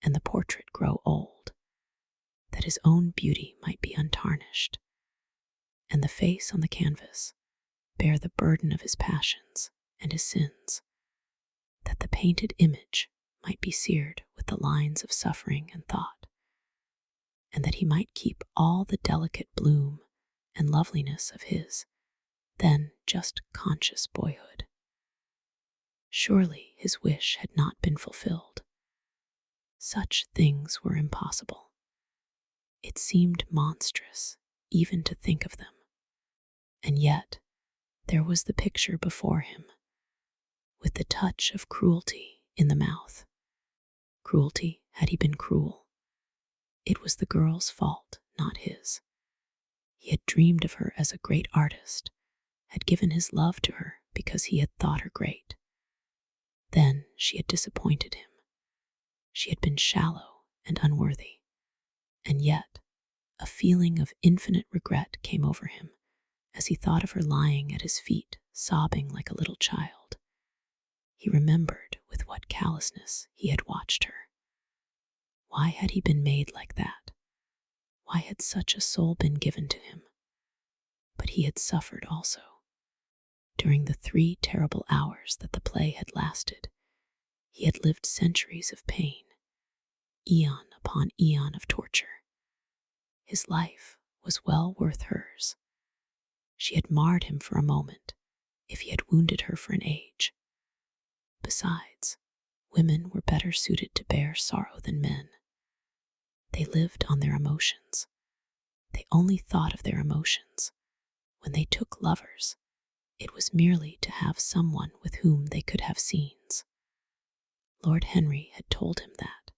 and the portrait grow old, that his own beauty might be untarnished, and the face on the canvas bear the burden of his passions and his sins, that the painted image might be seared with the lines of suffering and thought, and that he might keep all the delicate bloom and loveliness of his then just conscious boyhood. Surely his wish had not been fulfilled. Such things were impossible. It seemed monstrous even to think of them. And yet there was the picture before him, with the touch of cruelty in the mouth. Cruelty had he been cruel. It was the girl's fault, not his. He had dreamed of her as a great artist, had given his love to her because he had thought her great. Then she had disappointed him. She had been shallow and unworthy. And yet a feeling of infinite regret came over him as he thought of her lying at his feet, sobbing like a little child. He remembered with what callousness he had watched her. Why had he been made like that? Why had such a soul been given to him? But he had suffered also. During the 3 terrible hours that the play had lasted, he had lived centuries of pain, eon upon eon of torture. His life was well worth hers. She had marred him for a moment, if he had wounded her for an age. Besides, women were better suited to bear sorrow than men. They lived on their emotions. They only thought of their emotions. When they took lovers, it was merely to have someone with whom they could have scenes. Lord Henry had told him that,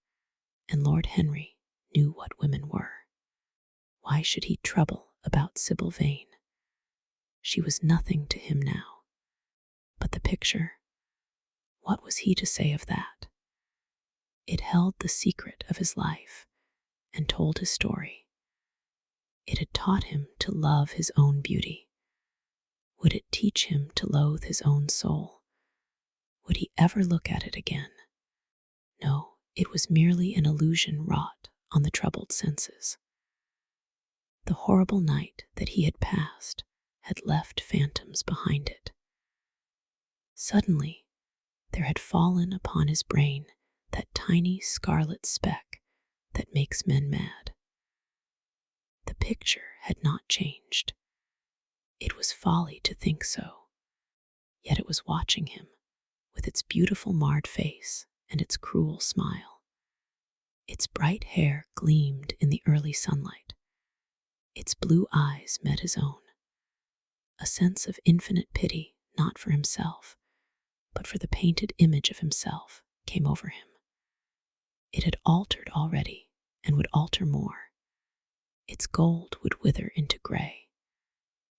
and Lord Henry knew what women were. Why should he trouble about Sybil Vane? She was nothing to him now. But the picture, what was he to say of that? It held the secret of his life and told his story. It had taught him to love his own beauty. Would it teach him to loathe his own soul? Would he ever look at it again? No, it was merely an illusion wrought on the troubled senses. The horrible night that he had passed had left phantoms behind it. Suddenly, there had fallen upon his brain that tiny scarlet speck that makes men mad. The picture had not changed. It was folly to think so. Yet it was watching him, with its beautiful marred face and its cruel smile. Its bright hair gleamed in the early sunlight. Its blue eyes met his own. A sense of infinite pity, not for himself, but for the painted image of himself, came over him. It had altered already, and would alter more. Its gold would wither into gray.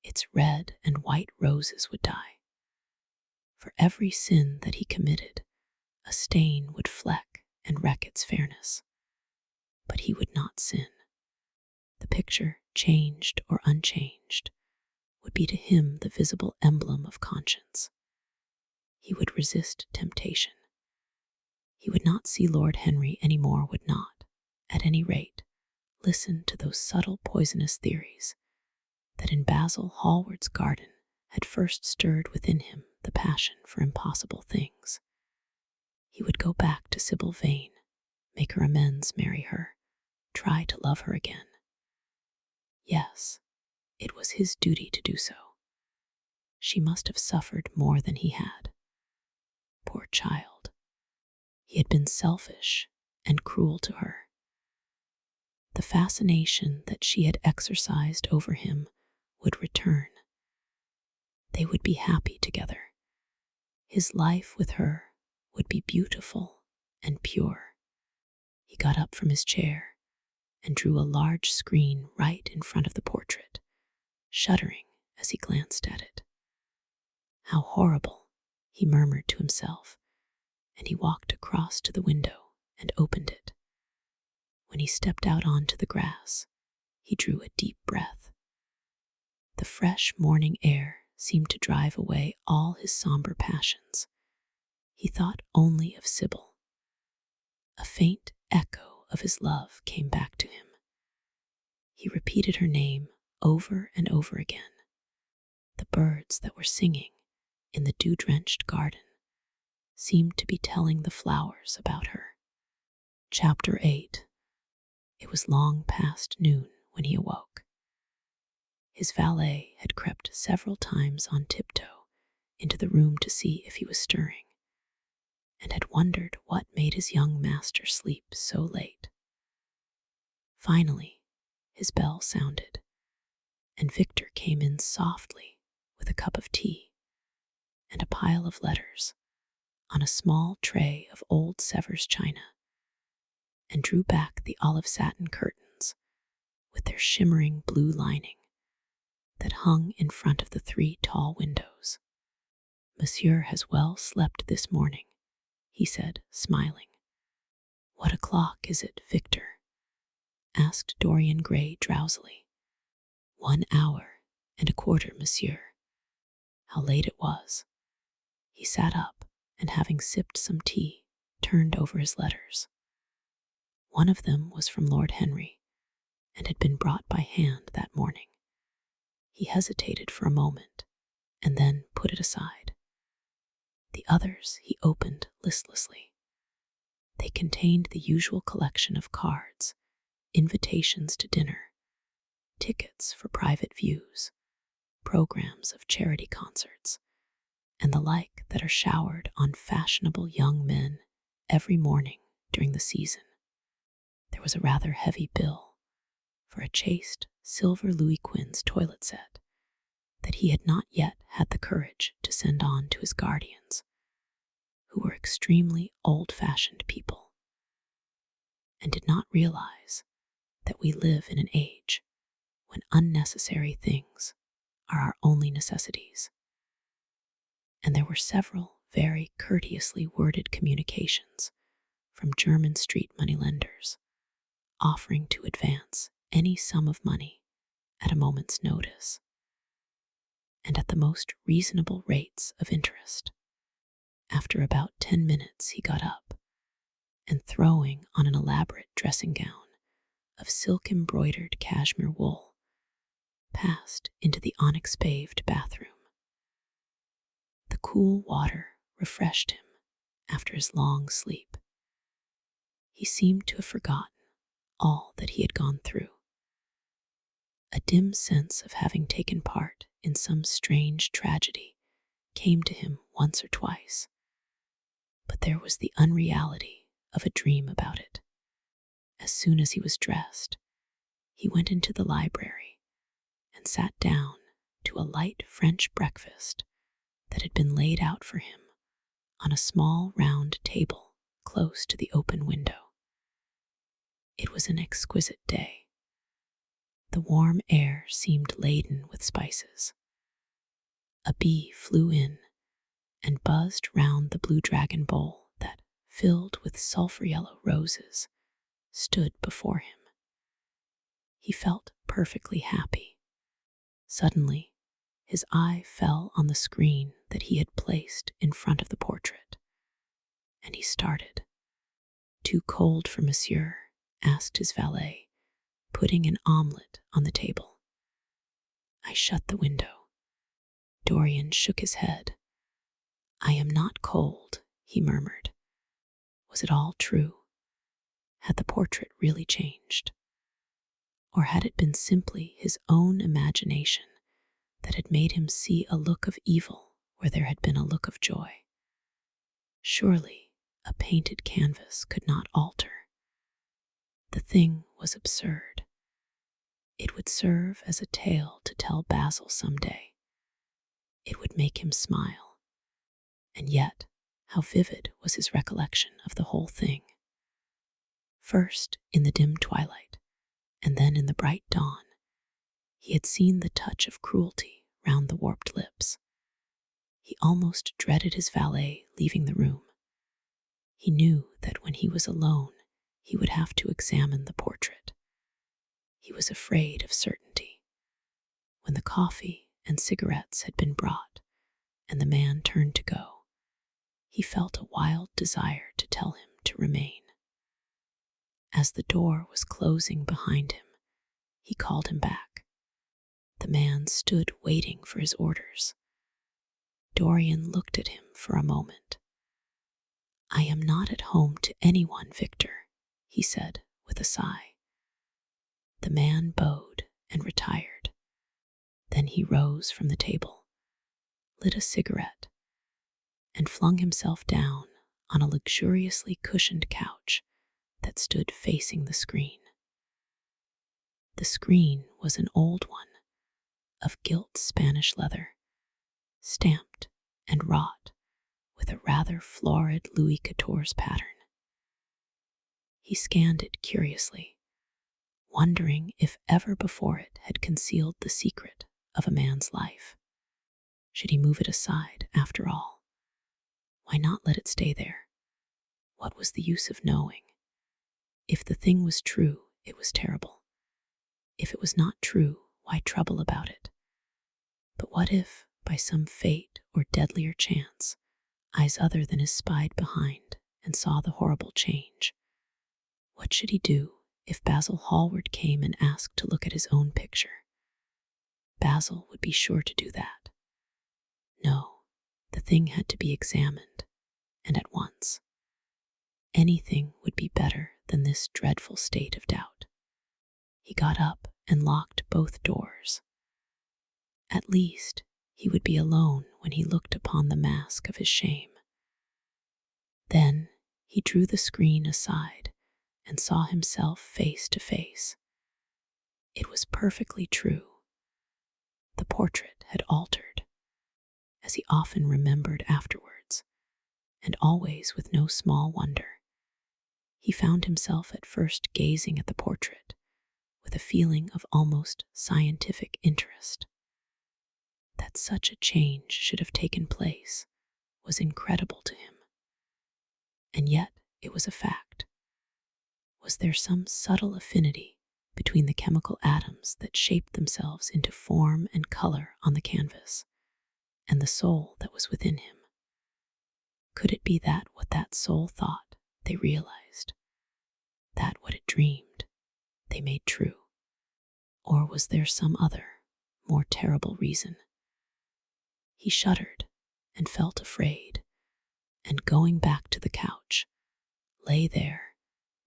Its red and white roses would die. For every sin that he committed, a stain would fleck and wreck its fairness. But he would not sin. The picture, changed or unchanged, would be to him the visible emblem of conscience. He would resist temptation. He would not see Lord Henry any more, would not, at any rate, listen to those subtle poisonous theories that in Basil Hallward's garden had first stirred within him the passion for impossible things. He would go back to Sybil Vane, make her amends, marry her, try to love her again. Yes, it was his duty to do so. She must have suffered more than he had. Poor child. He had been selfish and cruel to her. The fascination that she had exercised over him would return. They would be happy together. His life with her would be beautiful and pure. He got up from his chair and drew a large screen right in front of the portrait, shuddering as he glanced at it. How horrible, he murmured to himself, and he walked across to the window and opened it. When he stepped out onto the grass, he drew a deep breath. The fresh morning air seemed to drive away all his somber passions. He thought only of Sybil. A faint echo of his love came back to him. He repeated her name over and over again. The birds that were singing in the dew-drenched garden seemed to be telling the flowers about her. Chapter 8. It was long past noon when he awoke. His valet had crept several times on tiptoe into the room to see if he was stirring, and had wondered what made his young master sleep so late. Finally, his bell sounded, and Victor came in softly with a cup of tea and a pile of letters on a small tray of old Sevres china, and drew back the olive satin curtains with their shimmering blue lining that hung in front of the 3 tall windows. "Monsieur has well slept this morning," he said, smiling. "What o'clock is it, Victor?" asked Dorian Gray drowsily. 1 hour and a quarter, monsieur." How late it was. He sat up, and having sipped some tea, turned over his letters. One of them was from Lord Henry, and had been brought by hand that morning. He hesitated for a moment, and then put it aside. The others he opened listlessly. They contained the usual collection of cards, invitations to dinner, tickets for private views, programs of charity concerts, and the like that are showered on fashionable young men every morning during the season. There was a rather heavy bill for a chaste silver Louis Quinze toilet set that he had not yet had the courage to send on to his guardians, who were extremely old-fashioned people, and did not realize that we live in an age when unnecessary things are our only necessities. And there were several very courteously worded communications from German street moneylenders, offering to advance any sum of money at a moment's notice, and at the most reasonable rates of interest. After about 10 minutes he got up, and throwing on an elaborate dressing gown of silk-embroidered cashmere wool, passed into the onyx-paved bathroom. The cool water refreshed him after his long sleep. He seemed to have forgotten all that he had gone through. A dim sense of having taken part in some strange tragedy came to him once or twice, but there was the unreality of a dream about it. As soon as he was dressed, he went into the library and sat down to a light French breakfast that had been laid out for him on a small round table close to the open window. It was an exquisite day. The warm air seemed laden with spices. A bee flew in and buzzed round the blue dragon bowl that, filled with sulphur-yellow roses, stood before him. He felt perfectly happy. Suddenly, his eye fell on the screen that he had placed in front of the portrait, and he started. "Too cold for monsieur?" asked his valet, putting an omelette on the table. I shut the window. Dorian shook his head. "I am not cold," he murmured. Was it all true? Had the portrait really changed? Or had it been simply his own imagination that had made him see a look of evil where there had been a look of joy? Surely a painted canvas could not alter. The thing was absurd. It would serve as a tale to tell Basil some day. It would make him smile. And yet, how vivid was his recollection of the whole thing. First in the dim twilight, and then in the bright dawn, he had seen the touch of cruelty round the warped lips. He almost dreaded his valet leaving the room. He knew that when he was alone, he would have to examine the portrait. He was afraid of certainty. When the coffee and cigarettes had been brought, and the man turned to go, he felt a wild desire to tell him to remain. As the door was closing behind him, he called him back. The man stood waiting for his orders. Dorian looked at him for a moment. "I am not at home to anyone, Victor," he said with a sigh. The man bowed and retired. Then he rose from the table, lit a cigarette, and flung himself down on a luxuriously cushioned couch that stood facing the screen. The screen was an old one, of gilt Spanish leather, stamped and wrought with a rather florid Louis XIV pattern. He scanned it curiously, wondering if ever before it had concealed the secret of a man's life. Should he move it aside, after all? Why not let it stay there? What was the use of knowing? If the thing was true, it was terrible. If it was not true, why trouble about it? But what if, by some fate or deadlier chance, eyes other than his spied behind and saw the horrible change? What should he do if Basil Hallward came and asked to look at his own picture? Basil would be sure to do that. No, the thing had to be examined, and at once. Anything would be better than this dreadful state of doubt. He got up and locked both doors. At least he would be alone when he looked upon the mask of his shame. Then he drew the screen aside and saw himself face to face. It was perfectly true. The portrait had altered, as he often remembered afterwards, and always with no small wonder. He found himself at first gazing at the portrait with a feeling of almost scientific interest. That such a change should have taken place was incredible to him. And yet it was a fact. Was there some subtle affinity between the chemical atoms that shaped themselves into form and color on the canvas, and the soul that was within him? Could it be that what that soul thought, they realized? That what it dreamed, they made true? Or was there some other, more terrible reason? He shuddered and felt afraid, and going back to the couch, lay there,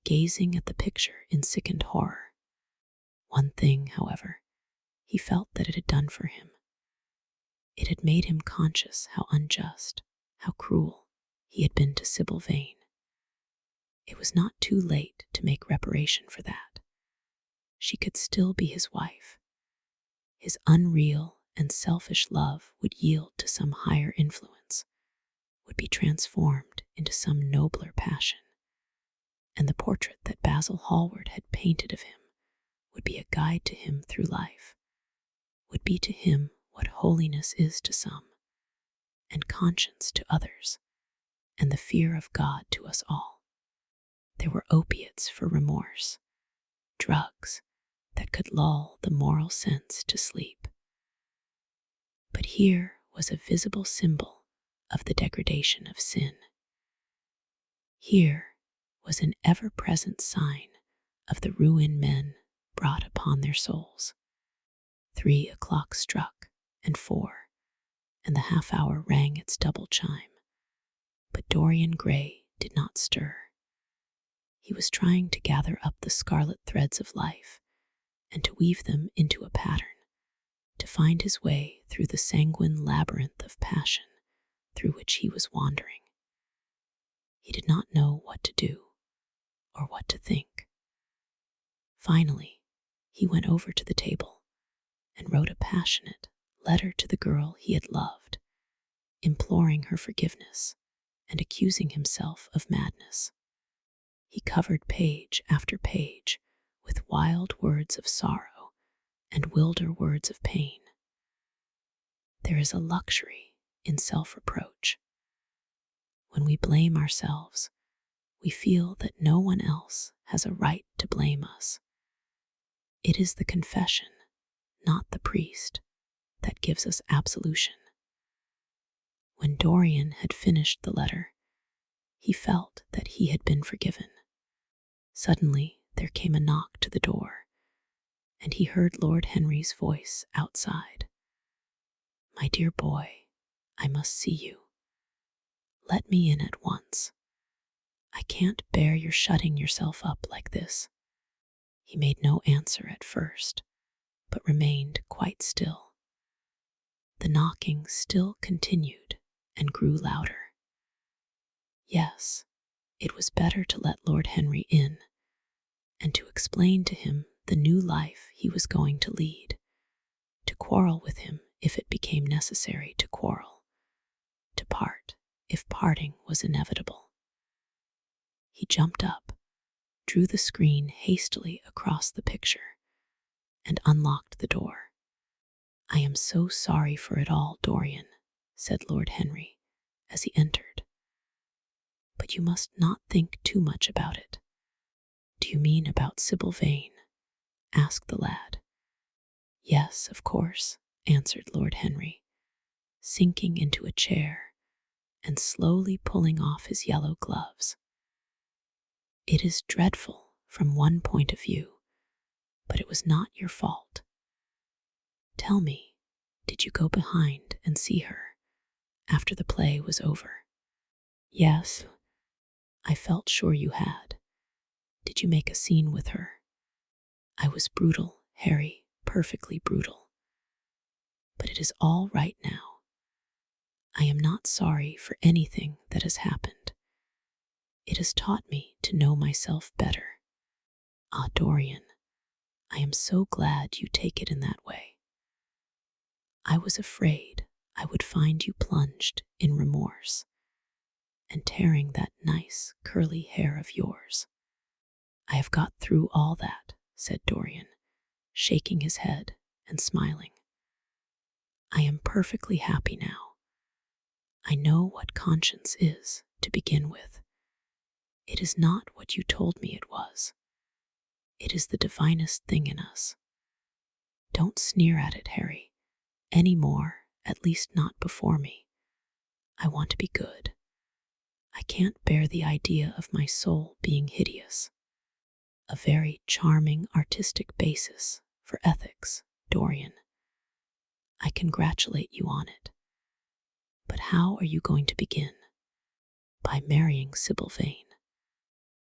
gazing at the picture in sickened horror. One thing, however, he felt that it had done for him. It had made him conscious how unjust, how cruel he had been to Sybil Vane. It was not too late to make reparation for that. She could still be his wife. His unreal and selfish love would yield to some higher influence, would be transformed into some nobler passion, and the portrait that Basil Hallward had painted of him would be a guide to him through life, would be to him what holiness is to some, and conscience to others, and the fear of God to us all. There were opiates for remorse, drugs that could lull the moral sense to sleep. But here was a visible symbol of the degradation of sin. Here was an ever-present sign of the ruin men brought upon their souls. 3 o'clock struck, and 4, and the half-hour rang its double chime. But Dorian Gray did not stir. He was trying to gather up the scarlet threads of life and to weave them into a pattern, to find his way through the sanguine labyrinth of passion through which he was wandering. He did not know what to do or what to think. Finally, he went over to the table and wrote a passionate letter to the girl he had loved, imploring her forgiveness and accusing himself of madness. He covered page after page with wild words of sorrow and wilder words of pain. There is a luxury in self-reproach. When we blame ourselves, we feel that no one else has a right to blame us. It is the confession, not the priest, that gives us absolution. When Dorian had finished the letter, he felt that he had been forgiven. Suddenly, there came a knock to the door, and he heard Lord Henry's voice outside. "My dear boy, I must see you. Let me in at once. I can't bear your shutting yourself up like this." He made no answer at first, but remained quite still. The knocking still continued and grew louder. Yes, it was better to let Lord Henry in and to explain to him the new life he was going to lead, to quarrel with him if it became necessary to quarrel, to part if parting was inevitable. He jumped up, drew the screen hastily across the picture, and unlocked the door. "I am so sorry for it all, Dorian," said Lord Henry as he entered. "But you must not think too much about it." "Do you mean about Sybil Vane?" asked the lad. "Yes, of course," answered Lord Henry, sinking into a chair and slowly pulling off his yellow gloves. "It is dreadful from one point of view, but it was not your fault. Tell me, did you go behind and see her after the play was over?" "Yes, I felt sure you had. Did you make a scene with her?" "I was brutal, Harry, perfectly brutal. But it is all right now. I am not sorry for anything that has happened. It has taught me to know myself better. Ah, Dorian, I am so glad you take it in that way. I was afraid I would find you plunged in remorse and tearing that nice curly hair of yours." "I have got through all that," said Dorian, shaking his head and smiling. "I am perfectly happy now. I know what conscience is, to begin with. It is not what you told me it was. It is the divinest thing in us. Don't sneer at it, Harry, any more, at least not before me. I want to be good. I can't bear the idea of my soul being hideous. A very charming artistic basis for ethics, Dorian. I congratulate you on it. But how are you going to begin?" "By marrying Sybil Vane."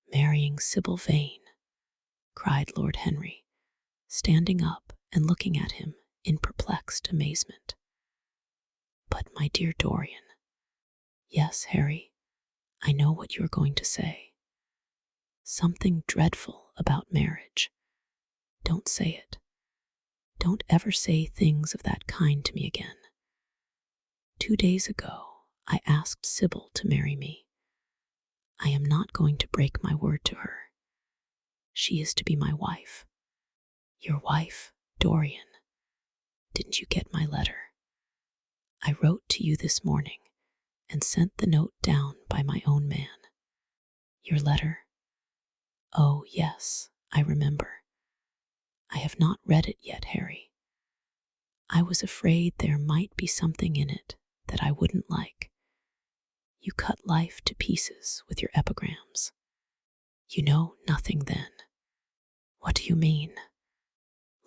"Marrying Sybil Vane," cried Lord Henry, standing up and looking at him in perplexed amazement. "But, my dear Dorian—" "Yes, Harry, I know what you are going to say. Something dreadful about marriage. Don't say it. Don't ever say things of that kind to me again. 2 days ago, I asked Sybil to marry me. I am not going to break my word to her. She is to be my wife." "Your wife, Dorian? Didn't you get my letter? I wrote to you this morning and sent the note down by my own man." "Your letter? Oh, yes, I remember. I have not read it yet, Harry. I was afraid there might be something in it that I wouldn't like. You cut life to pieces with your epigrams. You know nothing then." "What do you mean?"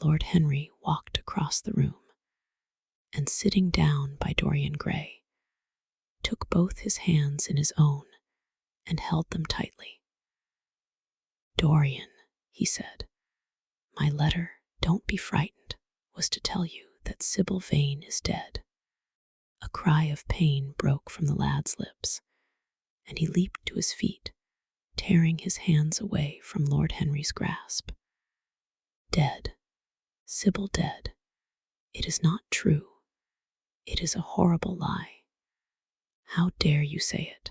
Lord Henry walked across the room and, sitting down by Dorian Gray, took both his hands in his own and held them tightly. "Dorian," he said, "my letter don't be frightened was to tell you that Sybil Vane is dead. A cry of pain broke from the lad's lips, and he leaped to his feet, tearing his hands away from Lord Henry's grasp. Dead. Sybil dead. It is not true. It is a horrible lie. How dare you say it?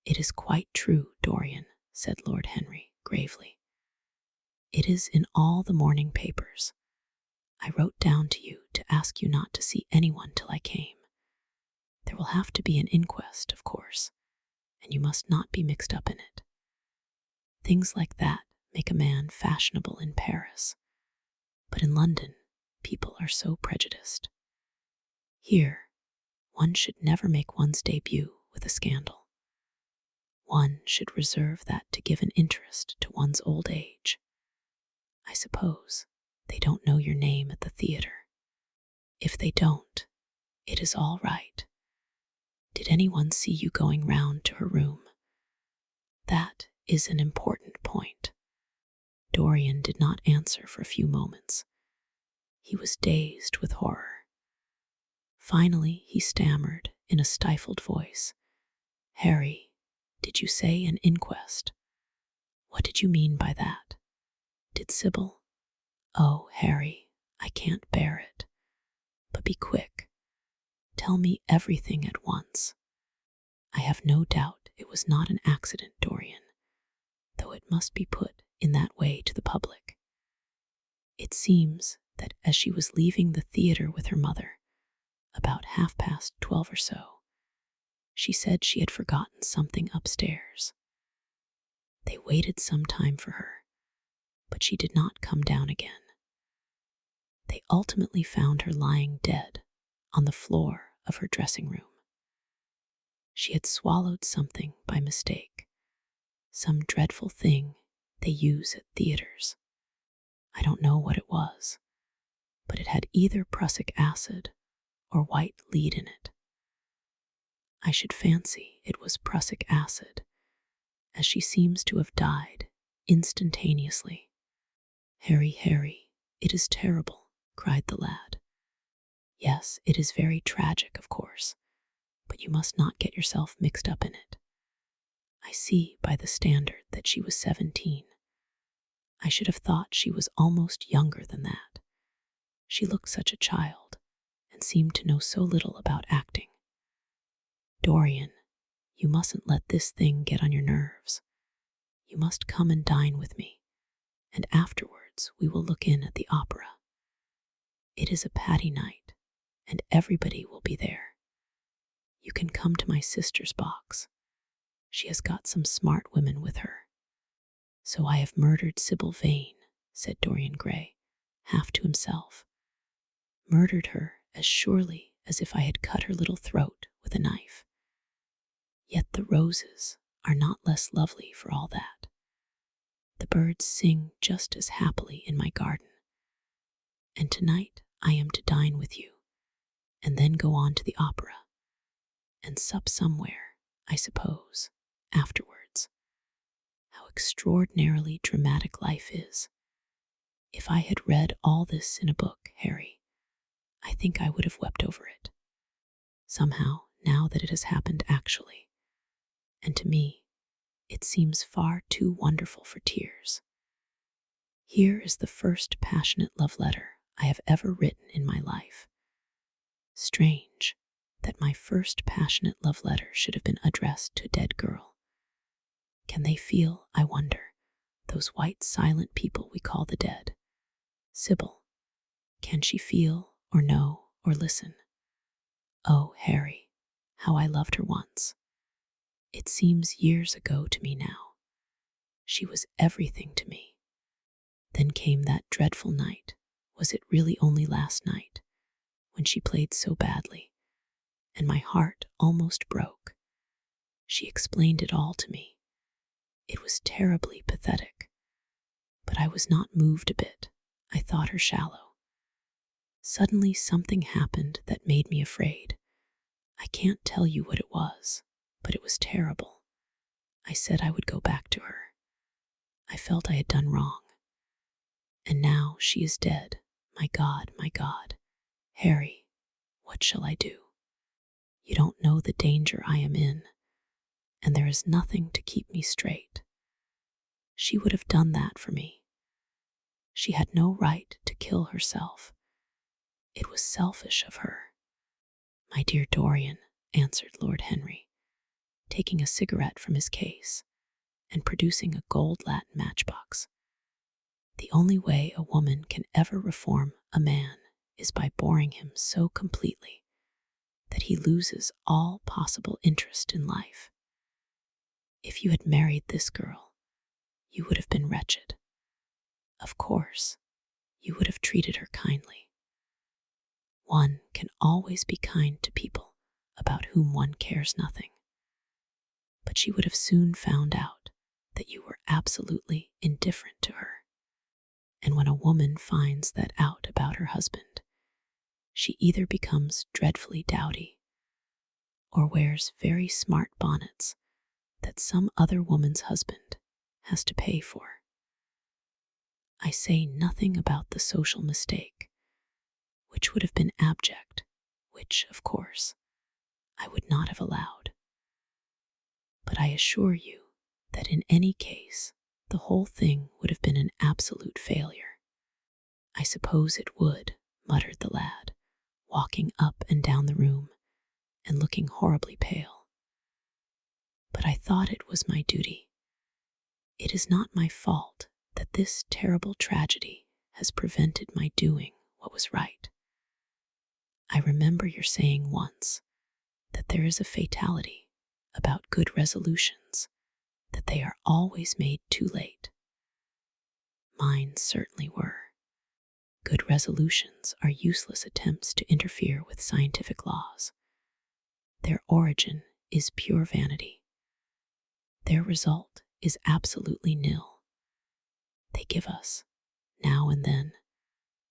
It is quite true, Dorian, said Lord Henry gravely. It is in all the morning papers. I wrote down to you to ask you not to see anyone till I came. There will have to be an inquest, of course, and you must not be mixed up in it. Things like that make a man fashionable in Paris, but in London, people are so prejudiced. Here, one should never make one's debut with a scandal. One should reserve that to give an interest to one's old age. I suppose they don't know your name at the theater. If they don't, it is all right. Did anyone see you going round to her room? That is an important point. Dorian did not answer for a few moments. He was dazed with horror. Finally, he stammered in a stifled voice, "Harry, did you say an inquest? What did you mean by that? Did Sybil? Oh, Harry, I can't bear it. But be quick. Tell me everything at once. I have no doubt it was not an accident, Dorian, though it must be put in that way to the public. It seems that as she was leaving the theater with her mother, about 12:30 or so, she said she had forgotten something upstairs. They waited some time for her, but she did not come down again. They ultimately found her lying dead on the floor of her dressing room. She had swallowed something by mistake, some dreadful thing they use at theaters. I don't know what it was, but it had either prussic acid or white lead in it. I should fancy it was prussic acid, as she seems to have died instantaneously. Harry, Harry, it is terrible, cried the lad. Yes, it is very tragic, of course, but you must not get yourself mixed up in it. I see by the standard that she was 17. I should have thought she was almost younger than that. She looked such a child, and seemed to know so little about acting. Dorian, you mustn't let this thing get on your nerves. You must come and dine with me, and afterwards we will look in at the opera. It is a Patti night, and everybody will be there. You can come to my sister's box. She has got some smart women with her. So I have murdered Sybil Vane, said Dorian Gray, half to himself. Murdered her as surely as if I had cut her little throat with a knife. Yet the roses are not less lovely for all that. The birds sing just as happily in my garden. And tonight I am to dine with you, and then go on to the opera, and sup somewhere, I suppose, afterwards. How extraordinarily dramatic life is. If I had read all this in a book, Harry, I think I would have wept over it. Somehow, now that it has happened actually, and to me, it seems far too wonderful for tears. Here is the first passionate love letter I have ever written in my life. Strange that my first passionate love letter should have been addressed to a dead girl. Can they feel, I wonder, those white silent people we call the dead? Sybil, can she feel or know or listen? Oh, Harry, how I loved her once. It seems years ago to me now. She was everything to me. Then came that dreadful night, was it really only last night, when she played so badly, and my heart almost broke. She explained it all to me. It was terribly pathetic, but I was not moved a bit. I thought her shallow. Suddenly something happened that made me afraid. I can't tell you what it was, but it was terrible. I said I would go back to her. I felt I had done wrong. And now she is dead. My God, my God. Harry, what shall I do? You don't know the danger I am in, and there is nothing to keep me straight. She would have done that for me. She had no right to kill herself. It was selfish of her. My dear Dorian, answered Lord Henry, taking a cigarette from his case and producing a gold latten matchbox. The only way a woman can ever reform a man is by boring him so completely that he loses all possible interest in life. If you had married this girl, you would have been wretched. Of course, you would have treated her kindly. One can always be kind to people about whom one cares nothing. But she would have soon found out that you were absolutely indifferent to her. And when a woman finds that out about her husband, she either becomes dreadfully dowdy or wears very smart bonnets that some other woman's husband has to pay for. I say nothing about the social mistake, which would have been abject, which, of course, I would not have allowed. But I assure you that in any case, the whole thing would have been an absolute failure. I suppose it would, muttered the lad, walking up and down the room and looking horribly pale. But I thought it was my duty. It is not my fault that this terrible tragedy has prevented my doing what was right. I remember your saying once that there is a fatality about good resolutions, that they are always made too late. Mine certainly were. Good resolutions are useless attempts to interfere with scientific laws. Their origin is pure vanity. Their result is absolutely nil. They give us, now and then,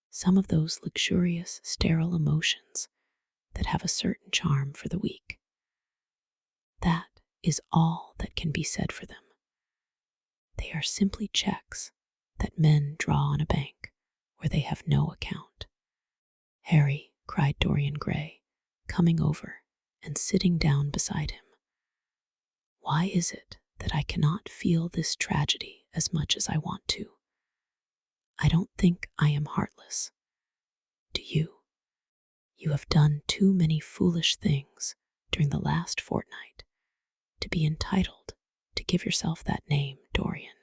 some of those luxurious, sterile emotions that have a certain charm for the weak. That is all that can be said for them. They are simply checks that men draw on a bank where they have no account. Harry, cried Dorian Gray, coming over and sitting down beside him. Why is it that I cannot feel this tragedy as much as I want to? I don't think I am heartless. Do you? You have done too many foolish things during the last fortnight to be entitled to give yourself that name, Dorian,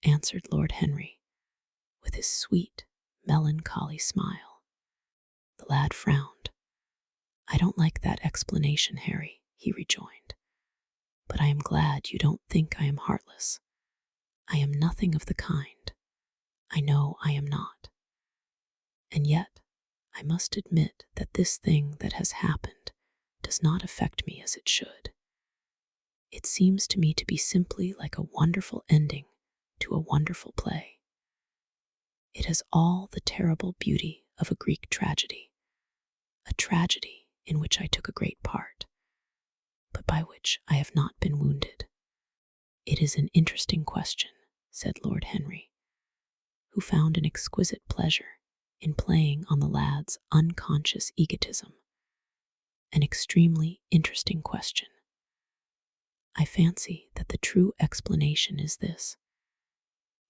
answered Lord Henry, with his sweet, melancholy smile. The lad frowned. I don't like that explanation, Harry, he rejoined, but I am glad you don't think I am heartless. I am nothing of the kind. I know I am not. And yet, I must admit that this thing that has happened does not affect me as it should. It seems to me to be simply like a wonderful ending to a wonderful play. It has all the terrible beauty of a Greek tragedy, a tragedy in which I took a great part, but by which I have not been wounded. It is an interesting question, said Lord Henry, who found an exquisite pleasure in playing on the lad's unconscious egotism. An extremely interesting question. I fancy that the true explanation is this.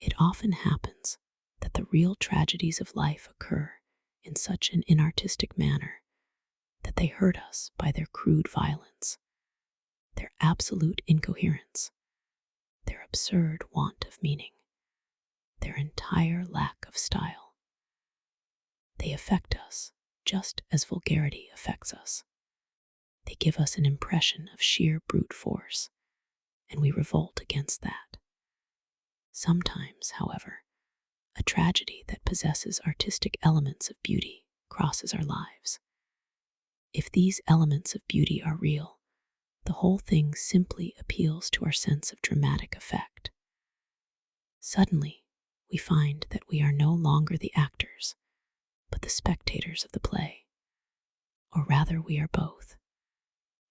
It often happens that the real tragedies of life occur in such an inartistic manner that they hurt us by their crude violence, their absolute incoherence, their absurd want of meaning, their entire lack of style. They affect us just as vulgarity affects us. They give us an impression of sheer brute force, and we revolt against that. Sometimes, however, a tragedy that possesses artistic elements of beauty crosses our lives. If these elements of beauty are real, the whole thing simply appeals to our sense of dramatic effect. Suddenly, we find that we are no longer the actors, but the spectators of the play. Or rather, we are both.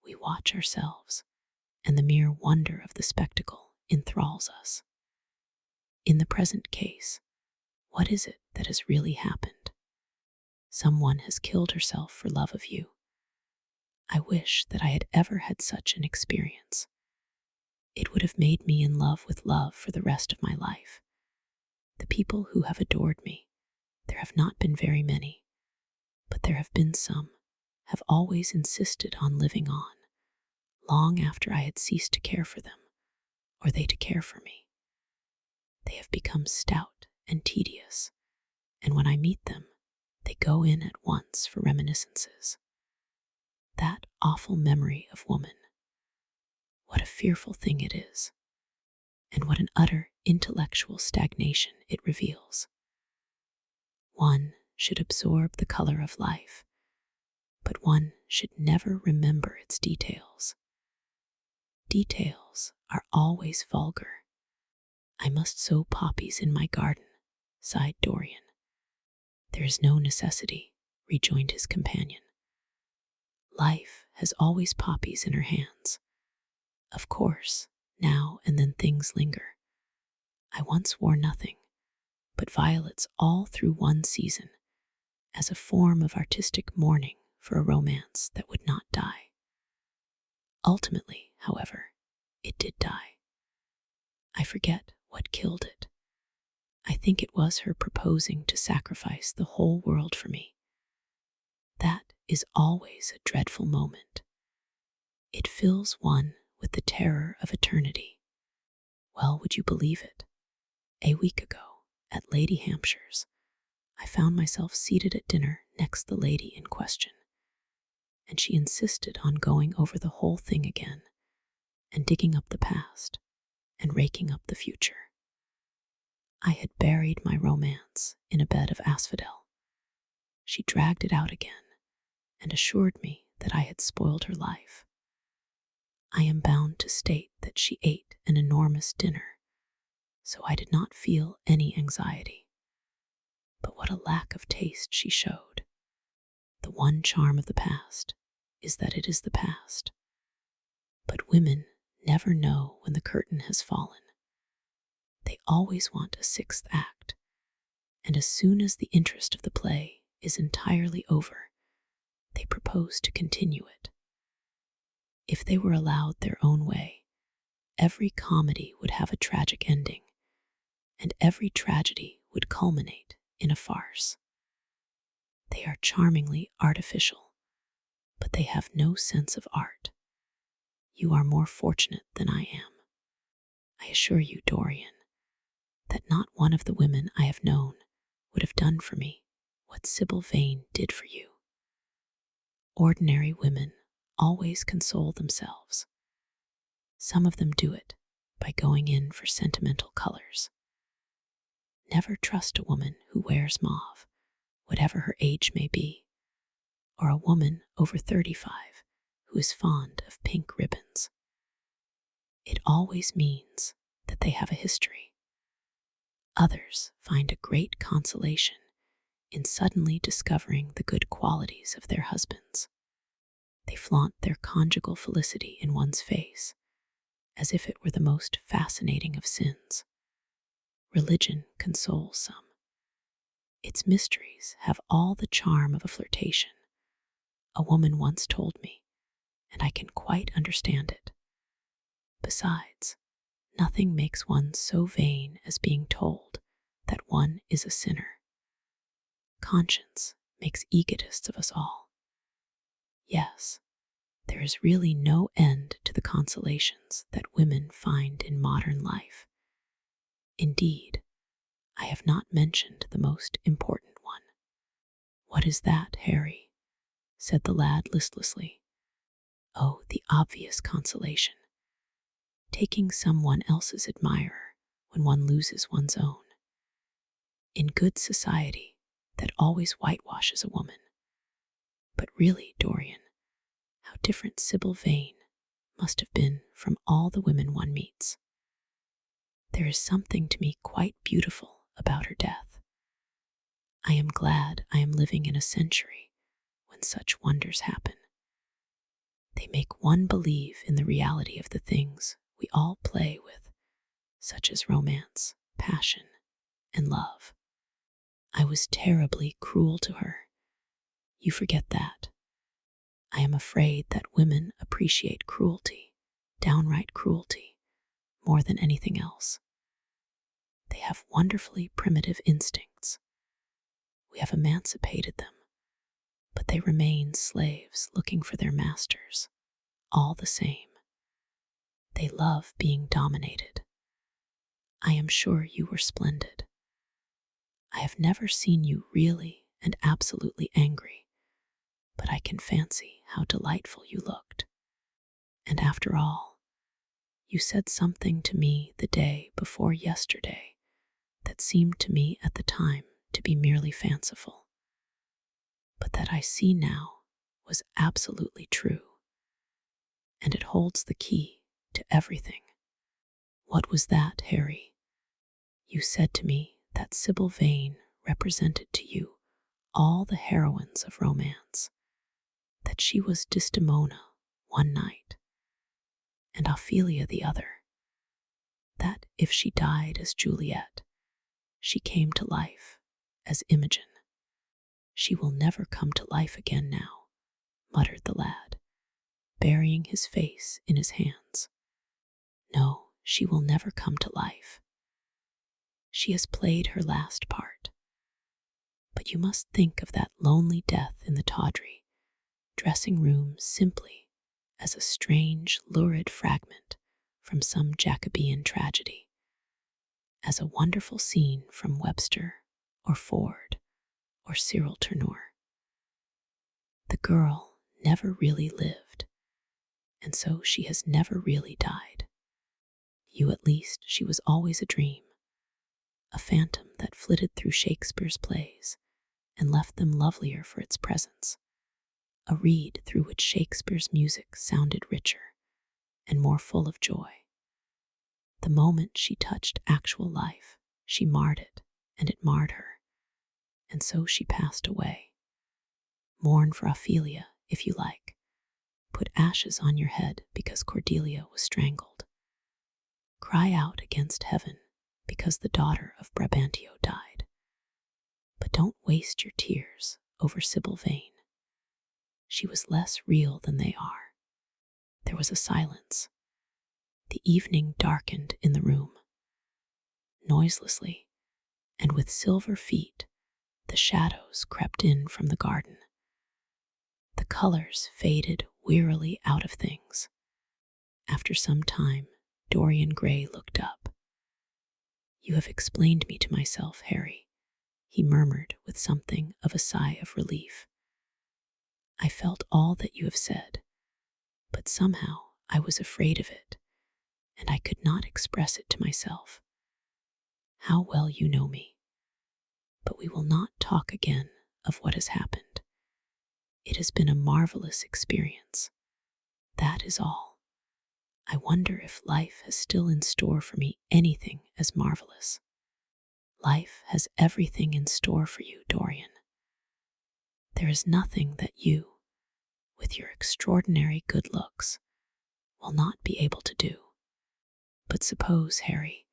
We watch ourselves, and the mere wonder of the spectacle enthralls us. In the present case, What is it that has really happened? Someone has killed herself for love of you. I wish that I had ever had such an experience. It would have made me in love with love for the rest of my life. The people who have adored me, there have not been very many, but there have been some, have always insisted on living on, long after I had ceased to care for them, or they to care for me. They have become stout and tedious, and when I meet them, they go in at once for reminiscences. That awful memory of woman, what a fearful thing it is, and what an utter intellectual stagnation it reveals. One should absorb the color of life, but one should never remember its details. Details are always vulgar. I must sow poppies in my garden, sighed Dorian. There is no necessity, rejoined his companion. Life has always poppies in her hands. Of course, now and then things linger. I once wore nothing but violets all through one season, as a form of artistic mourning for a romance that would not die. Ultimately, however, it did die. I forget what killed it. I think it was her proposing to sacrifice the whole world for me. That is always a dreadful moment. It fills one with the terror of eternity. Well, would you believe it? A week ago, at Lady Hampshire's, I found myself seated at dinner next the lady in question, and she insisted on going over the whole thing again, and digging up the past, and raking up the future. I had buried my romance in a bed of asphodel. She dragged it out again, and assured me that I had spoiled her life. I am bound to state that she ate an enormous dinner, so I did not feel any anxiety. But what a lack of taste she showed. The one charm of the past is that it is the past. But women never know when the curtain has fallen. They always want a sixth act, and as soon as the interest of the play is entirely over, they propose to continue it. If they were allowed their own way, every comedy would have a tragic ending, and every tragedy would culminate in a farce. They are charmingly artificial, but they have no sense of art. You are more fortunate than I am. I assure you, Dorian, that not one of the women I have known would have done for me what Sybil Vane did for you. Ordinary women always console themselves. Some of them do it by going in for sentimental colors. Never trust a woman who wears mauve, whatever her age may be, or a woman over 35 who is fond of pink ribbons. It always means that they have a history. Others find a great consolation in suddenly discovering the good qualities of their husbands. They flaunt their conjugal felicity in one's face, as if it were the most fascinating of sins. Religion consoles some. Its mysteries have all the charm of a flirtation, a woman once told me, and I can quite understand it. Besides, nothing makes one so vain as being told that one is a sinner. Conscience makes egotists of us all. Yes, there is really no end to the consolations that women find in modern life. Indeed, I have not mentioned the most important one. What is that, Harry? Said the lad listlessly. Oh, the obvious consolation. Taking someone else's admirer when one loses one's own. In good society, that always whitewashes a woman. But really, Dorian, how different Sybil Vane must have been from all the women one meets. There is something to me quite beautiful about her death. I am glad I am living in a century when such wonders happen. They make one believe in the reality of the things we all play with, such as romance, passion, and love. I was terribly cruel to her. You forget that. I am afraid that women appreciate cruelty, downright cruelty, more than anything else. They have wonderfully primitive instincts. We have emancipated them, but they remain slaves looking for their masters, all the same. They love being dominated. I am sure you were splendid. I have never seen you really and absolutely angry, but I can fancy how delightful you looked. And after all, you said something to me the day before yesterday that seemed to me at the time to be merely fanciful, but that I see now was absolutely true, and it holds the key to everything. What was that, Harry? You said to me that Sybil Vane represented to you all the heroines of romance, that she was Desdemona one night, and Ophelia the other, that if she died as Juliet, she came to life as Imogen. She will never come to life again now, muttered the lad, burying his face in his hands. No, she will never come to life. She has played her last part. But you must think of that lonely death in the tawdry dressing room simply as a strange, lurid fragment from some Jacobean tragedy, as a wonderful scene from Webster or Ford or Cyril Tourneur. The girl never really lived, and so she has never really died. You, at least, she was always a dream, a phantom that flitted through Shakespeare's plays and left them lovelier for its presence, a reed through which Shakespeare's music sounded richer and more full of joy. The moment she touched actual life, she marred it, and it marred her, and so she passed away. Mourn for Ophelia, if you like. Put ashes on your head because Cordelia was strangled. Cry out against heaven because the daughter of Brabantio died. But don't waste your tears over Sybil Vane. She was less real than they are. There was a silence. The evening darkened in the room. Noiselessly, and with silver feet, the shadows crept in from the garden. The colors faded wearily out of things. After some time, Dorian Gray looked up. You have explained me to myself, Harry, he murmured with something of a sigh of relief. I felt all that you have said, but somehow I was afraid of it, and I could not express it to myself. How well you know me. But we will not talk again of what has happened. It has been a marvelous experience. That is all. I wonder if life has still in store for me anything as marvelous. Life has everything in store for you, Dorian. There is nothing that you, with your extraordinary good looks, will not be able to do. But suppose, Harry,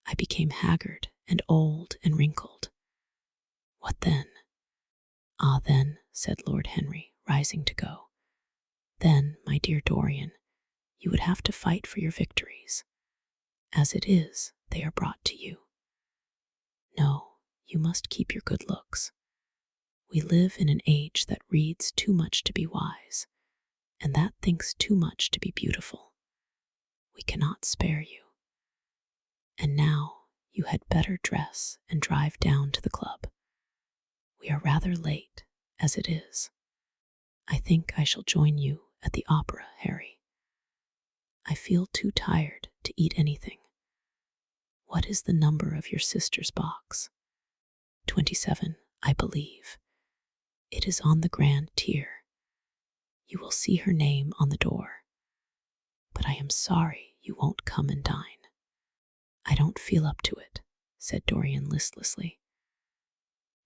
I became haggard and old and wrinkled. What then? Ah, then, said Lord Henry, rising to go, then, my dear Dorian, you would have to fight for your victories. As it is, they are brought to you. No, you must keep your good looks. We live in an age that reads too much to be wise, and that thinks too much to be beautiful. We cannot spare you. And now you had better dress and drive down to the club. We are rather late, as it is. I think I shall join you at the opera, Harry. I feel too tired to eat anything. What is the number of your sister's box? 27, I believe. It is on the grand tier. You will see her name on the door. But I am sorry you won't come and dine. I don't feel up to it, said Dorian listlessly.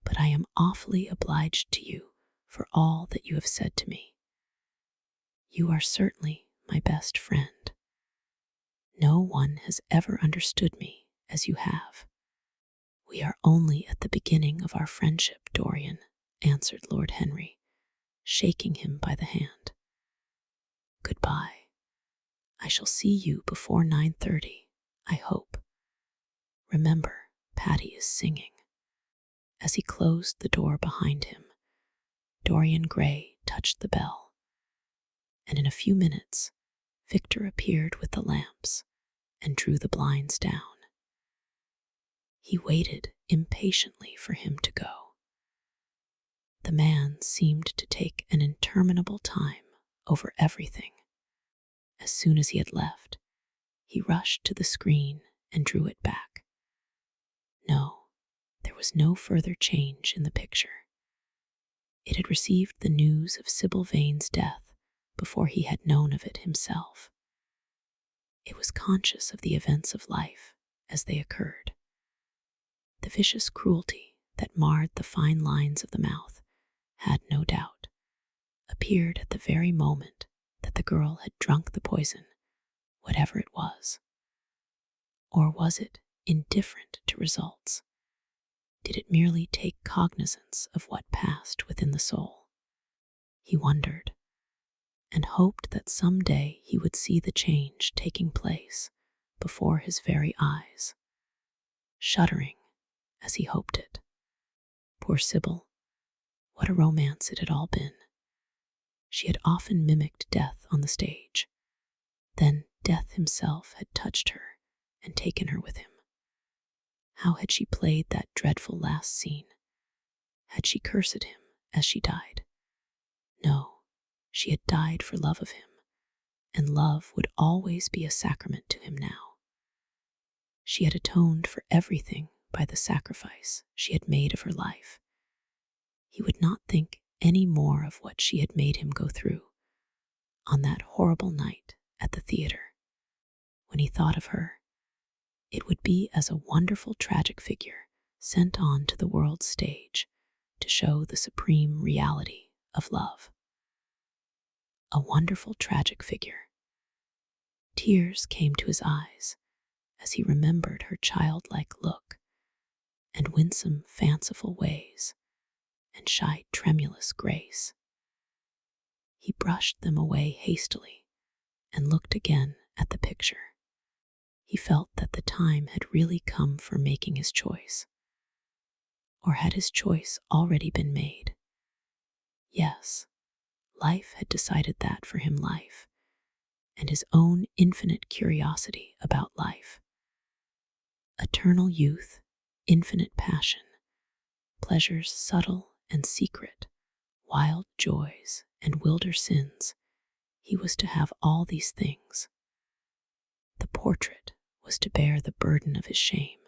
But I am awfully obliged to you for all that you have said to me. You are certainly my best friend. No one has ever understood me as you have. "We are only at the beginning of our friendship, Dorian," answered Lord Henry, shaking him by the hand. "Goodbye. I shall see you before 9:30, I hope. Remember, Patty is singing." As he closed the door behind him, Dorian Gray touched the bell, and in a few minutes, Victor appeared with the lamps and drew the blinds down. He waited impatiently for him to go. The man seemed to take an interminable time over everything. As soon as he had left, he rushed to the screen and drew it back. No, there was no further change in the picture. It had received the news of Sybil Vane's death before he had known of it himself. It was conscious of the events of life as they occurred. The vicious cruelty that marred the fine lines of the mouth had, no doubt, appeared at the very moment that the girl had drunk the poison, whatever it was. Or was it indifferent to results? Did it merely take cognizance of what passed within the soul? He wondered, and hoped that some day he would see the change taking place before his very eyes, shuddering as he hoped it. Poor Sybil, what a romance it had all been. She had often mimicked death on the stage. Then death himself had touched her and taken her with him. How had she played that dreadful last scene? Had she cursed him as she died? No, she had died for love of him, and love would always be a sacrament to him now. She had atoned for everything by the sacrifice she had made of her life. He would not think any more of what she had made him go through on that horrible night at the theater. When he thought of her, it would be as a wonderful tragic figure sent on to the world's stage to show the supreme reality of love. A wonderful tragic figure. Tears came to his eyes as he remembered her childlike look and winsome, fanciful ways and shy, tremulous grace. He brushed them away hastily and looked again at the picture. He felt that the time had really come for making his choice. Or had his choice already been made? Yes, life had decided that for him, life, and his own infinite curiosity about life. Eternal youth, infinite passion, pleasures subtle and secret, wild joys and wilder sins. He was to have all these things. The portrait was to bear the burden of his shame.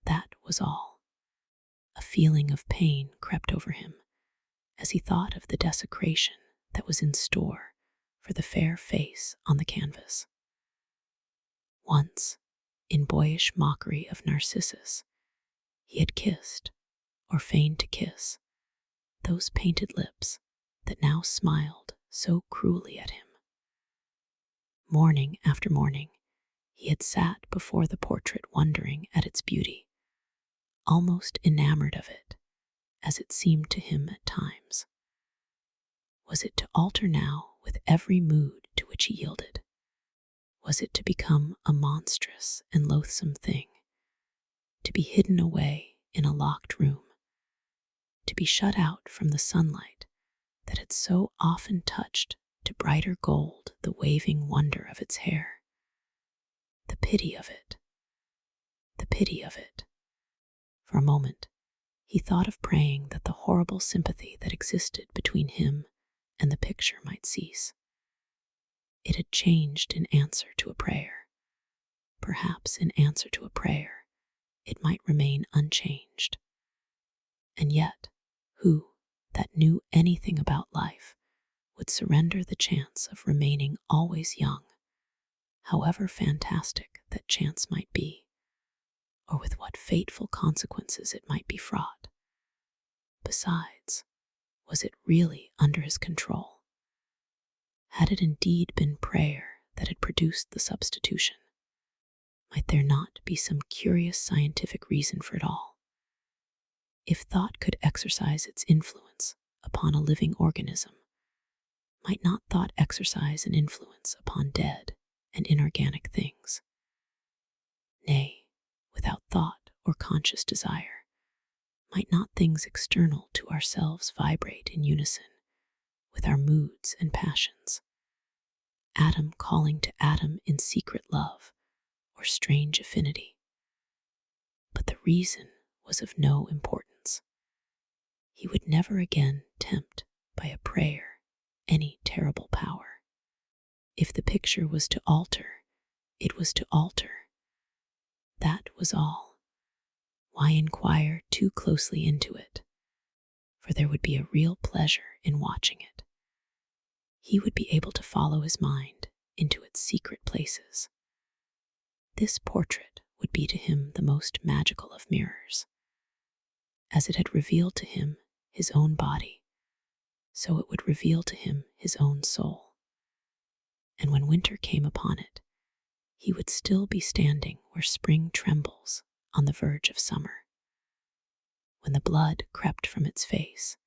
That was all. A feeling of pain crept over him as he thought of the desecration that was in store for the fair face on the canvas. Once, in boyish mockery of Narcissus, he had kissed, or feigned to kiss, those painted lips that now smiled so cruelly at him. Morning after morning, he had sat before the portrait wondering at its beauty, almost enamored of it, as it seemed to him at times. Was it to alter now with every mood to which he yielded? Was it to become a monstrous and loathsome thing, to be hidden away in a locked room, to be shut out from the sunlight that had so often touched to brighter gold the waving wonder of its hair? The pity of it! The pity of it! For a moment, he thought of praying that the horrible sympathy that existed between him and the picture might cease. It had changed in answer to a prayer. Perhaps in answer to a prayer, it might remain unchanged. And yet, who that knew anything about life would surrender the chance of remaining always young, however fantastic that chance might be, or with what fateful consequences it might be fraught? Besides, was it really under his control? Had it indeed been prayer that had produced the substitution? Might there not be some curious scientific reason for it all? If thought could exercise its influence upon a living organism, might not thought exercise an influence upon dead and inorganic things? Nay, without thought or conscious desire, might not things external to ourselves vibrate in unison with our moods and passions? Atom calling to atom in secret love or strange affinity. But the reason was of no importance. He would never again tempt by a prayer any terrible power. If the picture was to alter, it was to alter. That was all. Why inquire too closely into it? For there would be a real pleasure in watching it. He would be able to follow his mind into its secret places. This portrait would be to him the most magical of mirrors. As it had revealed to him his own body, so it would reveal to him his own soul. And when winter came upon it, he would still be standing where spring trembles on the verge of summer. When the blood crept from its face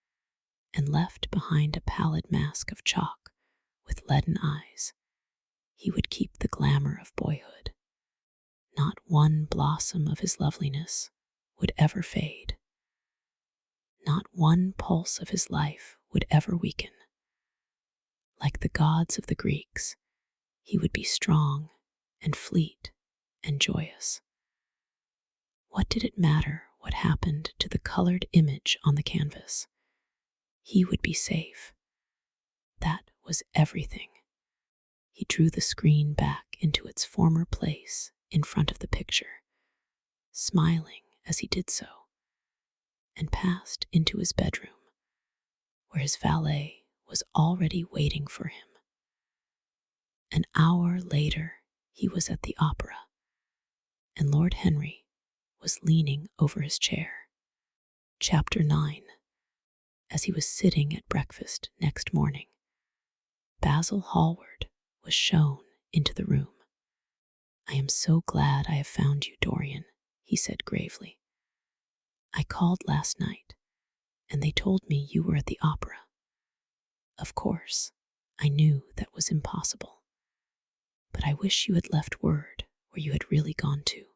and left behind a pallid mask of chalk with leaden eyes, he would keep the glamour of boyhood. Not one blossom of his loveliness would ever fade. Not one pulse of his life would ever weaken. Like the gods of the Greeks, he would be strong and fleet and joyous. What did it matter what happened to the colored image on the canvas? He would be safe. That was everything. He drew the screen back into its former place in front of the picture, smiling as he did so, and passed into his bedroom, where his valet was already waiting for him. An hour later, he was at the opera, and Lord Henry was leaning over his chair. Chapter 9. As he was sitting at breakfast next morning, Basil Hallward was shown into the room. "I am so glad I have found you, Dorian," he said gravely. "I called last night, and they told me you were at the opera. Of course, I knew that was impossible, but I wish you had left word where you had really gone to.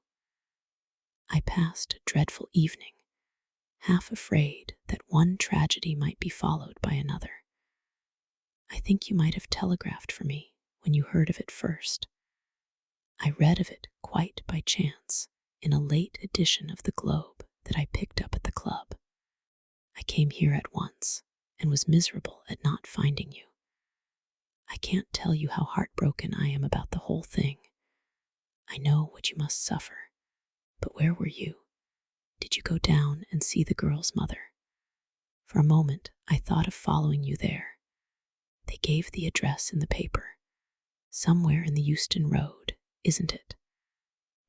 I passed a dreadful evening, half afraid that one tragedy might be followed by another. I think you might have telegraphed for me when you heard of it first. I read of it quite by chance in a late edition of the Globe that I picked up at the club. I came here at once and was miserable at not finding you. I can't tell you how heartbroken I am about the whole thing. I know what you must suffer, but where were you? Did you go down and see the girl's mother? For a moment, I thought of following you there. They gave the address in the paper. Somewhere in the Euston Road, isn't it?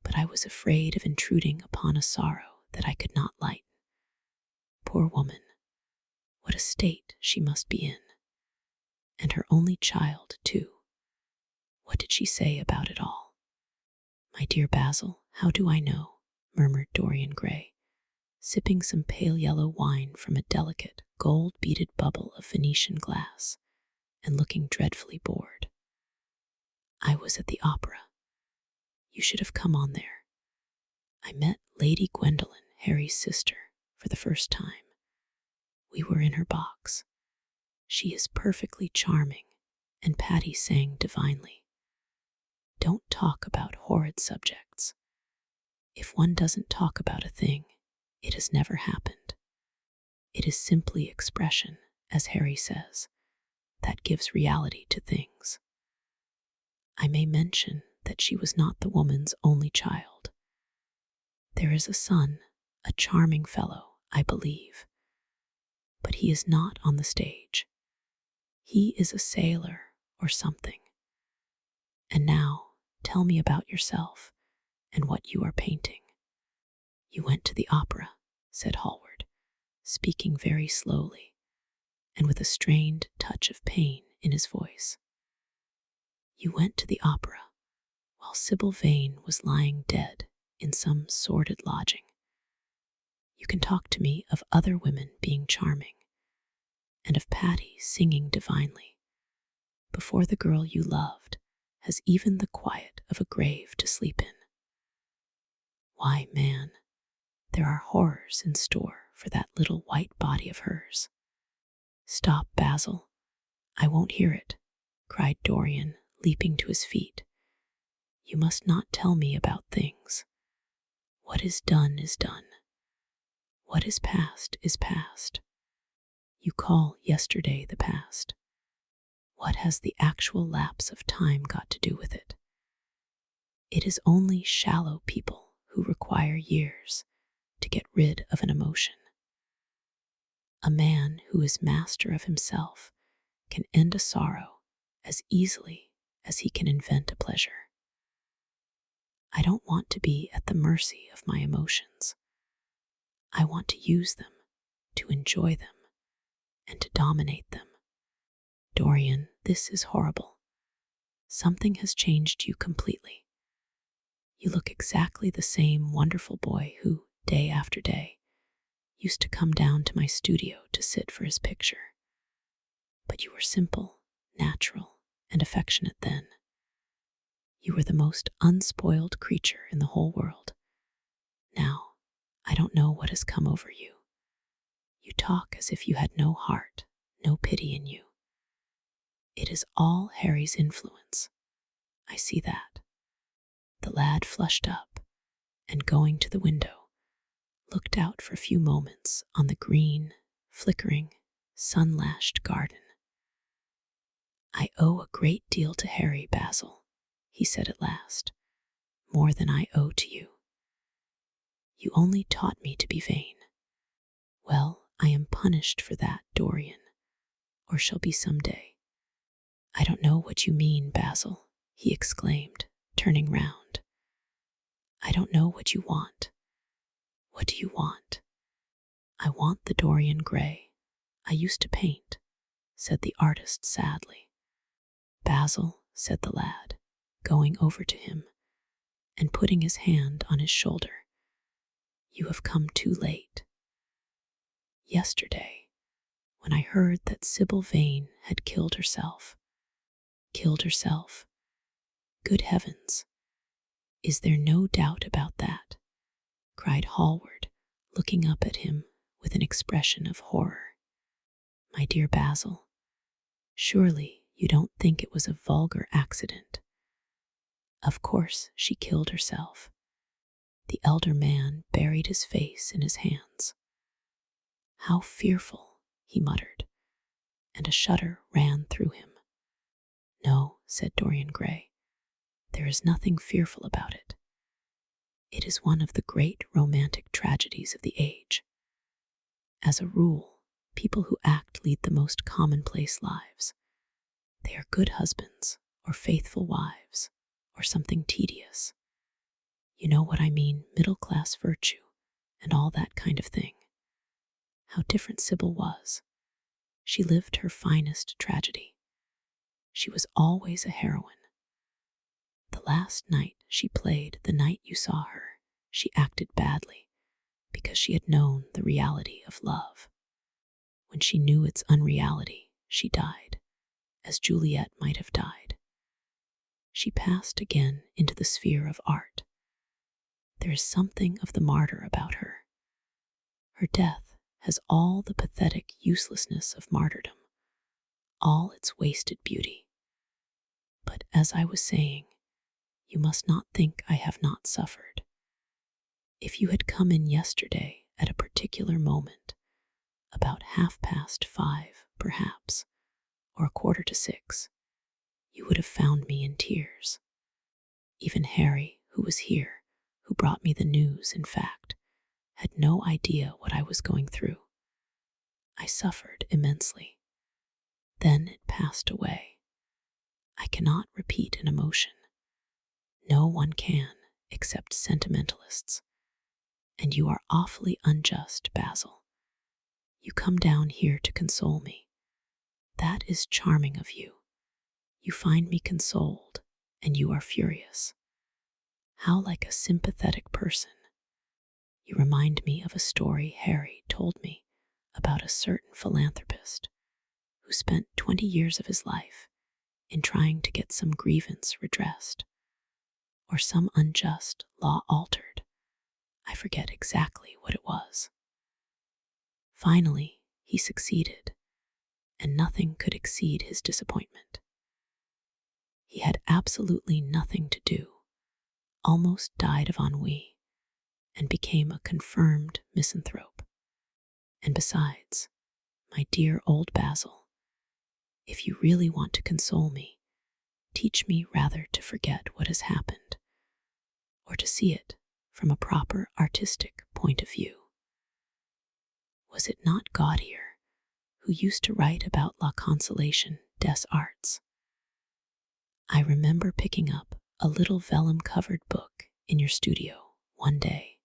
But I was afraid of intruding upon a sorrow that I could not lighten. Poor woman, what a state she must be in. And her only child, too. What did she say about it all?" "My dear Basil, how do I know?" murmured Dorian Gray, sipping some pale yellow wine from a delicate, gold-beaded bubble of Venetian glass, and looking dreadfully bored. "I was at the opera. You should have come on there. I met Lady Gwendolen, Harry's sister, for the first time. We were in her box. She is perfectly charming, and Patty sang divinely. Don't talk about horrid subjects. If one doesn't talk about a thing, it has never happened. It is simply expression, as Harry says, that gives reality to things. I may mention that she was not the woman's only child. There is a son, a charming fellow, I believe, but he is not on the stage. He is a sailor or something. And now, tell me about yourself and what you are painting." "You went to the opera," said Hallward, speaking very slowly and with a strained touch of pain in his voice. "You went to the opera. while Sybil Vane was lying dead in some sordid lodging. You can talk to me of other women being charming, and of Patty singing divinely, before the girl you loved has even the quiet of a grave to sleep in. Why, man, there are horrors in store for that little white body of hers. Stop, Basil. I won't hear it, cried Dorian, leaping to his feet. You must not tell me about things. What is done is done. What is past is past. You call yesterday the past. What has the actual lapse of time got to do with it? It is only shallow people who require years to get rid of an emotion. A man who is master of himself can end a sorrow as easily as he can invent a pleasure. I don't want to be at the mercy of my emotions. I want to use them, to enjoy them, and to dominate them. Dorian, this is horrible. Something has changed you completely. You look exactly the same wonderful boy who, day after day, used to come down to my studio to sit for his picture. But you were simple, natural, and affectionate then. You were the most unspoiled creature in the whole world. Now, I don't know what has come over you. You talk as if you had no heart, no pity in you. It is all Harry's influence. I see that. The lad flushed up, and going to the window, looked out for a few moments on the green, flickering, sun-lashed garden. I owe a great deal to Harry, Basil, he said at last, more than I owe to you. You only taught me to be vain. Well, I am punished for that, Dorian, or shall be some day. I don't know what you mean, Basil, he exclaimed, turning round. I don't know what you want. What do you want? I want the Dorian Gray I used to paint, said the artist sadly. Basil, said the lad, going over to him and putting his hand on his shoulder, you have come too late. Yesterday, when I heard that Sybil Vane had killed herself, good heavens, is there no doubt about that? Cried Hallward, looking up at him with an expression of horror. My dear Basil, surely you don't think it was a vulgar accident. Of course she killed herself. The elder man buried his face in his hands. How fearful, he muttered, and a shudder ran through him. No, said Dorian Gray, there is nothing fearful about it. It is one of the great romantic tragedies of the age. As a rule, people who act lead the most commonplace lives. They are good husbands, or faithful wives, or something tedious. You know what I mean, middle-class virtue, and all that kind of thing. How different Sybil was. She lived her finest tragedy. She was always a heroine. The last night she played, the night you saw her, she acted badly, because she had known the reality of love. When she knew its unreality, she died, as Juliet might have died. She passed again into the sphere of art. There is something of the martyr about her. Her death has all the pathetic uselessness of martyrdom, all its wasted beauty. But as I was saying, you must not think I have not suffered. If you had come in yesterday at a particular moment, about 5:30, perhaps, or 5:45, you would have found me in tears. Even Harry, who was here, who brought me the news, in fact, had no idea what I was going through. I suffered immensely. Then it passed away. I cannot repeat an emotion. No one can, except sentimentalists. And you are awfully unjust, Basil. You come down here to console me. That is charming of you. You find me consoled, and you are furious. How like a sympathetic person. You remind me of a story Harry told me about a certain philanthropist who spent 20 years of his life in trying to get some grievance redressed or some unjust law altered. I forget exactly what it was. Finally, he succeeded, and nothing could exceed his disappointment. He had absolutely nothing to do, almost died of ennui, and became a confirmed misanthrope. And besides, my dear old Basil, if you really want to console me, teach me rather to forget what has happened, or to see it from a proper artistic point of view. Was it not Gaudier who used to write about La Consolation des Arts? I remember picking up a little vellum-covered book in your studio one day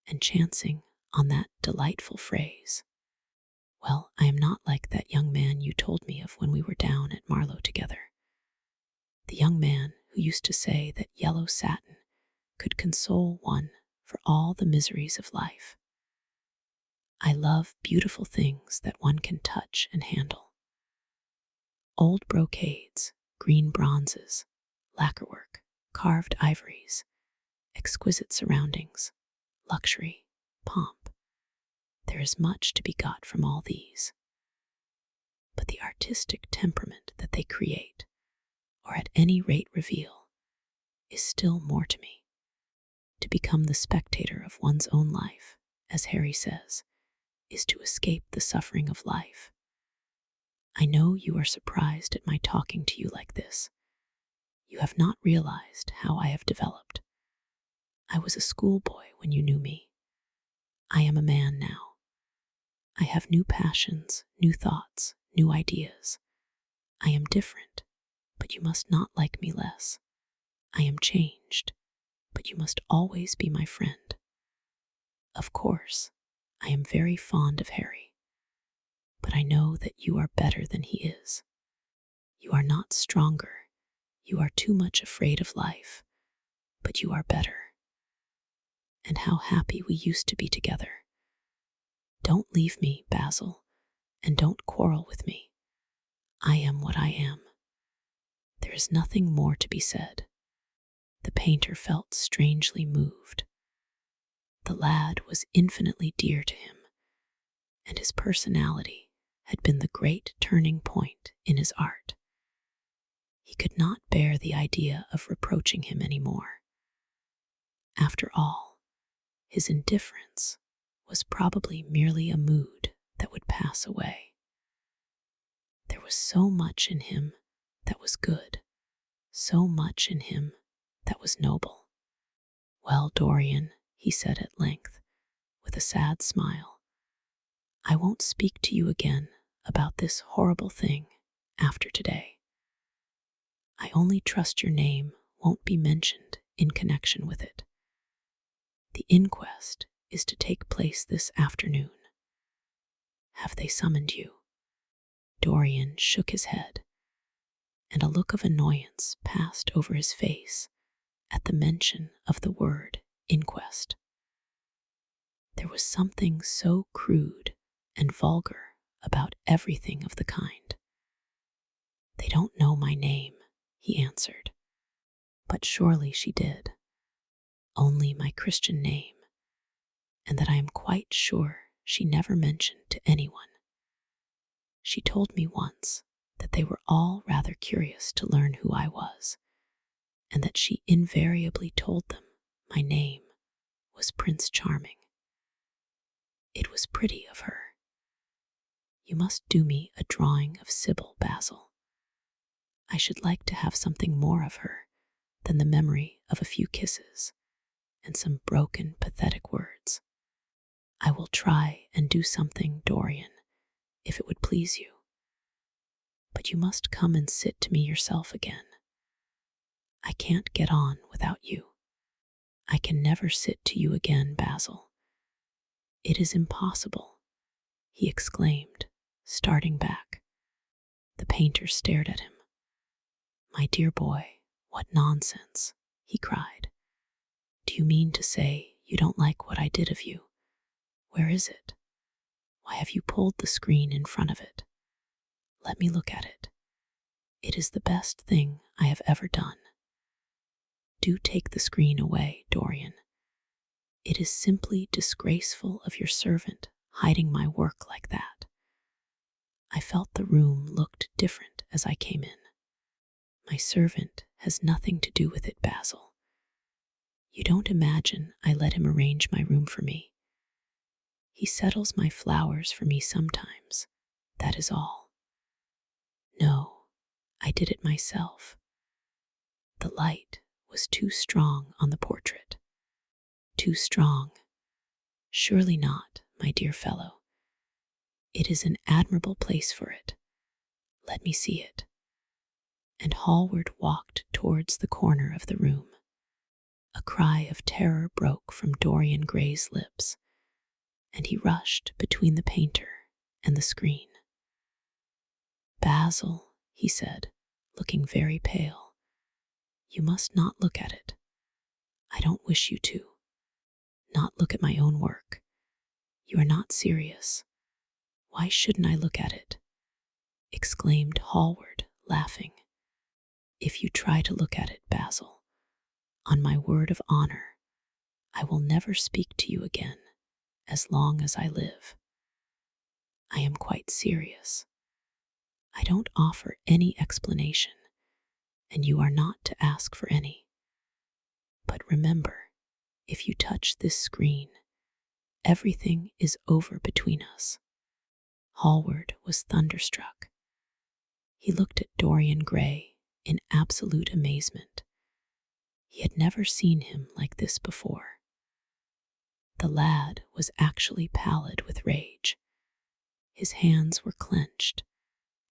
and chancing on that delightful phrase. Well, I am not like that young man you told me of when we were down at Marlow together. The young man who used to say that yellow satin could console one for all the miseries of life. I love beautiful things that one can touch and handle. Old brocades, green bronzes, lacquerwork, carved ivories, exquisite surroundings, luxury, pomp. There is much to be got from all these. But the artistic temperament that they create, or at any rate reveal, is still more to me. To become the spectator of one's own life, as Harry says, is to escape the suffering of life. I know you are surprised at my talking to you like this. You have not realized how I have developed. I was a schoolboy when you knew me. I am a man now. I have new passions, new thoughts, new ideas. I am different, but you must not like me less. I am changed, but you must always be my friend. Of course, I am very fond of Harry, but I know that you are better than he is. You are not stronger. You are too much afraid of life, but you are better. And how happy we used to be together. Don't leave me, Basil, and don't quarrel with me. I am what I am. There is nothing more to be said. The painter felt strangely moved. The lad was infinitely dear to him, and his personality had been the great turning point in his art. He could not bear the idea of reproaching him any more. After all, his indifference was probably merely a mood that would pass away. There was so much in him that was good, so much in him that was noble. Well, Dorian, he said at length, with a sad smile, I won't speak to you again about this horrible thing after today. I only trust your name won't be mentioned in connection with it. The inquest is to take place this afternoon. Have they summoned you? Dorian shook his head, and a look of annoyance passed over his face at the mention of the word inquest. There was something so crude and vulgar about everything of the kind. They don't know my name, he answered. But surely she did. Only my Christian name, and that I am quite sure she never mentioned to anyone. She told me once that they were all rather curious to learn who I was, and that she invariably told them my name was Prince Charming. It was pretty of her. You must do me a drawing of Sybil, Basil. I should like to have something more of her than the memory of a few kisses and some broken, pathetic words. I will try and do something, Dorian, if it would please you. But you must come and sit to me yourself again. I can't get on without you. I can never sit to you again, Basil. It is impossible, he exclaimed, starting back. The painter stared at him. My dear boy, what nonsense, he cried. Do you mean to say you don't like what I did of you? Where is it? Why have you pulled the screen in front of it? Let me look at it. It is the best thing I have ever done. Do take the screen away, Dorian. It is simply disgraceful of your servant hiding my work like that. I felt the room looked different as I came in. My servant has nothing to do with it, Basil. You don't imagine I let him arrange my room for me. He settles my flowers for me sometimes, that is all. No, I did it myself. The light was too strong on the portrait. Too strong. Surely not, my dear fellow. It is an admirable place for it. Let me see it. And Hallward walked towards the corner of the room. A cry of terror broke from Dorian Gray's lips, and he rushed between the painter and the screen. Basil, he said, looking very pale, you must not look at it. I don't wish you to. Not look at my own work. You are not serious. Why shouldn't I look at it? Exclaimed Hallward, laughing. If you try to look at it, Basil, on my word of honor, I will never speak to you again as long as I live. I am quite serious. I don't offer any explanation, and you are not to ask for any. But remember, if you touch this screen, everything is over between us. Hallward was thunderstruck. He looked at Dorian Gray in absolute amazement. He had never seen him like this before. The lad was actually pallid with rage. His hands were clenched,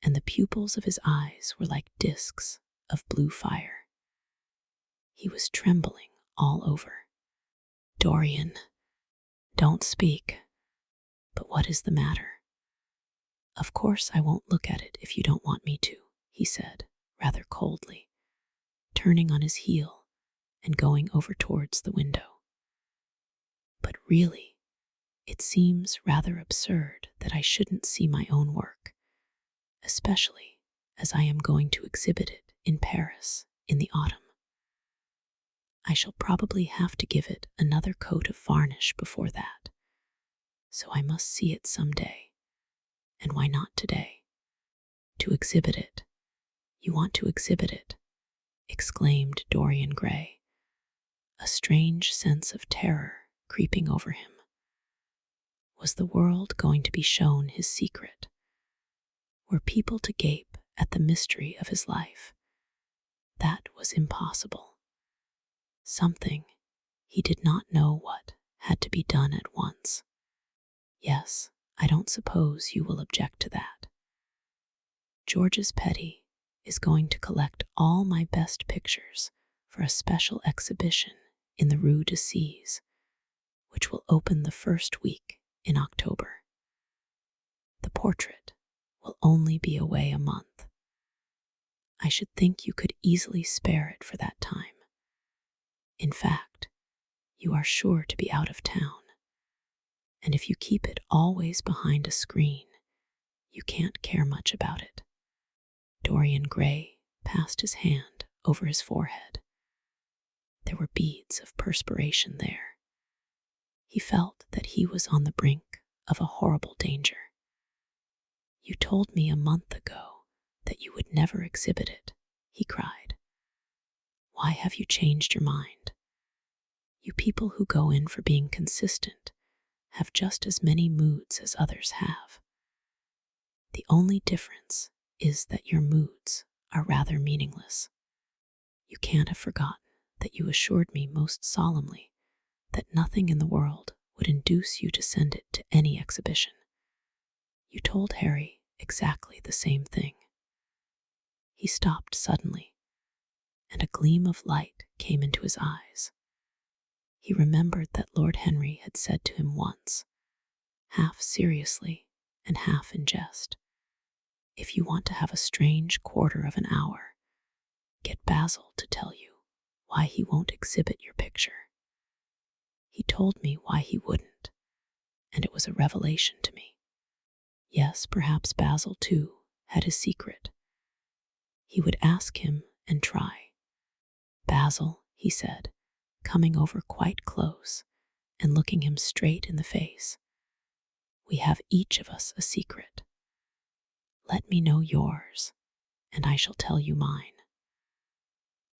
and the pupils of his eyes were like discs of blue fire. He was trembling all over. Dorian, don't speak. But what is the matter? Of course I won't look at it if you don't want me to, he said, rather coldly, turning on his heel and going over towards the window. But really, it seems rather absurd that I shouldn't see my own work, especially as I am going to exhibit it in Paris in the autumn. I shall probably have to give it another coat of varnish before that, so I must see it some day. And why not today? To exhibit it. You want to exhibit it, exclaimed Dorian Gray, a strange sense of terror creeping over him. Was the world going to be shown his secret? Were people to gape at the mystery of his life? That was impossible. Something, he did not know what, had to be done at once. Yes, I don't suppose you will object to that. Georges Petty is going to collect all my best pictures for a special exhibition in the Rue de Cise, which will open the first week in October. The portrait will only be away a month. I should think you could easily spare it for that time. In fact, you are sure to be out of town, and if you keep it always behind a screen, you can't care much about it. Dorian Gray passed his hand over his forehead. There were beads of perspiration there. He felt that he was on the brink of a horrible danger. You told me a month ago that you would never exhibit it, he cried. Why have you changed your mind? You people who go in for being consistent have just as many moods as others have. The only difference is that your moods are rather meaningless. You can't have forgotten that you assured me most solemnly that nothing in the world would induce you to send it to any exhibition. You told Harry exactly the same thing. He stopped suddenly, and a gleam of light came into his eyes. He remembered that Lord Henry had said to him once, half seriously and half in jest, if you want to have a strange quarter of an hour, get Basil to tell you why he won't exhibit your picture. He told me why he wouldn't, and it was a revelation to me. Yes, perhaps Basil, too, had his secret. He would ask him and try. Basil, he said, coming over quite close and looking him straight in the face, we have each of us a secret. Let me know yours, and I shall tell you mine.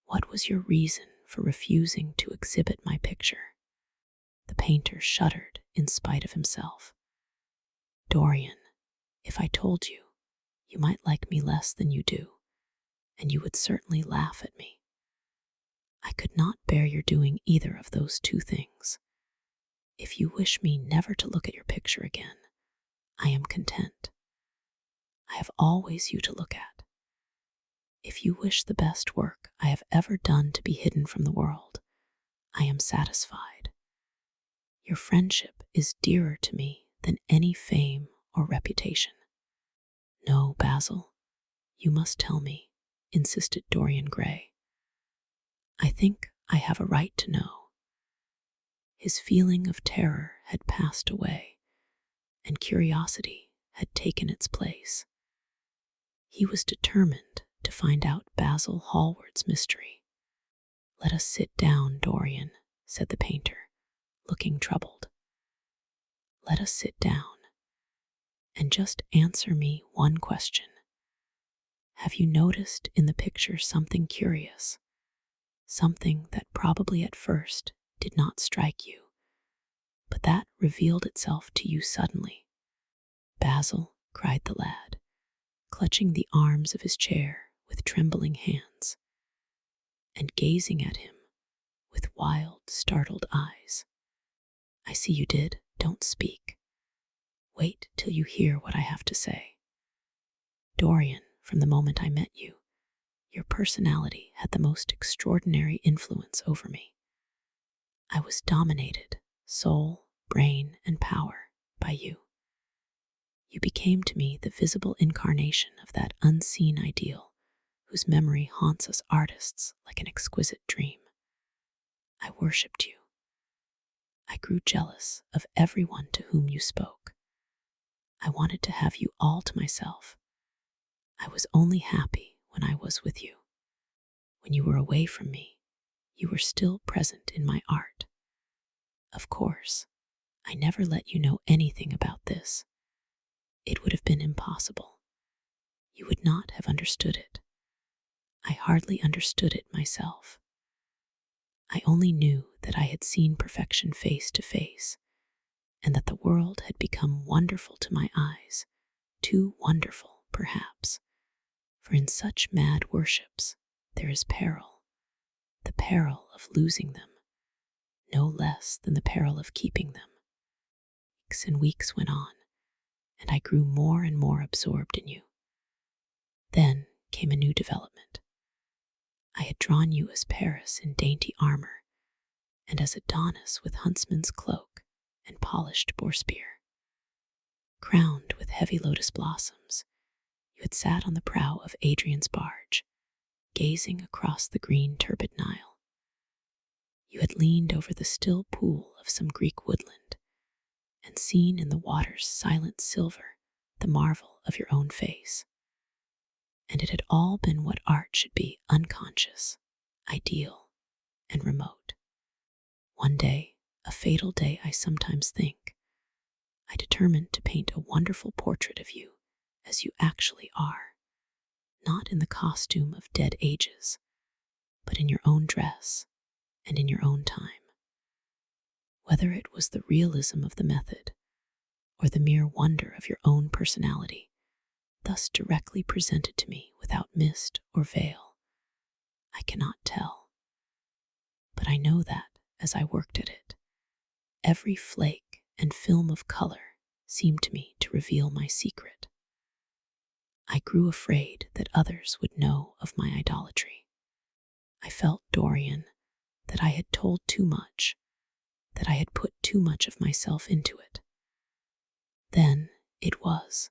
What was your reason for refusing to exhibit my picture? The painter shuddered in spite of himself. Dorian, if I told you, you might like me less than you do, and you would certainly laugh at me. I could not bear your doing either of those two things. If you wish me never to look at your picture again, I am content. I have always you to look at. If you wish the best work I have ever done to be hidden from the world, I am satisfied. Your friendship is dearer to me than any fame or reputation. No, Basil, you must tell me, insisted Dorian Gray. I think I have a right to know. His feeling of terror had passed away, and curiosity had taken its place. He was determined to find out Basil Hallward's mystery. Let us sit down, Dorian, said the painter, looking troubled. Let us sit down, and just answer me one question. Have you noticed in the picture something curious? Something that probably at first did not strike you, but that revealed itself to you suddenly. Basil, cried the lad, clutching the arms of his chair with trembling hands, and gazing at him with wild, startled eyes. I see you did. Don't speak. Wait till you hear what I have to say. Dorian, from the moment I met you, your personality had the most extraordinary influence over me. I was dominated, soul, brain, and power, by you. You became to me the visible incarnation of that unseen ideal whose memory haunts us artists like an exquisite dream. I worshipped you. I grew jealous of everyone to whom you spoke. I wanted to have you all to myself. I was only happy when I was with you. When you were away from me, you were still present in my art. Of course, I never let you know anything about this. It would have been impossible. You would not have understood it. I hardly understood it myself. I only knew that I had seen perfection face to face, and that the world had become wonderful to my eyes, too wonderful, perhaps, for in such mad worships there is peril, the peril of losing them, no less than the peril of keeping them. Weeks and weeks went on, and I grew more and more absorbed in you. Then came a new development. I had drawn you as Paris in dainty armor, and as Adonis with huntsman's cloak and polished boar spear. Crowned with heavy lotus blossoms, you had sat on the prow of Adrian's barge, gazing across the green turbid Nile. You had leaned over the still pool of some Greek woodland, and seen in the water's silent silver the marvel of your own face. And it had all been what art should be, unconscious, ideal, and remote. One day, a fatal day I sometimes think, I determined to paint a wonderful portrait of you as you actually are, not in the costume of dead ages, but in your own dress and in your own time. Whether it was the realism of the method or the mere wonder of your own personality, thus directly presented to me without mist or veil, I cannot tell. But I know that, as I worked at it, every flake and film of color seemed to me to reveal my secret. I grew afraid that others would know of my idolatry. I felt, Dorian, that I had told too much, that I had put too much of myself into it. Then it was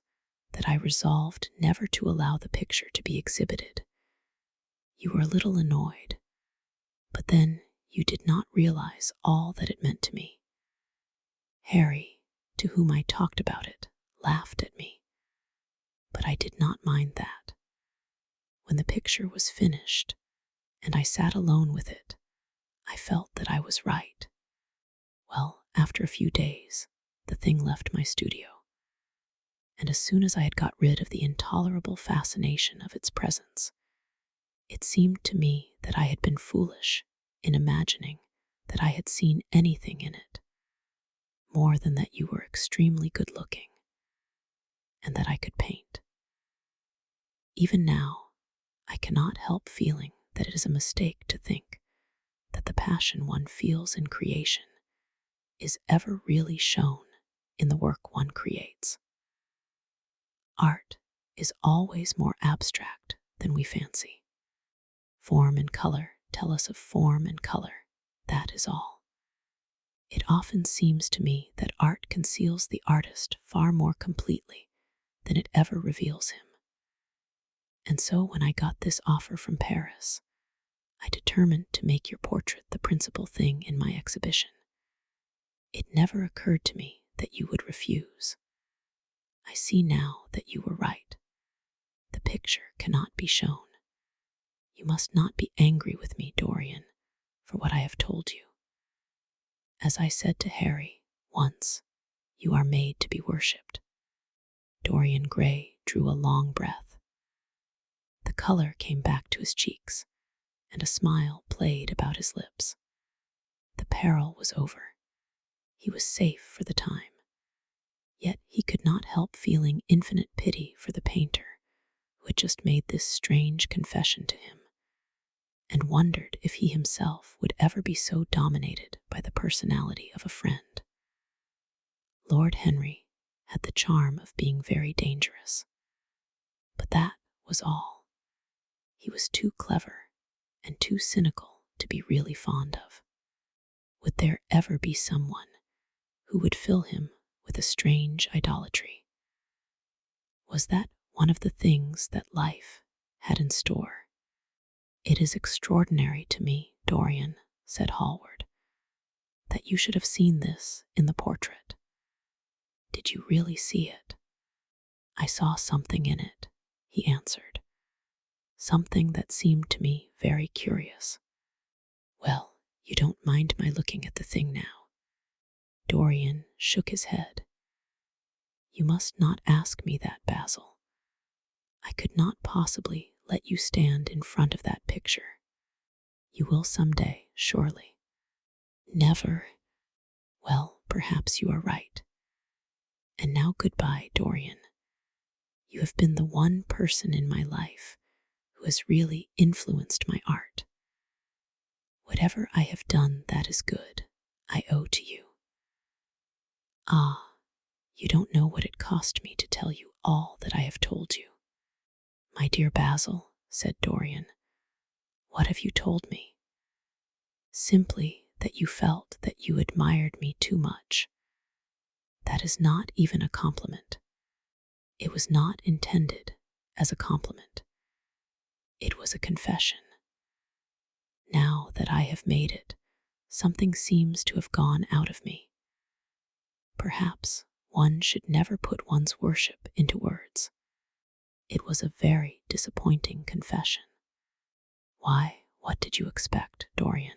that I resolved never to allow the picture to be exhibited. You were a little annoyed, But then you did not realize all that it meant to me. Harry, to whom I talked about it, laughed at me, but I did not mind that. When the picture was finished and I sat alone with it, I felt that I was right. Well, after a few days, the thing left my studio, and as soon as I had got rid of the intolerable fascination of its presence, it seemed to me that I had been foolish in imagining that I had seen anything in it, more than that you were extremely good-looking, and that I could paint. Even now, I cannot help feeling that it is a mistake to think that the passion one feels in creation is ever really shown in the work one creates. Art is always more abstract than we fancy. Form and color tell us of form and color, that is all. It often seems to me that art conceals the artist far more completely than it ever reveals him. And so when I got this offer from Paris, I determined to make your portrait the principal thing in my exhibition. It never occurred to me that you would refuse. I see now that you were right. The picture cannot be shown. You must not be angry with me, Dorian, for what I have told you. As I said to Harry once, you are made to be worshipped. Dorian Gray drew a long breath. The color came back to his cheeks, and a smile played about his lips. The peril was over. He was safe for the time. Yet he could not help feeling infinite pity for the painter who had just made this strange confession to him, and wondered if he himself would ever be so dominated by the personality of a friend. Lord Henry had the charm of being very dangerous, but that was all. He was too clever and too cynical to be really fond of. Would there ever be someone who would fill him with a strange idolatry? Was that one of the things that life had in store? It is extraordinary to me, Dorian, said Hallward, that you should have seen this in the portrait. Did you really see it? I saw something in it, he answered. Something that seemed to me very curious. Well, you don't mind my looking at the thing now? Dorian shook his head. You must not ask me that, Basil. I could not possibly let you stand in front of that picture. You will some day, surely. Never. Well, perhaps you are right. And now goodbye, Dorian. You have been the one person in my life who has really influenced my art. Whatever I have done that is good, I owe to you. Ah, you don't know what it cost me to tell you all that I have told you. My dear Basil, said Dorian, what have you told me? Simply that you felt that you admired me too much. That is not even a compliment. It was not intended as a compliment. It was a confession. Now that I have made it, something seems to have gone out of me. Perhaps one should never put one's worship into words. It was a very disappointing confession. Why, what did you expect, Dorian?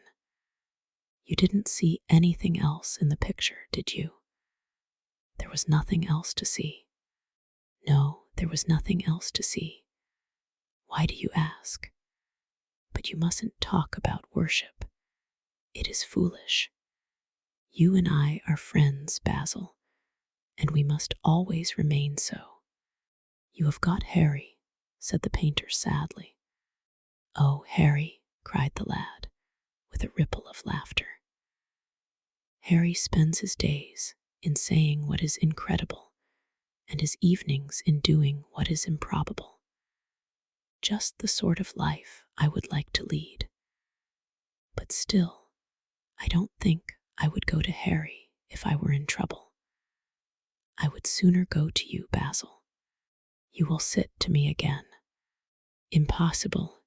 You didn't see anything else in the picture, did you? There was nothing else to see. No, there was nothing else to see. Why do you ask? But you mustn't talk about worship. It is foolish. You and I are friends, Basil, and we must always remain so. You have got Harry, said the painter sadly. Oh, Harry, cried the lad, with a ripple of laughter. Harry spends his days in saying what is incredible, and his evenings in doing what is improbable. Just the sort of life I would like to lead. But still, I don't think I would go to Harry if I were in trouble. I would sooner go to you, Basil. You will sit to me again. Impossible.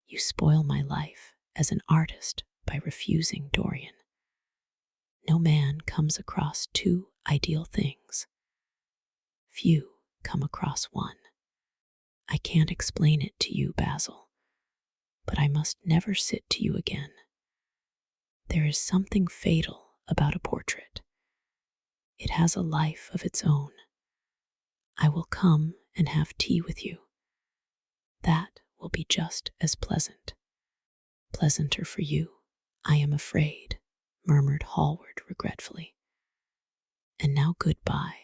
You spoil my life as an artist by refusing Dorian. No man comes across two ideal things. Few come across one. I can't explain it to you, Basil, but I must never sit to you again. There is something fatal about a portrait. It has a life of its own. I will come and have tea with you. That will be just as pleasant. Pleasanter for you, I am afraid, murmured Hallward regretfully. And now goodbye.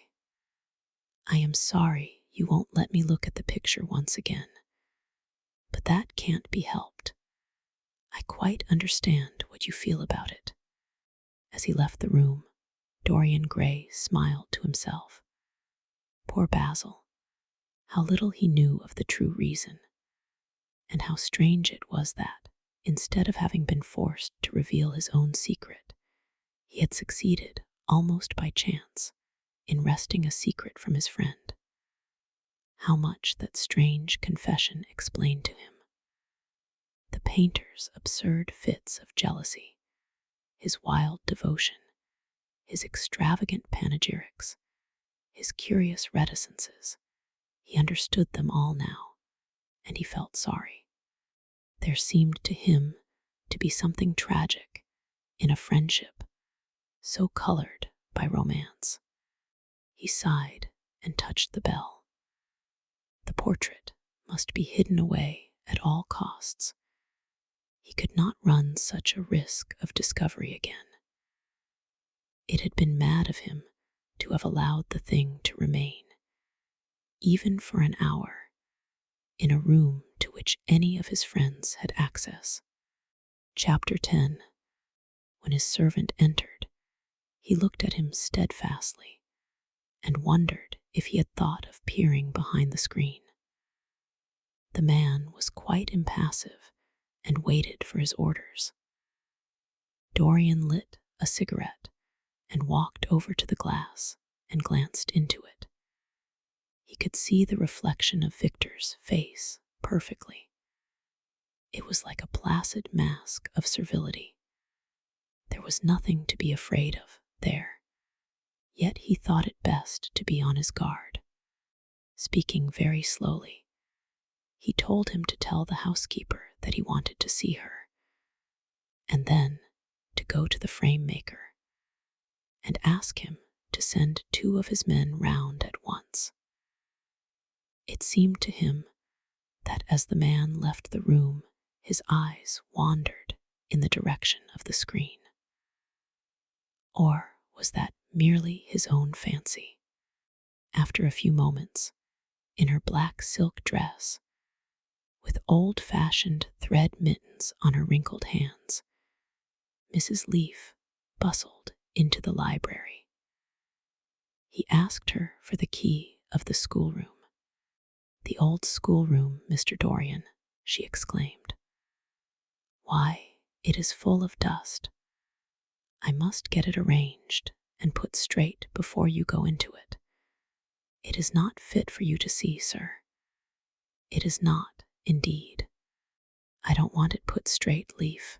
I am sorry you won't let me look at the picture once again, but that can't be helped. I quite understand what you feel about it. As he left the room, Dorian Gray smiled to himself. Poor Basil, how little he knew of the true reason, and how strange it was that, instead of having been forced to reveal his own secret, he had succeeded, almost by chance, in wresting a secret from his friend. How much that strange confession explained to him. The painter's absurd fits of jealousy, his wild devotion, his extravagant panegyrics, his curious reticences. He understood them all now, and he felt sorry. There seemed to him to be something tragic in a friendship so colored by romance. He sighed and touched the bell. The portrait must be hidden away at all costs. He could not run such a risk of discovery again. It had been mad of him to have allowed the thing to remain, even for an hour, in a room to which any of his friends had access. Chapter 10. When his servant entered, he looked at him steadfastly and wondered if he had thought of peering behind the screen. The man was quite impassive and waited for his orders. Dorian lit a cigarette and walked over to the glass and glanced into it. He could see the reflection of Victor's face perfectly. It was like a placid mask of servility. There was nothing to be afraid of there, yet he thought it best to be on his guard. Speaking very slowly, he told him to tell the housekeeper that he wanted to see her, and then to go to the frame maker and ask him to send 2 of his men round at once. It seemed to him that as the man left the room, his eyes wandered in the direction of the screen. Or was that merely his own fancy? After a few moments, in her black silk dress, with old-fashioned thread mittens on her wrinkled hands, Mrs. Leaf bustled into the library. He asked her for the key of the schoolroom. "The old schoolroom, Mr. Dorian," she exclaimed. "Why, it is full of dust. I must get it arranged and put straight before you go into it. It is not fit for you to see, sir. It is not, indeed. I don't want it put straight, Leaf.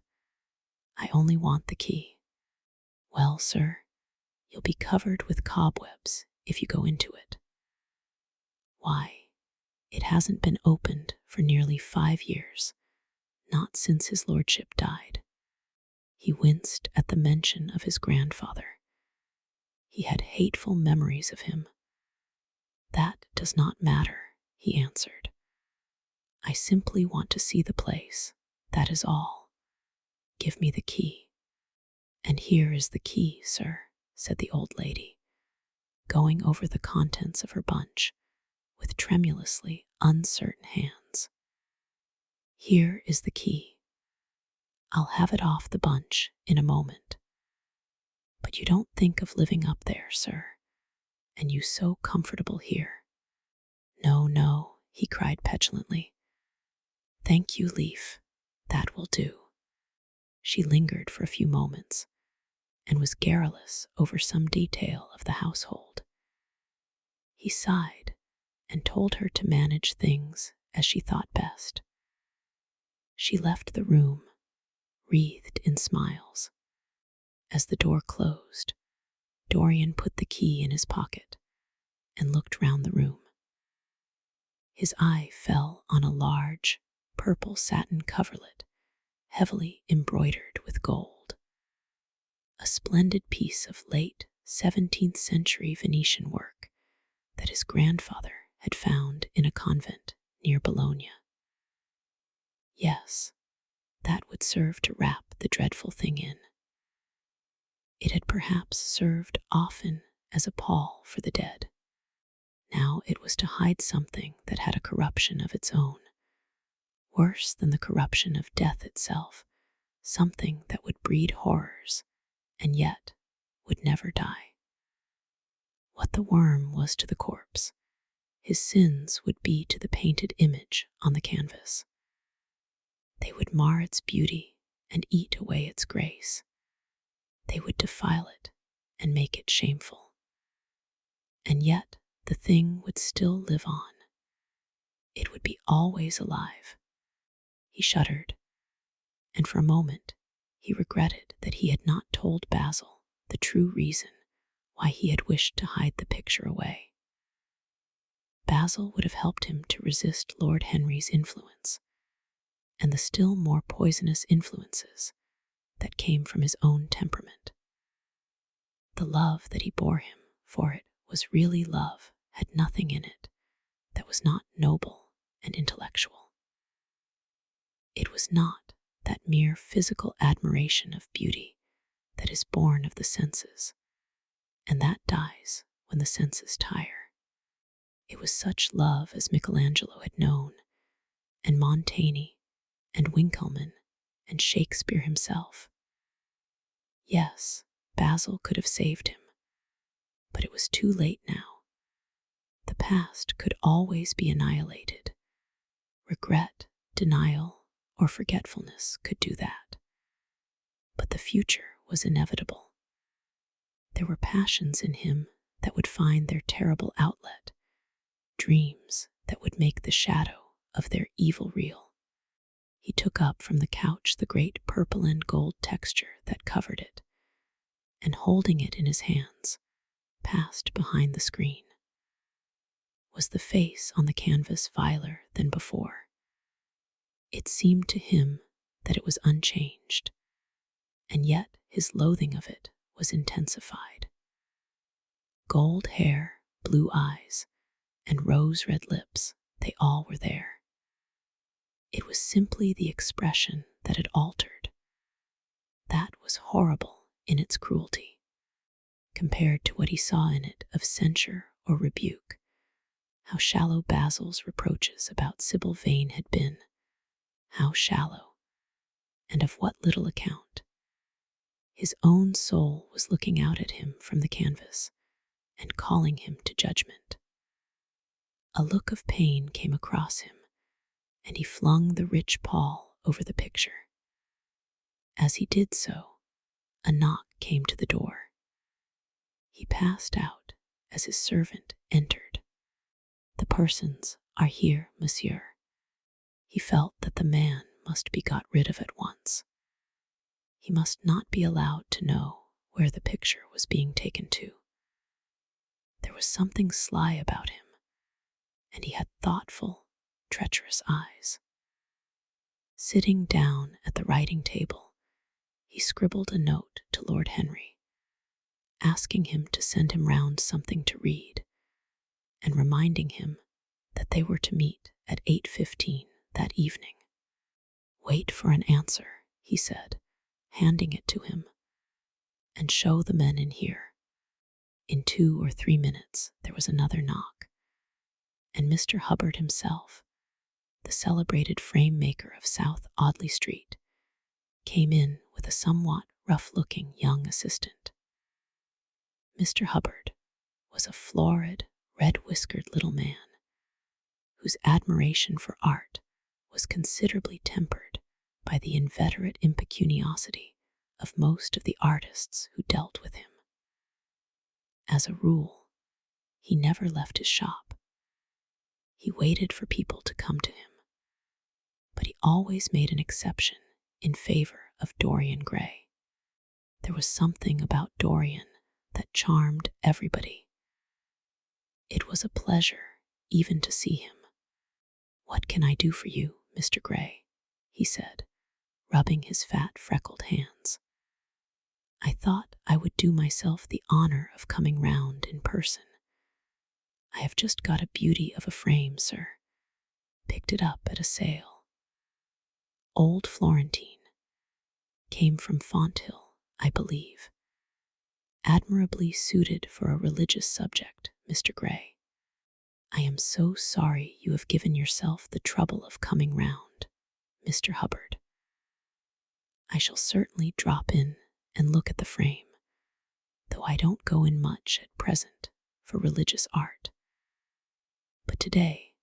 I only want the key. Well, sir, you'll be covered with cobwebs if you go into it. Why, it hasn't been opened for nearly 5 years, not since his lordship died." He winced at the mention of his grandfather. He had hateful memories of him. "That does not matter," he answered. "I simply want to see the place, that is all. Give me the key." "And here is the key, sir," said the old lady, going over the contents of her bunch with tremulously uncertain hands. "Here is the key. I'll have it off the bunch in a moment. But you don't think of living up there, sir, and you so comfortable here." "No, no," he cried petulantly. "Thank you, Leaf. That will do." She lingered for a few moments and was garrulous over some detail of the household. He sighed and told her to manage things as she thought best. She left the room, wreathed in smiles. As the door closed, Dorian put the key in his pocket and looked round the room. His eye fell on a large, purple satin coverlet, heavily embroidered with gold. A splendid piece of late 17th century Venetian work that his grandfather had found in a convent near Bologna. Yes, that would serve to wrap the dreadful thing in. It had perhaps served often as a pall for the dead. Now it was to hide something that had a corruption of its own, worse than the corruption of death itself, something that would breed horrors and yet would never die. What the worm was to the corpse, his sins would be to the painted image on the canvas. They would mar its beauty and eat away its grace. They would defile it and make it shameful. And yet the thing would still live on. It would be always alive. He shuddered, and for a moment he regretted that he had not told Basil the true reason why he had wished to hide the picture away. Basil would have helped him to resist Lord Henry's influence, and the still more poisonous influences that came from his own temperament. The love that he bore him for it was really love, had nothing in it that was not noble and intellectual. It was not that mere physical admiration of beauty that is born of the senses, and that dies when the senses tire. It was such love as Michelangelo had known, and Montaigne, and Winckelmann, and Shakespeare himself. Yes, Basil could have saved him, but it was too late now. The past could always be annihilated. Regret, denial, or forgetfulness could do that. But the future was inevitable. There were passions in him that would find their terrible outlet, dreams that would make the shadow of their evil real. He took up from the couch the great purple and gold texture that covered it, and holding it in his hands, passed behind the screen. Was the face on the canvas viler than before? It seemed to him that it was unchanged, and yet his loathing of it was intensified. Gold hair, blue eyes, and rose-red lips, they all were there. It was simply the expression that had altered. That was horrible in its cruelty, compared to what he saw in it of censure or rebuke. How shallow Basil's reproaches about Sybil Vane had been. How shallow, and of what little account. His own soul was looking out at him from the canvas and calling him to judgment. A look of pain came across him, and he flung the rich pall over the picture. As he did so, a knock came to the door. He passed out as his servant entered. "The persons are here, monsieur." He felt that the man must be got rid of at once. He must not be allowed to know where the picture was being taken to. There was something sly about him, and he had thoughtful, treacherous eyes. Sitting down at the writing table, he scribbled a note to Lord Henry, asking him to send him round something to read, and reminding him that they were to meet at 8:15 that evening. "Wait for an answer," he said, handing it to him, "and show the men in here." In 2 or 3 minutes there was another knock, and Mr. Hubbard himself, the celebrated frame maker of South Audley Street, came in with a somewhat rough-looking young assistant. Mr. Hubbard was a florid, red-whiskered little man, whose admiration for art was considerably tempered by the inveterate impecuniosity of most of the artists who dealt with him. As a rule, he never left his shop. He waited for people to come to him, but he always made an exception in favor of Dorian Gray. There was something about Dorian that charmed everybody. It was a pleasure even to see him. "What can I do for you, Mr. Gray?" he said, rubbing his fat, freckled hands. "I thought I would do myself the honor of coming round in person. I have just got a beauty of a frame, sir. Picked it up at a sale. Old Florentine. Came from Fonthill, I believe. Admirably suited for a religious subject, Mr. Gray. I am so sorry you have given yourself the trouble of coming round, Mr. Hubbard. I shall certainly drop in and look at the frame, though I don't go in much at present for religious art. But today,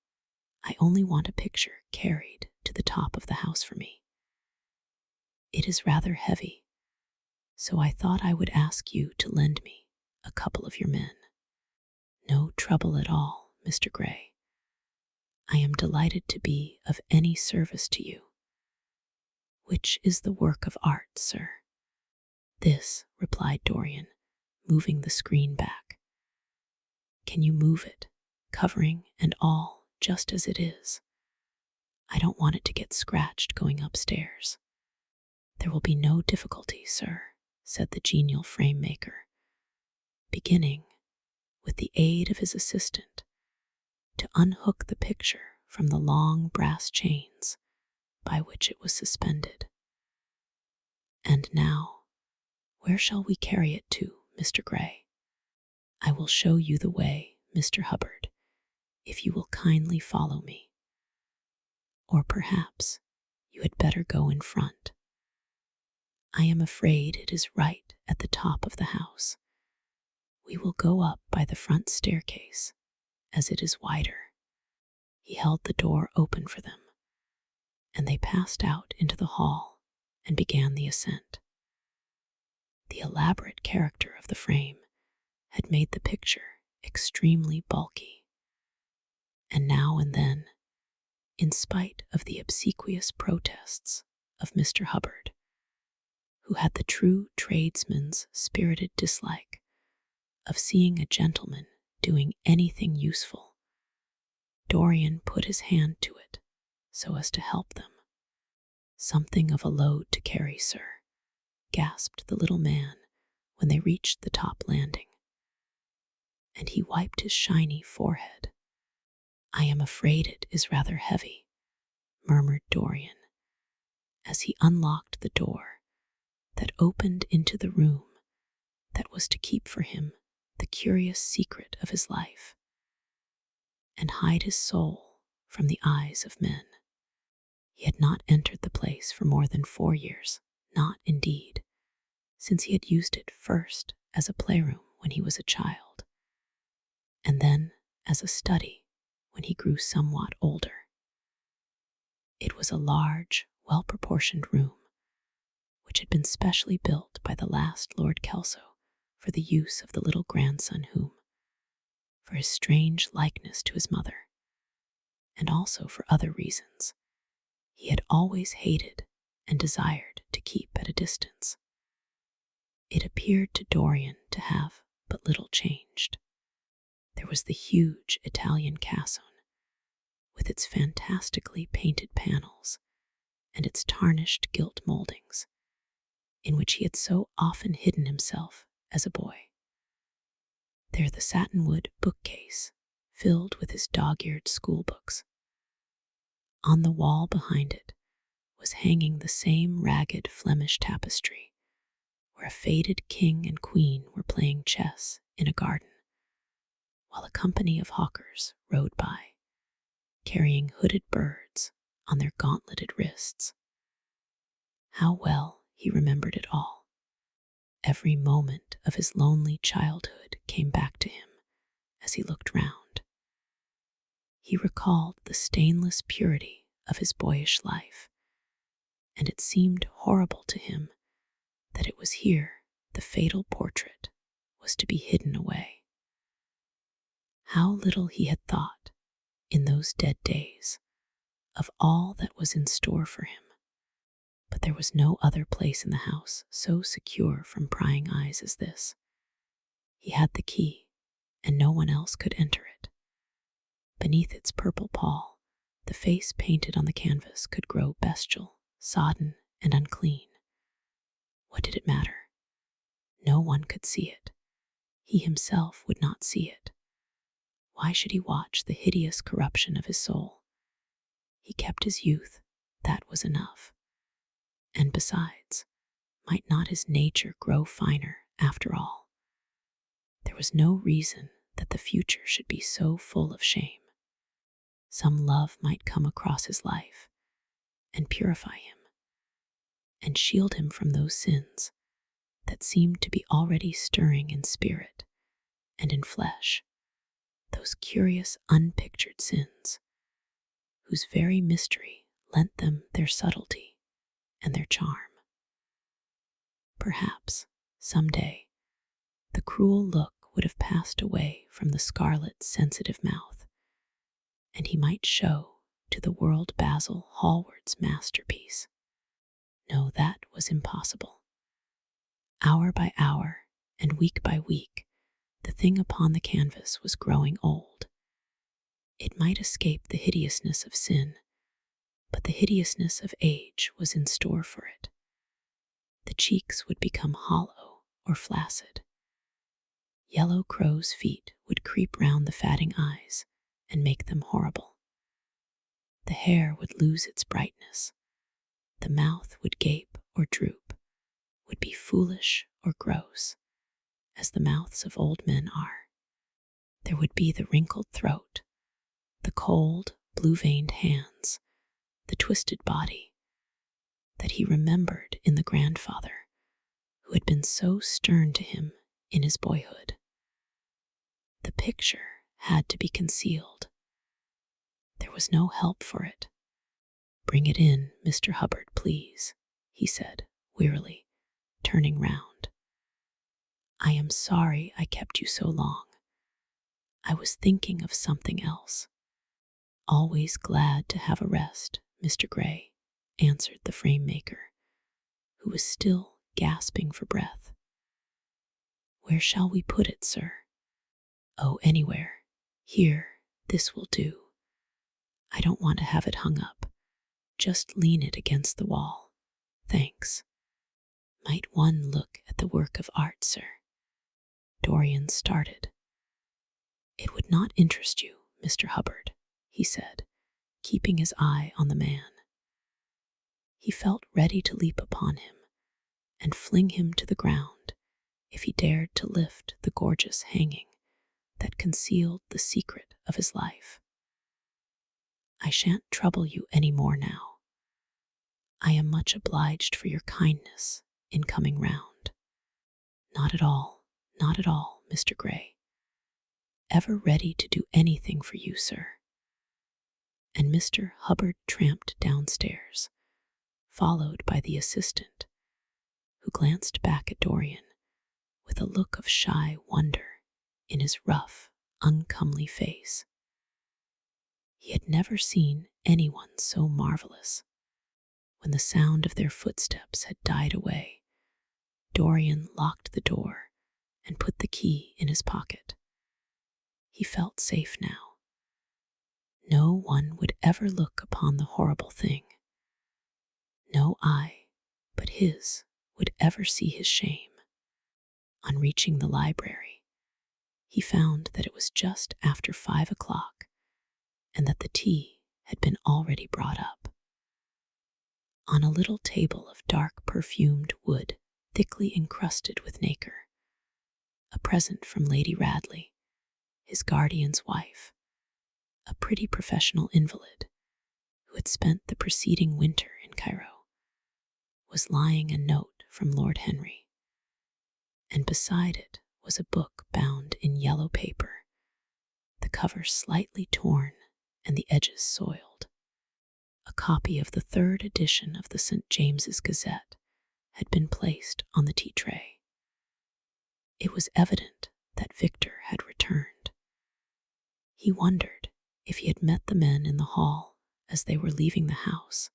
I only want a picture carried to the top of the house for me. It is rather heavy, so I thought I would ask you to lend me a couple of your men." "No trouble at all, Mr. Gray. I am delighted to be of any service to you." "Which is the work of art, sir?" "This," replied Dorian, moving the screen back. "Can you move it, covering and all, just as it is? I don't want it to get scratched going upstairs." "There will be no difficulty, sir," said the genial frame maker, beginning, with the aid of his assistant, to unhook the picture from the long brass chains by which it was suspended. "And now, where shall we carry it to, Mr. Gray?" "I will show you the way, Mr. Hubbard, if you will kindly follow me. Or perhaps you had better go in front. I am afraid it is right at the top of the house. We will go up by the front staircase, as it is wider." He held the door open for them, and they passed out into the hall and began the ascent. The elaborate character of the frame had made the picture extremely bulky, and now and then, in spite of the obsequious protests of Mr. Hubbard, who had the true tradesman's spirited dislike of seeing a gentleman doing anything useful, Dorian put his hand to it so as to help them. "Something of a load to carry, sir," gasped the little man when they reached the top landing, and he wiped his shiny forehead. "I am afraid it is rather heavy," murmured Dorian, as he unlocked the door that opened into the room that was to keep for him the curious secret of his life, and hide his soul from the eyes of men. He had not entered the place for more than 4 years, not indeed, since he had used it first as a playroom when he was a child, and then as a study when he grew somewhat older. It was a large, well-proportioned room, which had been specially built by the last Lord Kelso for the use of the little grandson whom, for his strange likeness to his mother, and also for other reasons, he had always hated and desired to keep at a distance. It appeared to Dorian to have but little changed. There was the huge Italian cassone, with its fantastically painted panels and its tarnished gilt moldings, in which he had so often hidden himself as a boy. There the satinwood bookcase, filled with his dog-eared schoolbooks. On the wall behind it was hanging the same ragged Flemish tapestry, where a faded king and queen were playing chess in a garden, while a company of hawkers rode by, carrying hooded birds on their gauntleted wrists. How well he remembered it all. Every moment of his lonely childhood came back to him as he looked round. He recalled the stainless purity of his boyish life, and it seemed horrible to him that it was here the fatal portrait was to be hidden away. How little he had thought, in those dead days, of all that was in store for him. But there was no other place in the house so secure from prying eyes as this. He had the key, and no one else could enter it. Beneath its purple pall, the face painted on the canvas could grow bestial, sodden, and unclean. What did it matter? No one could see it. He himself would not see it. Why should he watch the hideous corruption of his soul? He kept his youth, that was enough. And besides, might not his nature grow finer after all? There was no reason that the future should be so full of shame. Some love might come across his life and purify him and shield him from those sins that seemed to be already stirring in spirit and in flesh, those curious unpictured sins whose very mystery lent them their subtlety and their charm. Perhaps, some day, the cruel look would have passed away from the scarlet, sensitive mouth, and he might show to the world Basil Hallward's masterpiece. No, that was impossible. Hour by hour and week by week, the thing upon the canvas was growing old. It might escape the hideousness of sin, but the hideousness of age was in store for it. The cheeks would become hollow or flaccid. Yellow crow's feet would creep round the fatting eyes and make them horrible. The hair would lose its brightness. The mouth would gape or droop, would be foolish or gross, as the mouths of old men are. There would be the wrinkled throat, the cold, blue-veined hands, the twisted body that he remembered in the grandfather who had been so stern to him in his boyhood. The picture had to be concealed. There was no help for it. "Bring it in, Mr. Hubbard, please," he said wearily, turning round. "I am sorry I kept you so long. I was thinking of something else." "Always glad to have a rest, Mr. Gray," answered the frame maker, who was still gasping for breath. "Where shall we put it, sir?" "Oh, anywhere. Here, this will do. I don't want to have it hung up. Just lean it against the wall. Thanks. Might one look at the work of art, sir?" Dorian started. "It would not interest you, Mr. Hubbard," he said, keeping his eye on the man. He felt ready to leap upon him and fling him to the ground if he dared to lift the gorgeous hanging that concealed the secret of his life. "I shan't trouble you any more now. I am much obliged for your kindness in coming round." Not at all, Mr. Gray. Ever ready to do anything for you, sir." And Mr. Hubbard tramped downstairs, followed by the assistant, who glanced back at Dorian with a look of shy wonder in his rough, uncomely face. He had never seen anyone so marvelous. When the sound of their footsteps had died away, Dorian locked the door and put the key in his pocket. He felt safe now. No one would ever look upon the horrible thing. No eye but his would ever see his shame. On reaching the library, he found that it was just after 5 o'clock and that the tea had been already brought up. On a little table of dark perfumed wood thickly encrusted with nacre, a present from Lady Radley, his guardian's wife, a pretty professional invalid who had spent the preceding winter in Cairo, was lying a note from Lord Henry, and beside it was a book bound in yellow paper, the cover slightly torn and the edges soiled. A copy of the 3rd edition of the St. James's Gazette had been placed on the tea tray. It was evident that Victor had returned. He wondered if he had met the men in the hall as they were leaving the house,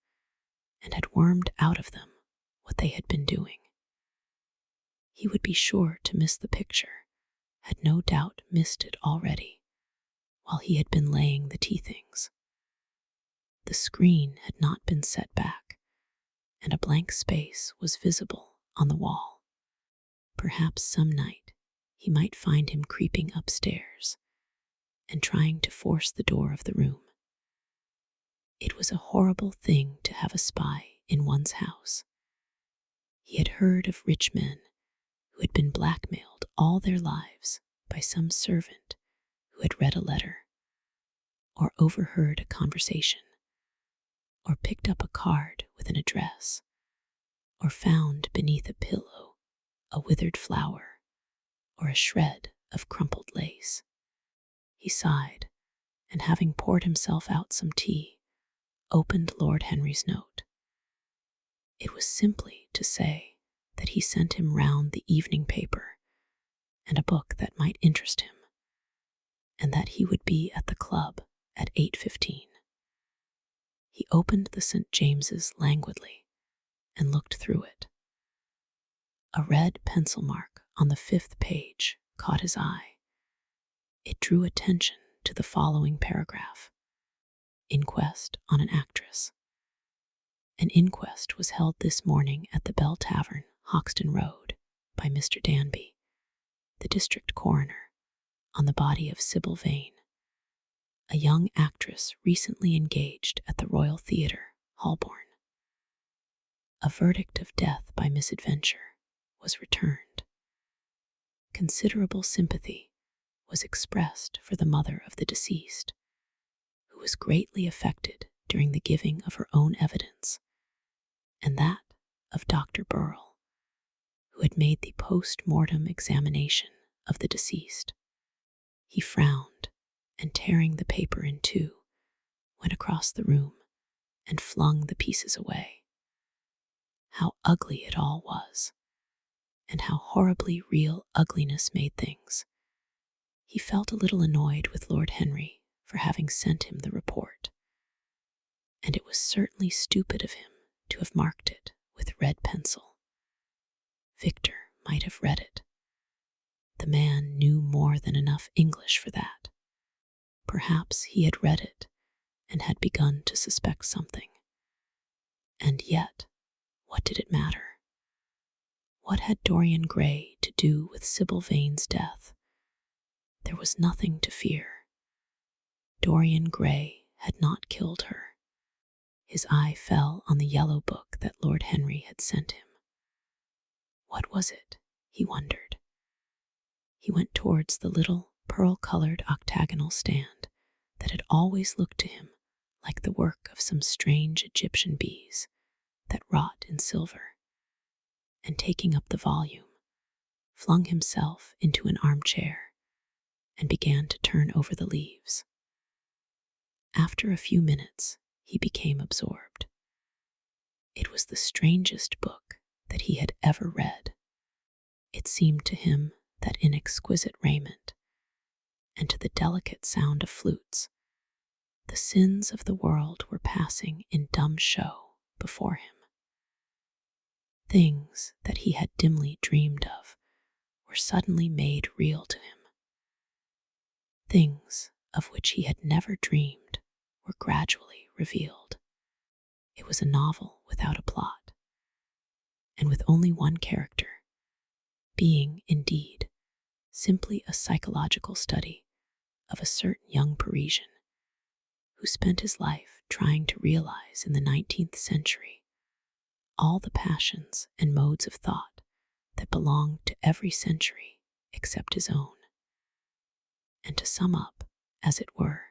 and had wormed out of them what they had been doing. He would be sure to miss the picture, had no doubt missed it already, while he had been laying the tea things. The screen had not been set back, and a blank space was visible on the wall. Perhaps some night he might find him creeping upstairs and trying to force the door of the room. It was a horrible thing to have a spy in one's house. He had heard of rich men who had been blackmailed all their lives by some servant who had read a letter, or overheard a conversation, or picked up a card with an address, or found beneath a pillow a withered flower or a shred of crumpled lace. He sighed, and having poured himself out some tea, opened Lord Henry's note. It was simply to say that he sent him round the evening paper and a book that might interest him, and that he would be at the club at 8:15. He opened the St. James's languidly and looked through it. A red pencil mark on the 5th page caught his eye. It drew attention to the following paragraph: Inquest on an actress. An inquest was held this morning at the Bell Tavern, Hoxton Road, by Mr. Danby, the district coroner, on the body of Sybil Vane, a young actress recently engaged at the Royal Theatre, Holborn. A verdict of death by misadventure was returned. Considerable sympathy was expressed for the mother of the deceased, who was greatly affected during the giving of her own evidence, and that of Dr. Burrell, who had made the post-mortem examination of the deceased. He frowned, and tearing the paper in two, went across the room and flung the pieces away. How ugly it all was, and how horribly real ugliness made things. He felt a little annoyed with Lord Henry for having sent him the report, and it was certainly stupid of him to have marked it with red pencil. Victor might have read it. The man knew more than enough English for that. Perhaps he had read it and had begun to suspect something. And yet, what did it matter? What had Dorian Gray to do with Sybil Vane's death? There was nothing to fear. Dorian Gray had not killed her. His eye fell on the yellow book that Lord Henry had sent him. What was it? He wondered. He went towards the little pearl-colored octagonal stand that had always looked to him like the work of some strange Egyptian bees that wrought in silver, and taking up the volume, flung himself into an armchair and began to turn over the leaves. After a few minutes, he became absorbed. It was the strangest book that he had ever read. It seemed to him that in exquisite raiment, and to the delicate sound of flutes, the sins of the world were passing in dumb show before him. Things that he had dimly dreamed of were suddenly made real to him. Things of which he had never dreamed were gradually revealed. It was a novel without a plot, and with only one character, being, indeed, simply a psychological study of a certain young Parisian who spent his life trying to realize in the 19th century all the passions and modes of thought that belonged to every century except his own, and to sum up, as it were,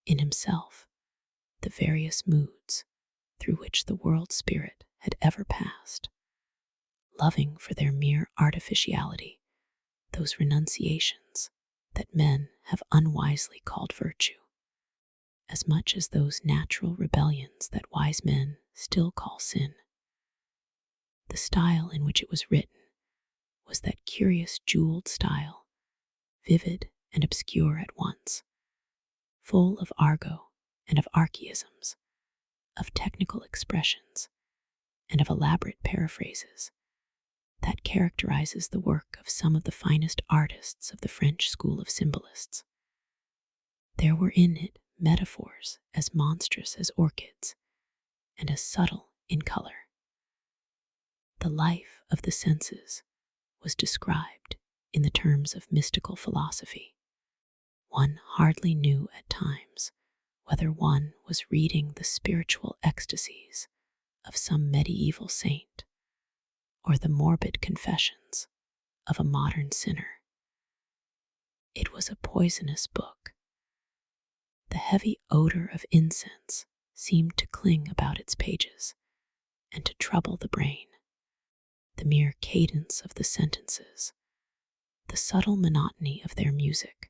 in himself the various moods through which the world spirit had ever passed, loving for their mere artificiality those renunciations that men have unwisely called virtue, as much as those natural rebellions that wise men still call sin. The style in which it was written was that curious jeweled style, vivid and obscure at once, full of argot and of archaisms, of technical expressions and of elaborate paraphrases that characterizes the work of some of the finest artists of the French school of symbolists. There were in it metaphors as monstrous as orchids and as subtle in color. The life of the senses was described in the terms of mystical philosophy. One hardly knew at times whether one was reading the spiritual ecstasies of some medieval saint or the morbid confessions of a modern sinner. It was a poisonous book. The heavy odor of incense seemed to cling about its pages and to trouble the brain. The mere cadence of the sentences, the subtle monotony of their music,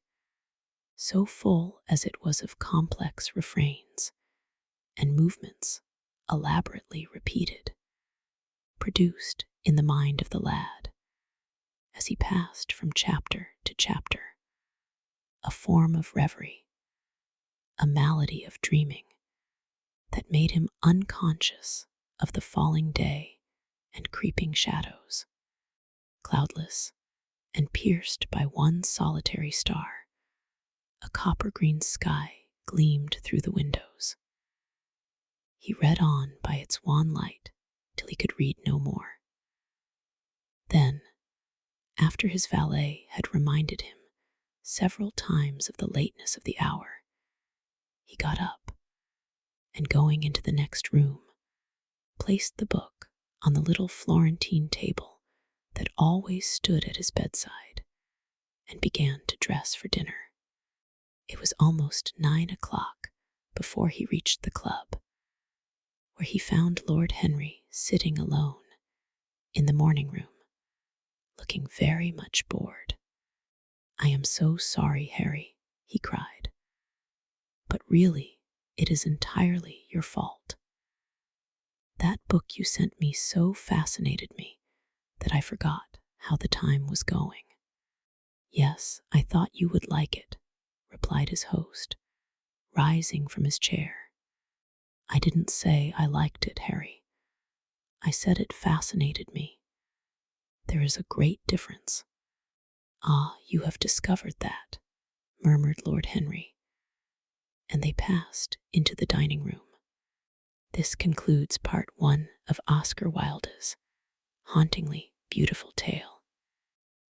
so full as it was of complex refrains and movements elaborately repeated, produced in the mind of the lad, as he passed from chapter to chapter, a form of reverie, a malady of dreaming that made him unconscious of the falling day and creeping shadows. Cloudless and pierced by one solitary star, a copper-green sky gleamed through the windows. He read on by its wan light till he could read no more. Then, after his valet had reminded him several times of the lateness of the hour, he got up and, going into the next room, placed the book on the little Florentine table that always stood at his bedside and began to dress for dinner. It was almost 9 o'clock before he reached the club, where he found Lord Henry sitting alone in the morning room, looking very much bored. "I am so sorry, Harry," he cried, "but really it is entirely your fault. That book you sent me so fascinated me that I forgot how the time was going." "Yes, I thought you would like it," replied his host, rising from his chair. "I didn't say I liked it, Harry. I said it fascinated me. There is a great difference." "Ah, you have discovered that," murmured Lord Henry, and they passed into the dining room. This concludes part 1 of Oscar Wilde's hauntingly beautiful tale.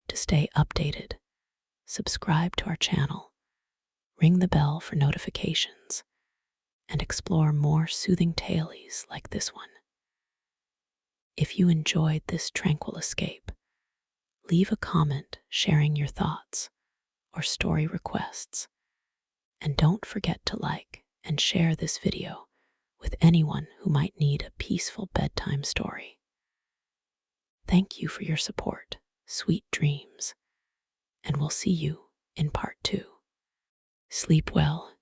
To stay updated, subscribe to our channel, ring the bell for notifications, and explore more soothing tales like this one. If you enjoyed this tranquil escape, leave a comment sharing your thoughts or story requests, and don't forget to like and share this video with anyone who might need a peaceful bedtime story. Thank you for your support, sweet dreams, and we'll see you in part 2. Sleep well